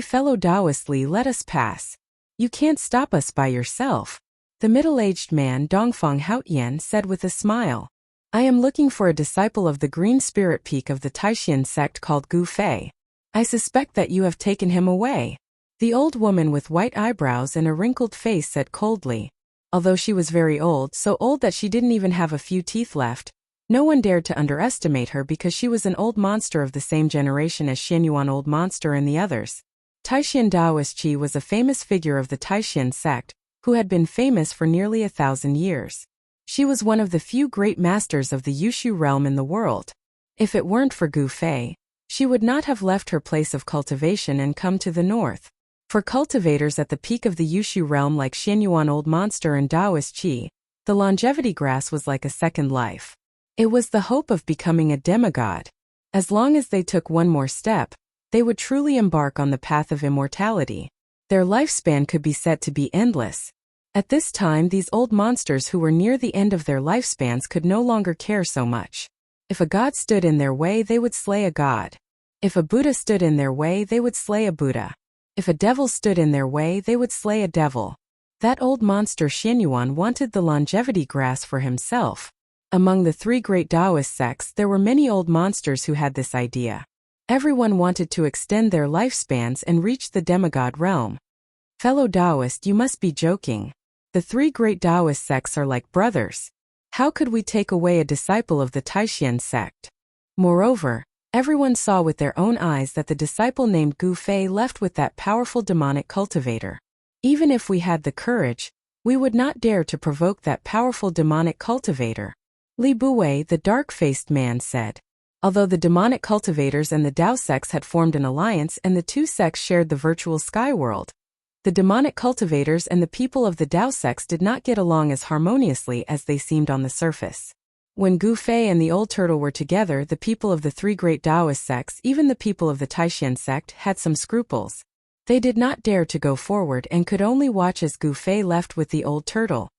Fellow Taoist Li, let us pass. You can't stop us by yourself. The middle-aged man Dongfang Haotian said with a smile. I am looking for a disciple of the green spirit peak of the Taishan sect called Gu Fei. I suspect that you have taken him away. The old woman with white eyebrows and a wrinkled face said coldly. Although she was very old, so old that she didn't even have a few teeth left, no one dared to underestimate her because she was an old monster of the same generation as Xianyuan Old Monster and the others. Taishan Taoist Qi was a famous figure of the Taishan sect, who had been famous for nearly 1,000 years. She was one of the few great masters of the Yushu realm in the world. If it weren't for Gu Fei, she would not have left her place of cultivation and come to the north. For cultivators at the peak of the Yushu realm like Xianyuan Old Monster and Taoist Qi, the longevity grass was like a second life. It was the hope of becoming a demigod. As long as they took one more step, they would truly embark on the path of immortality. Their lifespan could be said to be endless. At this time, these old monsters who were near the end of their lifespans could no longer care so much. If a god stood in their way, they would slay a god. If a Buddha stood in their way, they would slay a Buddha. If a devil stood in their way, they would slay a devil. That old monster Xianyuan wanted the longevity grass for himself. Among the 3 great Taoist sects, there were many old monsters who had this idea. Everyone wanted to extend their lifespans and reach the demigod realm. Fellow Taoist, you must be joking. The 3 great Taoist sects are like brothers. How could we take away a disciple of the Taishan sect? Moreover, everyone saw with their own eyes that the disciple named Gu Fei left with that powerful demonic cultivator. Even if we had the courage, we would not dare to provoke that powerful demonic cultivator. Li Buwei, the dark-faced man, said. Although the demonic cultivators and the Tao sects had formed an alliance and the 2 sects shared the virtual sky world, the demonic cultivators and the people of the Tao sects did not get along as harmoniously as they seemed on the surface. When Gu Fei and the old turtle were together, the people of the 3 great Taoist sects, even the people of the Taishan sect, had some scruples. They did not dare to go forward and could only watch as Gu Fei left with the old turtle.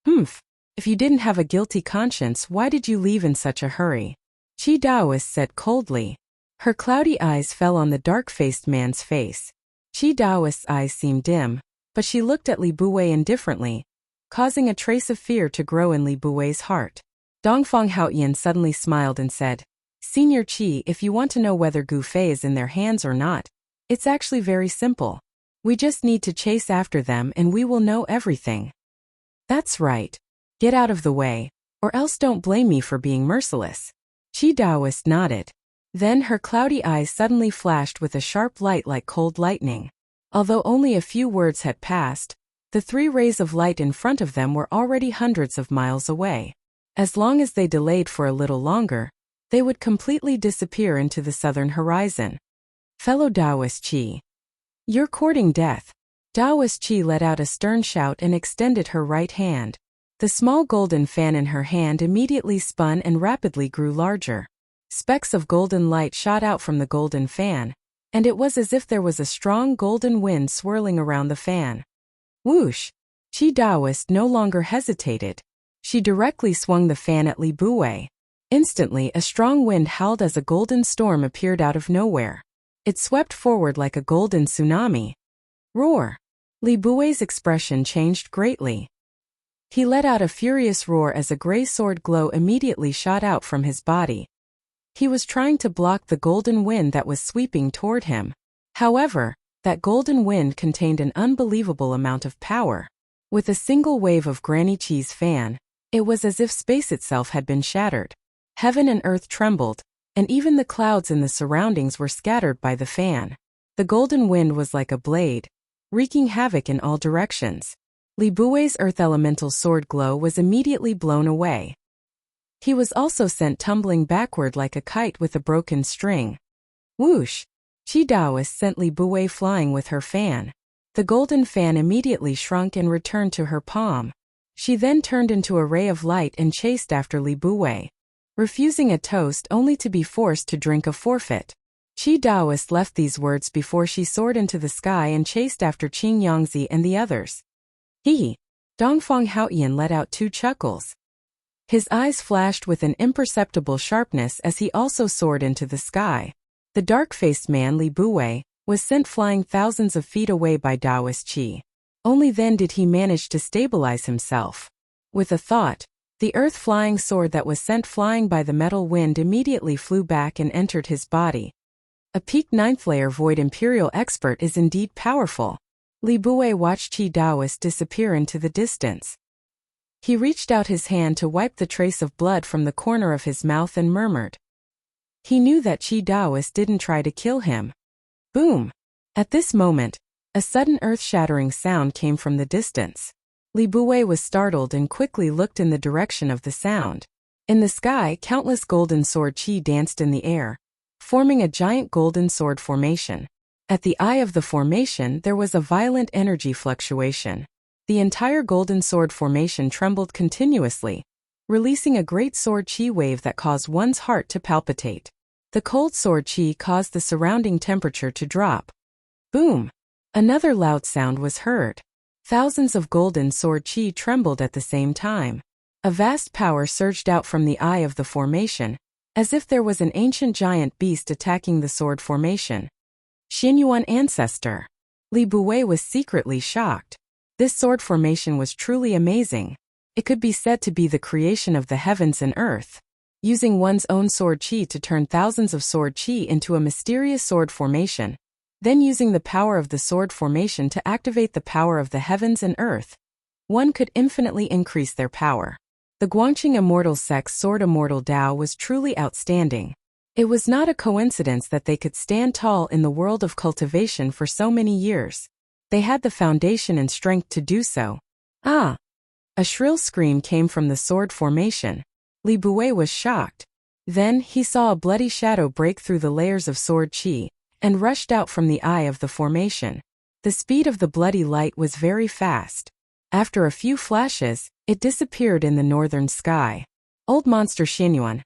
Humph! If you didn't have a guilty conscience, why did you leave in such a hurry? Qi Taoist said coldly. Her cloudy eyes fell on the dark-faced man's face. Qi Taoist's eyes seemed dim, but she looked at Li Buwei indifferently, causing a trace of fear to grow in Li Buwei's heart. Dongfang Haotian suddenly smiled and said, Senior Qi, if you want to know whether Gu Fei is in their hands or not, it's actually very simple. We just need to chase after them and we will know everything. That's right. Get out of the way, or else don't blame me for being merciless. Qi Taoist nodded. Then her cloudy eyes suddenly flashed with a sharp light like cold lightning. Although only a few words had passed, the 3 rays of light in front of them were already hundreds of miles away. As long as they delayed for a little longer, they would completely disappear into the southern horizon. Fellow Taoist Qi. You're courting death. Taoist Qi let out a stern shout and extended her right hand. The small golden fan in her hand immediately spun and rapidly grew larger. Specks of golden light shot out from the golden fan, and it was as if there was a strong golden wind swirling around the fan. Whoosh! Chi Daoist no longer hesitated. She directly swung the fan at Li Buwei. Instantly, a strong wind howled as a golden storm appeared out of nowhere. It swept forward like a golden tsunami. Roar! Li Buwei's expression changed greatly. He let out a furious roar as a gray sword glow immediately shot out from his body. He was trying to block the golden wind that was sweeping toward him. However, that golden wind contained an unbelievable amount of power. With a single wave of Granny Chi's fan, it was as if space itself had been shattered. Heaven and earth trembled, and even the clouds in the surroundings were scattered by the fan. The golden wind was like a blade, wreaking havoc in all directions. Li Buwei's earth elemental sword glow was immediately blown away. He was also sent tumbling backward like a kite with a broken string. Whoosh! Chi Daoist sent Li Buwei flying with her fan. The golden fan immediately shrunk and returned to her palm. She then turned into a ray of light and chased after Li Buwei, refusing a toast only to be forced to drink a forfeit. Chi Daoist left these words before she soared into the sky and chased after Qing Yangzi and the others. Dongfang Haoyan let out 2 chuckles. His eyes flashed with an imperceptible sharpness as he also soared into the sky. The dark-faced man Li Buwei was sent flying thousands of feet away by Daoist Qi. Only then did he manage to stabilize himself. With a thought, the earth-flying sword that was sent flying by the metal wind immediately flew back and entered his body. A peak 9th layer Void Imperial expert is indeed powerful. Li Buwei watched Chi Daoist disappear into the distance. He reached out his hand to wipe the trace of blood from the corner of his mouth and murmured. He knew that Chi Daoist didn't try to kill him. Boom! At this moment, a sudden earth-shattering sound came from the distance. Li Buwei was startled and quickly looked in the direction of the sound. In the sky, countless golden sword chi danced in the air, forming a giant golden sword formation. At the eye of the formation, there was a violent energy fluctuation. The entire golden sword formation trembled continuously, releasing a great sword chi wave that caused one's heart to palpitate. The cold sword chi caused the surrounding temperature to drop. Boom! Another loud sound was heard. Thousands of golden sword chi trembled at the same time. A vast power surged out from the eye of the formation, as if there was an ancient giant beast attacking the sword formation. Xinyuan ancestor. Li Buwei was secretly shocked. This sword formation was truly amazing. It could be said to be the creation of the heavens and earth. Using one's own sword chi to turn thousands of sword chi into a mysterious sword formation, then using the power of the sword formation to activate the power of the heavens and earth, one could infinitely increase their power. The Guangqing Immortal Sect's Sword Immortal Tao was truly outstanding. It was not a coincidence that they could stand tall in the world of cultivation for so many years. They had the foundation and strength to do so. Ah! A shrill scream came from the sword formation. Li Buwei was shocked. Then he saw a bloody shadow break through the layers of sword chi and rushed out from the eye of the formation. The speed of the bloody light was very fast. After a few flashes, it disappeared in the northern sky. Old monster Xinyuan,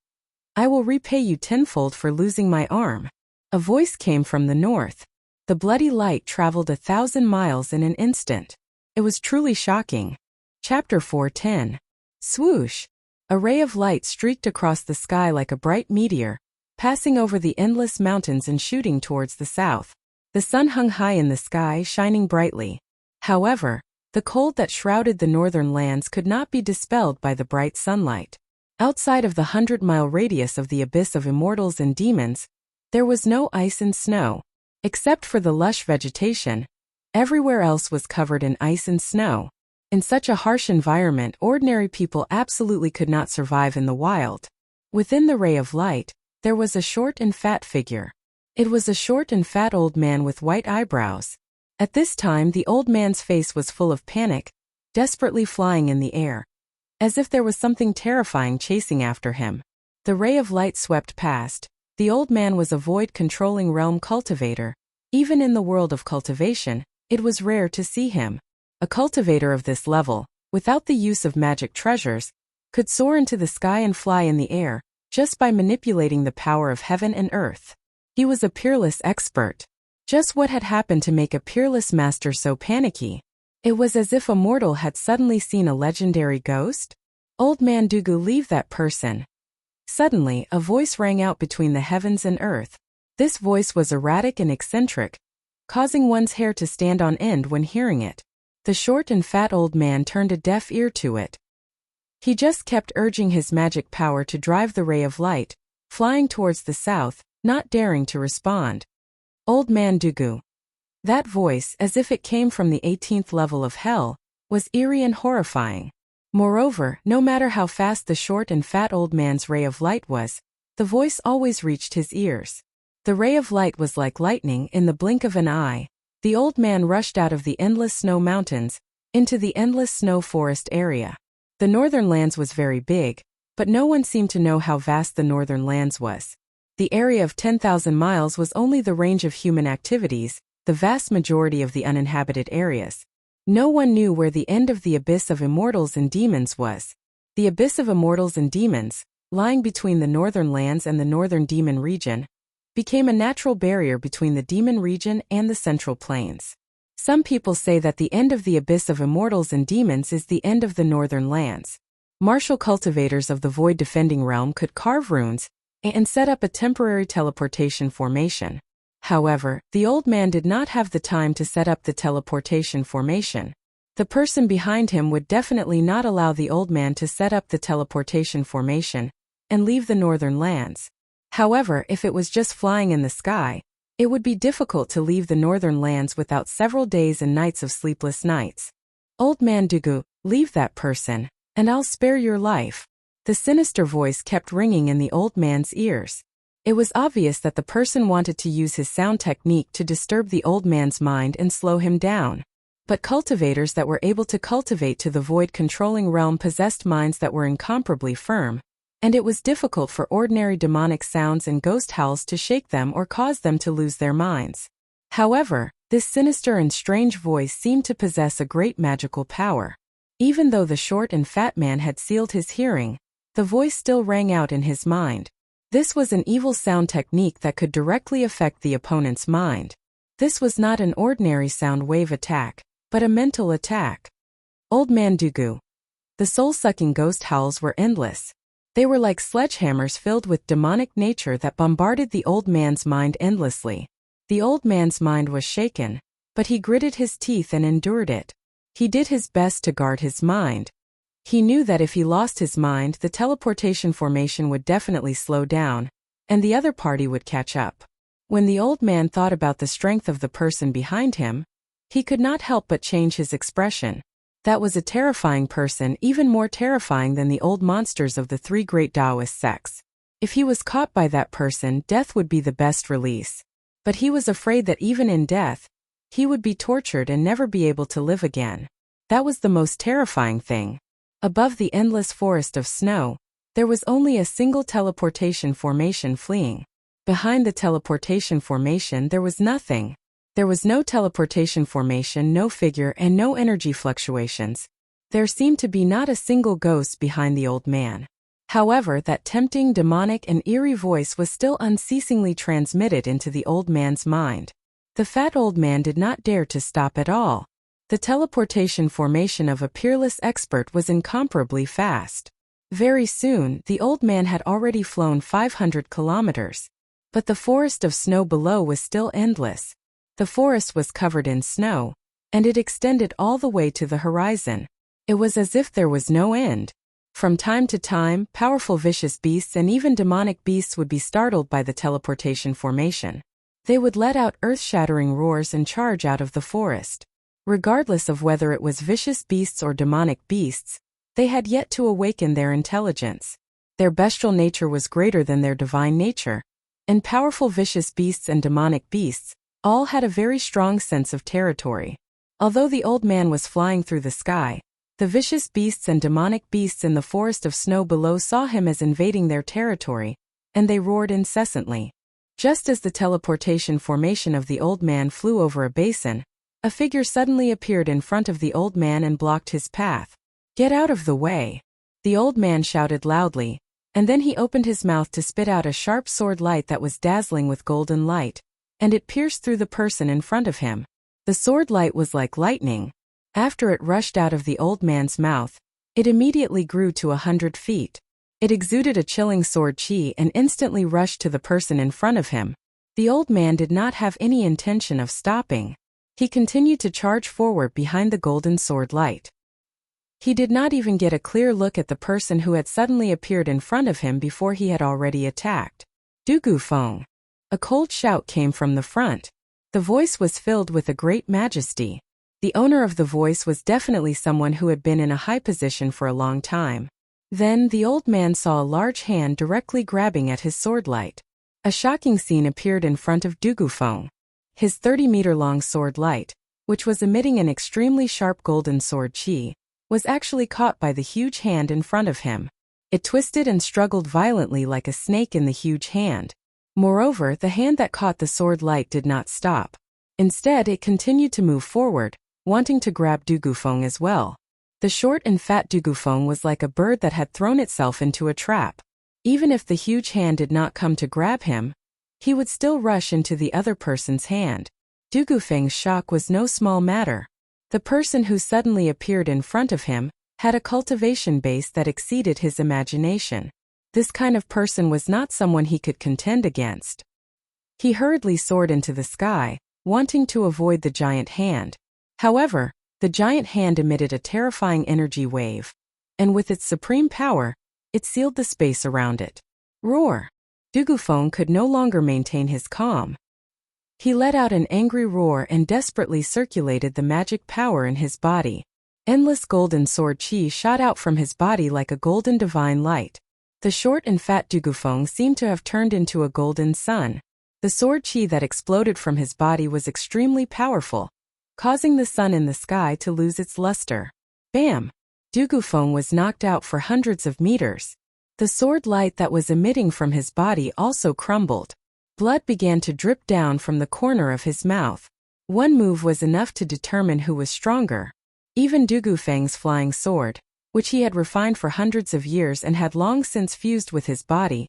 I will repay you tenfold for losing my arm. A voice came from the north. The bloody light traveled 1,000 miles in an instant. It was truly shocking. Chapter 410. Swoosh! A ray of light streaked across the sky like a bright meteor, passing over the endless mountains and shooting towards the south. The sun hung high in the sky, shining brightly. However, the cold that shrouded the northern lands could not be dispelled by the bright sunlight. Outside of the 100-mile radius of the abyss of immortals and demons, there was no ice and snow. Except for the lush vegetation, everywhere else was covered in ice and snow. In such a harsh environment, ordinary people absolutely could not survive in the wild. Within the ray of light, there was a short and fat figure. It was a short and fat old man with white eyebrows. At this time, the old man's face was full of panic, desperately flying in the air, as if there was something terrifying chasing after him. The ray of light swept past. The old man was a void-controlling realm cultivator. Even in the world of cultivation, it was rare to see him. A cultivator of this level, without the use of magic treasures, could soar into the sky and fly in the air, just by manipulating the power of heaven and earth. He was a peerless expert. Just what had happened to make a peerless master so panicky? It was as if a mortal had suddenly seen a legendary ghost. Old man Dugu, leave that person. Suddenly, a voice rang out between the heavens and earth. This voice was erratic and eccentric, causing one's hair to stand on end when hearing it. The short and fat old man turned a deaf ear to it. He just kept urging his magic power to drive the ray of light, flying towards the south, not daring to respond. Old man Dugu. That voice, as if it came from the 18th level of hell, was eerie and horrifying. Moreover, no matter how fast the short and fat old man's ray of light was, the voice always reached his ears. The ray of light was like lightning in the blink of an eye. The old man rushed out of the endless snow mountains, into the endless snow forest area. The northern lands was very big, but no one seemed to know how vast the northern lands was. The area of 10,000 miles was only the range of human activities, the vast majority of the uninhabited areas. No one knew where the end of the abyss of immortals and demons was. The abyss of immortals and demons, lying between the northern lands and the northern demon region, became a natural barrier between the demon region and the central plains. Some people say that the end of the abyss of immortals and demons is the end of the northern lands. Martial cultivators of the void defending realm could carve runes and set up a temporary teleportation formation. However, the old man did not have the time to set up the teleportation formation. The person behind him would definitely not allow the old man to set up the teleportation formation and leave the northern lands. However, if it was just flying in the sky, it would be difficult to leave the northern lands without several days and nights of sleepless nights. Old man Dugu, leave that person, and I'll spare your life. The sinister voice kept ringing in the old man's ears. It was obvious that the person wanted to use his sound technique to disturb the old man's mind and slow him down. But cultivators that were able to cultivate to the void-controlling realm possessed minds that were incomparably firm, and it was difficult for ordinary demonic sounds and ghost howls to shake them or cause them to lose their minds. However, this sinister and strange voice seemed to possess a great magical power. Even though the short and fat man had sealed his hearing, the voice still rang out in his mind. This was an evil sound technique that could directly affect the opponent's mind. This was not an ordinary sound wave attack, but a mental attack. Old man Dugu. The soul-sucking ghost howls were endless. They were like sledgehammers filled with demonic nature that bombarded the old man's mind endlessly. The old man's mind was shaken, but he gritted his teeth and endured it. He did his best to guard his mind. He knew that if he lost his mind, the teleportation formation would definitely slow down, and the other party would catch up. When the old man thought about the strength of the person behind him, he could not help but change his expression. That was a terrifying person, even more terrifying than the old monsters of the three great Taoist sects. If he was caught by that person, death would be the best release. But he was afraid that even in death, he would be tortured and never be able to live again. That was the most terrifying thing. Above the endless forest of snow, there was only a single teleportation formation fleeing. Behind the teleportation formation there was nothing. There was no teleportation formation, no figure, and no energy fluctuations. There seemed to be not a single ghost behind the old man. However, that tempting, demonic, and eerie voice was still unceasingly transmitted into the old man's mind. The fat old man did not dare to stop at all. The teleportation formation of a peerless expert was incomparably fast. Very soon, the old man had already flown 500 kilometers. But the forest of snow below was still endless. The forest was covered in snow, and it extended all the way to the horizon. It was as if there was no end. From time to time, powerful vicious beasts and even demonic beasts would be startled by the teleportation formation. They would let out earth-shattering roars and charge out of the forest. Regardless of whether it was vicious beasts or demonic beasts, they had yet to awaken their intelligence. Their bestial nature was greater than their divine nature, and powerful vicious beasts and demonic beasts all had a very strong sense of territory. Although the old man was flying through the sky, the vicious beasts and demonic beasts in the forest of snow below saw him as invading their territory, and they roared incessantly. Just as the teleportation formation of the old man flew over a basin, a figure suddenly appeared in front of the old man and blocked his path. "Get out of the way!" The old man shouted loudly, and then he opened his mouth to spit out a sharp sword light that was dazzling with golden light, and it pierced through the person in front of him. The sword light was like lightning. After it rushed out of the old man's mouth, it immediately grew to 100 feet. It exuded a chilling sword chi and instantly rushed to the person in front of him. The old man did not have any intention of stopping. He continued to charge forward behind the golden sword light. He did not even get a clear look at the person who had suddenly appeared in front of him before he had already attacked. Du Gufeng. A cold shout came from the front. The voice was filled with a great majesty. The owner of the voice was definitely someone who had been in a high position for a long time. Then the old man saw a large hand directly grabbing at his sword light. A shocking scene appeared in front of Du Gufeng. His 30-meter-long sword light, which was emitting an extremely sharp golden sword chi, was actually caught by the huge hand in front of him. It twisted and struggled violently like a snake in the huge hand. Moreover, the hand that caught the sword light did not stop. Instead, it continued to move forward, wanting to grab Du Gufeng as well. The short and fat Du Gufeng was like a bird that had thrown itself into a trap. Even if the huge hand did not come to grab him, he would still rush into the other person's hand. Du Gufeng's shock was no small matter. The person who suddenly appeared in front of him had a cultivation base that exceeded his imagination. This kind of person was not someone he could contend against. He hurriedly soared into the sky, wanting to avoid the giant hand. However, the giant hand emitted a terrifying energy wave, and with its supreme power, it sealed the space around it. Roar! Du Gufeng could no longer maintain his calm. He let out an angry roar and desperately circulated the magic power in his body. Endless golden sword chi shot out from his body like a golden divine light. The short and fat Du Gufeng seemed to have turned into a golden sun. The sword chi that exploded from his body was extremely powerful, causing the sun in the sky to lose its luster. Bam! Du Gufeng was knocked out for hundreds of meters. The sword light that was emitting from his body also crumbled. Blood began to drip down from the corner of his mouth. One move was enough to determine who was stronger. Even Du Gufeng's flying sword, which he had refined for hundreds of years and had long since fused with his body,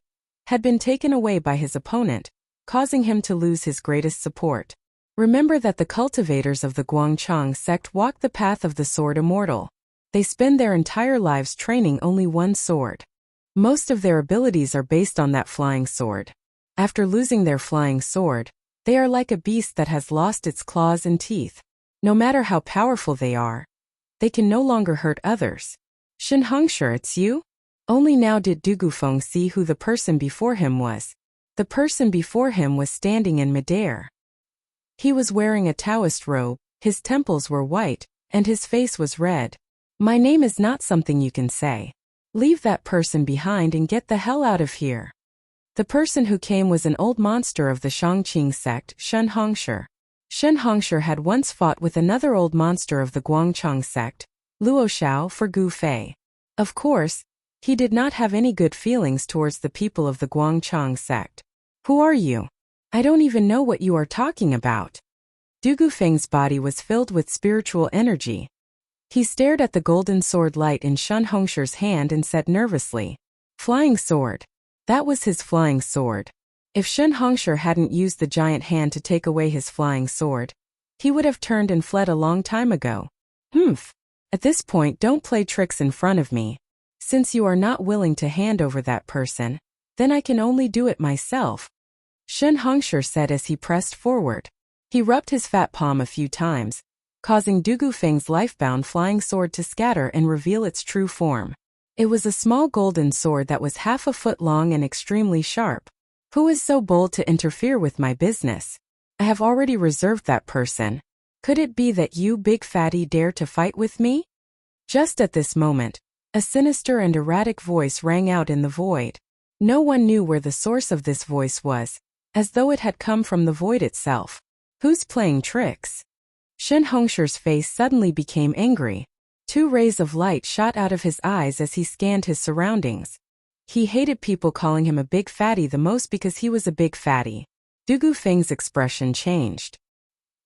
had been taken away by his opponent, causing him to lose his greatest support. Remember that the cultivators of the Guangchang sect walk the path of the sword immortal. They spend their entire lives training only one sword. Most of their abilities are based on that flying sword. After losing their flying sword, they are like a beast that has lost its claws and teeth. No matter how powerful they are, they can no longer hurt others. Shen Hongsher, it's you? Only now did Du Gufeng see who the person before him was. The person before him was standing in midair. He was wearing a Taoist robe, his temples were white, and his face was red. My name is not something you can say. Leave that person behind and get the hell out of here. The person who came was an old monster of the Shangqing sect, Shen Hongsher. Shen Hongsher had once fought with another old monster of the Guangchang sect, Luo Xiao, for Gu Fei. Of course, he did not have any good feelings towards the people of the Guangchang sect. Who are you? I don't even know what you are talking about. Du Gufeng's body was filled with spiritual energy. He stared at the golden sword light in Shen Hongsher's hand and said nervously, "Flying sword." That was his flying sword. If Shen Hongsher hadn't used the giant hand to take away his flying sword, he would have turned and fled a long time ago. Humph. At this point, don't play tricks in front of me. Since you are not willing to hand over that person, then I can only do it myself, Shen Hongsher said as he pressed forward. He rubbed his fat palm a few times, causing Du Gufeng's life-bound flying sword to scatter and reveal its true form. It was a small golden sword that was half a foot long and extremely sharp. Who is so bold to interfere with my business? I have already reserved that person. Could it be that you, big fatty, dare to fight with me? Just at this moment, a sinister and erratic voice rang out in the void. No one knew where the source of this voice was, as though it had come from the void itself. Who's playing tricks? Shen Hongsher's face suddenly became angry. Two rays of light shot out of his eyes as he scanned his surroundings. He hated people calling him a big fatty the most because he was a big fatty. Du Gufeng's expression changed.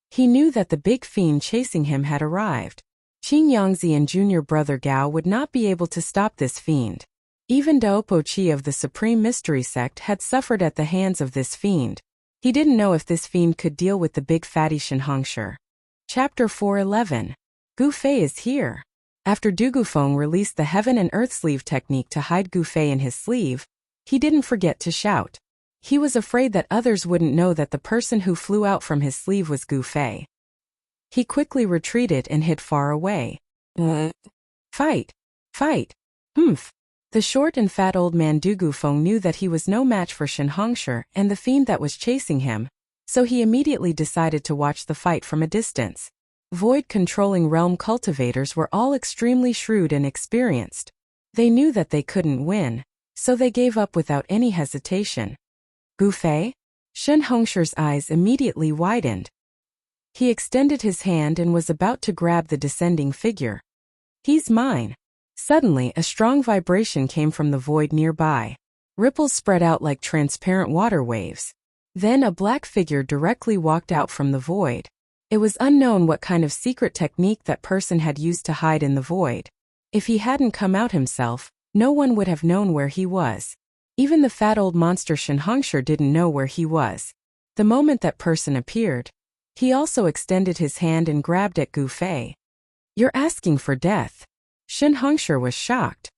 He knew that the big fiend chasing him had arrived. Qin Yangzi and junior brother Gao would not be able to stop this fiend. Even Daopo Chi of the Supreme Mystery Sect had suffered at the hands of this fiend. He didn't know if this fiend could deal with the big fatty Shinhongsher. Chapter 411. Gu Fei is here. After Du Gufeng released the Heaven and Earth sleeve technique to hide Gu Fei in his sleeve, he didn't forget to shout. He was afraid that others wouldn't know that the person who flew out from his sleeve was Gu Fei. He quickly retreated and hid far away. Fight! Fight! Humph! The short and fat old man Du Gufeng knew that he was no match for Shinhongsher and the fiend that was chasing him, so he immediately decided to watch the fight from a distance. Void-controlling realm cultivators were all extremely shrewd and experienced. They knew that they couldn't win, so they gave up without any hesitation. Gu Fei? Shinhongsher's eyes immediately widened. He extended his hand and was about to grab the descending figure. He's mine. Suddenly, a strong vibration came from the void nearby. Ripples spread out like transparent water waves. Then a black figure directly walked out from the void. It was unknown what kind of secret technique that person had used to hide in the void. If he hadn't come out himself, no one would have known where he was. Even the fat old monster Shinhongsher didn't know where he was. The moment that person appeared, he also extended his hand and grabbed at Gu Fei. You're asking for death. Shinhongsher was shocked.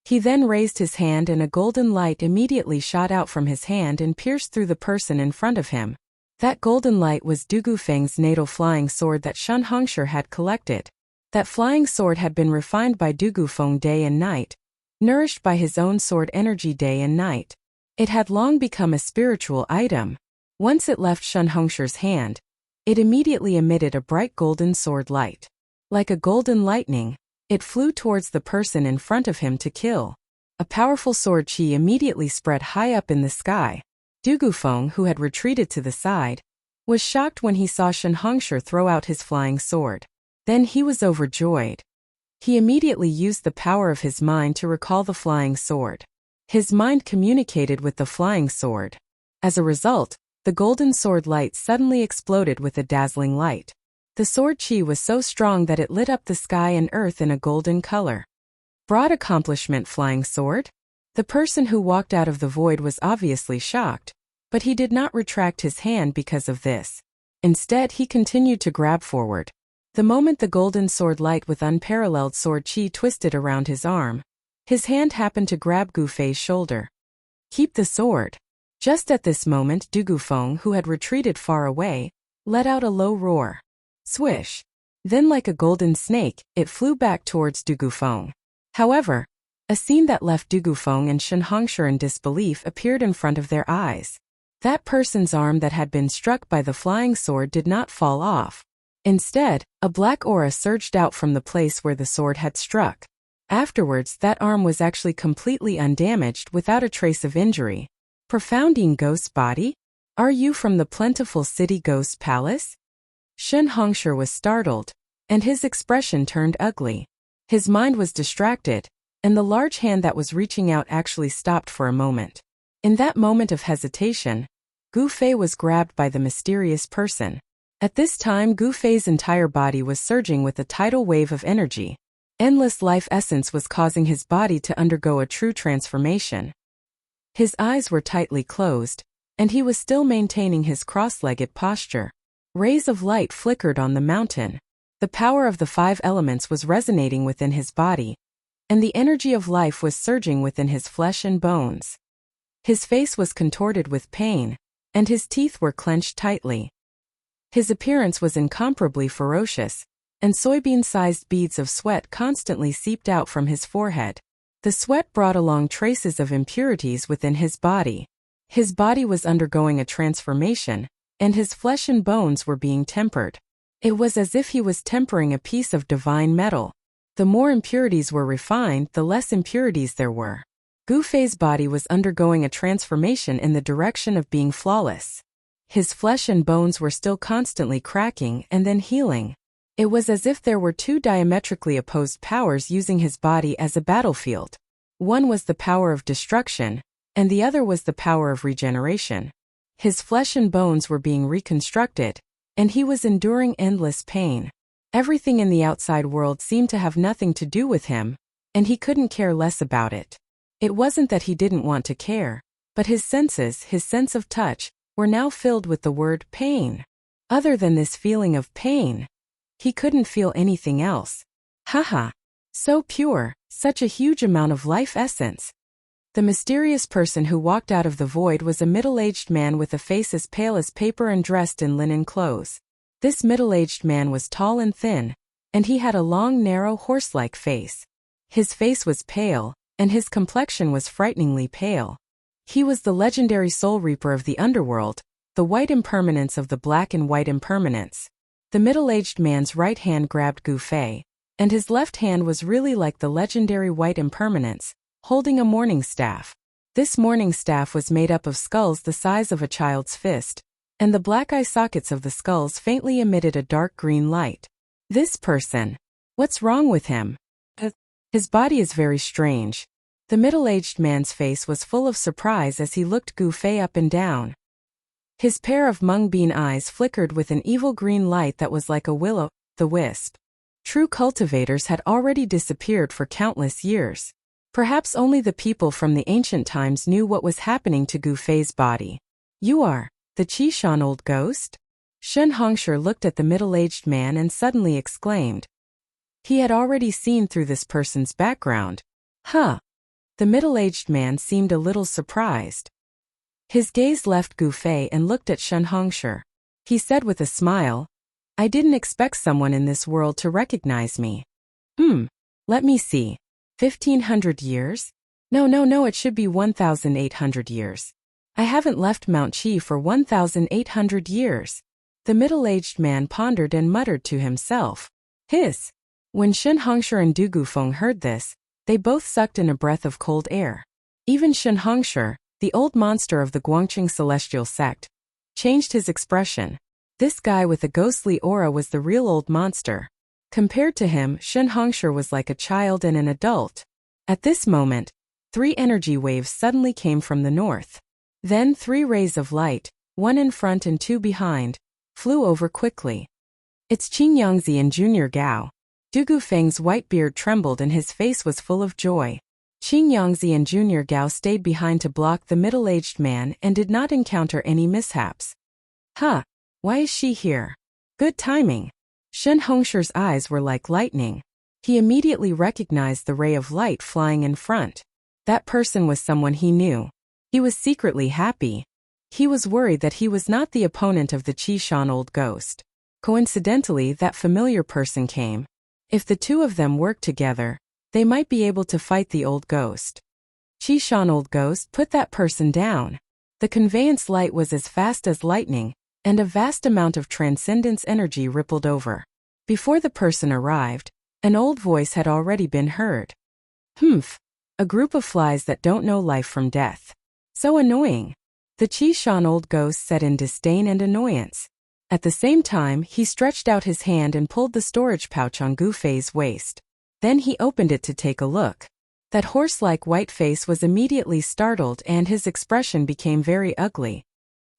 He then raised his hand and a golden light immediately shot out from his hand and pierced through the person in front of him. That golden light was Du Gufeng's natal flying sword that Shinhongsher had collected. That flying sword had been refined by Du Gufeng day and night, nourished by his own sword energy day and night. It had long become a spiritual item. Once it left Shinhongsher's hand, it immediately emitted a bright golden sword light. Like a golden lightning, it flew towards the person in front of him to kill. A powerful sword chi immediately spread high up in the sky. Du Gufeng, who had retreated to the side, was shocked when he saw Shinhongsher throw out his flying sword. Then he was overjoyed. He immediately used the power of his mind to recall the flying sword. His mind communicated with the flying sword. As a result, the golden sword light suddenly exploded with a dazzling light. The sword chi was so strong that it lit up the sky and earth in a golden color. Broad accomplishment, flying sword? The person who walked out of the void was obviously shocked, but he did not retract his hand because of this. Instead, he continued to grab forward. The moment the golden sword light with unparalleled sword chi twisted around his arm, his hand happened to grab Gu Fei's shoulder. Keep the sword. Just at this moment, Du Gufeng, who had retreated far away, let out a low roar. Swish. Then like a golden snake, it flew back towards Du Gufeng. However, a scene that left Du Gufeng and Shinhongsher in disbelief appeared in front of their eyes. That person's arm that had been struck by the flying sword did not fall off. Instead, a black aura surged out from the place where the sword had struck. Afterwards, that arm was actually completely undamaged without a trace of injury. Profounding ghost body? Are you from the plentiful city ghost palace? Shinhongsher was startled, and his expression turned ugly. His mind was distracted, and the large hand that was reaching out actually stopped for a moment. In that moment of hesitation, Gu Fei was grabbed by the mysterious person. At this time, Gu Fei's entire body was surging with a tidal wave of energy. Endless life essence was causing his body to undergo a true transformation. His eyes were tightly closed, and he was still maintaining his cross-legged posture. Rays of light flickered on the mountain. The power of the 5 elements was resonating within his body, and the energy of life was surging within his flesh and bones. His face was contorted with pain, and his teeth were clenched tightly. His appearance was incomparably ferocious, and soybean-sized beads of sweat constantly seeped out from his forehead. The sweat brought along traces of impurities within his body. His body was undergoing a transformation, and his flesh and bones were being tempered. It was as if he was tempering a piece of divine metal. The more impurities were refined, the less impurities there were. Gu Fei's body was undergoing a transformation in the direction of being flawless. His flesh and bones were still constantly cracking and then healing. It was as if there were 2 diametrically opposed powers using his body as a battlefield. One was the power of destruction, and the other was the power of regeneration. His flesh and bones were being reconstructed, and he was enduring endless pain. Everything in the outside world seemed to have nothing to do with him, and he couldn't care less about it. It wasn't that he didn't want to care, but his senses, his sense of touch, were now filled with the word pain. Other than this feeling of pain, he couldn't feel anything else. Haha. So pure, such a huge amount of life essence. The mysterious person who walked out of the void was a middle-aged man with a face as pale as paper and dressed in linen clothes. This middle-aged man was tall and thin, and he had a long, narrow, horse-like face. His face was pale, and his complexion was frighteningly pale. He was the legendary soul reaper of the underworld, the white impermanence of the black and white impermanence. The middle-aged man's right hand grabbed Gu Fei, and his left hand was really like the legendary white impermanence, holding a morning staff. This morning staff was made up of skulls the size of a child's fist, and the black eye sockets of the skulls faintly emitted a dark green light. This person. What's wrong with him? His body is very strange. The middle-aged man's face was full of surprise as he looked Gu Fei up and down. His pair of mung bean eyes flickered with an evil green light that was like a will-o'-the-wisp. True cultivators had already disappeared for countless years. Perhaps only the people from the ancient times knew what was happening to Gu Fei's body. You are the Qishan old ghost? Shen Hongshi looked at the middle-aged man and suddenly exclaimed. He had already seen through this person's background. Huh. The middle-aged man seemed a little surprised. His gaze left Gu Fei and looked at Shen Hongshi. He said with a smile, I didn't expect someone in this world to recognize me. Let me see. 1,500 years? No, it should be 1,800 years. I haven't left Mount Qi for 1,800 years. The middle-aged man pondered and muttered to himself. Hiss. When Shen Hongshi and Du Gufeng heard this, they both sucked in a breath of cold air. Even Shen Hongshi, the old monster of the Guangqing celestial sect, changed his expression. This guy with a ghostly aura was the real old monster. Compared to him, Shen Hongshi was like a child and an adult. At this moment, 3 energy waves suddenly came from the north. Then 3 rays of light, 1 in front and 2 behind, flew over quickly. It's Qing Yangzi and Junior Gao. Du Gufeng's white beard trembled and his face was full of joy. Qing Yangzi and Junior Gao stayed behind to block the middle-aged man and did not encounter any mishaps. Huh, why is she here? Good timing. Shen Hongshi's eyes were like lightning. He immediately recognized the ray of light flying in front. That person was someone he knew. He was secretly happy. He was worried that he was not the opponent of the Qishan old ghost. Coincidentally, that familiar person came. If the two of them worked together, they might be able to fight the old ghost. Qishan old ghost, put that person down. The conveyance light was as fast as lightning, and a vast amount of transcendence energy rippled over. Before the person arrived, an old voice had already been heard. Humph. A group of flies that don't know life from death. So annoying. The Qishan old ghost said in disdain and annoyance. At the same time, he stretched out his hand and pulled the storage pouch on Gu Fei's waist. Then he opened it to take a look. That horse-like white face was immediately startled and his expression became very ugly.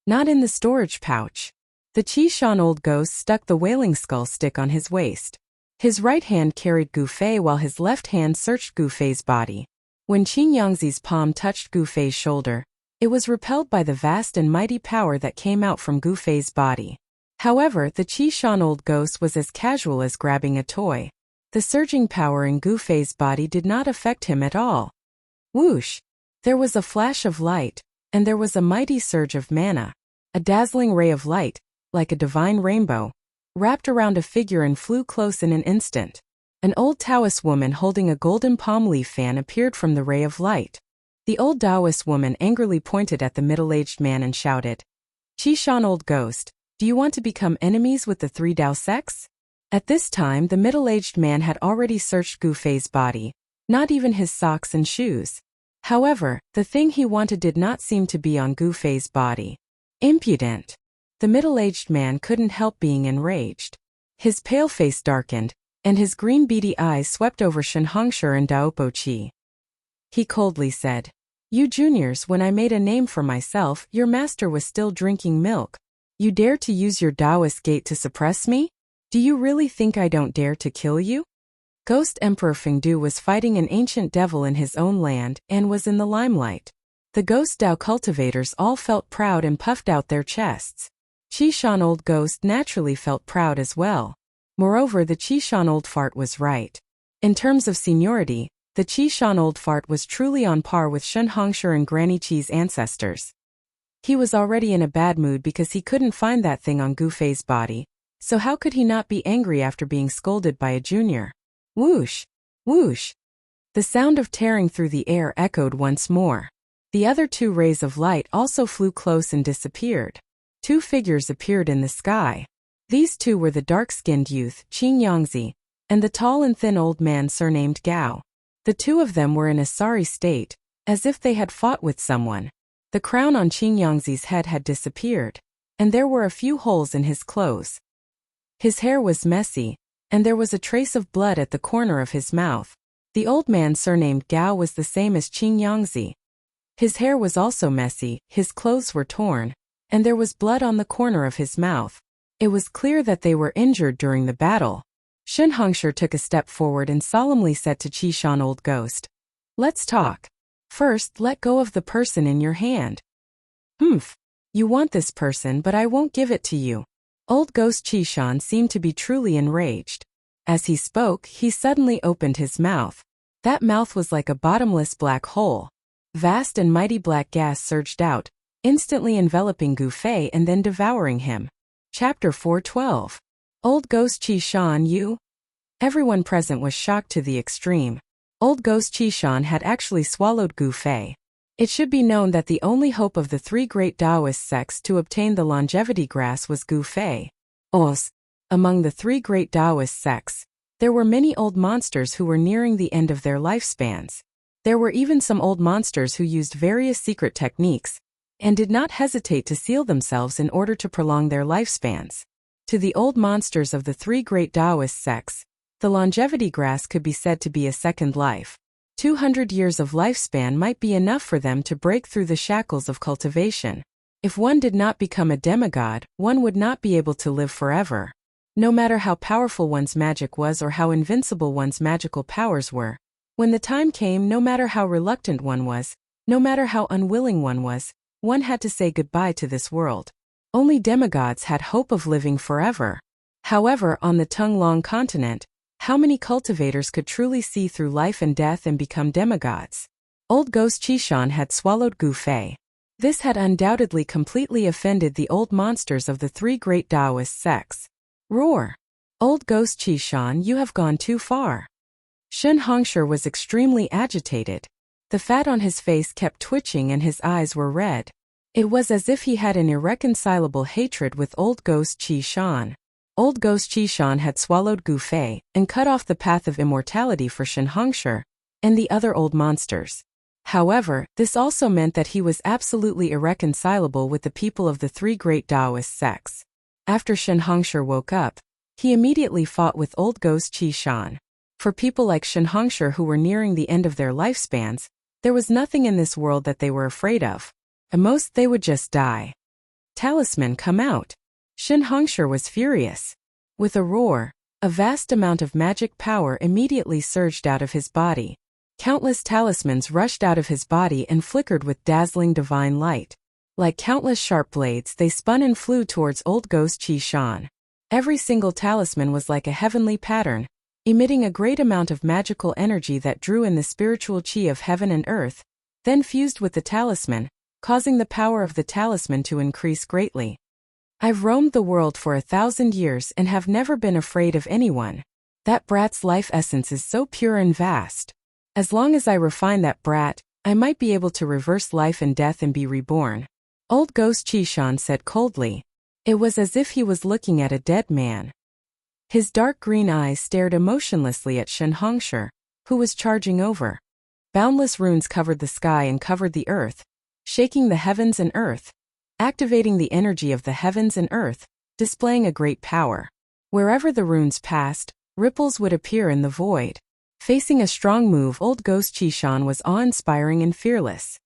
Not in the storage pouch. The Qishan old ghost stuck the wailing skull stick on his waist. His right hand carried Gu Fei while his left hand searched Gu Fei's body. When Qing Yangzi's palm touched Gu Fei's shoulder, it was repelled by the vast and mighty power that came out from Gu Fei's body. However, the Qishan old ghost was as casual as grabbing a toy. The surging power in Gu Fei's body did not affect him at all. Whoosh! There was a flash of light, and there was a mighty surge of mana. A dazzling ray of light, like a divine rainbow, wrapped around a figure and flew close in an instant. An old Taoist woman holding a golden palm leaf fan appeared from the ray of light. The old Taoist woman angrily pointed at the middle-aged man and shouted, Qishan old ghost, do you want to become enemies with the 3 Tao sects? At this time the middle-aged man had already searched Gu Fei's body, not even his socks and shoes. However, the thing he wanted did not seem to be on Gu Fei's body. Impudent! The middle-aged man couldn't help being enraged. His pale face darkened, and his green beady eyes swept over Shen Hongshi and Daopo Qi. He coldly said, You juniors, when I made a name for myself, your master was still drinking milk. You dare to use your Taoist gate to suppress me? Do you really think I don't dare to kill you? Ghost Emperor Fengdu was fighting an ancient devil in his own land and was in the limelight. The Ghost Dao cultivators all felt proud and puffed out their chests. Qishan Old Ghost naturally felt proud as well. Moreover, the Qishan Old Fart was right. In terms of seniority, the Qishan Old Fart was truly on par with Shen Hongshi and Granny Qi's ancestors. He was already in a bad mood because he couldn't find that thing on Gu Fei's body, so how could he not be angry after being scolded by a junior? Whoosh! Whoosh! The sound of tearing through the air echoed once more. The other two rays of light also flew close and disappeared. Two figures appeared in the sky. These two were the dark-skinned youth, Qing Yangzi, and the tall and thin old man surnamed Gao. The two of them were in a sorry state, as if they had fought with someone. The crown on Qing Yangzi's head had disappeared, and there were a few holes in his clothes. His hair was messy, and there was a trace of blood at the corner of his mouth. The old man surnamed Gao was the same as Qing Yangzi. His hair was also messy, his clothes were torn, and there was blood on the corner of his mouth. It was clear that they were injured during the battle. Shen Hongshi took a step forward and solemnly said to Qishan Old Ghost, "Let's talk. First, let go of the person in your hand." "Humph. You want this person, but I won't give it to you." Old Ghost Qishan seemed to be truly enraged. As he spoke, he suddenly opened his mouth. That mouth was like a bottomless black hole. Vast and mighty black gas surged out, instantly enveloping Gu Fei and then devouring him. Chapter 412. Old Ghost Qishan, you? Everyone present was shocked to the extreme. Old Ghost Qishan had actually swallowed Gu Fei. It should be known that the only hope of the three great Taoist sects to obtain the longevity grass was Gu Fei. Among the three great Taoist sects, there were many old monsters who were nearing the end of their lifespans. There were even some old monsters who used various secret techniques, and did not hesitate to seal themselves in order to prolong their lifespans. To the old monsters of the three great Taoist sects, the longevity grass could be said to be a second life. 200 years of lifespan might be enough for them to break through the shackles of cultivation. If one did not become a demigod, one would not be able to live forever. No matter how powerful one's magic was or how invincible one's magical powers were, when the time came, no matter how reluctant one was, no matter how unwilling one had to say goodbye to this world. Only demigods had hope of living forever. However, on the Tonglong continent, how many cultivators could truly see through life and death and become demigods? Old Ghost Qishan had swallowed Gu Fei. This had undoubtedly completely offended the old monsters of the three great Taoist sects. Roar! Old Ghost Qishan, you have gone too far. Shen Hongshi was extremely agitated. The fat on his face kept twitching and his eyes were red. It was as if he had an irreconcilable hatred with Old Ghost Qishan. Old Ghost Qishan had swallowed Gu Fei and cut off the path of immortality for Shen Hongshi and the other old monsters. However, this also meant that he was absolutely irreconcilable with the people of the three great Taoist sects. After Shen Hongshi woke up, he immediately fought with Old Ghost Qishan. For people like Shen Hongshi who were nearing the end of their lifespans, there was nothing in this world that they were afraid of. At most, they would just die. Talisman, come out! Shen Hongshi was furious. With a roar, a vast amount of magic power immediately surged out of his body. Countless talismans rushed out of his body and flickered with dazzling divine light. Like countless sharp blades, they spun and flew towards Old Ghost Qishan. Every single talisman was like a heavenly pattern, emitting a great amount of magical energy that drew in the spiritual qi of heaven and earth, then fused with the talisman, causing the power of the talisman to increase greatly. I've roamed the world for 1,000 years and have never been afraid of anyone. That brat's life essence is so pure and vast. As long as I refine that brat, I might be able to reverse life and death and be reborn. Old Ghost Qishan said coldly. It was as if he was looking at a dead man. His dark green eyes stared emotionlessly at Shen Hongshi, who was charging over. Boundless runes covered the sky and covered the earth, shaking the heavens and earth, activating the energy of the heavens and earth, displaying a great power. Wherever the runes passed, ripples would appear in the void. Facing a strong move, Old Ghost Qishan was awe-inspiring and fearless.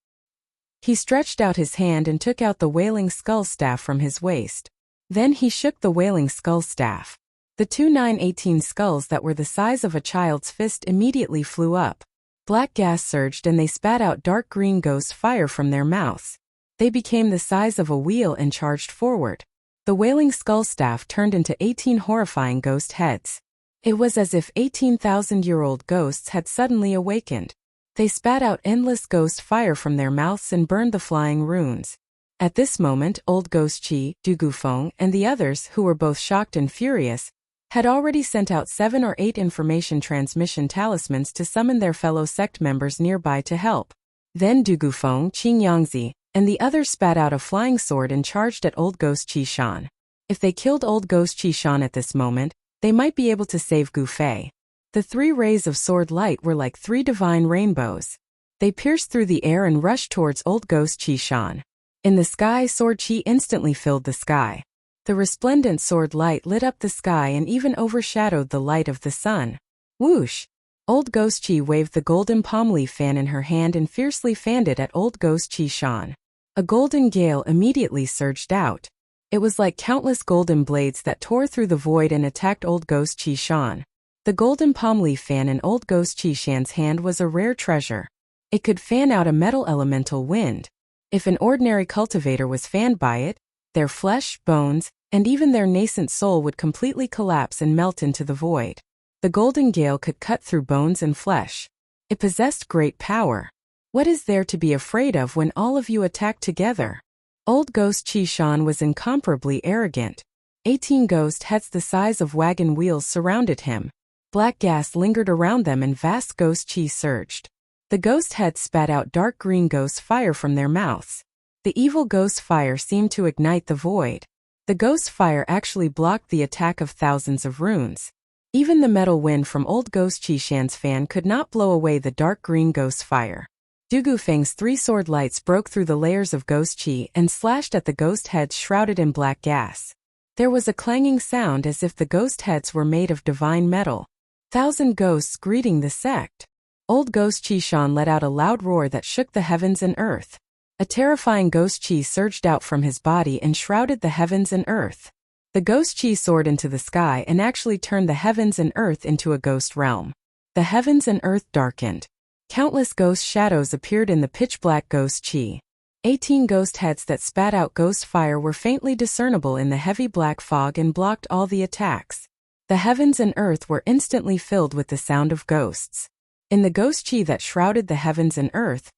He stretched out his hand and took out the Wailing Skull Staff from his waist. Then he shook the Wailing Skull Staff. The two 918 skulls that were the size of a child's fist immediately flew up. Black gas surged and they spat out dark green ghost fire from their mouths. They became the size of a wheel and charged forward. The wailing skull staff turned into 18 horrifying ghost heads. It was as if 18,000-year-old ghosts had suddenly awakened. They spat out endless ghost fire from their mouths and burned the flying runes. At this moment, old Ghost Chi, Dugufeng, and the others, who were both shocked and furious, had already sent out 7 or 8 information transmission talismans to summon their fellow sect members nearby to help. Then Dugufeng, Qing Yangzi, and the others spat out a flying sword and charged at old Ghost Chi Shan. If they killed old Ghost Chi Shan at this moment, they might be able to save Gu Fei. The 3 rays of sword light were like 3 divine rainbows. They pierced through the air and rushed towards old Ghost Chi Shan. In the sky, sword chi instantly filled the sky. The resplendent sword light lit up the sky and even overshadowed the light of the sun. Whoosh! Old Ghost Chi waved the golden palm leaf fan in her hand and fiercely fanned it at old Ghost Chi Shan. A golden gale immediately surged out. It was like countless golden blades that tore through the void and attacked old Ghost Chi Shan. The golden palm leaf fan in old Ghost Chi Shan's hand was a rare treasure. It could fan out a metal elemental wind. If an ordinary cultivator was fanned by it, their flesh, bones, and even their nascent soul would completely collapse and melt into the void. The golden gale could cut through bones and flesh. It possessed great power. What is there to be afraid of when all of you attack together? Old Ghost Chi Shan was incomparably arrogant. 18 ghost heads the size of wagon wheels surrounded him. Black gas lingered around them and vast ghost chi surged. The ghost heads spat out dark green ghost fire from their mouths. The evil ghost fire seemed to ignite the void. The ghost fire actually blocked the attack of thousands of runes. Even the metal wind from old Ghost Chi Shan's fan could not blow away the dark green ghost fire. Dugufeng's 3 sword lights broke through the layers of ghost chi and slashed at the ghost heads shrouded in black gas. There was a clanging sound as if the ghost heads were made of divine metal. 1,000 ghosts greeting the sect. Old Ghost Chi Shan let out a loud roar that shook the heavens and earth. A terrifying ghost chi surged out from his body and shrouded the heavens and earth. The ghost chi soared into the sky and actually turned the heavens and earth into a ghost realm. The heavens and earth darkened. Countless ghost shadows appeared in the pitch-black ghost chi. 18 ghost heads that spat out ghost fire were faintly discernible in the heavy black fog and blocked all the attacks. The heavens and earth were instantly filled with the sound of ghosts. In the ghost chi that shrouded the heavens and earth,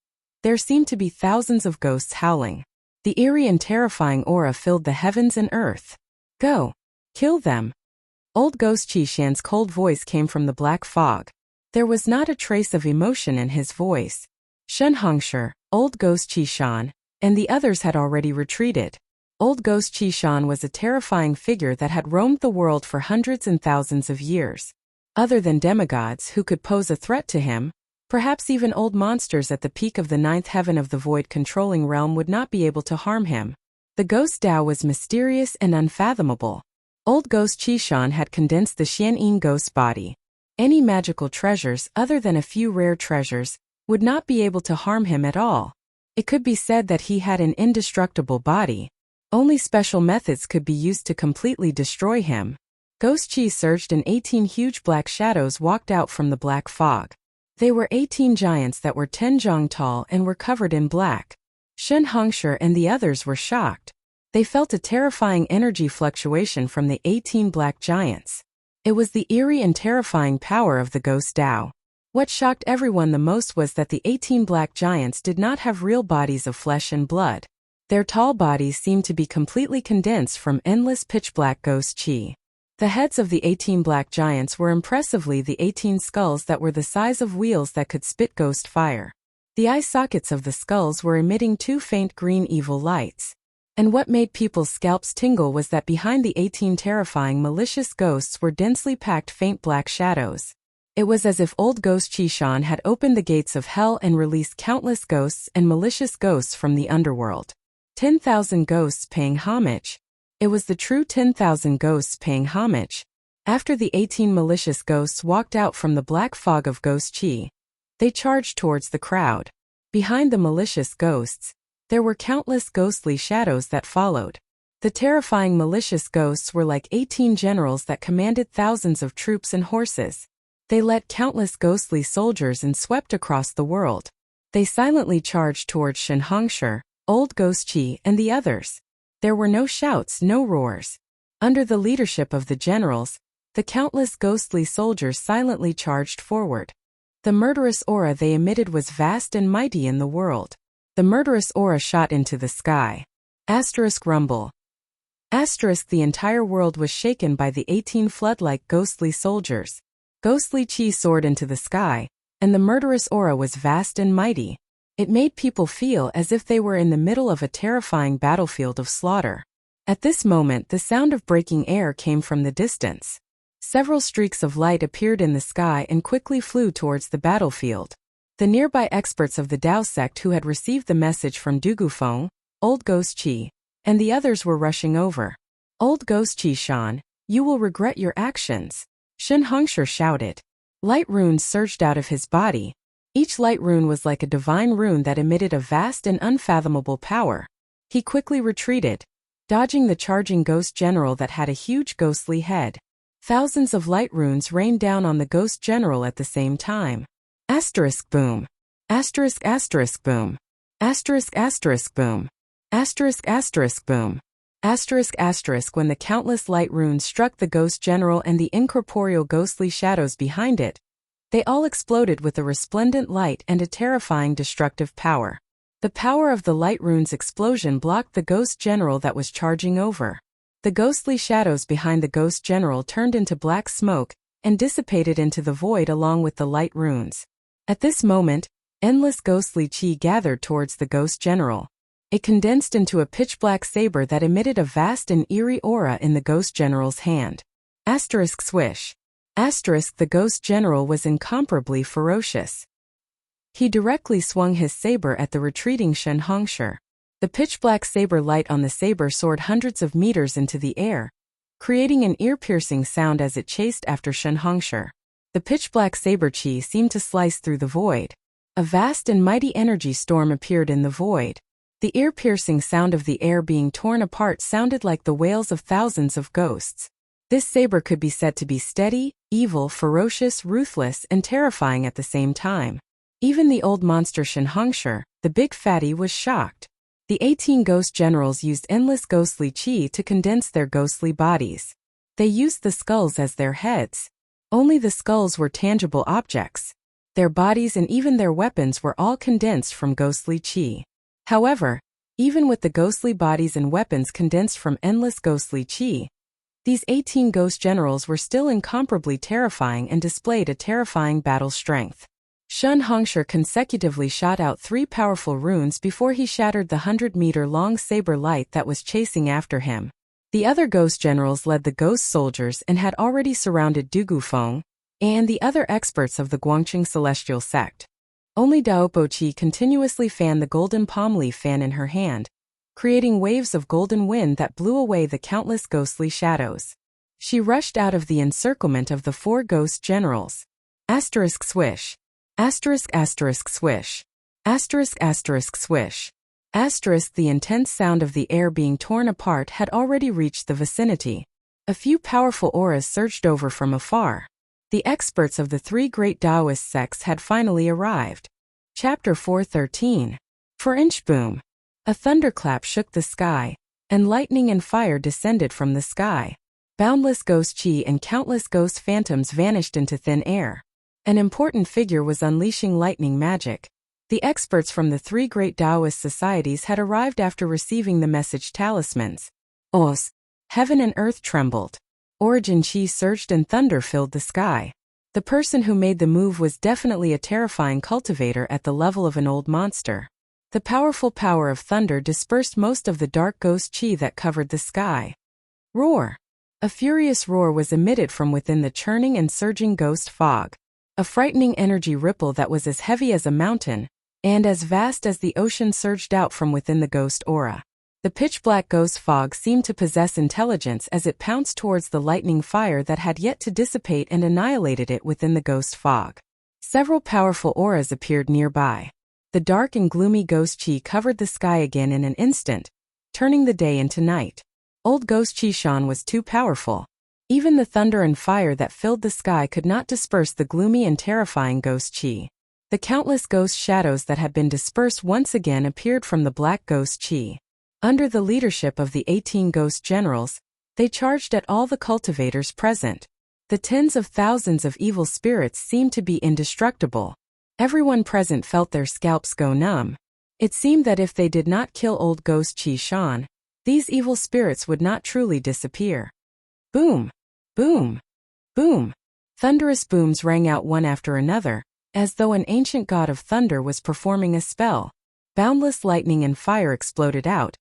there seemed to be thousands of ghosts howling. The eerie and terrifying aura filled the heavens and earth. Go! Kill them! Old Ghost Chi Shan's cold voice came from the black fog. There was not a trace of emotion in his voice. Shen Hongshi, old Ghost Chi Shan, and the others had already retreated. Old Ghost Chi Shan was a terrifying figure that had roamed the world for hundreds and thousands of years. Other than demigods who could pose a threat to him, perhaps even old monsters at the peak of the 9th heaven of the void controlling realm would not be able to harm him. The ghost Tao was mysterious and unfathomable. Old Ghost Chi Shan had condensed the Xianyin ghost body. Any magical treasures other than a few rare treasures would not be able to harm him at all. It could be said that he had an indestructible body. Only special methods could be used to completely destroy him. Ghost Chi surged and 18 huge black shadows walked out from the black fog. They were 18 giants that were 10 zhang tall and were covered in black. Shen Hongshi and the others were shocked. They felt a terrifying energy fluctuation from the 18 black giants. It was the eerie and terrifying power of the ghost Tao. What shocked everyone the most was that the 18 black giants did not have real bodies of flesh and blood. Their tall bodies seemed to be completely condensed from endless pitch-black ghost chi. The heads of the 18 black giants were impressively the 18 skulls that were the size of wheels that could spit ghost fire. The eye sockets of the skulls were emitting 2 faint green evil lights. And what made people's scalps tingle was that behind the 18 terrifying malicious ghosts were densely packed faint black shadows. It was as if old Ghost Chi Shan had opened the gates of hell and released countless ghosts and malicious ghosts from the underworld. 10,000 ghosts paying homage. It was the true 10,000 ghosts paying homage. After the 18 malicious ghosts walked out from the black fog of Ghost Chi, they charged towards the crowd. Behind the malicious ghosts, there were countless ghostly shadows that followed. The terrifying malicious ghosts were like 18 generals that commanded thousands of troops and horses. They led countless ghostly soldiers and swept across the world. They silently charged towards Shenhongshi, Old Ghost Qi, and the others. There were no shouts, no roars. Under the leadership of the generals, the countless ghostly soldiers silently charged forward. The murderous aura they emitted was vast and mighty in the world. The murderous aura shot into the sky. Asterisk rumble. Asterisk the entire world was shaken by the 18 flood-like ghostly soldiers. Ghostly Qi soared into the sky, and the murderous aura was vast and mighty. It made people feel as if they were in the middle of a terrifying battlefield of slaughter. At this moment, the sound of breaking air came from the distance. Several streaks of light appeared in the sky and quickly flew towards the battlefield. The nearby experts of the Dao sect who had received the message from Dugufeng, Old Ghost Qi, and the others were rushing over. Old Ghost Qi Shan, you will regret your actions. Shenhongshi shouted. Light runes surged out of his body. Each light rune was like a divine rune that emitted a vast and unfathomable power. He quickly retreated, dodging the charging ghost general that had a huge ghostly head. Thousands of light runes rained down on the ghost general at the same time. Asterisk boom. Asterisk asterisk boom. Asterisk asterisk boom. Asterisk asterisk boom. Asterisk asterisk when the countless light runes struck the ghost general and the incorporeal ghostly shadows behind it, they all exploded with a resplendent light and a terrifying destructive power. The power of the light rune's explosion blocked the ghost general that was charging over. The ghostly shadows behind the ghost general turned into black smoke and dissipated into the void along with the light runes. At this moment, endless ghostly qi gathered towards the ghost general. It condensed into a pitch-black saber that emitted a vast and eerie aura in the ghost general's hand. Asterisk swish. Asterisk the ghost general was incomparably ferocious. He directly swung his saber at the retreating Shenhongshi. The pitch-black saber light on the saber soared hundreds of meters into the air, creating an ear-piercing sound as it chased after Shenhongshi. The pitch-black saber qi seemed to slice through the void. A vast and mighty energy storm appeared in the void. The ear-piercing sound of the air being torn apart sounded like the wails of thousands of ghosts. This saber could be said to be steady, evil, ferocious, ruthless, and terrifying at the same time. Even the old monster Shenhongshi, the big fatty, was shocked. The 18 ghost generals used endless ghostly qi to condense their ghostly bodies. They used the skulls as their heads. Only the skulls were tangible objects. Their bodies and even their weapons were all condensed from ghostly qi. However, even with the ghostly bodies and weapons condensed from endless ghostly qi, these 18 ghost generals were still incomparably terrifying and displayed a terrifying battle strength. Shenhongshi consecutively shot out 3 powerful runes before he shattered the 100-meter-long saber light that was chasing after him. The other ghost generals led the ghost soldiers and had already surrounded Dugufeng and the other experts of the Guangqing celestial sect. Only Daopo Qi continuously fanned the golden palm leaf fan in her hand, creating waves of golden wind that blew away the countless ghostly shadows. She rushed out of the encirclement of the 4 ghost generals. Asterisk swish. Asterisk asterisk swish. Asterisk asterisk swish. Asterisk the intense sound of the air being torn apart had already reached the vicinity. A few powerful auras surged over from afar. The experts of the 3 great Taoist sects had finally arrived. Chapter 413. For inch boom. A thunderclap shook the sky, and lightning and fire descended from the sky. Boundless ghost qi and countless ghost phantoms vanished into thin air. An important figure was unleashing lightning magic. The experts from the 3 great Taoist societies had arrived after receiving the message talismans. Os. Heaven and earth trembled. Origin qi surged and thunder filled the sky. The person who made the move was definitely a terrifying cultivator at the level of an old monster. The powerful power of thunder dispersed most of the dark ghost qi that covered the sky. Roar. A furious roar was emitted from within the churning and surging ghost fog. A frightening energy ripple that was as heavy as a mountain, and as vast as the ocean surged out from within the ghost aura. The pitch-black ghost fog seemed to possess intelligence as it pounced towards the lightning fire that had yet to dissipate and annihilated it within the ghost fog. Several powerful auras appeared nearby. The dark and gloomy ghost qi covered the sky again in an instant, turning the day into night. Old Ghost Qishan was too powerful. Even the thunder and fire that filled the sky could not disperse the gloomy and terrifying Ghost Qi. The countless ghost shadows that had been dispersed once again appeared from the black Ghost Qi. Under the leadership of the 18 ghost generals, they charged at all the cultivators present. The tens of thousands of evil spirits seemed to be indestructible. Everyone present felt their scalps go numb. It seemed that if they did not kill old Ghost Qishan, these evil spirits would not truly disappear. Boom! Boom! Boom! Thunderous booms rang out one after another, as though an ancient god of thunder was performing a spell. Boundless lightning and fire exploded out,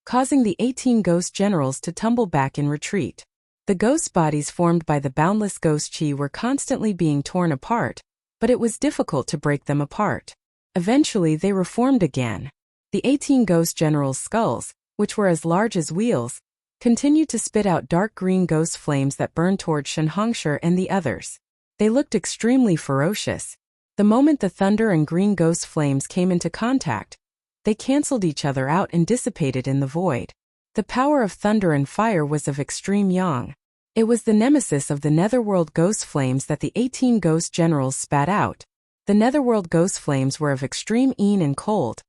causing the 18 ghost generals to tumble back in retreat. The ghost bodies formed by the boundless Ghost Qi were constantly being torn apart, but it was difficult to break them apart. Eventually they reformed again. The 18 ghost generals' skulls, which were as large as wheels, continued to spit out dark green ghost flames that burned toward Shenhongshi and the others. They looked extremely ferocious. The moment the thunder and green ghost flames came into contact, they cancelled each other out and dissipated in the void. The power of thunder and fire was of extreme yang. It was the nemesis of the netherworld ghost flames that the 18 ghost generals spat out. The netherworld ghost flames were of extreme yin and cold,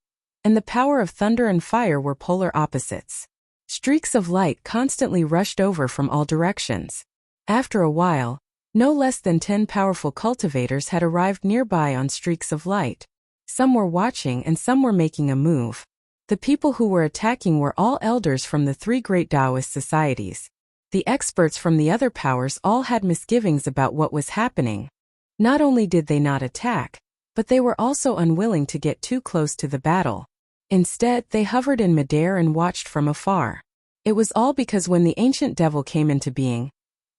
and the power of thunder and fire were polar opposites. Streaks of light constantly rushed over from all directions. After a while, no less than 10 powerful cultivators had arrived nearby on streaks of light. Some were watching and some were making a move. The people who were attacking were all elders from the 3 great Taoist societies. The experts from the other powers all had misgivings about what was happening. Not only did they not attack, but they were also unwilling to get too close to the battle. Instead, they hovered in midair and watched from afar. It was all because when the ancient devil came into being,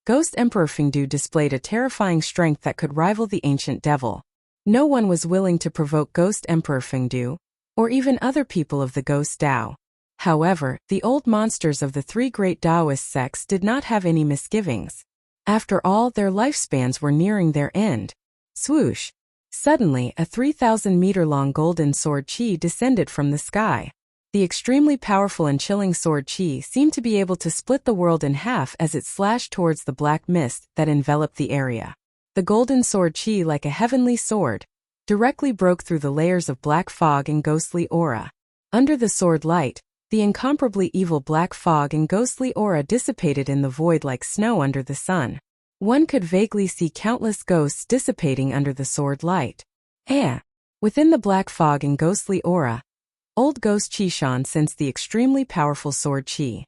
Ghost Emperor Fengdu displayed a terrifying strength that could rival the ancient devil. No one was willing to provoke Ghost Emperor Fengdu, or even other people of the Ghost Tao. However, the old monsters of the 3 great Taoist sects did not have any misgivings. After all, their lifespans were nearing their end. Swoosh! Suddenly, a 3,000-meter-long golden sword Qi descended from the sky. The extremely powerful and chilling sword Qi seemed to be able to split the world in half as it slashed towards the black mist that enveloped the area. The golden sword Qi, like a heavenly sword, directly broke through the layers of black fog and ghostly aura. Under the sword light, the incomparably evil black fog and ghostly aura dissipated in the void like snow under the sun. One could vaguely see countless ghosts dissipating under the sword light. Within the black fog and ghostly aura, old Ghost Qishan sensed the extremely powerful sword Qi.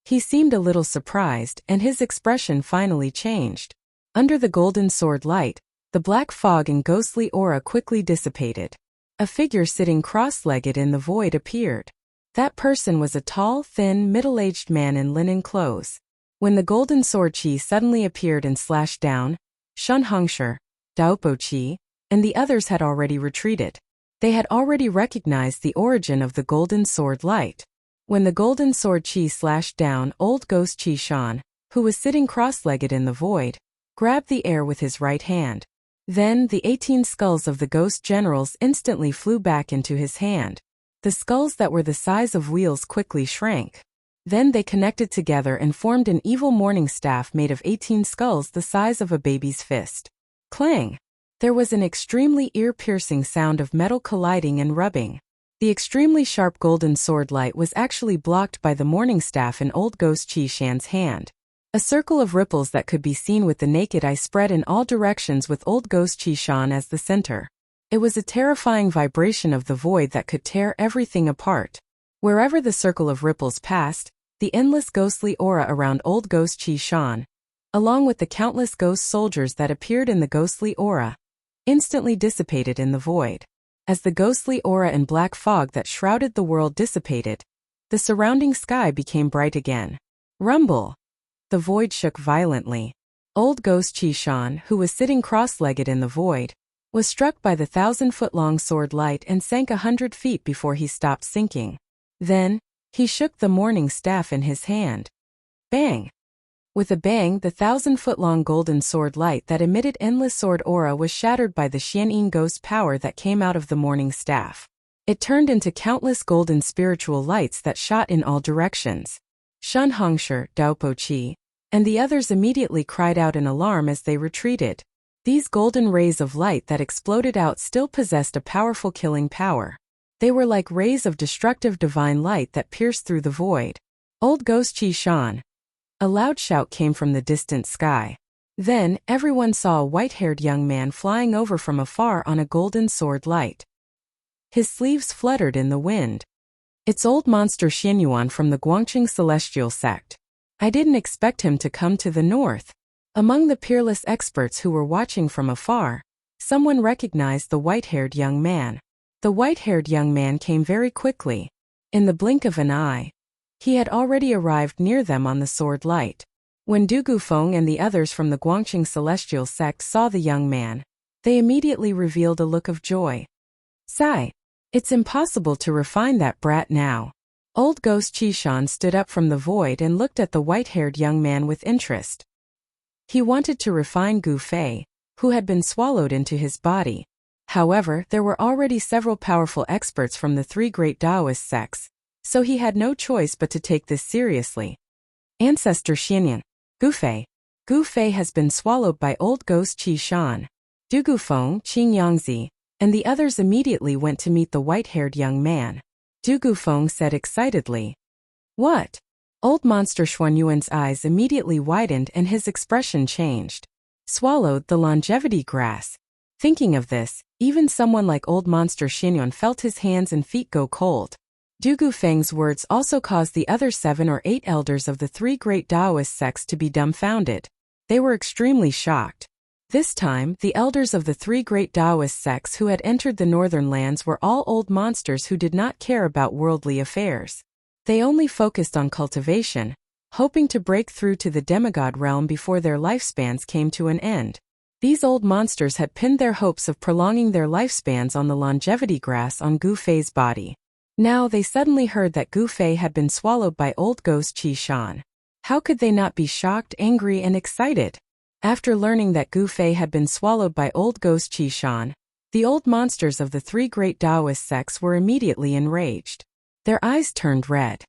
He seemed a little surprised, and his expression finally changed. Under the golden sword light, the black fog and ghostly aura quickly dissipated. A figure sitting cross-legged in the void appeared. That person was a tall, thin, middle-aged man in linen clothes. When the golden sword Qi suddenly appeared and slashed down, Shenhongshi, Daopo Qi, and the others had already retreated. They had already recognized the origin of the golden sword light. When the golden sword Qi slashed down, old Ghost Qishan, who was sitting cross-legged in the void, grabbed the air with his right hand. Then the 18 skulls of the ghost generals instantly flew back into his hand. The skulls that were the size of wheels quickly shrank. Then they connected together and formed an evil morning staff made of 18 skulls the size of a baby's fist. Clang! There was an extremely ear-piercing sound of metal colliding and rubbing. The extremely sharp golden sword light was actually blocked by the morning staff in old Ghost Qishan's hand. A circle of ripples that could be seen with the naked eye spread in all directions with old Ghost Qishan as the center. It was a terrifying vibration of the void that could tear everything apart. Wherever the circle of ripples passed, the endless ghostly aura around old Ghost Qishan, along with the countless ghost soldiers that appeared in the ghostly aura, instantly dissipated in the void. As the ghostly aura and black fog that shrouded the world dissipated, the surrounding sky became bright again. Rumble! The void shook violently. Old Ghost Qishan, who was sitting cross-legged in the void, was struck by the 1,000-foot-long sword light and sank 100 feet before he stopped sinking. Then, he shook the morning staff in his hand. Bang! With a bang, the 1,000-foot-long golden sword light that emitted endless sword aura was shattered by the Xianyin ghost power that came out of the morning staff. It turned into countless golden spiritual lights that shot in all directions. Shun Hongshi, Daopo Qi, and the others immediately cried out in alarm as they retreated. These golden rays of light that exploded out still possessed a powerful killing power. They were like rays of destructive divine light that pierced through the void. Old Ghost Qi Shan. A loud shout came from the distant sky. Then, everyone saw a white-haired young man flying over from afar on a golden sword light. His sleeves fluttered in the wind. It's old monster Xianyuan from the Guangqing Celestial Sect. I didn't expect him to come to the north. Among the peerless experts who were watching from afar, someone recognized the white-haired young man. The white-haired young man came very quickly. In the blink of an eye, he had already arrived near them on the sword light. When Du Gufeng and the others from the Guangqing Celestial Sect saw the young man, they immediately revealed a look of joy. Sigh. It's impossible to refine that brat now. Old Ghost Qi Shan stood up from the void and looked at the white-haired young man with interest. He wanted to refine Gu Fei, who had been swallowed into his body. However, there were already several powerful experts from the three great Taoist sects, so he had no choice but to take this seriously. Ancestor Xianyan. Gu Fei. Gu Fei has been swallowed by Old Ghost Qi Shan. Du Gufeng, Qing Yangzi, and the others immediately went to meet the white-haired young man. Du Gufeng said excitedly. What? Old monster Xuanyuan's eyes immediately widened and his expression changed. Swallowed the longevity grass. Thinking of this, even someone like old monster Xianyuan felt his hands and feet go cold. Du Gufeng's words also caused the other 7 or 8 elders of the three great Taoist sects to be dumbfounded. They were extremely shocked. This time, the elders of the three great Taoist sects who had entered the northern lands were all old monsters who did not care about worldly affairs. They only focused on cultivation, hoping to break through to the demigod realm before their lifespans came to an end. These old monsters had pinned their hopes of prolonging their lifespans on the longevity grass on Gu Fei's body. Now they suddenly heard that Gu Fei had been swallowed by Old Ghost Qi Shan. How could they not be shocked, angry, and excited? After learning that Gu Fei had been swallowed by Old Ghost Qi Shan, the old monsters of the three great Taoist sects were immediately enraged. Their eyes turned red.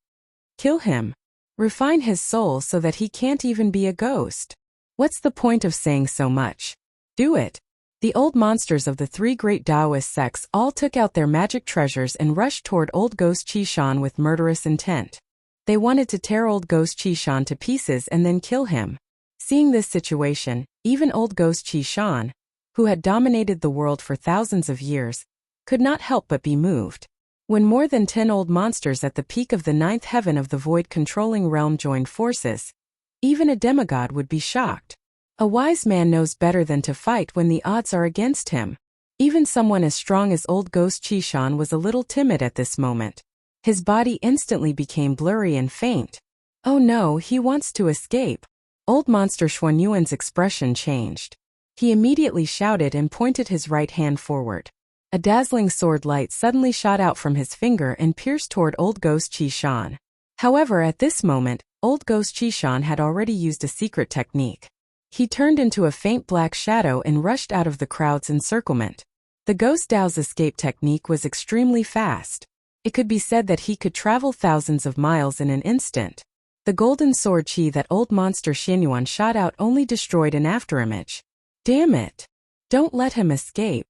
Kill him. Refine his soul so that he can't even be a ghost. What's the point of saying so much? Do it. The old monsters of the three great Taoist sects all took out their magic treasures and rushed toward Old Ghost Qi Shan with murderous intent. They wanted to tear Old Ghost Qi Shan to pieces and then kill him. Seeing this situation, even Old Ghost Qi Shan, who had dominated the world for thousands of years, could not help but be moved. When more than 10 old monsters at the peak of the 9th heaven of the void-controlling realm joined forces, even a demigod would be shocked. A wise man knows better than to fight when the odds are against him. Even someone as strong as Old Ghost Qi Shan was a little timid at this moment. His body instantly became blurry and faint. Oh no, he wants to escape. Old monster Xuanyuan's expression changed. He immediately shouted and pointed his right hand forward. A dazzling sword light suddenly shot out from his finger and pierced toward Old Ghost Qi Shan. However, at this moment, Old Ghost Qi Shan had already used a secret technique. He turned into a faint black shadow and rushed out of the crowd's encirclement. The Ghost Dao's escape technique was extremely fast. It could be said that he could travel thousands of miles in an instant. The golden sword chi that old monster Xianyuan shot out only destroyed an afterimage. Damn it! Don't let him escape.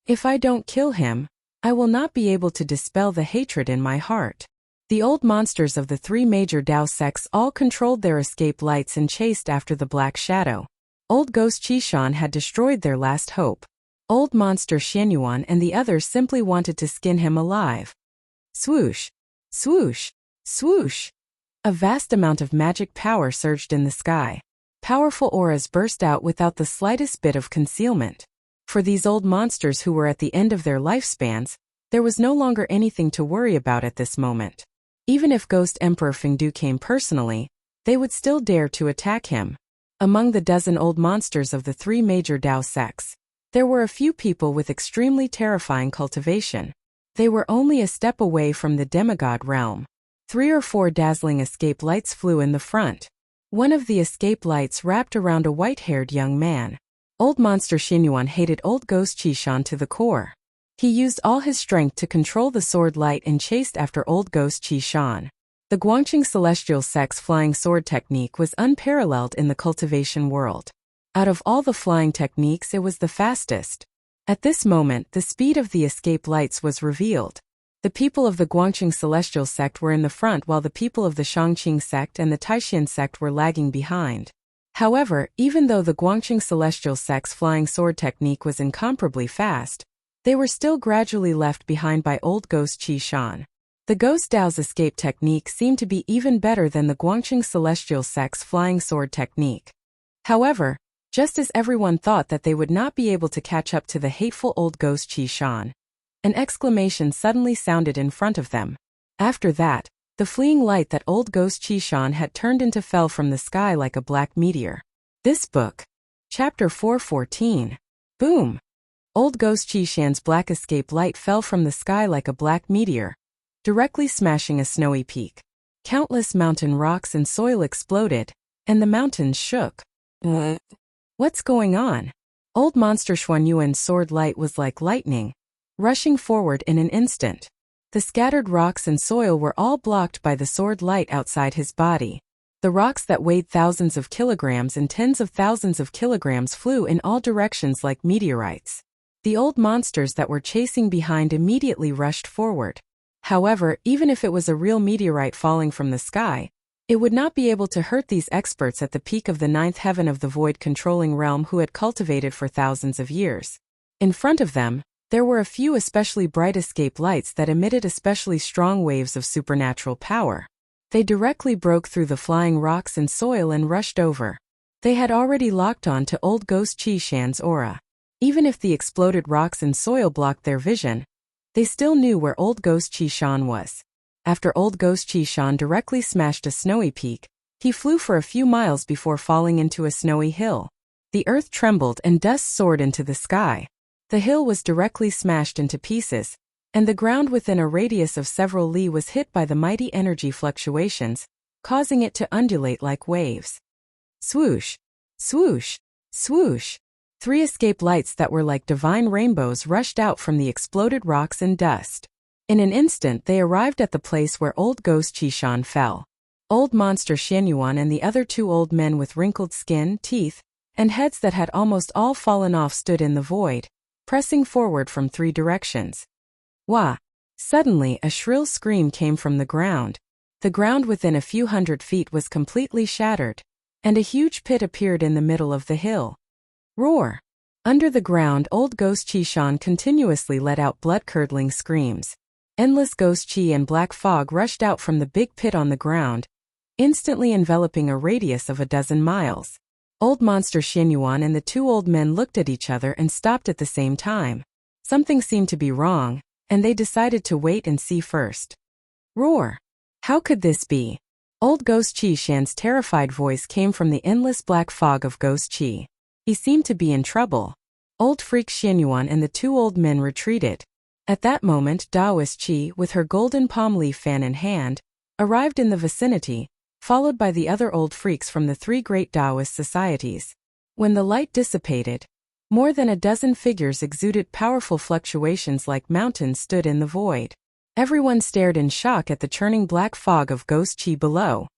If I don't kill him, I will not be able to dispel the hatred in my heart. The old monsters of the three major Dao sects all controlled their escape lights and chased after the black shadow. Old Ghost Qi Shan had destroyed their last hope. Old monster Xianyuan and the others simply wanted to skin him alive. Swoosh! Swoosh! Swoosh! A vast amount of magic power surged in the sky. Powerful auras burst out without the slightest bit of concealment. For these old monsters who were at the end of their lifespans, there was no longer anything to worry about at this moment. Even if Ghost Emperor Fengdu came personally, they would still dare to attack him. Among the dozen old monsters of the three major Dao sects, there were a few people with extremely terrifying cultivation. They were only a step away from the demigod realm. 3 or 4 dazzling escape lights flew in the front. One of the escape lights wrapped around a white-haired young man. Old monster Xianyuan hated Old Ghost Qi Shan to the core. He used all his strength to control the sword light and chased after Old Ghost Qi Shan. The Guangqing celestial sect's flying sword technique was unparalleled in the cultivation world. Out of all the flying techniques, it was the fastest. At this moment, the speed of the escape lights was revealed. The people of the Guangqing celestial sect were in the front while the people of the Shangqing sect and the Taishan sect were lagging behind. However, even though the Guangqing celestial sect's flying sword technique was incomparably fast, they were still gradually left behind by old ghost Qi Shan. The ghost Dao's escape technique seemed to be even better than the Guangqing celestial sect's flying sword technique. However, just as everyone thought that they would not be able to catch up to the hateful old ghost Qi Shan, an exclamation suddenly sounded in front of them. After that, the fleeing light that old ghost Qi Shan had turned into fell from the sky like a black meteor. This book. Chapter 414. Boom! Old ghost Qi Shan's black escape light fell from the sky like a black meteor, directly smashing a snowy peak. Countless mountain rocks and soil exploded, and the mountains shook. What's going on? Old monster Xuanyuan's sword light was like lightning, rushing forward in an instant. The scattered rocks and soil were all blocked by the sword light outside his body. The rocks that weighed thousands of kilograms and tens of thousands of kilograms flew in all directions like meteorites. The old monsters that were chasing behind immediately rushed forward. However, even if it was a real meteorite falling from the sky, it would not be able to hurt these experts at the peak of the ninth heaven of the void-controlling realm who had cultivated for thousands of years. In front of them, there were a few especially bright escape lights that emitted especially strong waves of supernatural power. They directly broke through the flying rocks and soil and rushed over. They had already locked on to old ghost Qi Shan's aura. Even if the exploded rocks and soil blocked their vision, they still knew where old ghost Qi Shan was. After old ghost Qi Shan directly smashed a snowy peak, he flew for a few miles before falling into a snowy hill. The earth trembled and dust soared into the sky. The hill was directly smashed into pieces, and the ground within a radius of several li was hit by the mighty energy fluctuations, causing it to undulate like waves. Swoosh! Swoosh! Swoosh! 3 escape lights that were like divine rainbows rushed out from the exploded rocks and dust. In an instant they arrived at the place where old ghost Qi Shan fell. Old monster Xuanyuan and the other 2 old men with wrinkled skin, teeth, and heads that had almost all fallen off stood in the void, pressing forward from 3 directions. Wah! Suddenly a shrill scream came from the ground. The ground within a few hundred feet was completely shattered, and a huge pit appeared in the middle of the hill. Roar! Under the ground, old ghost Qi Shan continuously let out blood-curdling screams. Endless ghost Qi and black fog rushed out from the big pit on the ground, instantly enveloping a radius of a dozen miles. Old monster Xuanyuan and the 2 old men looked at each other and stopped at the same time. Something seemed to be wrong, and they decided to wait and see first. Roar! How could this be? Old ghost Qi Shan's terrified voice came from the endless black fog of ghost Qi. He seemed to be in trouble. Old freak Xuanyuan and the 2 old men retreated. At that moment, Taoist Qi, with her golden palm leaf fan in hand, arrived in the vicinity, followed by the other old freaks from the 3 great Taoist societies. When the light dissipated, more than a dozen figures exuded powerful fluctuations like mountains stood in the void. Everyone stared in shock at the churning black fog of ghost Qi below.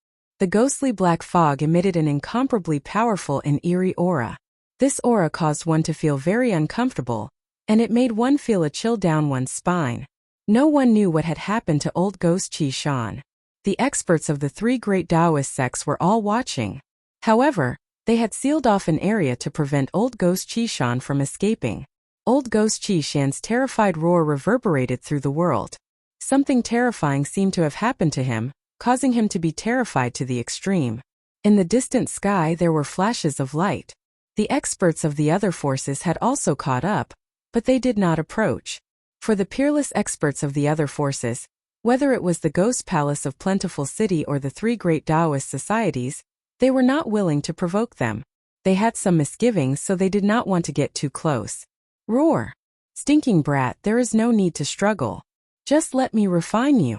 The ghostly black fog emitted an incomparably powerful and eerie aura. This aura caused one to feel very uncomfortable, and it made one feel a chill down one's spine. No one knew what had happened to old ghost Qi Shan. The experts of the 3 great Taoist sects were all watching. However, they had sealed off an area to prevent old ghost Qi Shan from escaping. Old ghost Qi Shan's terrified roar reverberated through the world. Something terrifying seemed to have happened to him, causing him to be terrified to the extreme. In the distant sky there were flashes of light. The experts of the other forces had also caught up, but they did not approach. For the peerless experts of the other forces, whether it was the Ghost Palace of Plentiful City or the 3 great Taoist societies, they were not willing to provoke them. They had some misgivings, so they did not want to get too close. Roar! Stinking brat, there is no need to struggle. Just let me refine you.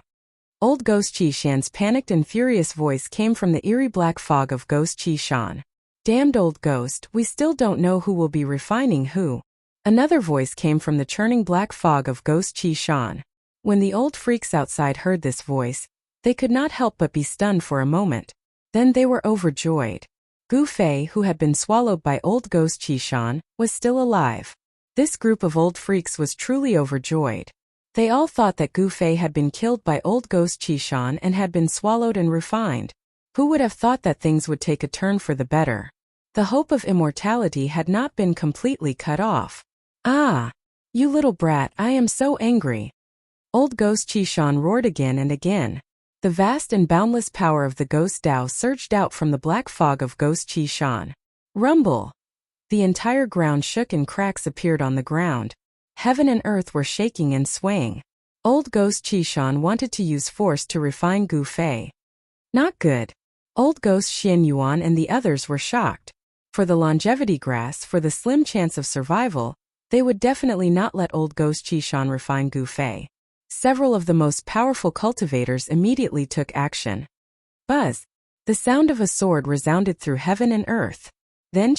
Old ghost Qi Shan's panicked and furious voice came from the eerie black fog of ghost Qi Shan. Damned old ghost, we still don't know who will be refining who. Another voice came from the churning black fog of ghost Qi Shan. When the old freaks outside heard this voice, They could not help but be stunned for a moment. Then they were overjoyed. Gu Fei, who had been swallowed by old ghost Qishan, was still alive. This group of old freaks was truly overjoyed. They all thought that Gu Fei had been killed by old ghost Qishan and had been swallowed and refined. Who would have thought that things would take a turn for the better? The hope of immortality had not been completely cut off. Ah! You little brat, I am so angry. Old ghost Qishan roared again and again. The vast and boundless power of the ghost Tao surged out from the black fog of ghost Qishan. Rumble! The entire ground shook and cracks appeared on the ground. Heaven and earth were shaking and swaying. Old ghost Qishan wanted to use force to refine Gu Fei. Not good. Old ghost Xian Yuan and the others were shocked. For the longevity grass, for the slim chance of survival, they would definitely not let old ghost Qishan refine Gu Fei. Several of the most powerful cultivators immediately took action. Buzz! The sound of a sword resounded through heaven and earth. Then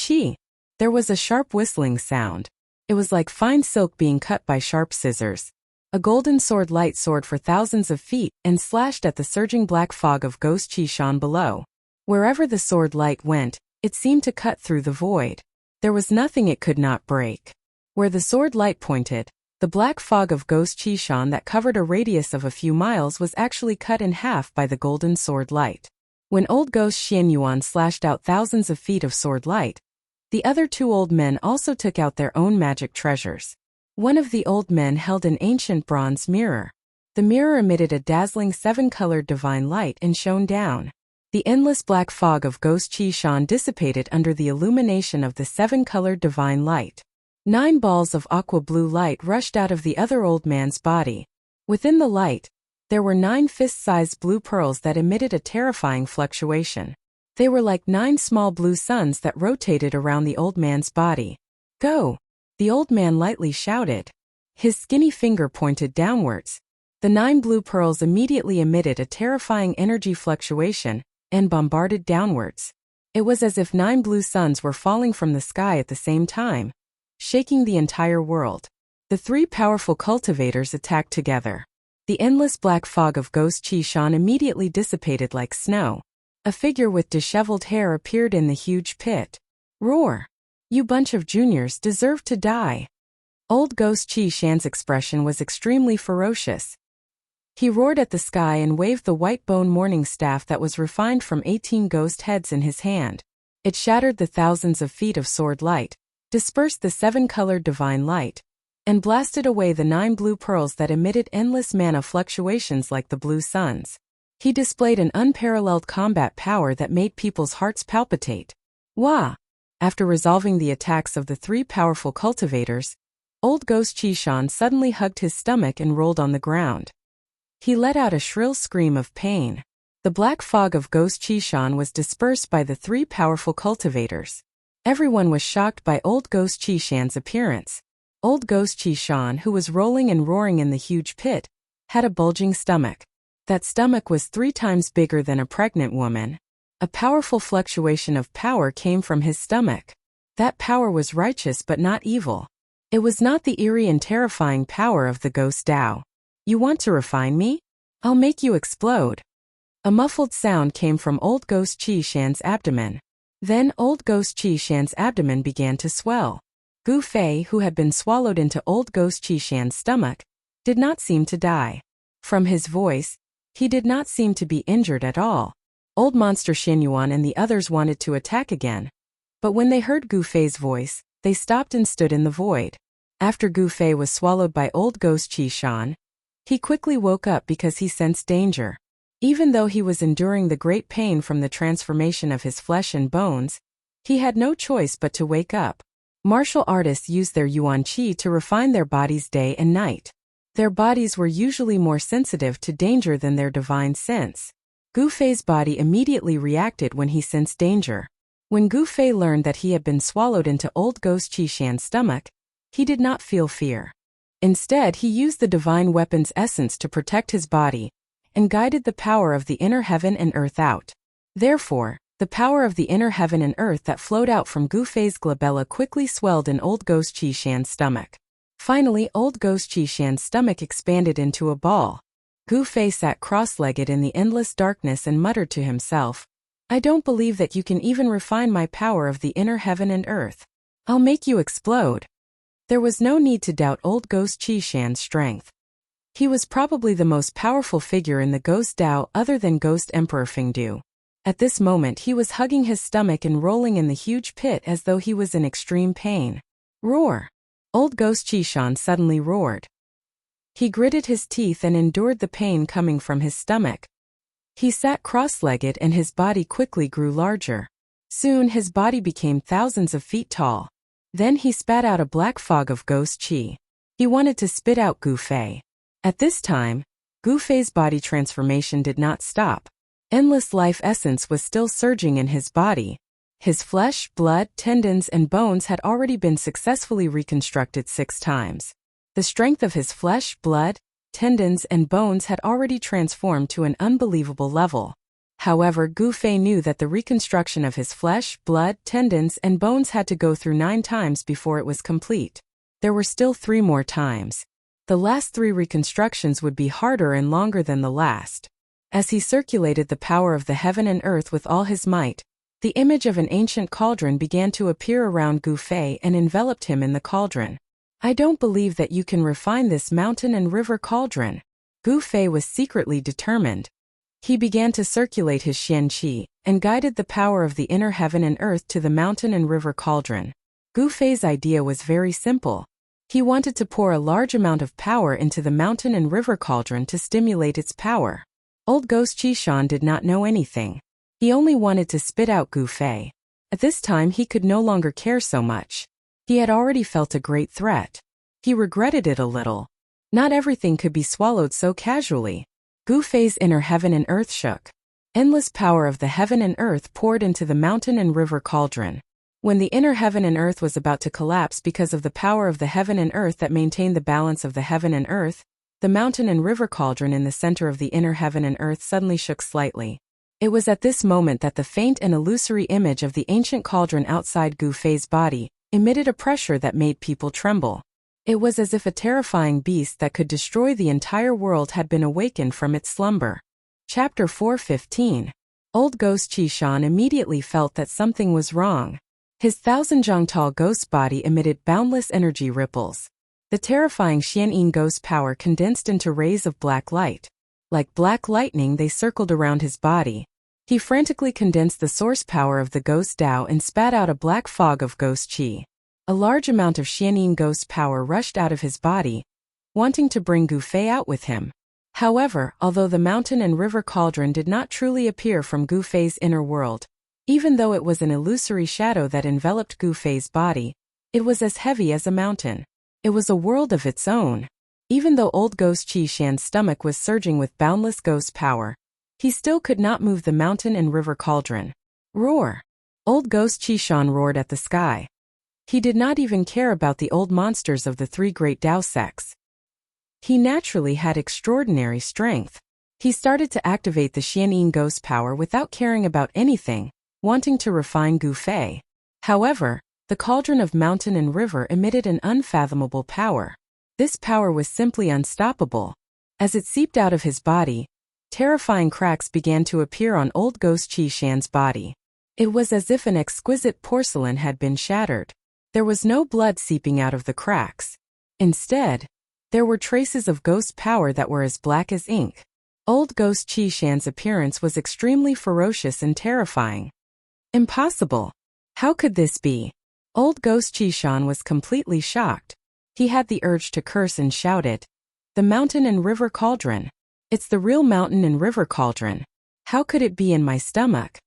there was a sharp whistling sound. It was like fine silk being cut by sharp scissors. A golden sword light soared for thousands of feet and slashed at the surging black fog of ghost Qishan below. Wherever the sword light went, it seemed to cut through the void. There was nothing it could not break. Where the sword light pointed, the black fog of ghost Qishan that covered a radius of a few miles was actually cut in half by the golden sword light. When old ghost Xian Yuan slashed out thousands of feet of sword light, the other two old men also took out their own magic treasures. One of the old men held an ancient bronze mirror. The mirror emitted a dazzling 7-colored divine light and shone down. The endless black fog of ghost Qishan dissipated under the illumination of the 7-colored divine light. 9 balls of aqua blue light rushed out of the other old man's body. Within the light, there were 9 fist-sized blue pearls that emitted a terrifying fluctuation. They were like 9 small blue suns that rotated around the old man's body. Go! The old man lightly shouted. His skinny finger pointed downwards. The 9 blue pearls immediately emitted a terrifying energy fluctuation and bombarded downwards. It was as if 9 blue suns were falling from the sky at the same time, shaking the entire world. The 3 powerful cultivators attacked together. The endless black fog of ghost Qishan immediately dissipated like snow. A figure with disheveled hair appeared in the huge pit. Roar! You bunch of juniors deserve to die. Old ghost Qishan's expression was extremely ferocious. He roared at the sky and waved the white bone morning staff that was refined from 18 ghost heads in his hand. It shattered the thousands of feet of sword light, dispersed the 7-colored divine light, and blasted away the 9 blue pearls that emitted endless mana fluctuations like the blue suns. He displayed an unparalleled combat power that made people's hearts palpitate. Wah! After resolving the attacks of the 3 powerful cultivators, old ghost Qishan suddenly hugged his stomach and rolled on the ground. He let out a shrill scream of pain. The black fog of ghost Qishan was dispersed by the 3 powerful cultivators. Everyone was shocked by old ghost Qishan's appearance. Old ghost Qishan, who was rolling and roaring in the huge pit, had a bulging stomach. That stomach was 3 times bigger than a pregnant woman. A powerful fluctuation of power came from his stomach. That power was righteous but not evil. It was not the eerie and terrifying power of the ghost Tao. You want to refine me? I'll make you explode. A muffled sound came from old ghost Qishan's abdomen. Then old ghost Qishan's abdomen began to swell. Gu Fei, who had been swallowed into old ghost Qishan's stomach, did not seem to die. From his voice, he did not seem to be injured at all. Old monster Xian Yuan and the others wanted to attack again. But when they heard Gu Fei's voice, they stopped and stood in the void. After Gu Fei was swallowed by old ghost Qishan, he quickly woke up because he sensed danger. Even though he was enduring the great pain from the transformation of his flesh and bones, he had no choice but to wake up. Martial artists use their yuan qi to refine their bodies day and night. Their bodies were usually more sensitive to danger than their divine sense. Gu Fei's body immediately reacted when he sensed danger. When Gu Fei learned that he had been swallowed into old ghost Qishan's stomach, he did not feel fear. Instead, he used the divine weapon's essence to protect his body, and guided the power of the inner heaven and earth out. Therefore, the power of the inner heaven and earth that flowed out from Gu Fei's glabella quickly swelled in old ghost Qishan's stomach. Finally, old ghost Qishan's stomach expanded into a ball. Gu Fei sat cross-legged in the endless darkness and muttered to himself, I don't believe that you can even refine my power of the inner heaven and earth. I'll make you explode. There was no need to doubt old Ghost Qi Shan's strength. He was probably the most powerful figure in the Ghost Dao other than Ghost Emperor Fengdu. At this moment he was hugging his stomach and rolling in the huge pit as though he was in extreme pain. Roar! Old Ghost Qi Shan suddenly roared. He gritted his teeth and endured the pain coming from his stomach. He sat cross-legged and his body quickly grew larger. Soon his body became thousands of feet tall. Then he spat out a black fog of ghost qi. He wanted to spit out Gu Fei. At this time, Gu Fei's body transformation did not stop. Endless life essence was still surging in his body. His flesh, blood, tendons, and bones had already been successfully reconstructed 6 times. The strength of his flesh, blood, tendons, and bones had already transformed to an unbelievable level. However, Gu Fei knew that the reconstruction of his flesh, blood, tendons, and bones had to go through 9 times before it was complete. There were still 3 more times. The last 3 reconstructions would be harder and longer than the last. As he circulated the power of the heaven and earth with all his might, the image of an ancient cauldron began to appear around Gu Fei and enveloped him in the cauldron. I don't believe that you can refine this mountain and river cauldron. Gu Fei was secretly determined. He began to circulate his Xian Qi and guided the power of the inner heaven and earth to the mountain and river cauldron. Gu Fei's idea was very simple. He wanted to pour a large amount of power into the mountain and river cauldron to stimulate its power. Old Ghost Qi Shan did not know anything. He only wanted to spit out Gu Fei. At this time he could no longer care so much. He had already felt a great threat. He regretted it a little. Not everything could be swallowed so casually. Gu Fei's inner heaven and earth shook. Endless power of the heaven and earth poured into the mountain and river cauldron. When the inner heaven and earth was about to collapse because of the power of the heaven and earth that maintained the balance of the heaven and earth, the mountain and river cauldron in the center of the inner heaven and earth suddenly shook slightly. It was at this moment that the faint and illusory image of the ancient cauldron outside Gu Fei's body emitted a pressure that made people tremble. It was as if a terrifying beast that could destroy the entire world had been awakened from its slumber. Chapter 4:15. Old Ghost Qi Shan immediately felt that something was wrong. His 1,000-zhang-tall ghost body emitted boundless energy ripples. The terrifying Xianyin ghost power condensed into rays of black light. Like black lightning, they circled around his body. He frantically condensed the source power of the Ghost Dao and spat out a black fog of ghost qi. A large amount of Xianyin ghost power rushed out of his body, wanting to bring Gu Fei out with him. However, although the mountain and river cauldron did not truly appear from Gu Fei's inner world, even though it was an illusory shadow that enveloped Gu Fei's body, it was as heavy as a mountain. It was a world of its own. Even though old Ghost Qi Shan's stomach was surging with boundless ghost power, he still could not move the mountain and river cauldron. Roar! Old Ghost Qi Shan roared at the sky. He did not even care about the old monsters of the 3 great Dao sects. He naturally had extraordinary strength. He started to activate the Xianyin ghost power without caring about anything, wanting to refine Gu Fei. However, the cauldron of mountain and river emitted an unfathomable power. This power was simply unstoppable. As it seeped out of his body, terrifying cracks began to appear on old Ghost Qi Shan's body. It was as if an exquisite porcelain had been shattered. There was no blood seeping out of the cracks. Instead, there were traces of ghost power that were as black as ink. Old Ghost Qi Shan's appearance was extremely ferocious and terrifying. Impossible! How could this be? Old Ghost Qi Shan was completely shocked. He had the urge to curse and shout it. The mountain and river cauldron. It's the real mountain and river cauldron. How could it be in my stomach?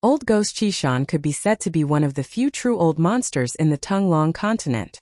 Old Ghost Qi Shan could be said to be one of the few true old monsters in the Tonglong continent.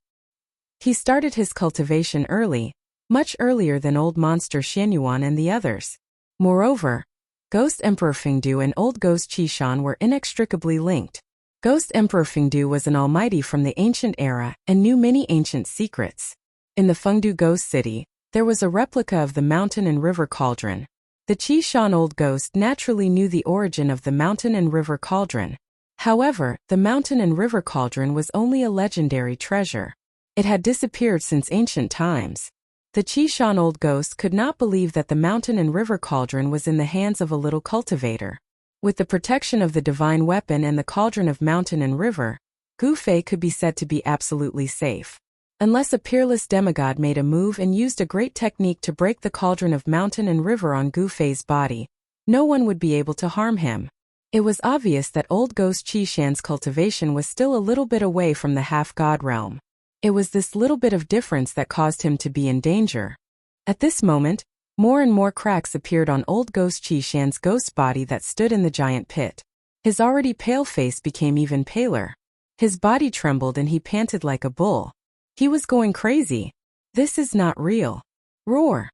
He started his cultivation early, much earlier than old monster Xianyuan and the others. Moreover, Ghost Emperor Fengdu and old Ghost Qi Shan were inextricably linked. Ghost Emperor Fengdu was an almighty from the ancient era and knew many ancient secrets. In the Fengdu Ghost City, there was a replica of the mountain and river cauldron. The Qi Shan old ghost naturally knew the origin of the mountain and river cauldron. However, the mountain and river cauldron was only a legendary treasure. It had disappeared since ancient times. The Qishan old ghost could not believe that the mountain and river cauldron was in the hands of a little cultivator. With the protection of the divine weapon and the cauldron of mountain and river, Gu Fei could be said to be absolutely safe. Unless a peerless demigod made a move and used a great technique to break the cauldron of mountain and river on Gu Fei's body, no one would be able to harm him. It was obvious that old ghost Qishan's cultivation was still a little bit away from the half-god realm. It was this little bit of difference that caused him to be in danger. At this moment, more and more cracks appeared on old ghost Qishan's ghost body that stood in the giant pit. His already pale face became even paler. His body trembled and he panted like a bull. He was going crazy. This is not real. Roar!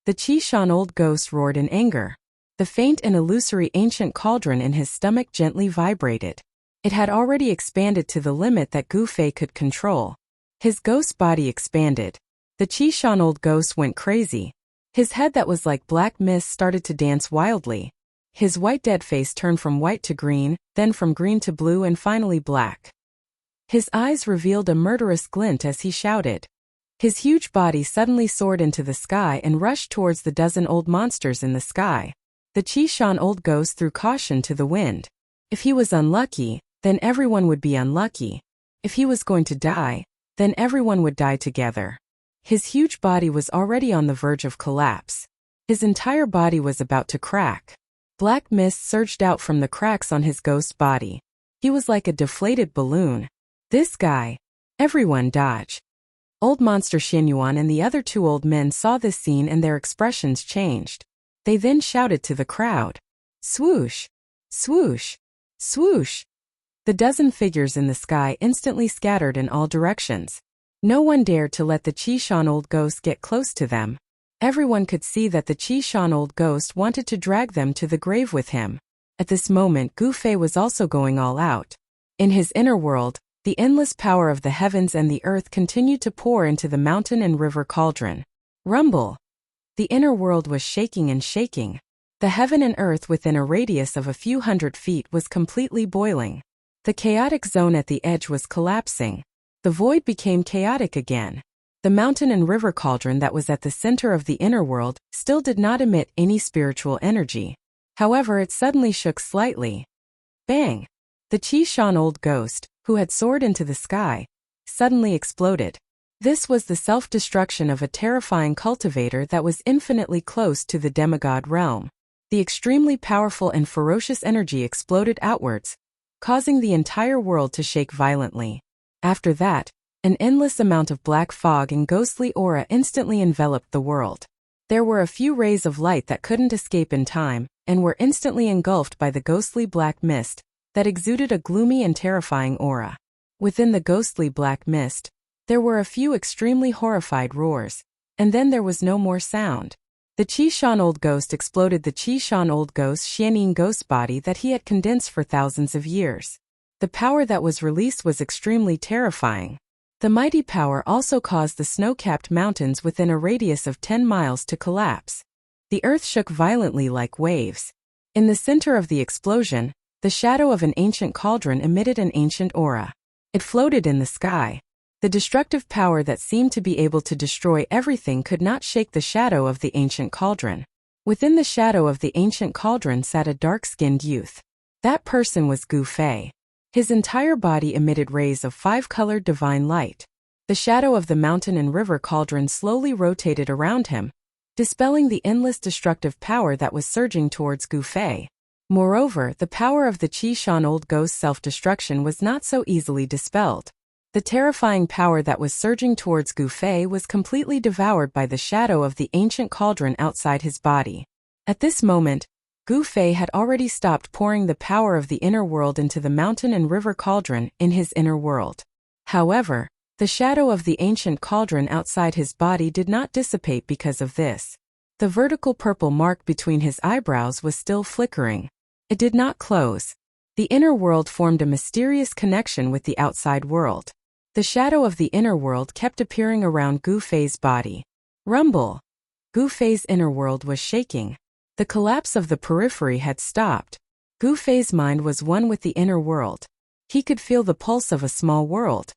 The Qishan old ghost roared in anger. The faint and illusory ancient cauldron in his stomach gently vibrated. It had already expanded to the limit that Gu Fei could control. His ghost body expanded. The Qishan old ghost went crazy. His head that was like black mist started to dance wildly. His white dead face turned from white to green, then from green to blue and finally black. His eyes revealed a murderous glint as he shouted. His huge body suddenly soared into the sky and rushed towards the dozen old monsters in the sky. The Qishan old ghost threw caution to the wind. If he was unlucky, then everyone would be unlucky. If he was going to die, then everyone would die together. His huge body was already on the verge of collapse. His entire body was about to crack. Black mist surged out from the cracks on his ghost body. He was like a deflated balloon. This guy. Everyone dodge. Old monster Xianyuan and the other two old men saw this scene and their expressions changed. They then shouted to the crowd. Swoosh! Swoosh! Swoosh! The dozen figures in the sky instantly scattered in all directions. No one dared to let the Qishan old ghost get close to them. Everyone could see that the Qishan old ghost wanted to drag them to the grave with him. At this moment Gu Fei was also going all out. In his inner world, the endless power of the heavens and the earth continued to pour into the mountain and river cauldron. Rumble! The inner world was shaking and shaking. The heaven and earth within a radius of a few hundred feet was completely boiling. The chaotic zone at the edge was collapsing. The void became chaotic again. The mountain and river cauldron that was at the center of the inner world still did not emit any spiritual energy. However, it suddenly shook slightly. Bang! The Qishan old ghost, who had soared into the sky, suddenly exploded. This was the self-destruction of a terrifying cultivator that was infinitely close to the demigod realm. The extremely powerful and ferocious energy exploded outwards, causing the entire world to shake violently. After that, an endless amount of black fog and ghostly aura instantly enveloped the world. There were a few rays of light that couldn't escape in time, and were instantly engulfed by the ghostly black mist that exuded a gloomy and terrifying aura. Within the ghostly black mist, there were a few extremely horrified roars, and then there was no more sound. The Qishan old ghost exploded the Qishan old ghost Xianying ghost body that he had condensed for thousands of years. The power that was released was extremely terrifying. The mighty power also caused the snow-capped mountains within a radius of 10 miles to collapse. The earth shook violently like waves. In the center of the explosion, the shadow of an ancient cauldron emitted an ancient aura. It floated in the sky. The destructive power that seemed to be able to destroy everything could not shake the shadow of the ancient cauldron. Within the shadow of the ancient cauldron sat a dark-skinned youth. That person was Gu Fei. His entire body emitted rays of 5-colored divine light. The shadow of the mountain and river cauldron slowly rotated around him, dispelling the endless destructive power that was surging towards Gu Fei. Moreover, the power of the Qishan old ghost self-destruction was not so easily dispelled. The terrifying power that was surging towards Gu Fei was completely devoured by the shadow of the ancient cauldron outside his body. At this moment, Gu Fei had already stopped pouring the power of the inner world into the mountain and river cauldron in his inner world. However, the shadow of the ancient cauldron outside his body did not dissipate because of this. The vertical purple mark between his eyebrows was still flickering. It did not close. The inner world formed a mysterious connection with the outside world. The shadow of the inner world kept appearing around Gu Fei's body. Rumble! Gu Fei's inner world was shaking. The collapse of the periphery had stopped. Gu Fei's mind was one with the inner world. He could feel the pulse of a small world.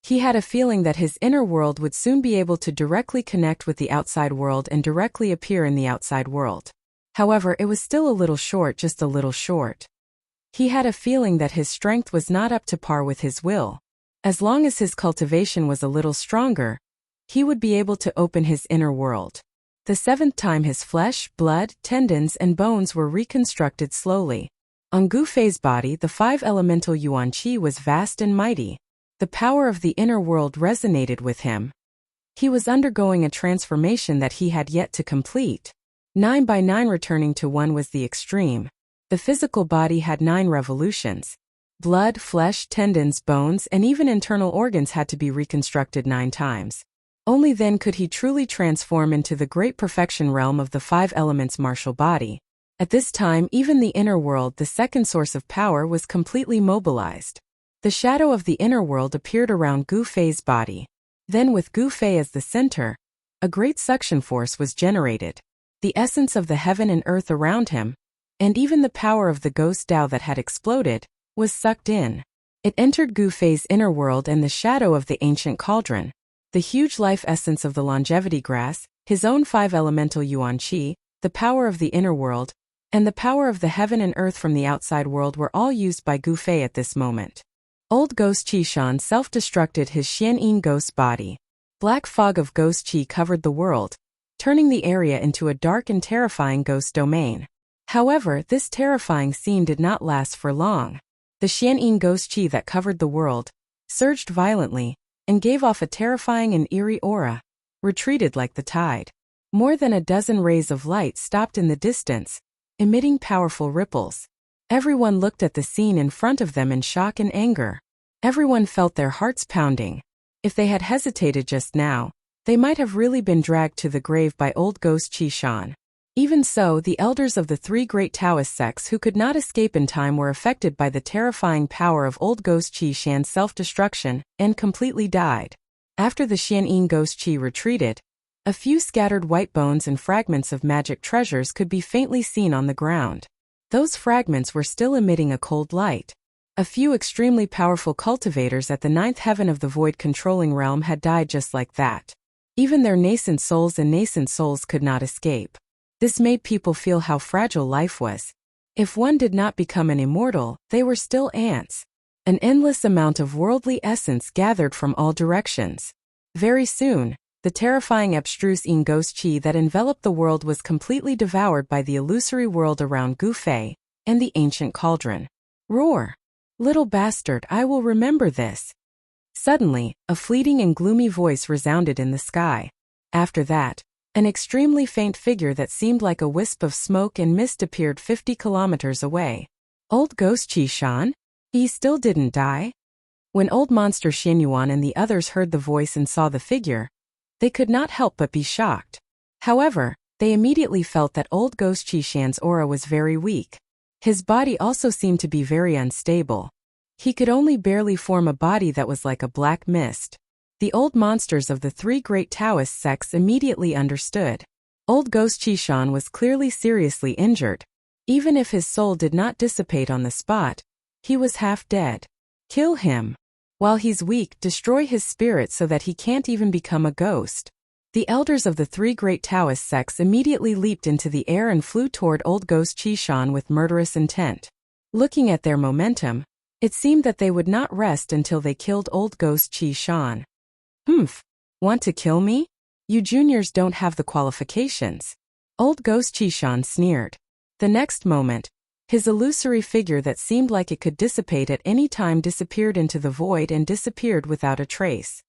He had a feeling that his inner world would soon be able to directly connect with the outside world and directly appear in the outside world. However, it was still a little short, just a little short. He had a feeling that his strength was not up to par with his will. As long as his cultivation was a little stronger, he would be able to open his inner world. The 7th time his flesh, blood, tendons, and bones were reconstructed slowly. On Gu Fei's body, the 5 elemental yuan qi was vast and mighty. The power of the inner world resonated with him. He was undergoing a transformation that he had yet to complete. 9 by 9 returning to 1 was the extreme. The physical body had 9 revolutions. Blood, flesh, tendons, bones, and even internal organs had to be reconstructed 9 times. Only then could he truly transform into the great perfection realm of the 5 elements martial body. At this time, even the inner world, the second source of power, was completely mobilized. The shadow of the inner world appeared around Gu Fei's body. Then, with Gu Fei as the center, a great suction force was generated. The essence of the heaven and earth around him, and even the power of the ghost Tao that had exploded, was sucked in. It entered Gu Fei's inner world and the shadow of the ancient cauldron. The huge life essence of the longevity grass, his own 5 elemental yuan qi, the power of the inner world, and the power of the heaven and earth from the outside world were all used by Gu Fei at this moment. Old Ghost Qi Shan self-destructed his Xianyin ghost body. Black fog of ghost qi covered the world, turning the area into a dark and terrifying ghost domain. However, this terrifying scene did not last for long. The Xianyin ghost qi that covered the world surged violently and gave off a terrifying and eerie aura, retreated like the tide. More than a dozen rays of light stopped in the distance, emitting powerful ripples. Everyone looked at the scene in front of them in shock and anger. Everyone felt their hearts pounding. If they had hesitated just now, they might have really been dragged to the grave by old Ghost Qi Shan. Even so, the elders of the 3 great Taoist sects who could not escape in time were affected by the terrifying power of old Ghost Qi Shan's self-destruction, and completely died. After the Xianyin ghost qi retreated, a few scattered white bones and fragments of magic treasures could be faintly seen on the ground. Those fragments were still emitting a cold light. A few extremely powerful cultivators at the 9th heaven of the void controlling realm had died just like that. Even their nascent souls could not escape. This made people feel how fragile life was. If one did not become an immortal, they were still ants. An endless amount of worldly essence gathered from all directions. Very soon, the terrifying abstruse ghost qi that enveloped the world was completely devoured by the illusory world around Gu Fei and the ancient cauldron. Roar! Little bastard, I will remember this. Suddenly, a fleeting and gloomy voice resounded in the sky. After that, an extremely faint figure that seemed like a wisp of smoke and mist appeared 50 kilometers away. Old Ghost Qi Shan? He still didn't die? When Old Monster Xianyuan and the others heard the voice and saw the figure, they could not help but be shocked. However, they immediately felt that Old Ghost Qi Shan's aura was very weak. His body also seemed to be very unstable. He could only barely form a body that was like a black mist. The old monsters of the 3 great Taoist sects immediately understood. Old Ghost Qi Shan was clearly seriously injured. Even if his soul did not dissipate on the spot, he was half dead. Kill him. While he's weak, destroy his spirit so that he can't even become a ghost. The elders of the 3 great Taoist sects immediately leaped into the air and flew toward Old Ghost Qi Shan with murderous intent. Looking at their momentum, it seemed that they would not rest until they killed Old Ghost Qi Shan. Want to kill me? You juniors don't have the qualifications. Old Ghost Qi Shan sneered. The next moment, his illusory figure that seemed like it could dissipate at any time disappeared into the void and disappeared without a trace.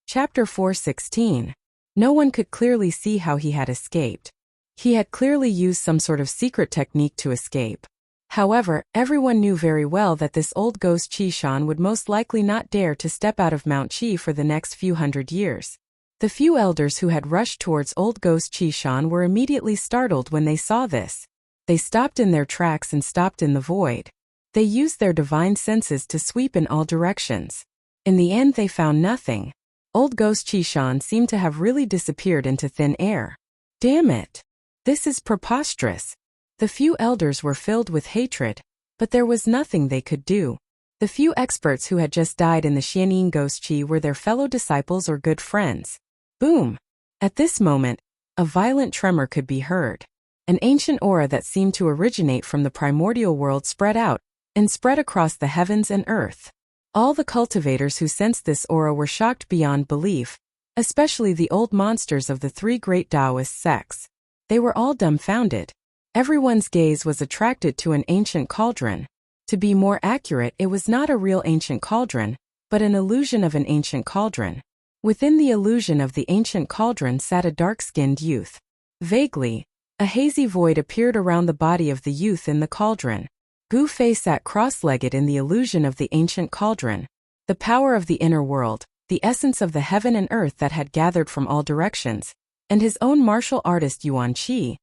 Chapter 4:16. No one could clearly see how he had escaped. He had clearly used some sort of secret technique to escape. However, everyone knew very well that this old Ghost Qi Shan would most likely not dare to step out of Mount Qi for the next few hundred years. The few elders who had rushed towards Old Ghost Qi Shan were immediately startled when they saw this. They stopped in their tracks and stopped in the void. They used their divine senses to sweep in all directions. In the end, they found nothing. Old Ghost Qi Shan seemed to have really disappeared into thin air. Damn it! This is preposterous. The few elders were filled with hatred, but there was nothing they could do. The The few experts who had just died in the Xianyin ghost chi were their fellow disciples or good friends. Boom! At this moment, a violent tremor could be heard. An ancient aura that seemed to originate from the primordial world spread out and spread across the heavens and earth. All the cultivators who sensed this aura were shocked beyond belief, especially the old monsters of the three great Taoist sects. They were all dumbfounded. Everyone's gaze was attracted to an ancient cauldron. To be more accurate, it was not a real ancient cauldron, but an illusion of an ancient cauldron. Within the illusion of the ancient cauldron sat a dark-skinned youth. Vaguely, a hazy void appeared around the body of the youth in the cauldron. Gu Fei sat cross-legged in the illusion of the ancient cauldron. The power of the inner world, the essence of the heaven and earth that had gathered from all directions, and his own martial artist Yuan Qi.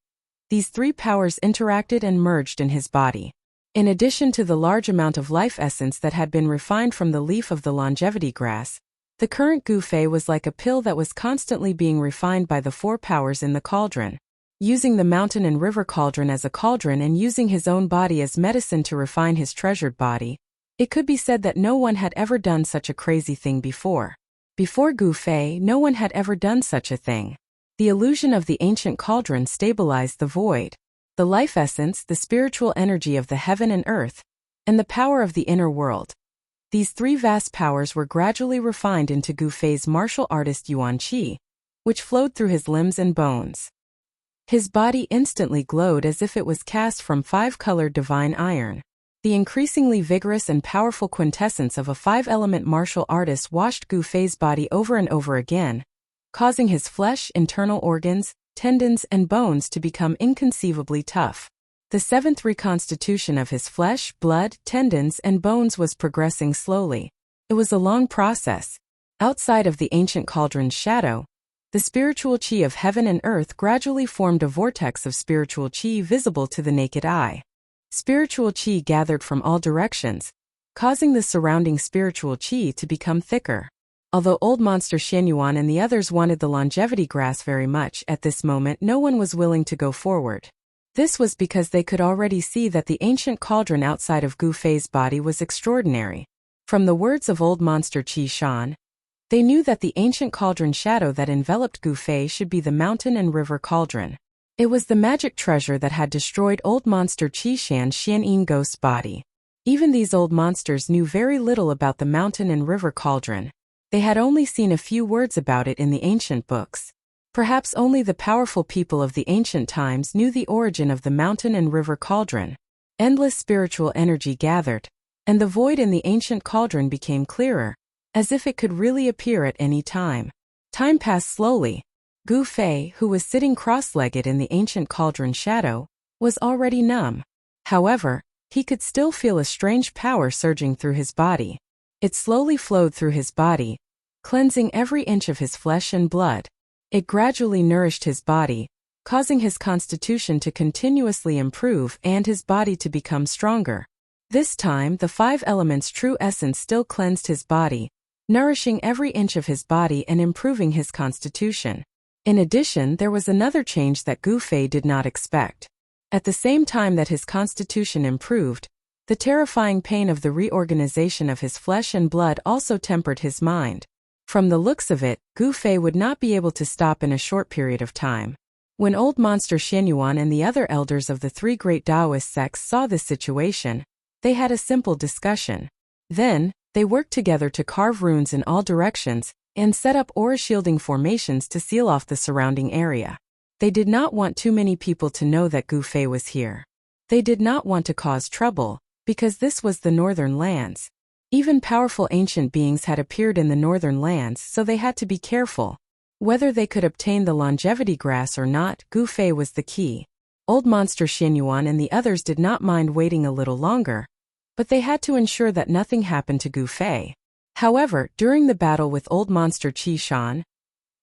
These three powers interacted and merged in his body. In addition to the large amount of life essence that had been refined from the leaf of the longevity grass, the current Gu Fei was like a pill that was constantly being refined by the four powers in the cauldron. Using the mountain and river cauldron as a cauldron and using his own body as medicine to refine his treasured body, it could be said that no one had ever done such a crazy thing before. Before Gu Fei, no one had ever done such a thing. The illusion of the ancient cauldron stabilized the void. The life essence, the spiritual energy of the heaven and earth, and the power of the inner world. These three vast powers were gradually refined into Gu Fei's martial artist Yuan Qi, which flowed through his limbs and bones. His body instantly glowed as if it was cast from five-colored divine iron. The increasingly vigorous and powerful quintessence of a five-element martial artist washed Gu Fei's body over and over again, causing his flesh, internal organs, tendons, and bones to become inconceivably tough. The seventh reconstitution of his flesh, blood, tendons, and bones was progressing slowly. It was a long process. Outside of the ancient cauldron's shadow, the spiritual qi of heaven and earth gradually formed a vortex of spiritual qi visible to the naked eye. Spiritual qi gathered from all directions, causing the surrounding spiritual qi to become thicker. Although Old Monster Xianyuan and the others wanted the longevity grass very much, at this moment no one was willing to go forward. This was because they could already see that the ancient cauldron outside of Gu Fei's body was extraordinary. From the words of Old Monster Qi Shan, they knew that the ancient cauldron shadow that enveloped Gu Fei should be the mountain and river cauldron. It was the magic treasure that had destroyed Old Monster Qi Shan's Xianyin ghost body. Even these old monsters knew very little about the mountain and river cauldron. They had only seen a few words about it in the ancient books. Perhaps only the powerful people of the ancient times knew the origin of the mountain and river cauldron. Endless spiritual energy gathered, and the void in the ancient cauldron became clearer, as if it could really appear at any time. Time passed slowly. Gu Fei, who was sitting cross-legged in the ancient cauldron shadow, was already numb. However, he could still feel a strange power surging through his body. It slowly flowed through his body, cleansing every inch of his flesh and blood. It gradually nourished his body, causing his constitution to continuously improve and his body to become stronger. This time, the five elements' true essence still cleansed his body, nourishing every inch of his body and improving his constitution. In addition, there was another change that Gu Fei did not expect. At the same time that his constitution improved, the terrifying pain of the reorganization of his flesh and blood also tempered his mind. From the looks of it, Gu Fei would not be able to stop in a short period of time. When Old Monster Xianyuan and the other elders of the three great Taoist sects saw this situation, they had a simple discussion. Then, they worked together to carve runes in all directions and set up aura-shielding formations to seal off the surrounding area. They did not want too many people to know that Gu Fei was here. They did not want to cause trouble, because this was the northern lands. Even powerful ancient beings had appeared in the northern lands, so they had to be careful. Whether they could obtain the longevity grass or not, Gu Fei was the key. Old Monster Xianyuan and the others did not mind waiting a little longer, but they had to ensure that nothing happened to Gu Fei. However, during the battle with Old Monster Qi Shan,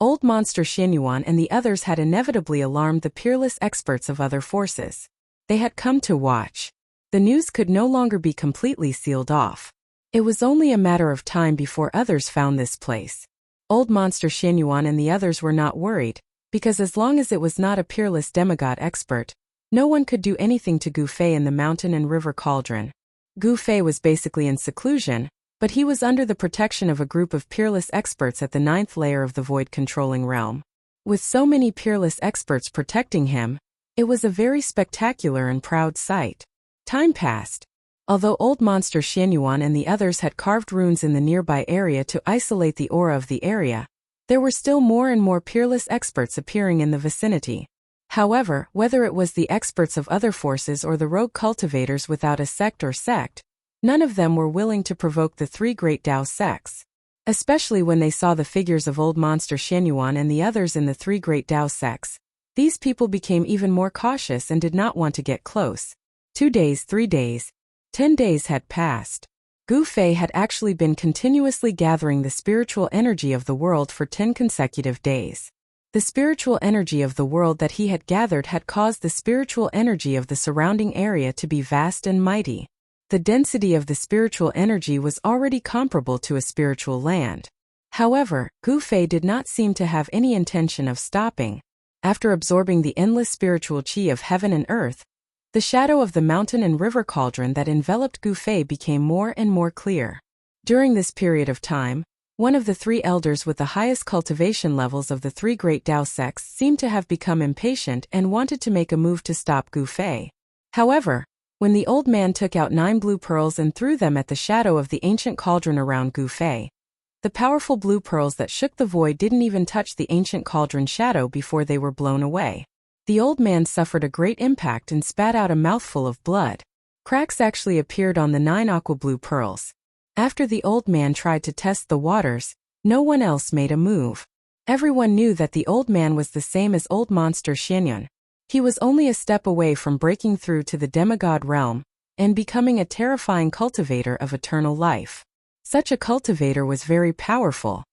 Old Monster Xianyuan and the others had inevitably alarmed the peerless experts of other forces. They had come to watch. The news could no longer be completely sealed off. It was only a matter of time before others found this place. Old Monster Xianyuan and the others were not worried, because as long as it was not a peerless demigod expert, no one could do anything to Gu Fei in the mountain and river cauldron. Gu Fei was basically in seclusion, but he was under the protection of a group of peerless experts at the 9th layer of the void-controlling realm. With so many peerless experts protecting him, it was a very spectacular and proud sight. Time passed. Although Old Monster Xianyuan and the others had carved runes in the nearby area to isolate the aura of the area, there were still more and more peerless experts appearing in the vicinity. However, whether it was the experts of other forces or the rogue cultivators without a sect, none of them were willing to provoke the 3 great Dao sects. Especially when they saw the figures of Old Monster Xianyuan and the others in the 3 great Dao sects, these people became even more cautious and did not want to get close. 2 days, 3 days, 10 days had passed. Gu Fei had actually been continuously gathering the spiritual energy of the world for 10 consecutive days. The spiritual energy of the world that he had gathered had caused the spiritual energy of the surrounding area to be vast and mighty. The density of the spiritual energy was already comparable to a spiritual land. However, Gu Fei did not seem to have any intention of stopping. After absorbing the endless spiritual qi of heaven and earth, the shadow of the mountain and river cauldron that enveloped Gu Fei became more and more clear. During this period of time, one of the 3 elders with the highest cultivation levels of the 3 great Dao sects seemed to have become impatient and wanted to make a move to stop Gu Fei. However, when the old man took out 9 blue pearls and threw them at the shadow of the ancient cauldron around Gu Fei, the powerful blue pearls that shook the void didn't even touch the ancient cauldron shadow before they were blown away. The old man suffered a great impact and spat out a mouthful of blood. Cracks actually appeared on the 9 aqua blue pearls. After the old man tried to test the waters, no one else made a move. Everyone knew that the old man was the same as Old Monster Xianyuan. He was only a step away from breaking through to the demigod realm and becoming a terrifying cultivator of eternal life. Such a cultivator was very powerful.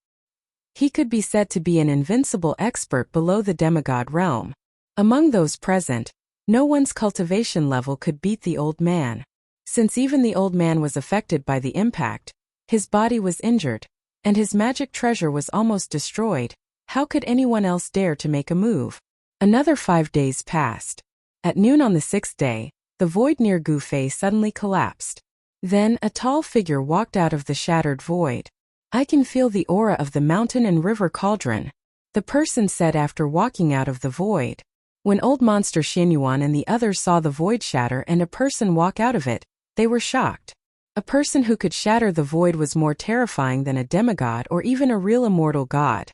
He could be said to be an invincible expert below the demigod realm. Among those present, no one's cultivation level could beat the old man. Since even the old man was affected by the impact, his body was injured, and his magic treasure was almost destroyed, how could anyone else dare to make a move? Another 5 days passed. At noon on the 6th day, the void near Gu Fei suddenly collapsed. Then a tall figure walked out of the shattered void. "I can feel the aura of the mountain and river cauldron," the person said after walking out of the void. When Old Monster Xianyuan and the others saw the void shatter and a person walk out of it, they were shocked. A person who could shatter the void was more terrifying than a demigod or even a real immortal god.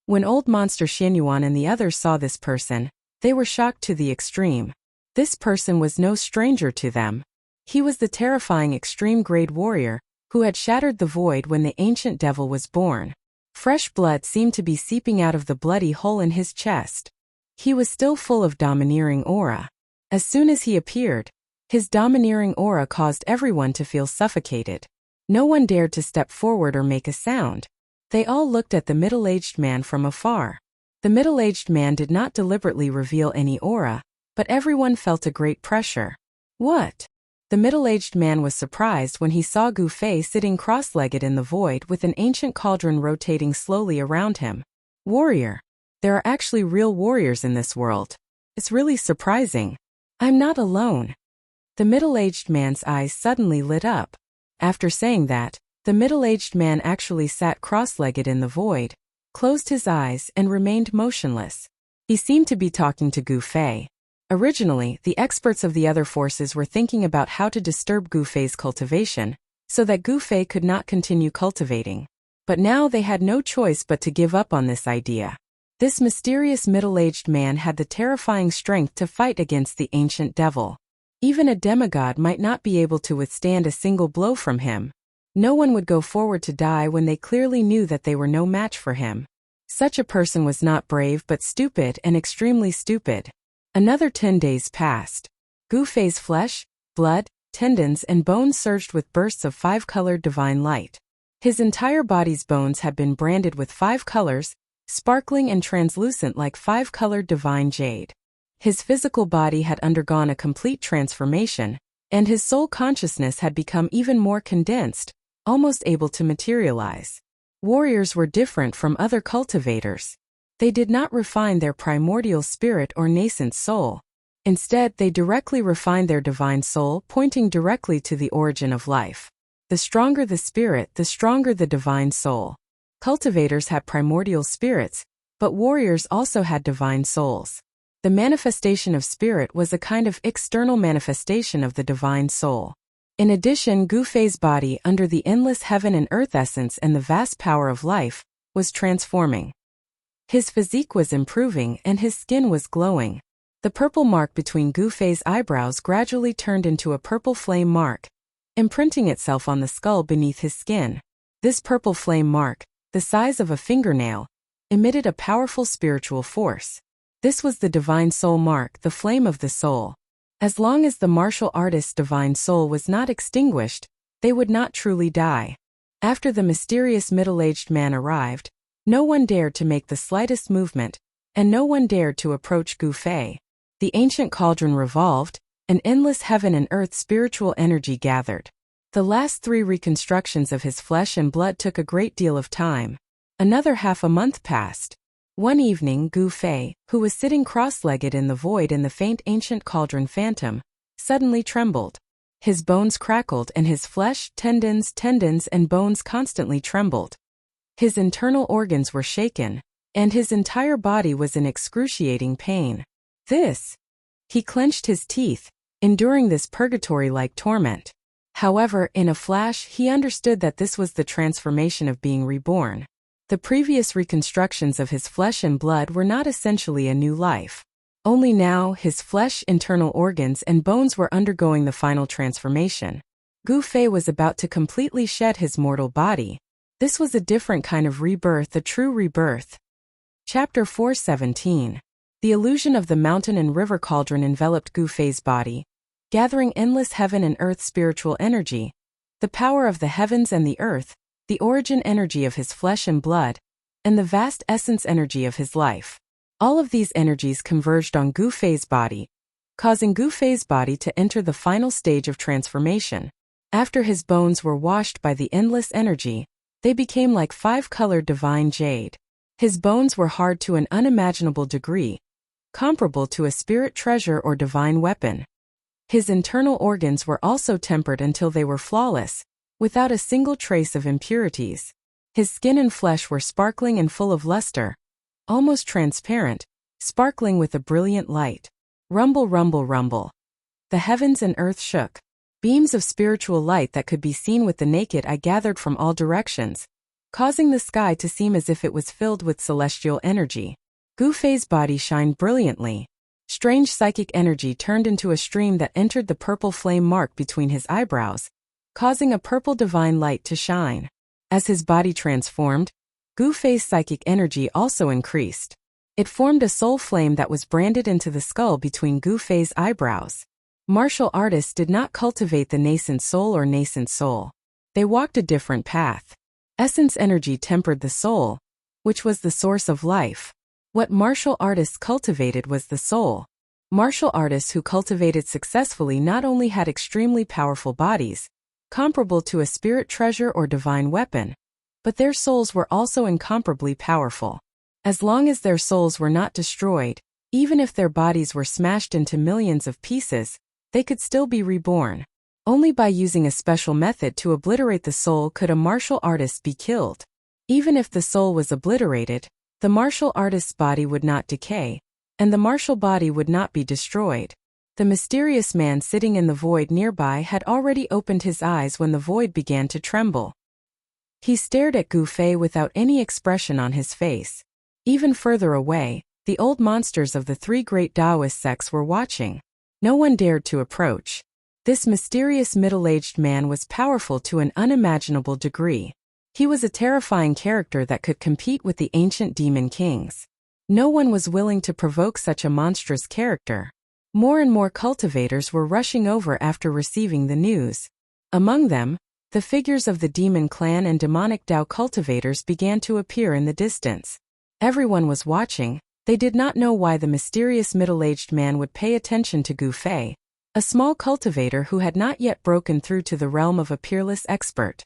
When Old Monster Xianyuan and the others saw this person, they were shocked to the extreme. This person was no stranger to them. He was the terrifying extreme-grade warrior who had shattered the void when the ancient devil was born. Fresh blood seemed to be seeping out of the bloody hole in his chest. He was still full of domineering aura. As soon as he appeared, his domineering aura caused everyone to feel suffocated. No one dared to step forward or make a sound. They all looked at the middle-aged man from afar. The middle-aged man did not deliberately reveal any aura, but everyone felt a great pressure. What? The middle-aged man was surprised when he saw Gu Fei sitting cross-legged in the void with an ancient cauldron rotating slowly around him. Warrior. There are actually real warriors in this world. It's really surprising. I'm not alone. The middle-aged man's eyes suddenly lit up. After saying that, the middle-aged man actually sat cross-legged in the void, closed his eyes and remained motionless. He seemed to be talking to Gu Fei. Originally, the experts of the other forces were thinking about how to disturb Gu Fei's cultivation, so that Gu Fei could not continue cultivating. But now they had no choice but to give up on this idea. This mysterious middle-aged man had the terrifying strength to fight against the ancient devil. Even a demigod might not be able to withstand a single blow from him. No one would go forward to die when they clearly knew that they were no match for him. Such a person was not brave but stupid and extremely stupid. Another 10 days passed. Gu Fei's flesh, blood, tendons and bones surged with bursts of 5-colored divine light. His entire body's bones had been branded with 5 colors, sparkling and translucent like 5-colored divine jade. His physical body had undergone a complete transformation, and his soul consciousness had become even more condensed, almost able to materialize. Warriors were different from other cultivators. They did not refine their primordial spirit or nascent soul. Instead, they directly refined their divine soul, pointing directly to the origin of life. The stronger the spirit, the stronger the divine soul. Cultivators had primordial spirits, but warriors also had divine souls. The manifestation of spirit was a kind of external manifestation of the divine soul. In addition, Gu Fei's body, under the endless heaven and earth essence and the vast power of life, was transforming. His physique was improving and his skin was glowing. The purple mark between Gu Fei's eyebrows gradually turned into a purple flame mark, imprinting itself on the skull beneath his skin. This purple flame mark, the size of a fingernail, emitted a powerful spiritual force. This was the divine soul mark, the flame of the soul. As long as the martial artist's divine soul was not extinguished, they would not truly die. After the mysterious middle-aged man arrived, no one dared to make the slightest movement, and no one dared to approach Gu Fei. The ancient cauldron revolved, an endless heaven and earth spiritual energy gathered. The last 3 reconstructions of his flesh and blood took a great deal of time. Another half a month passed. One evening, Gu Fei, who was sitting cross-legged in the void in the faint ancient cauldron phantom, suddenly trembled. His bones crackled and his flesh, tendons and bones constantly trembled. His internal organs were shaken, and his entire body was in excruciating pain. He clenched his teeth, enduring this purgatory-like torment. However, in a flash, he understood that this was the transformation of being reborn. The previous reconstructions of his flesh and blood were not essentially a new life. Only now, his flesh, internal organs, and bones were undergoing the final transformation. Gu Fei was about to completely shed his mortal body. This was a different kind of rebirth, a true rebirth. Chapter 4:17. The illusion of the mountain and river cauldron enveloped Gu Fei's body, gathering endless heaven and earth spiritual energy, the power of the heavens and the earth, the origin energy of his flesh and blood, and the vast essence energy of his life. All of these energies converged on Gu Fei's body, causing Gu Fei's body to enter the final stage of transformation. After his bones were washed by the endless energy, they became like 5-colored divine jade. His bones were hard to an unimaginable degree, comparable to a spirit treasure or divine weapon. His internal organs were also tempered until they were flawless, without a single trace of impurities. His skin and flesh were sparkling and full of luster, almost transparent, sparkling with a brilliant light. Rumble, rumble, rumble. The heavens and earth shook. Beams of spiritual light that could be seen with the naked eye gathered from all directions, causing the sky to seem as if it was filled with celestial energy. Gu Fei's body shined brilliantly. Strange psychic energy turned into a stream that entered the purple flame mark between his eyebrows, causing a purple divine light to shine. As his body transformed, Gu Fei's psychic energy also increased. It formed a soul flame that was branded into the skull between Gu Fei's eyebrows. Martial artists did not cultivate the nascent soul or nascent soul. They walked a different path. Essence energy tempered the soul, which was the source of life. What martial artists cultivated was the soul. Martial artists who cultivated successfully not only had extremely powerful bodies, comparable to a spirit treasure or divine weapon, but their souls were also incomparably powerful. As long as their souls were not destroyed, even if their bodies were smashed into millions of pieces, they could still be reborn. Only by using a special method to obliterate the soul could a martial artist be killed. Even if the soul was obliterated, the martial artist's body would not decay, and the martial body would not be destroyed. The mysterious man sitting in the void nearby had already opened his eyes when the void began to tremble. He stared at Gu Fei without any expression on his face. Even further away, the old monsters of the 3 great Taoist sects were watching. No one dared to approach. This mysterious middle-aged man was powerful to an unimaginable degree. He was a terrifying character that could compete with the ancient demon kings. No one was willing to provoke such a monstrous character. More and more cultivators were rushing over after receiving the news. Among them, the figures of the demon clan and demonic Tao cultivators began to appear in the distance. Everyone was watching. They did not know why the mysterious middle-aged man would pay attention to Gu Fei, a small cultivator who had not yet broken through to the realm of a peerless expert.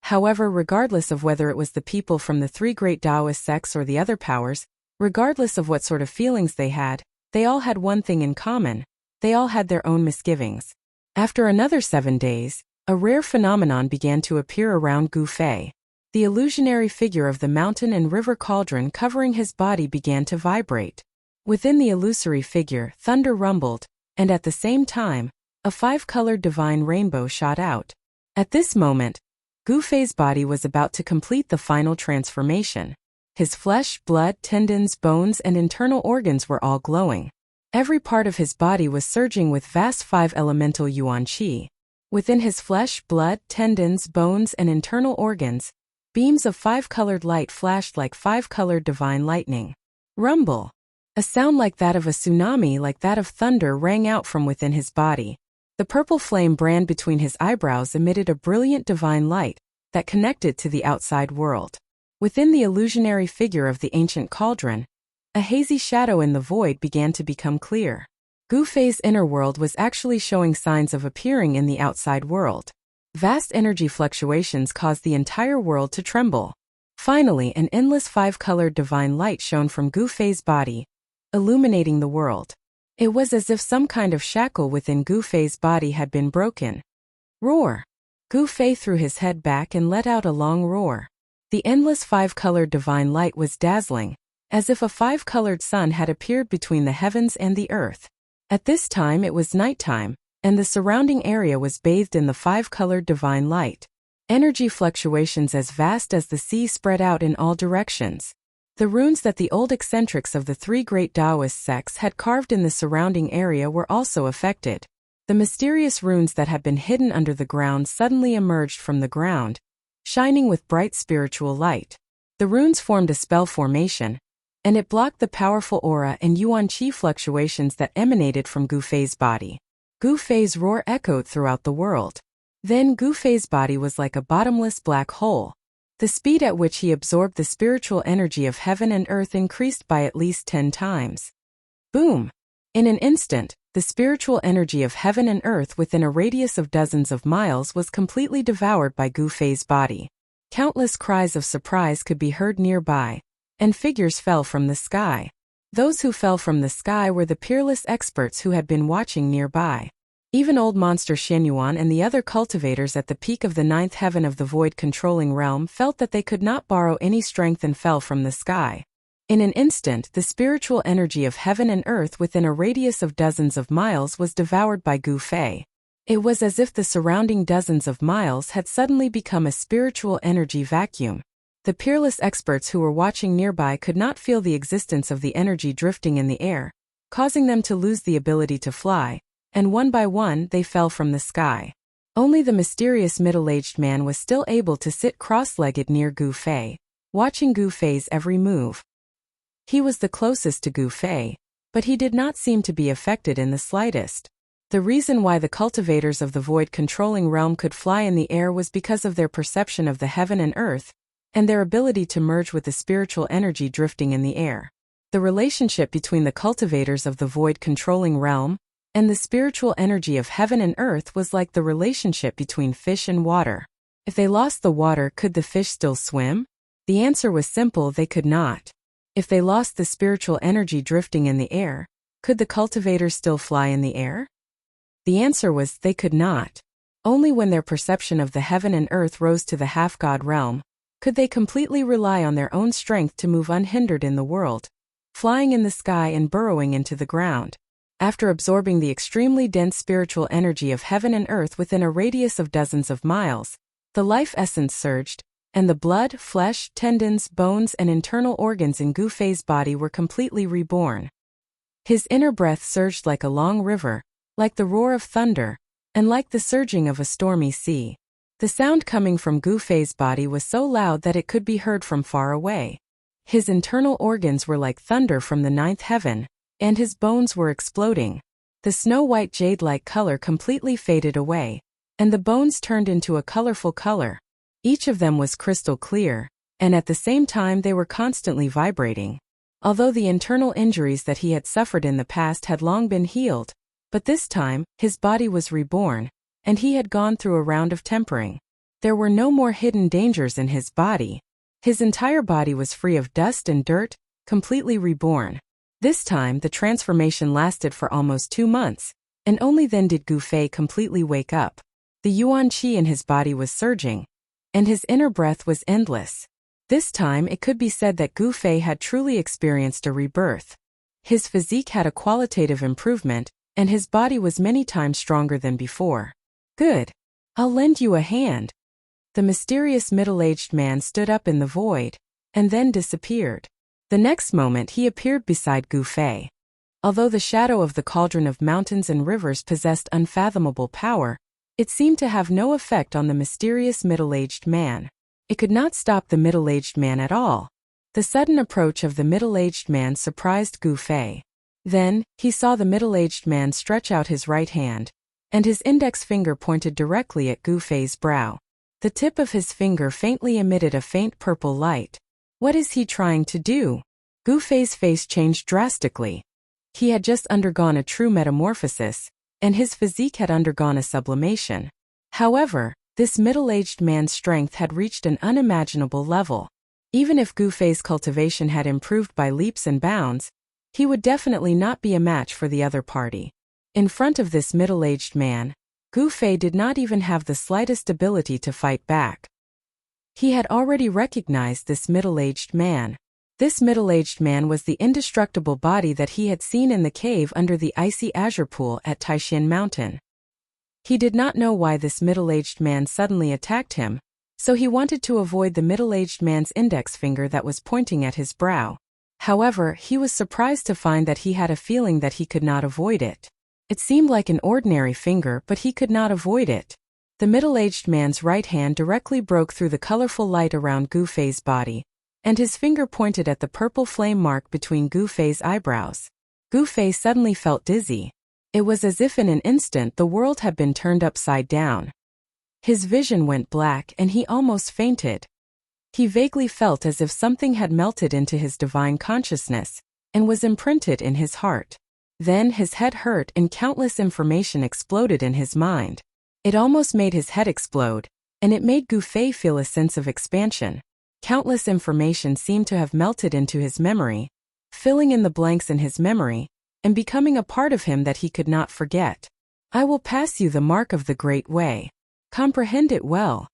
However, regardless of whether it was the people from the 3 great Taoist sects or the other powers, regardless of what sort of feelings they all had one thing in common. they all had their own misgivings. After another 7 days, a rare phenomenon began to appear around Gu Fei. The illusionary figure of the mountain and river cauldron covering his body began to vibrate. Within the illusory figure, thunder rumbled, and at the same time, a 5-colored divine rainbow shot out. At this moment, Gu Fei's body was about to complete the final transformation. His flesh, blood, tendons, bones, and internal organs were all glowing. Every part of his body was surging with vast 5-elemental yuan qi. Within his flesh, blood, tendons, bones, and internal organs, beams of 5-colored light flashed like 5-colored divine lightning. Rumble! A sound like that of a tsunami, like that of thunder, rang out from within his body. The purple flame brand between his eyebrows emitted a brilliant divine light that connected to the outside world. Within the illusionary figure of the ancient cauldron, a hazy shadow in the void began to become clear. Gu Fei's inner world was actually showing signs of appearing in the outside world. Vast energy fluctuations caused the entire world to tremble. Finally, an endless 5-colored divine light shone from Gu Fei's body, illuminating the world. It was as if some kind of shackle within Gu Fei's body had been broken. Roar! Gu Fei threw his head back and let out a long roar. The endless 5-colored divine light was dazzling, as if a 5-colored sun had appeared between the heavens and the earth. At this time it was nighttime, and the surrounding area was bathed in the 5-colored divine light. Energy fluctuations as vast as the sea spread out in all directions. The runes that the old eccentrics of the 3 great Taoist sects had carved in the surrounding area were also affected. The mysterious runes that had been hidden under the ground suddenly emerged from the ground, shining with bright spiritual light. The runes formed a spell formation, and it blocked the powerful aura and yuan qi fluctuations that emanated from Gu Fei's body. Gu Fei's roar echoed throughout the world. Then Gu Fei's body was like a bottomless black hole. The speed at which he absorbed the spiritual energy of heaven and earth increased by at least 10 times. Boom! In an instant, the spiritual energy of heaven and earth within a radius of dozens of miles was completely devoured by Gu Fei's body. Countless cries of surprise could be heard nearby, and figures fell from the sky. Those who fell from the sky were the peerless experts who had been watching nearby. Even old monster Xianyuan and the other cultivators at the peak of the 9th heaven of the void-controlling realm felt that they could not borrow any strength and fell from the sky. In an instant, the spiritual energy of heaven and earth within a radius of dozens of miles was devoured by Gu Fei. It was as if the surrounding dozens of miles had suddenly become a spiritual energy vacuum. The peerless experts who were watching nearby could not feel the existence of the energy drifting in the air, causing them to lose the ability to fly, and one by one they fell from the sky. Only the mysterious middle-aged man was still able to sit cross-legged near Gu Fei, watching Gu Fei's every move. He was the closest to Gu Fei, but he did not seem to be affected in the slightest. The reason why the cultivators of the void-controlling realm could fly in the air was because of their perception of the heaven and earth, and their ability to merge with the spiritual energy drifting in the air. The relationship between the cultivators of the void-controlling realm and the spiritual energy of heaven and earth was like the relationship between fish and water. If they lost the water, could the fish still swim? The answer was simple: they could not. If they lost the spiritual energy drifting in the air, could the cultivators still fly in the air? The answer was they could not. Only when their perception of the heaven and earth rose to the half-god realm could they completely rely on their own strength to move unhindered in the world, flying in the sky and burrowing into the ground. After absorbing the extremely dense spiritual energy of heaven and earth within a radius of dozens of miles, the life essence surged, and the blood, flesh, tendons, bones, and internal organs in Gu Fei's body were completely reborn. His inner breath surged like a long river, like the roar of thunder, and like the surging of a stormy sea. The sound coming from Gu Fei's body was so loud that it could be heard from far away. His internal organs were like thunder from the 9th heaven, and his bones were exploding. The snow-white jade-like color completely faded away, and the bones turned into a colorful color. Each of them was crystal clear, and at the same time they were constantly vibrating. Although the internal injuries that he had suffered in the past had long been healed, but this time, his body was reborn, and he had gone through a round of tempering. There were no more hidden dangers in his body. His entire body was free of dust and dirt, completely reborn. This time the transformation lasted for almost 2 months, and only then did Gu Fei completely wake up. The yuan qi in his body was surging, and his inner breath was endless. This time it could be said that Gu Fei had truly experienced a rebirth. His physique had a qualitative improvement, and his body was many times stronger than before. Good. I'll lend you a hand. The mysterious middle-aged man stood up in the void, and then disappeared. The next moment he appeared beside Gu Fei. Although the shadow of the cauldron of mountains and rivers possessed unfathomable power, it seemed to have no effect on the mysterious middle-aged man. It could not stop the middle-aged man at all. The sudden approach of the middle-aged man surprised Gu Fei. Then, he saw the middle-aged man stretch out his right hand, and his index finger pointed directly at Gu Fei's brow. The tip of his finger faintly emitted a faint purple light. What is he trying to do? Gu Fei's face changed drastically. He had just undergone a true metamorphosis, and his physique had undergone a sublimation. However, this middle-aged man's strength had reached an unimaginable level. Even if Gu Fei's cultivation had improved by leaps and bounds, he would definitely not be a match for the other party. In front of this middle-aged man, Gu Fei did not even have the slightest ability to fight back. He had already recognized this middle-aged man. This middle-aged man was the indestructible body that he had seen in the cave under the icy azure pool at Taishan Mountain. He did not know why this middle-aged man suddenly attacked him, so he wanted to avoid the middle-aged man's index finger that was pointing at his brow. However, he was surprised to find that he had a feeling that he could not avoid it. It seemed like an ordinary finger, but he could not avoid it. The middle-aged man's right hand directly broke through the colorful light around Gu Fei's body, and his finger pointed at the purple flame mark between Gu Fei's eyebrows. Gu Fei suddenly felt dizzy. It was as if in an instant the world had been turned upside down. His vision went black and he almost fainted. He vaguely felt as if something had melted into his divine consciousness and was imprinted in his heart. Then his head hurt and countless information exploded in his mind. It almost made his head explode, and it made Gu Fei feel a sense of expansion. Countless information seemed to have melted into his memory, filling in the blanks in his memory, and becoming a part of him that he could not forget. I will pass you the mark of the Great Way. Comprehend it well.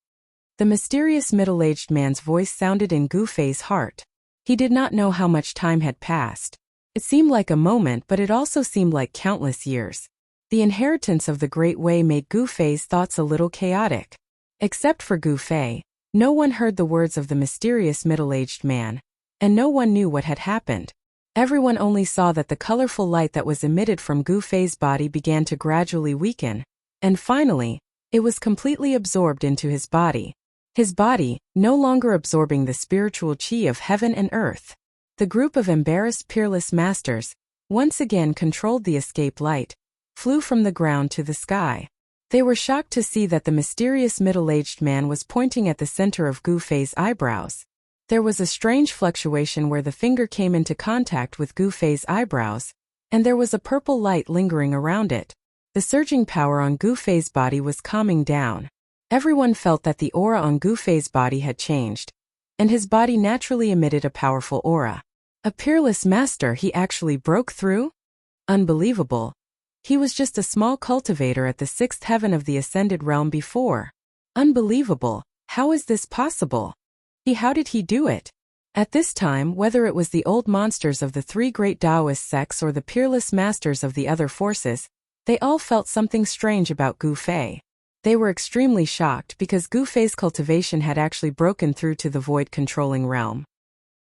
The mysterious middle-aged man's voice sounded in Gu Fei's heart. He did not know how much time had passed. It seemed like a moment, but it also seemed like countless years. The inheritance of the Great Way made Gu Fei's thoughts a little chaotic. Except for Gu Fei, no one heard the words of the mysterious middle-aged man, and no one knew what had happened. Everyone only saw that the colorful light that was emitted from Gu Fei's body began to gradually weaken, and finally, it was completely absorbed into his body. His body, no longer absorbing the spiritual qi of heaven and earth. The group of embarrassed peerless masters, once again controlled the escape light, flew from the ground to the sky. They were shocked to see that the mysterious middle-aged man was pointing at the center of Gu Fei's eyebrows. There was a strange fluctuation where the finger came into contact with Gu Fei's eyebrows, and there was a purple light lingering around it. The surging power on Gu Fei's body was calming down. Everyone felt that the aura on Gu Fei's body had changed, and his body naturally emitted a powerful aura. A peerless master he actually broke through? Unbelievable. He was just a small cultivator at the sixth heaven of the ascended realm before. Unbelievable. How is this possible? How did he do it? At this time, whether it was the old monsters of the three great Taoist sects or the peerless masters of the other forces, they all felt something strange about Gu Fei. They were extremely shocked because Gu Fei's cultivation had actually broken through to the void-controlling realm.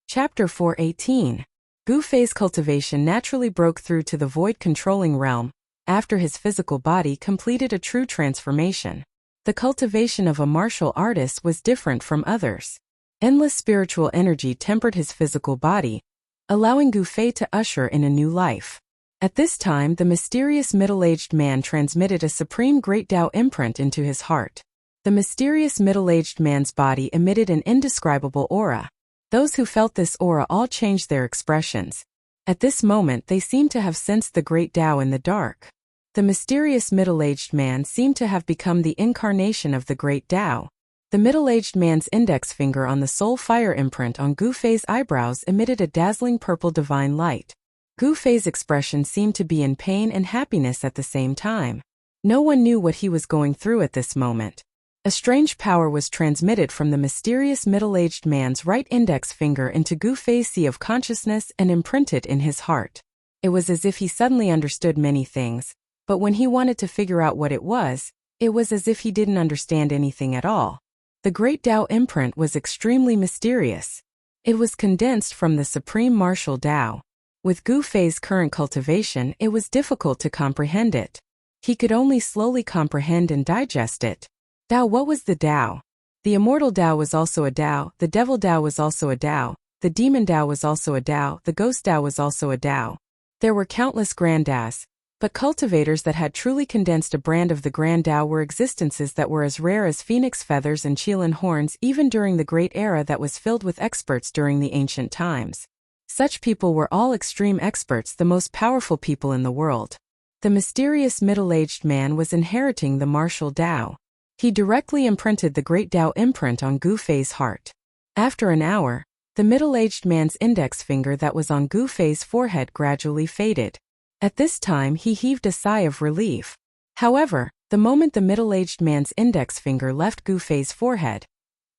Chapter 418. Gu Fei's cultivation naturally broke through to the void-controlling realm after his physical body completed a true transformation. The cultivation of a martial artist was different from others. Endless spiritual energy tempered his physical body, allowing Gu Fei to usher in a new life. At this time, the mysterious middle-aged man transmitted a supreme great Tao imprint into his heart. The mysterious middle-aged man's body emitted an indescribable aura. Those who felt this aura all changed their expressions. At this moment, they seemed to have sensed the great Tao in the dark. The mysterious middle-aged man seemed to have become the incarnation of the great Tao. The middle-aged man's index finger on the soul fire imprint on Gu Fei's eyebrows emitted a dazzling purple divine light. Gu Fei's expression seemed to be in pain and happiness at the same time. No one knew what he was going through at this moment. A strange power was transmitted from the mysterious middle-aged man's right index finger into Gu Fei's sea of consciousness and imprinted in his heart. It was as if he suddenly understood many things, but when he wanted to figure out what it was as if he didn't understand anything at all. The Great Tao imprint was extremely mysterious. It was condensed from the Supreme Martial Tao. With Gu Fei's current cultivation, it was difficult to comprehend it. He could only slowly comprehend and digest it. Tao, what was the Tao? The immortal Tao was also a Tao, the devil Tao was also a Tao, the demon Tao was also a Tao, the ghost Tao was also a Tao. There were countless grand Taos, but cultivators that had truly condensed a brand of the grand Tao were existences that were as rare as phoenix feathers and Qilin horns even during the great era that was filled with experts during the ancient times. Such people were all extreme experts, the most powerful people in the world. The mysterious middle-aged man was inheriting the martial Tao. He directly imprinted the Great Tao imprint on Gu Fei's heart. After an hour, the middle-aged man's index finger that was on Gu Fei's forehead gradually faded. At this time he heaved a sigh of relief. However, the moment the middle-aged man's index finger left Gu Fei's forehead,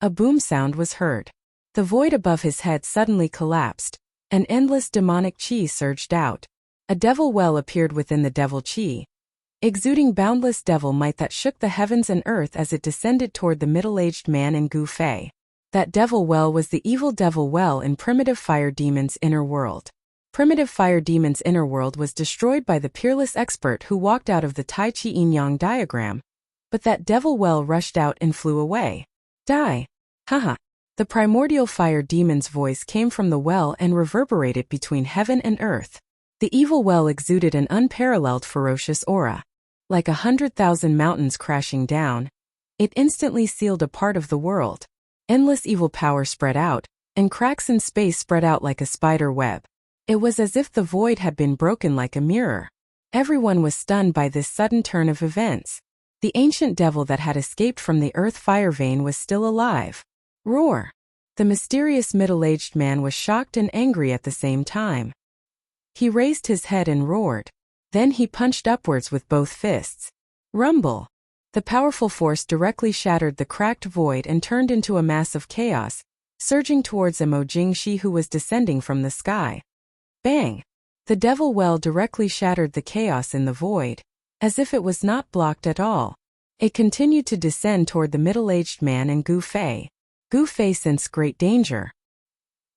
a boom sound was heard. The void above his head suddenly collapsed. An endless demonic qi surged out. A devil well appeared within the devil qi, exuding boundless devil might that shook the heavens and earth as it descended toward the middle-aged man and Gu Fei. That devil well was the evil devil well in Primitive Fire Demon's inner world. Primitive Fire Demon's inner world was destroyed by the peerless expert who walked out of the Tai Chi Yin-Yang diagram, but that devil well rushed out and flew away. Die! Haha! The primordial fire demon's voice came from the well and reverberated between heaven and earth. The evil well exuded an unparalleled ferocious aura. Like 100,000 mountains crashing down, it instantly sealed a part of the world. Endless evil power spread out, and cracks in space spread out like a spider web. It was as if the void had been broken like a mirror. Everyone was stunned by this sudden turn of events. The ancient devil that had escaped from the earth fire vein was still alive. Roar! The mysterious middle-aged man was shocked and angry at the same time. He raised his head and roared. Then he punched upwards with both fists. Rumble! The powerful force directly shattered the cracked void and turned into a mass of chaos, surging towards Mo Jingxi who was descending from the sky. Bang! The devil well directly shattered the chaos in the void. As if it was not blocked at all. It continued to descend toward the middle-aged man and Gu Fei. Gu Fei sensed great danger.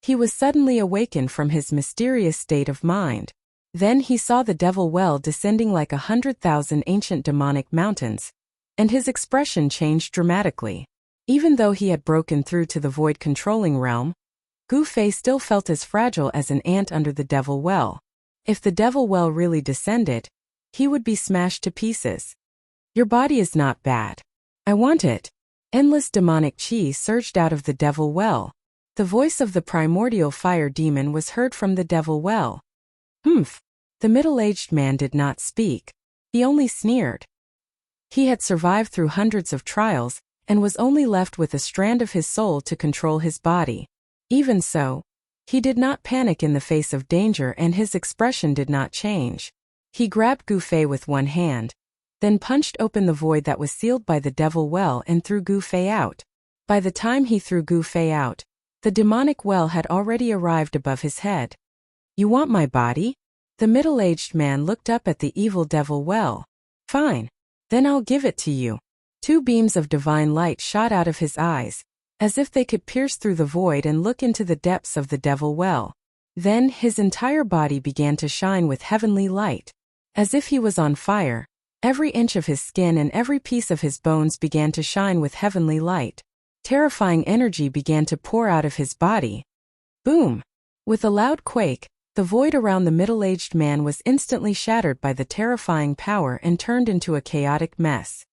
He was suddenly awakened from his mysterious state of mind. Then he saw the devil well descending like 100,000 ancient demonic mountains, and his expression changed dramatically. Even though he had broken through to the void controlling realm, Gu Fei still felt as fragile as an ant under the devil well. If the devil well really descended, he would be smashed to pieces. Your body is not bad. I want it. Endless demonic qi surged out of the devil well. The voice of the primordial fire demon was heard from the devil well. Humph! The middle-aged man did not speak. He only sneered. He had survived through hundreds of trials, and was only left with a strand of his soul to control his body. Even so, he did not panic in the face of danger and his expression did not change. He grabbed Gu Fei with one hand, then punched open the void that was sealed by the devil well and threw Gu Fei out. By the time he threw Gu Fei out, the demonic well had already arrived above his head. You want my body? The middle-aged man looked up at the evil devil well. Fine. Then I'll give it to you. Two beams of divine light shot out of his eyes, as if they could pierce through the void and look into the depths of the devil well. Then his entire body began to shine with heavenly light. As if he was on fire, every inch of his skin and every piece of his bones began to shine with heavenly light. Terrifying energy began to pour out of his body. Boom! With a loud quake, the void around the middle-aged man was instantly shattered by the terrifying power and turned into a chaotic mess.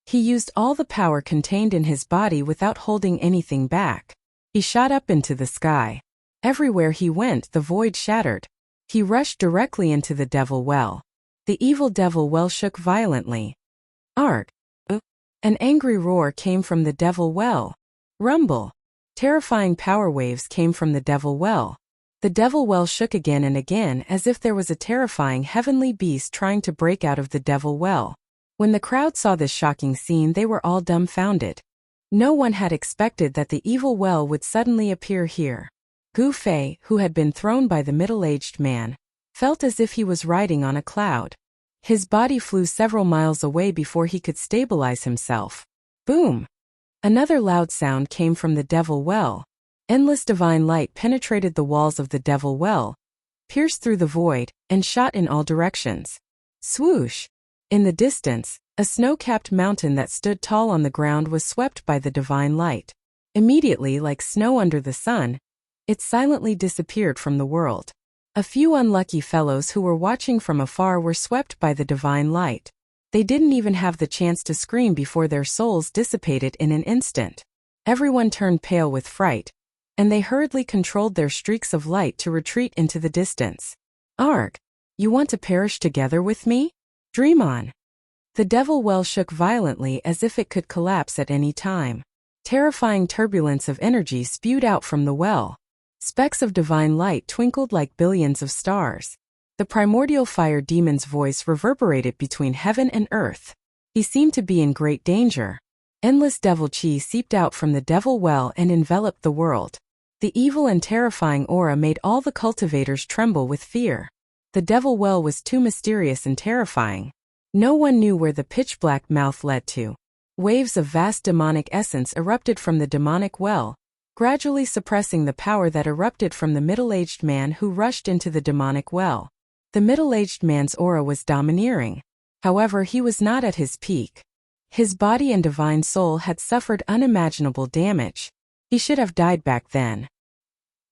He used all the power contained in his body without holding anything back. He shot up into the sky. Everywhere he went, the void shattered. He rushed directly into the devil well. The evil devil well shook violently. Arg! An angry roar came from the devil well. Rumble! Terrifying power waves came from the devil well. The devil well shook again and again as if there was a terrifying heavenly beast trying to break out of the devil well. When the crowd saw this shocking scene, they were all dumbfounded. No one had expected that the evil well would suddenly appear here. Gu Fei, who had been thrown by the middle-aged man, felt as if he was riding on a cloud. His body flew several miles away before he could stabilize himself. Boom! Another loud sound came from the devil well. Endless divine light penetrated the walls of the devil well, pierced through the void, and shot in all directions. Swoosh! In the distance, a snow-capped mountain that stood tall on the ground was swept by the divine light. Immediately, like snow under the sun, it silently disappeared from the world. A few unlucky fellows who were watching from afar were swept by the divine light. They didn't even have the chance to scream before their souls dissipated in an instant. Everyone turned pale with fright, and they hurriedly controlled their streaks of light to retreat into the distance. Arg! You want to perish together with me? Dream on! The devil well shook violently as if it could collapse at any time. Terrifying turbulence of energy spewed out from the well. Specks of divine light twinkled like billions of stars. The primordial fire demon's voice reverberated between heaven and earth. He seemed to be in great danger. Endless devil chi seeped out from the devil well and enveloped the world. The evil and terrifying aura made all the cultivators tremble with fear. The devil well was too mysterious and terrifying. No one knew where the pitch-black mouth led to. Waves of vast demonic essence erupted from the demonic well, gradually suppressing the power that erupted from the middle-aged man who rushed into the demonic well. The middle-aged man's aura was domineering. However, he was not at his peak. His body and divine soul had suffered unimaginable damage. He should have died back then.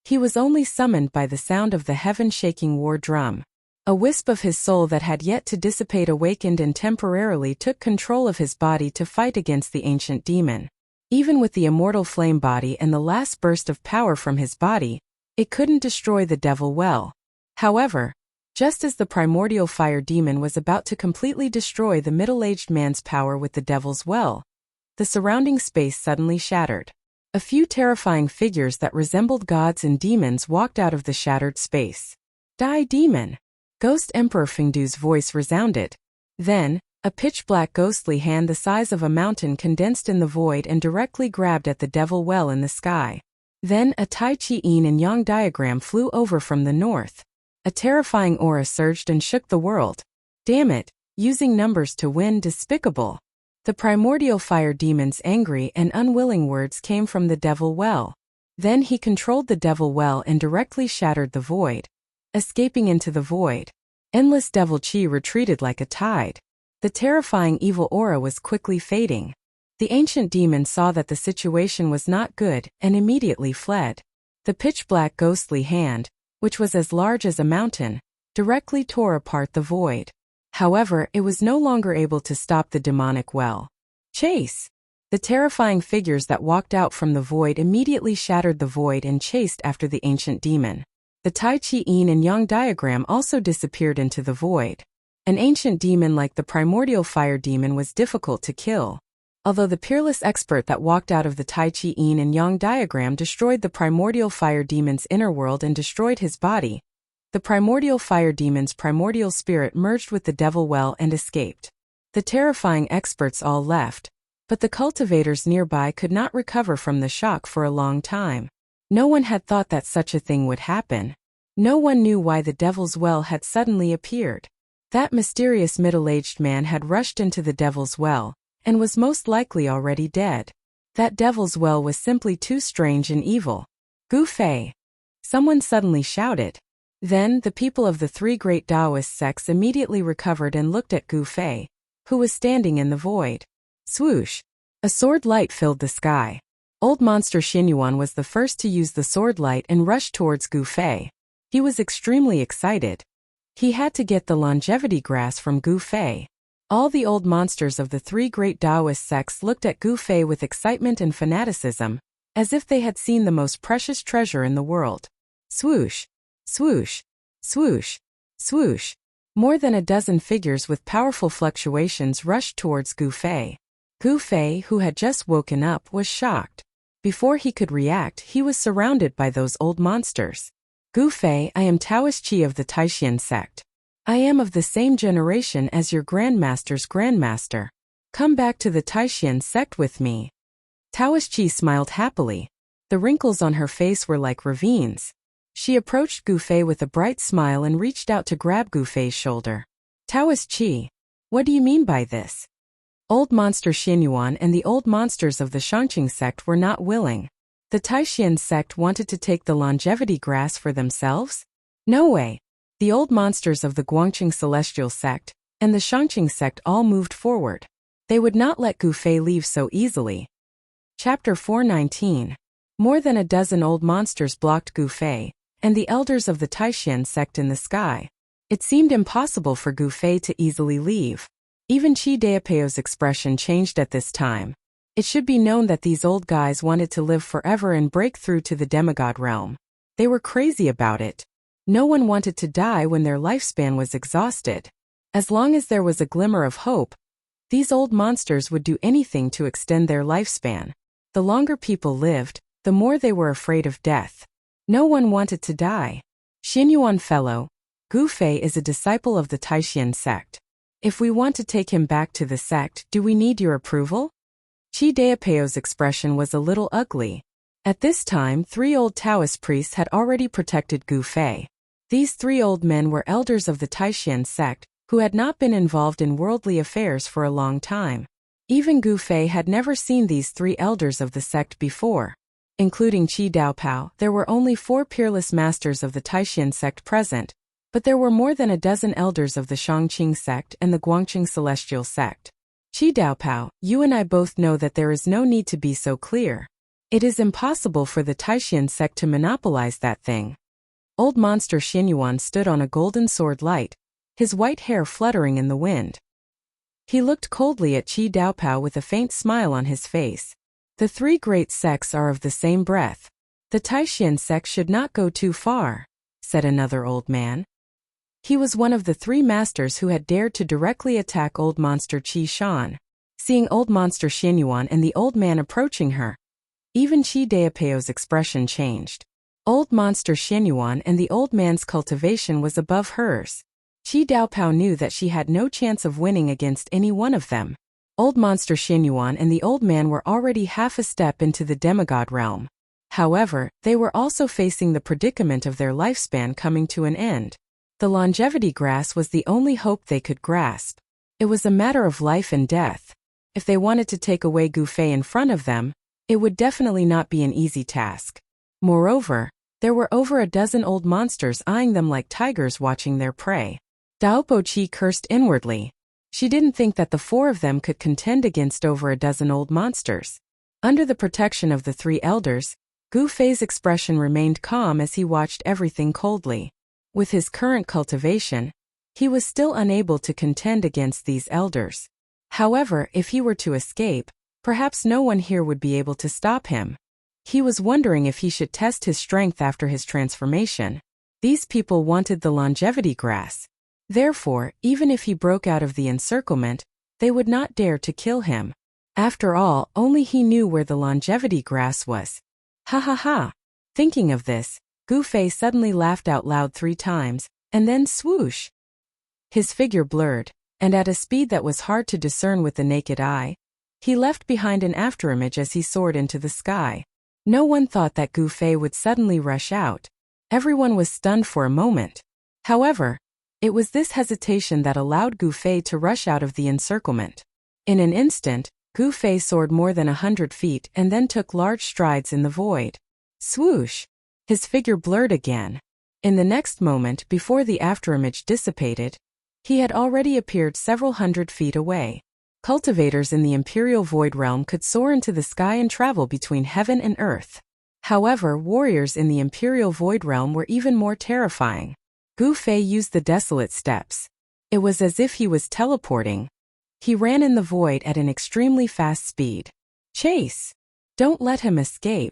He was only summoned by the sound of the heaven-shaking war drum. A wisp of his soul that had yet to dissipate awakened and temporarily took control of his body to fight against the ancient demon. Even with the immortal flame body and the last burst of power from his body, it couldn't destroy the devil well. However, just as the primordial fire demon was about to completely destroy the middle-aged man's power with the devil's well, the surrounding space suddenly shattered. A few terrifying figures that resembled gods and demons walked out of the shattered space. Die, demon! Ghost Emperor Fengdu's voice resounded. Then, a pitch-black ghostly hand the size of a mountain condensed in the void and directly grabbed at the devil well in the sky. Then a Tai Chi Yin and Yang diagram flew over from the north. A terrifying aura surged and shook the world. Damn it, using numbers to win, despicable. The primordial fire demon's angry and unwilling words came from the devil well. Then he controlled the devil well and directly shattered the void. Escaping into the void, endless devil chi retreated like a tide. The terrifying evil aura was quickly fading. The ancient demon saw that the situation was not good and immediately fled. The pitch-black ghostly hand, which was as large as a mountain, directly tore apart the void. However, it was no longer able to stop the demonic well. Chase! The terrifying figures that walked out from the void immediately shattered the void and chased after the ancient demon. The Tai Chi Yin and Yang diagram also disappeared into the void. An ancient demon like the primordial fire demon was difficult to kill. Although the peerless expert that walked out of the Tai Chi Yin and Yang diagram destroyed the primordial fire demon's inner world and destroyed his body, the primordial fire demon's primordial spirit merged with the devil well and escaped. The terrifying experts all left, but the cultivators nearby could not recover from the shock for a long time. No one had thought that such a thing would happen. No one knew why the devil's well had suddenly appeared. That mysterious middle-aged man had rushed into the devil's well, and was most likely already dead. That devil's well was simply too strange and evil. Gu Fei! Someone suddenly shouted. Then, the people of the three great Taoist sects immediately recovered and looked at Gu Fei, who was standing in the void. Swoosh! A sword light filled the sky. Old monster Xinyuan was the first to use the sword light and rushed towards Gu Fei. He was extremely excited. He had to get the longevity grass from Gu Fei. All the old monsters of the three great Taoist sects looked at Gu Fei with excitement and fanaticism, as if they had seen the most precious treasure in the world. Swoosh! Swoosh! Swoosh! Swoosh! More than a dozen figures with powerful fluctuations rushed towards Gu Fei. Gu Fei, who had just woken up, was shocked. Before he could react, he was surrounded by those old monsters. Gu Fei, I am Taoist Qi of the Taishan sect. I am of the same generation as your grandmaster's grandmaster. Come back to the Taishan sect with me. Taoist Qi smiled happily. The wrinkles on her face were like ravines. She approached Gu Fei with a bright smile and reached out to grab Gu Fei's shoulder. Taoist Qi, what do you mean by this? Old monster Xianyuan and the old monsters of the Shangqing sect were not willing. The Taishan sect wanted to take the longevity grass for themselves? No way. The old monsters of the Guangqing celestial sect and the Shangqing sect all moved forward. They would not let Gu Fei leave so easily. Chapter 419. More than a dozen old monsters blocked Gu Fei and the elders of the Taishan sect in the sky. It seemed impossible for Gu Fei to easily leave. Even Qi Daopeo's expression changed at this time. It should be known that these old guys wanted to live forever and break through to the demigod realm. They were crazy about it. No one wanted to die when their lifespan was exhausted. As long as there was a glimmer of hope, these old monsters would do anything to extend their lifespan. The longer people lived, the more they were afraid of death. No one wanted to die. Xianyuan fellow, Gu Fei is a disciple of the Taishan sect. If we want to take him back to the sect, do we need your approval? Qi Daopeo's expression was a little ugly. At this time, 3 old Taoist priests had already protected Gu Fei. These 3 old men were elders of the Taishan sect, who had not been involved in worldly affairs for a long time. Even Gu Fei had never seen these 3 elders of the sect before. Including Qi Daopao, there were only 4 peerless masters of the Taishan sect present, but there were more than a dozen elders of the Shangqing sect and the Guangqing celestial sect. Qi Daopao, you and I both know that there is no need to be so clear. It is impossible for the Taishan sect to monopolize that thing. Old monster Xianyuan stood on a golden sword light, his white hair fluttering in the wind. He looked coldly at Qi Daopao with a faint smile on his face. The 3 great sects are of the same breath. The Taishan sect should not go too far, said another old man. He was one of the 3 masters who had dared to directly attack old monster Qi Shan. Seeing old monster Xianyuan and the old man approaching her, even Qi Daopeo's expression changed. Old monster Xianyuan and the old man's cultivation was above hers. Qi Daopao knew that she had no chance of winning against any one of them. Old monster Xianyuan and the old man were already half a step into the demigod realm. However, they were also facing the predicament of their lifespan coming to an end. The longevity grass was the only hope they could grasp. It was a matter of life and death. If they wanted to take away Gu Fei in front of them, it would definitely not be an easy task. Moreover, there were over a dozen old monsters eyeing them like tigers watching their prey. Daopo Qi cursed inwardly. She didn't think that the 4 of them could contend against over a dozen old monsters. Under the protection of the 3 elders, Gu Fei's expression remained calm as he watched everything coldly. With his current cultivation, he was still unable to contend against these elders. However, if he were to escape, perhaps no one here would be able to stop him. He was wondering if he should test his strength after his transformation. These people wanted the longevity grass. Therefore, even if he broke out of the encirclement, they would not dare to kill him. After all, only he knew where the longevity grass was. Ha ha ha! Thinking of this, Gu Fei suddenly laughed out loud 3 times, and then swoosh! His figure blurred, and at a speed that was hard to discern with the naked eye, he left behind an afterimage as he soared into the sky. No one thought that Gu Fei would suddenly rush out. Everyone was stunned for a moment. However, it was this hesitation that allowed Gu Fei to rush out of the encirclement. In an instant, Gu Fei soared more than 100 feet and then took large strides in the void. Swoosh! His figure blurred again. In the next moment, before the afterimage dissipated, he had already appeared several hundred feet away. Cultivators in the Imperial Void Realm could soar into the sky and travel between heaven and earth. However, warriors in the Imperial Void Realm were even more terrifying. Gu Fei used the desolate steps. It was as if he was teleporting. He ran in the void at an extremely fast speed. Chase! Don't let him escape.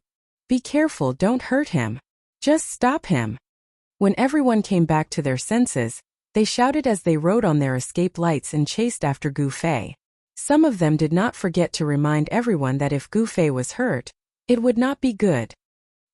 Be careful, don't hurt him. Just stop him. When everyone came back to their senses, they shouted as they rode on their escape lights and chased after Gu Fei. Some of them did not forget to remind everyone that if Gu Fei was hurt, it would not be good.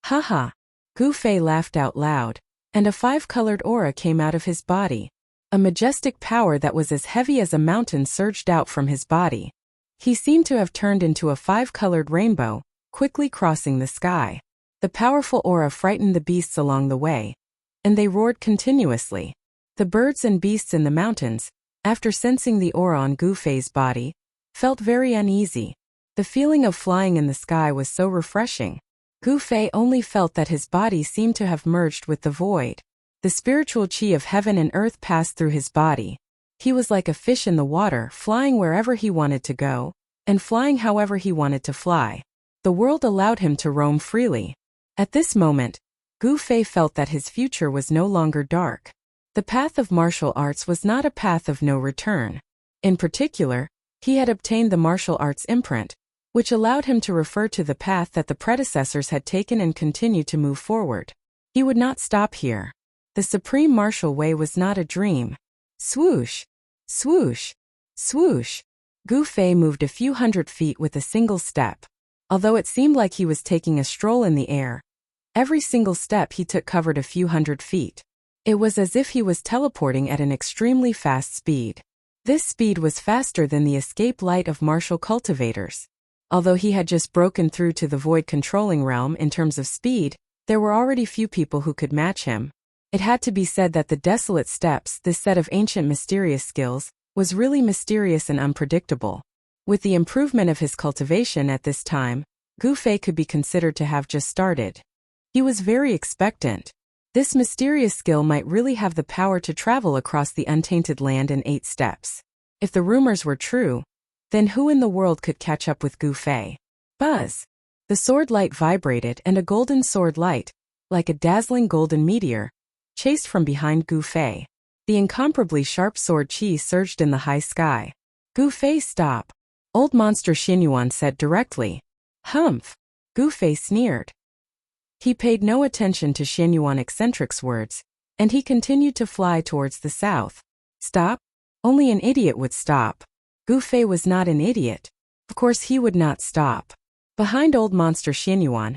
Ha ha! Gu Fei laughed out loud. and a 5-colored aura came out of his body. A majestic power that was as heavy as a mountain surged out from his body. He seemed to have turned into a 5-colored rainbow, quickly crossing the sky. The powerful aura frightened the beasts along the way, and they roared continuously. The birds and beasts in the mountains, after sensing the aura on Gu Fei's body, felt very uneasy. The feeling of flying in the sky was so refreshing. Gu Fei only felt that his body seemed to have merged with the void. The spiritual qi of heaven and earth passed through his body. He was like a fish in the water, flying wherever he wanted to go, and flying however he wanted to fly. The world allowed him to roam freely. At this moment, Gu Fei felt that his future was no longer dark. The path of martial arts was not a path of no return. In particular, he had obtained the martial arts imprint, which allowed him to refer to the path that the predecessors had taken and continue to move forward. He would not stop here. The supreme martial way was not a dream. Swoosh! Swoosh! Swoosh! Gu Fei moved a few hundred feet with a single step. Although it seemed like he was taking a stroll in the air, every single step he took covered a few hundred feet. It was as if he was teleporting at an extremely fast speed. This speed was faster than the escape light of martial cultivators. Although he had just broken through to the void controlling realm in terms of speed, there were already few people who could match him. It had to be said that the Desolate Steps, this set of ancient mysterious skills, was really mysterious and unpredictable. With the improvement of his cultivation at this time, Gu Fei could be considered to have just started. He was very expectant. This mysterious skill might really have the power to travel across the untainted land in 8 steps. If the rumors were true, then who in the world could catch up with Gu Fei? Buzz! The sword light vibrated and a golden sword light, like a dazzling golden meteor, chased from behind Gu Fei. The incomparably sharp sword qi surged in the high sky. Gu Fei, stop! Old Monster Xinyuan said directly. Humph! Gu Fei sneered. He paid no attention to Xinyuan Eccentric's words, and he continued to fly towards the south. Stop? Only an idiot would stop. Gu Fei was not an idiot. Of course he would not stop. Behind Old Monster Xinyuan,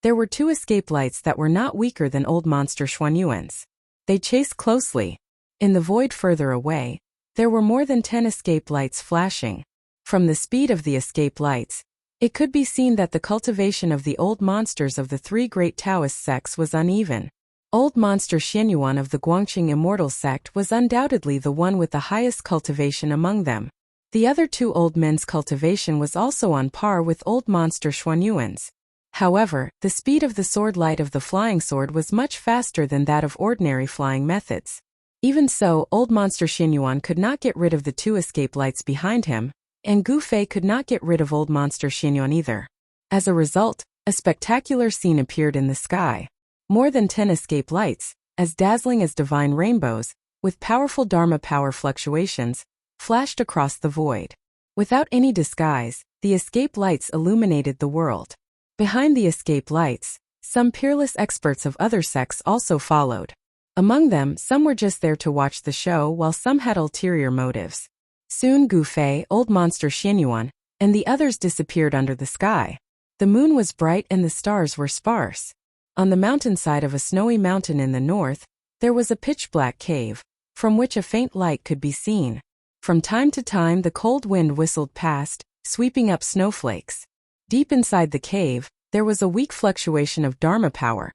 there were 2 escape lights that were not weaker than Old Monster Xuanyuan's. They chased closely. In the void further away, there were more than 10 escape lights flashing. From the speed of the escape lights, it could be seen that the cultivation of the old monsters of the 3 great Taoist sects was uneven. Old Monster Xinyuan of the Guangqing Immortal sect was undoubtedly the one with the highest cultivation among them. The other 2 old men's cultivation was also on par with Old Monster Xuanyuan's. However, the speed of the sword light of the flying sword was much faster than that of ordinary flying methods. Even so, Old Monster Xinyuan could not get rid of the 2 escape lights behind him, and Gu Fei could not get rid of Old Monster Xinyuan either. As a result, a spectacular scene appeared in the sky. More than 10 escape lights, as dazzling as divine rainbows, with powerful Dharma power fluctuations, flashed across the void. Without any disguise, the escape lights illuminated the world. Behind the escape lights, some peerless experts of other sects also followed. Among them, some were just there to watch the show while some had ulterior motives. Soon Gu Fei, Old Monster Xinyuan, and the others disappeared under the sky. The moon was bright and the stars were sparse. On the mountainside of a snowy mountain in the north, there was a pitch-black cave, from which a faint light could be seen. From time to time the cold wind whistled past, sweeping up snowflakes. Deep inside the cave, there was a weak fluctuation of Dharma power,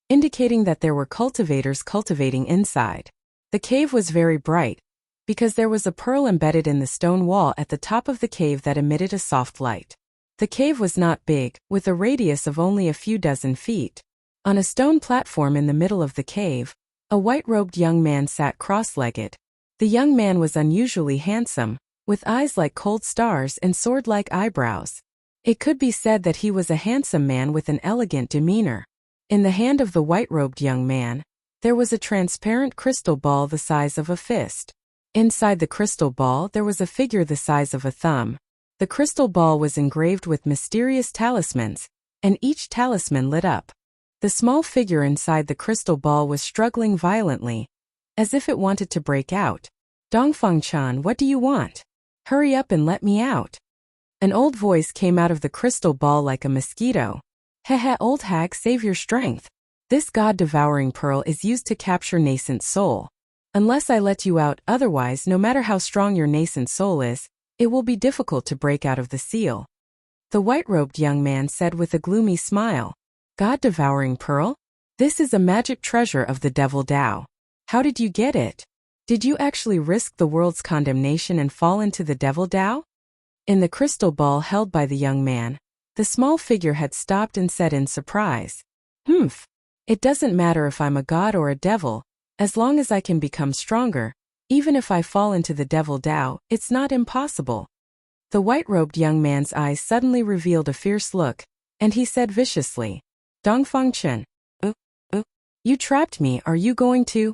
indicating that there were cultivators cultivating inside. The cave was very bright, because there was a pearl embedded in the stone wall at the top of the cave that emitted a soft light. The cave was not big, with a radius of only a few dozen feet. On a stone platform in the middle of the cave, a white-robed young man sat cross-legged. The young man was unusually handsome, with eyes like cold stars and sword-like eyebrows. It could be said that he was a handsome man with an elegant demeanor. In the hand of the white-robed young man, there was a transparent crystal ball the size of a fist. Inside the crystal ball there was a figure the size of a thumb. The crystal ball was engraved with mysterious talismans, and each talisman lit up. The small figure inside the crystal ball was struggling violently, as if it wanted to break out. Dongfang-chan, what do you want? Hurry up and let me out. An old voice came out of the crystal ball like a mosquito. Hehe, old hag, save your strength. This God-devouring pearl is used to capture nascent soul. Unless I let you out, otherwise, no matter how strong your nascent soul is, it will be difficult to break out of the seal. The white-robed young man said with a gloomy smile, God-devouring pearl? This is a magic treasure of the devil Tao. How did you get it? Did you actually risk the world's condemnation and fall into the devil Tao? In the crystal ball held by the young man, the small figure had stopped and said in surprise, It doesn't matter if I'm a god or a devil, as long as I can become stronger. Even if I fall into the devil Tao, it's not impossible. The white-robed young man's eyes suddenly revealed a fierce look, and he said viciously, Dongfang Chen, you trapped me, are you going to?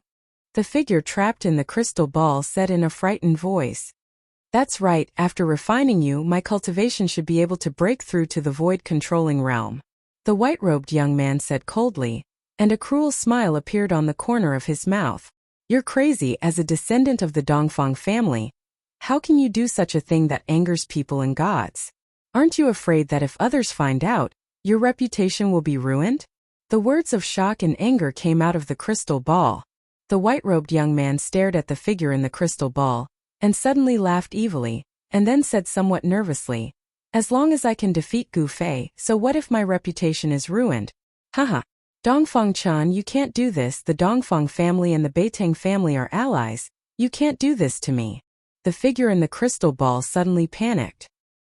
The figure trapped in the crystal ball said in a frightened voice. That's right, after refining you, my cultivation should be able to break through to the void-controlling realm. The white-robed young man said coldly, and a cruel smile appeared on the corner of his mouth. You're crazy. As a descendant of the Dongfang family, how can you do such a thing that angers people and gods? Aren't you afraid that if others find out, your reputation will be ruined? The words of shock and anger came out of the crystal ball. The white-robed young man stared at the figure in the crystal ball, and suddenly laughed evilly, and then said somewhat nervously, As long as I can defeat Gu Fei, so what if my reputation is ruined? Haha. Dongfang Chan, you can't do this. The Dongfang family and the Beiteng family are allies. You can't do this to me. The figure in the crystal ball suddenly panicked.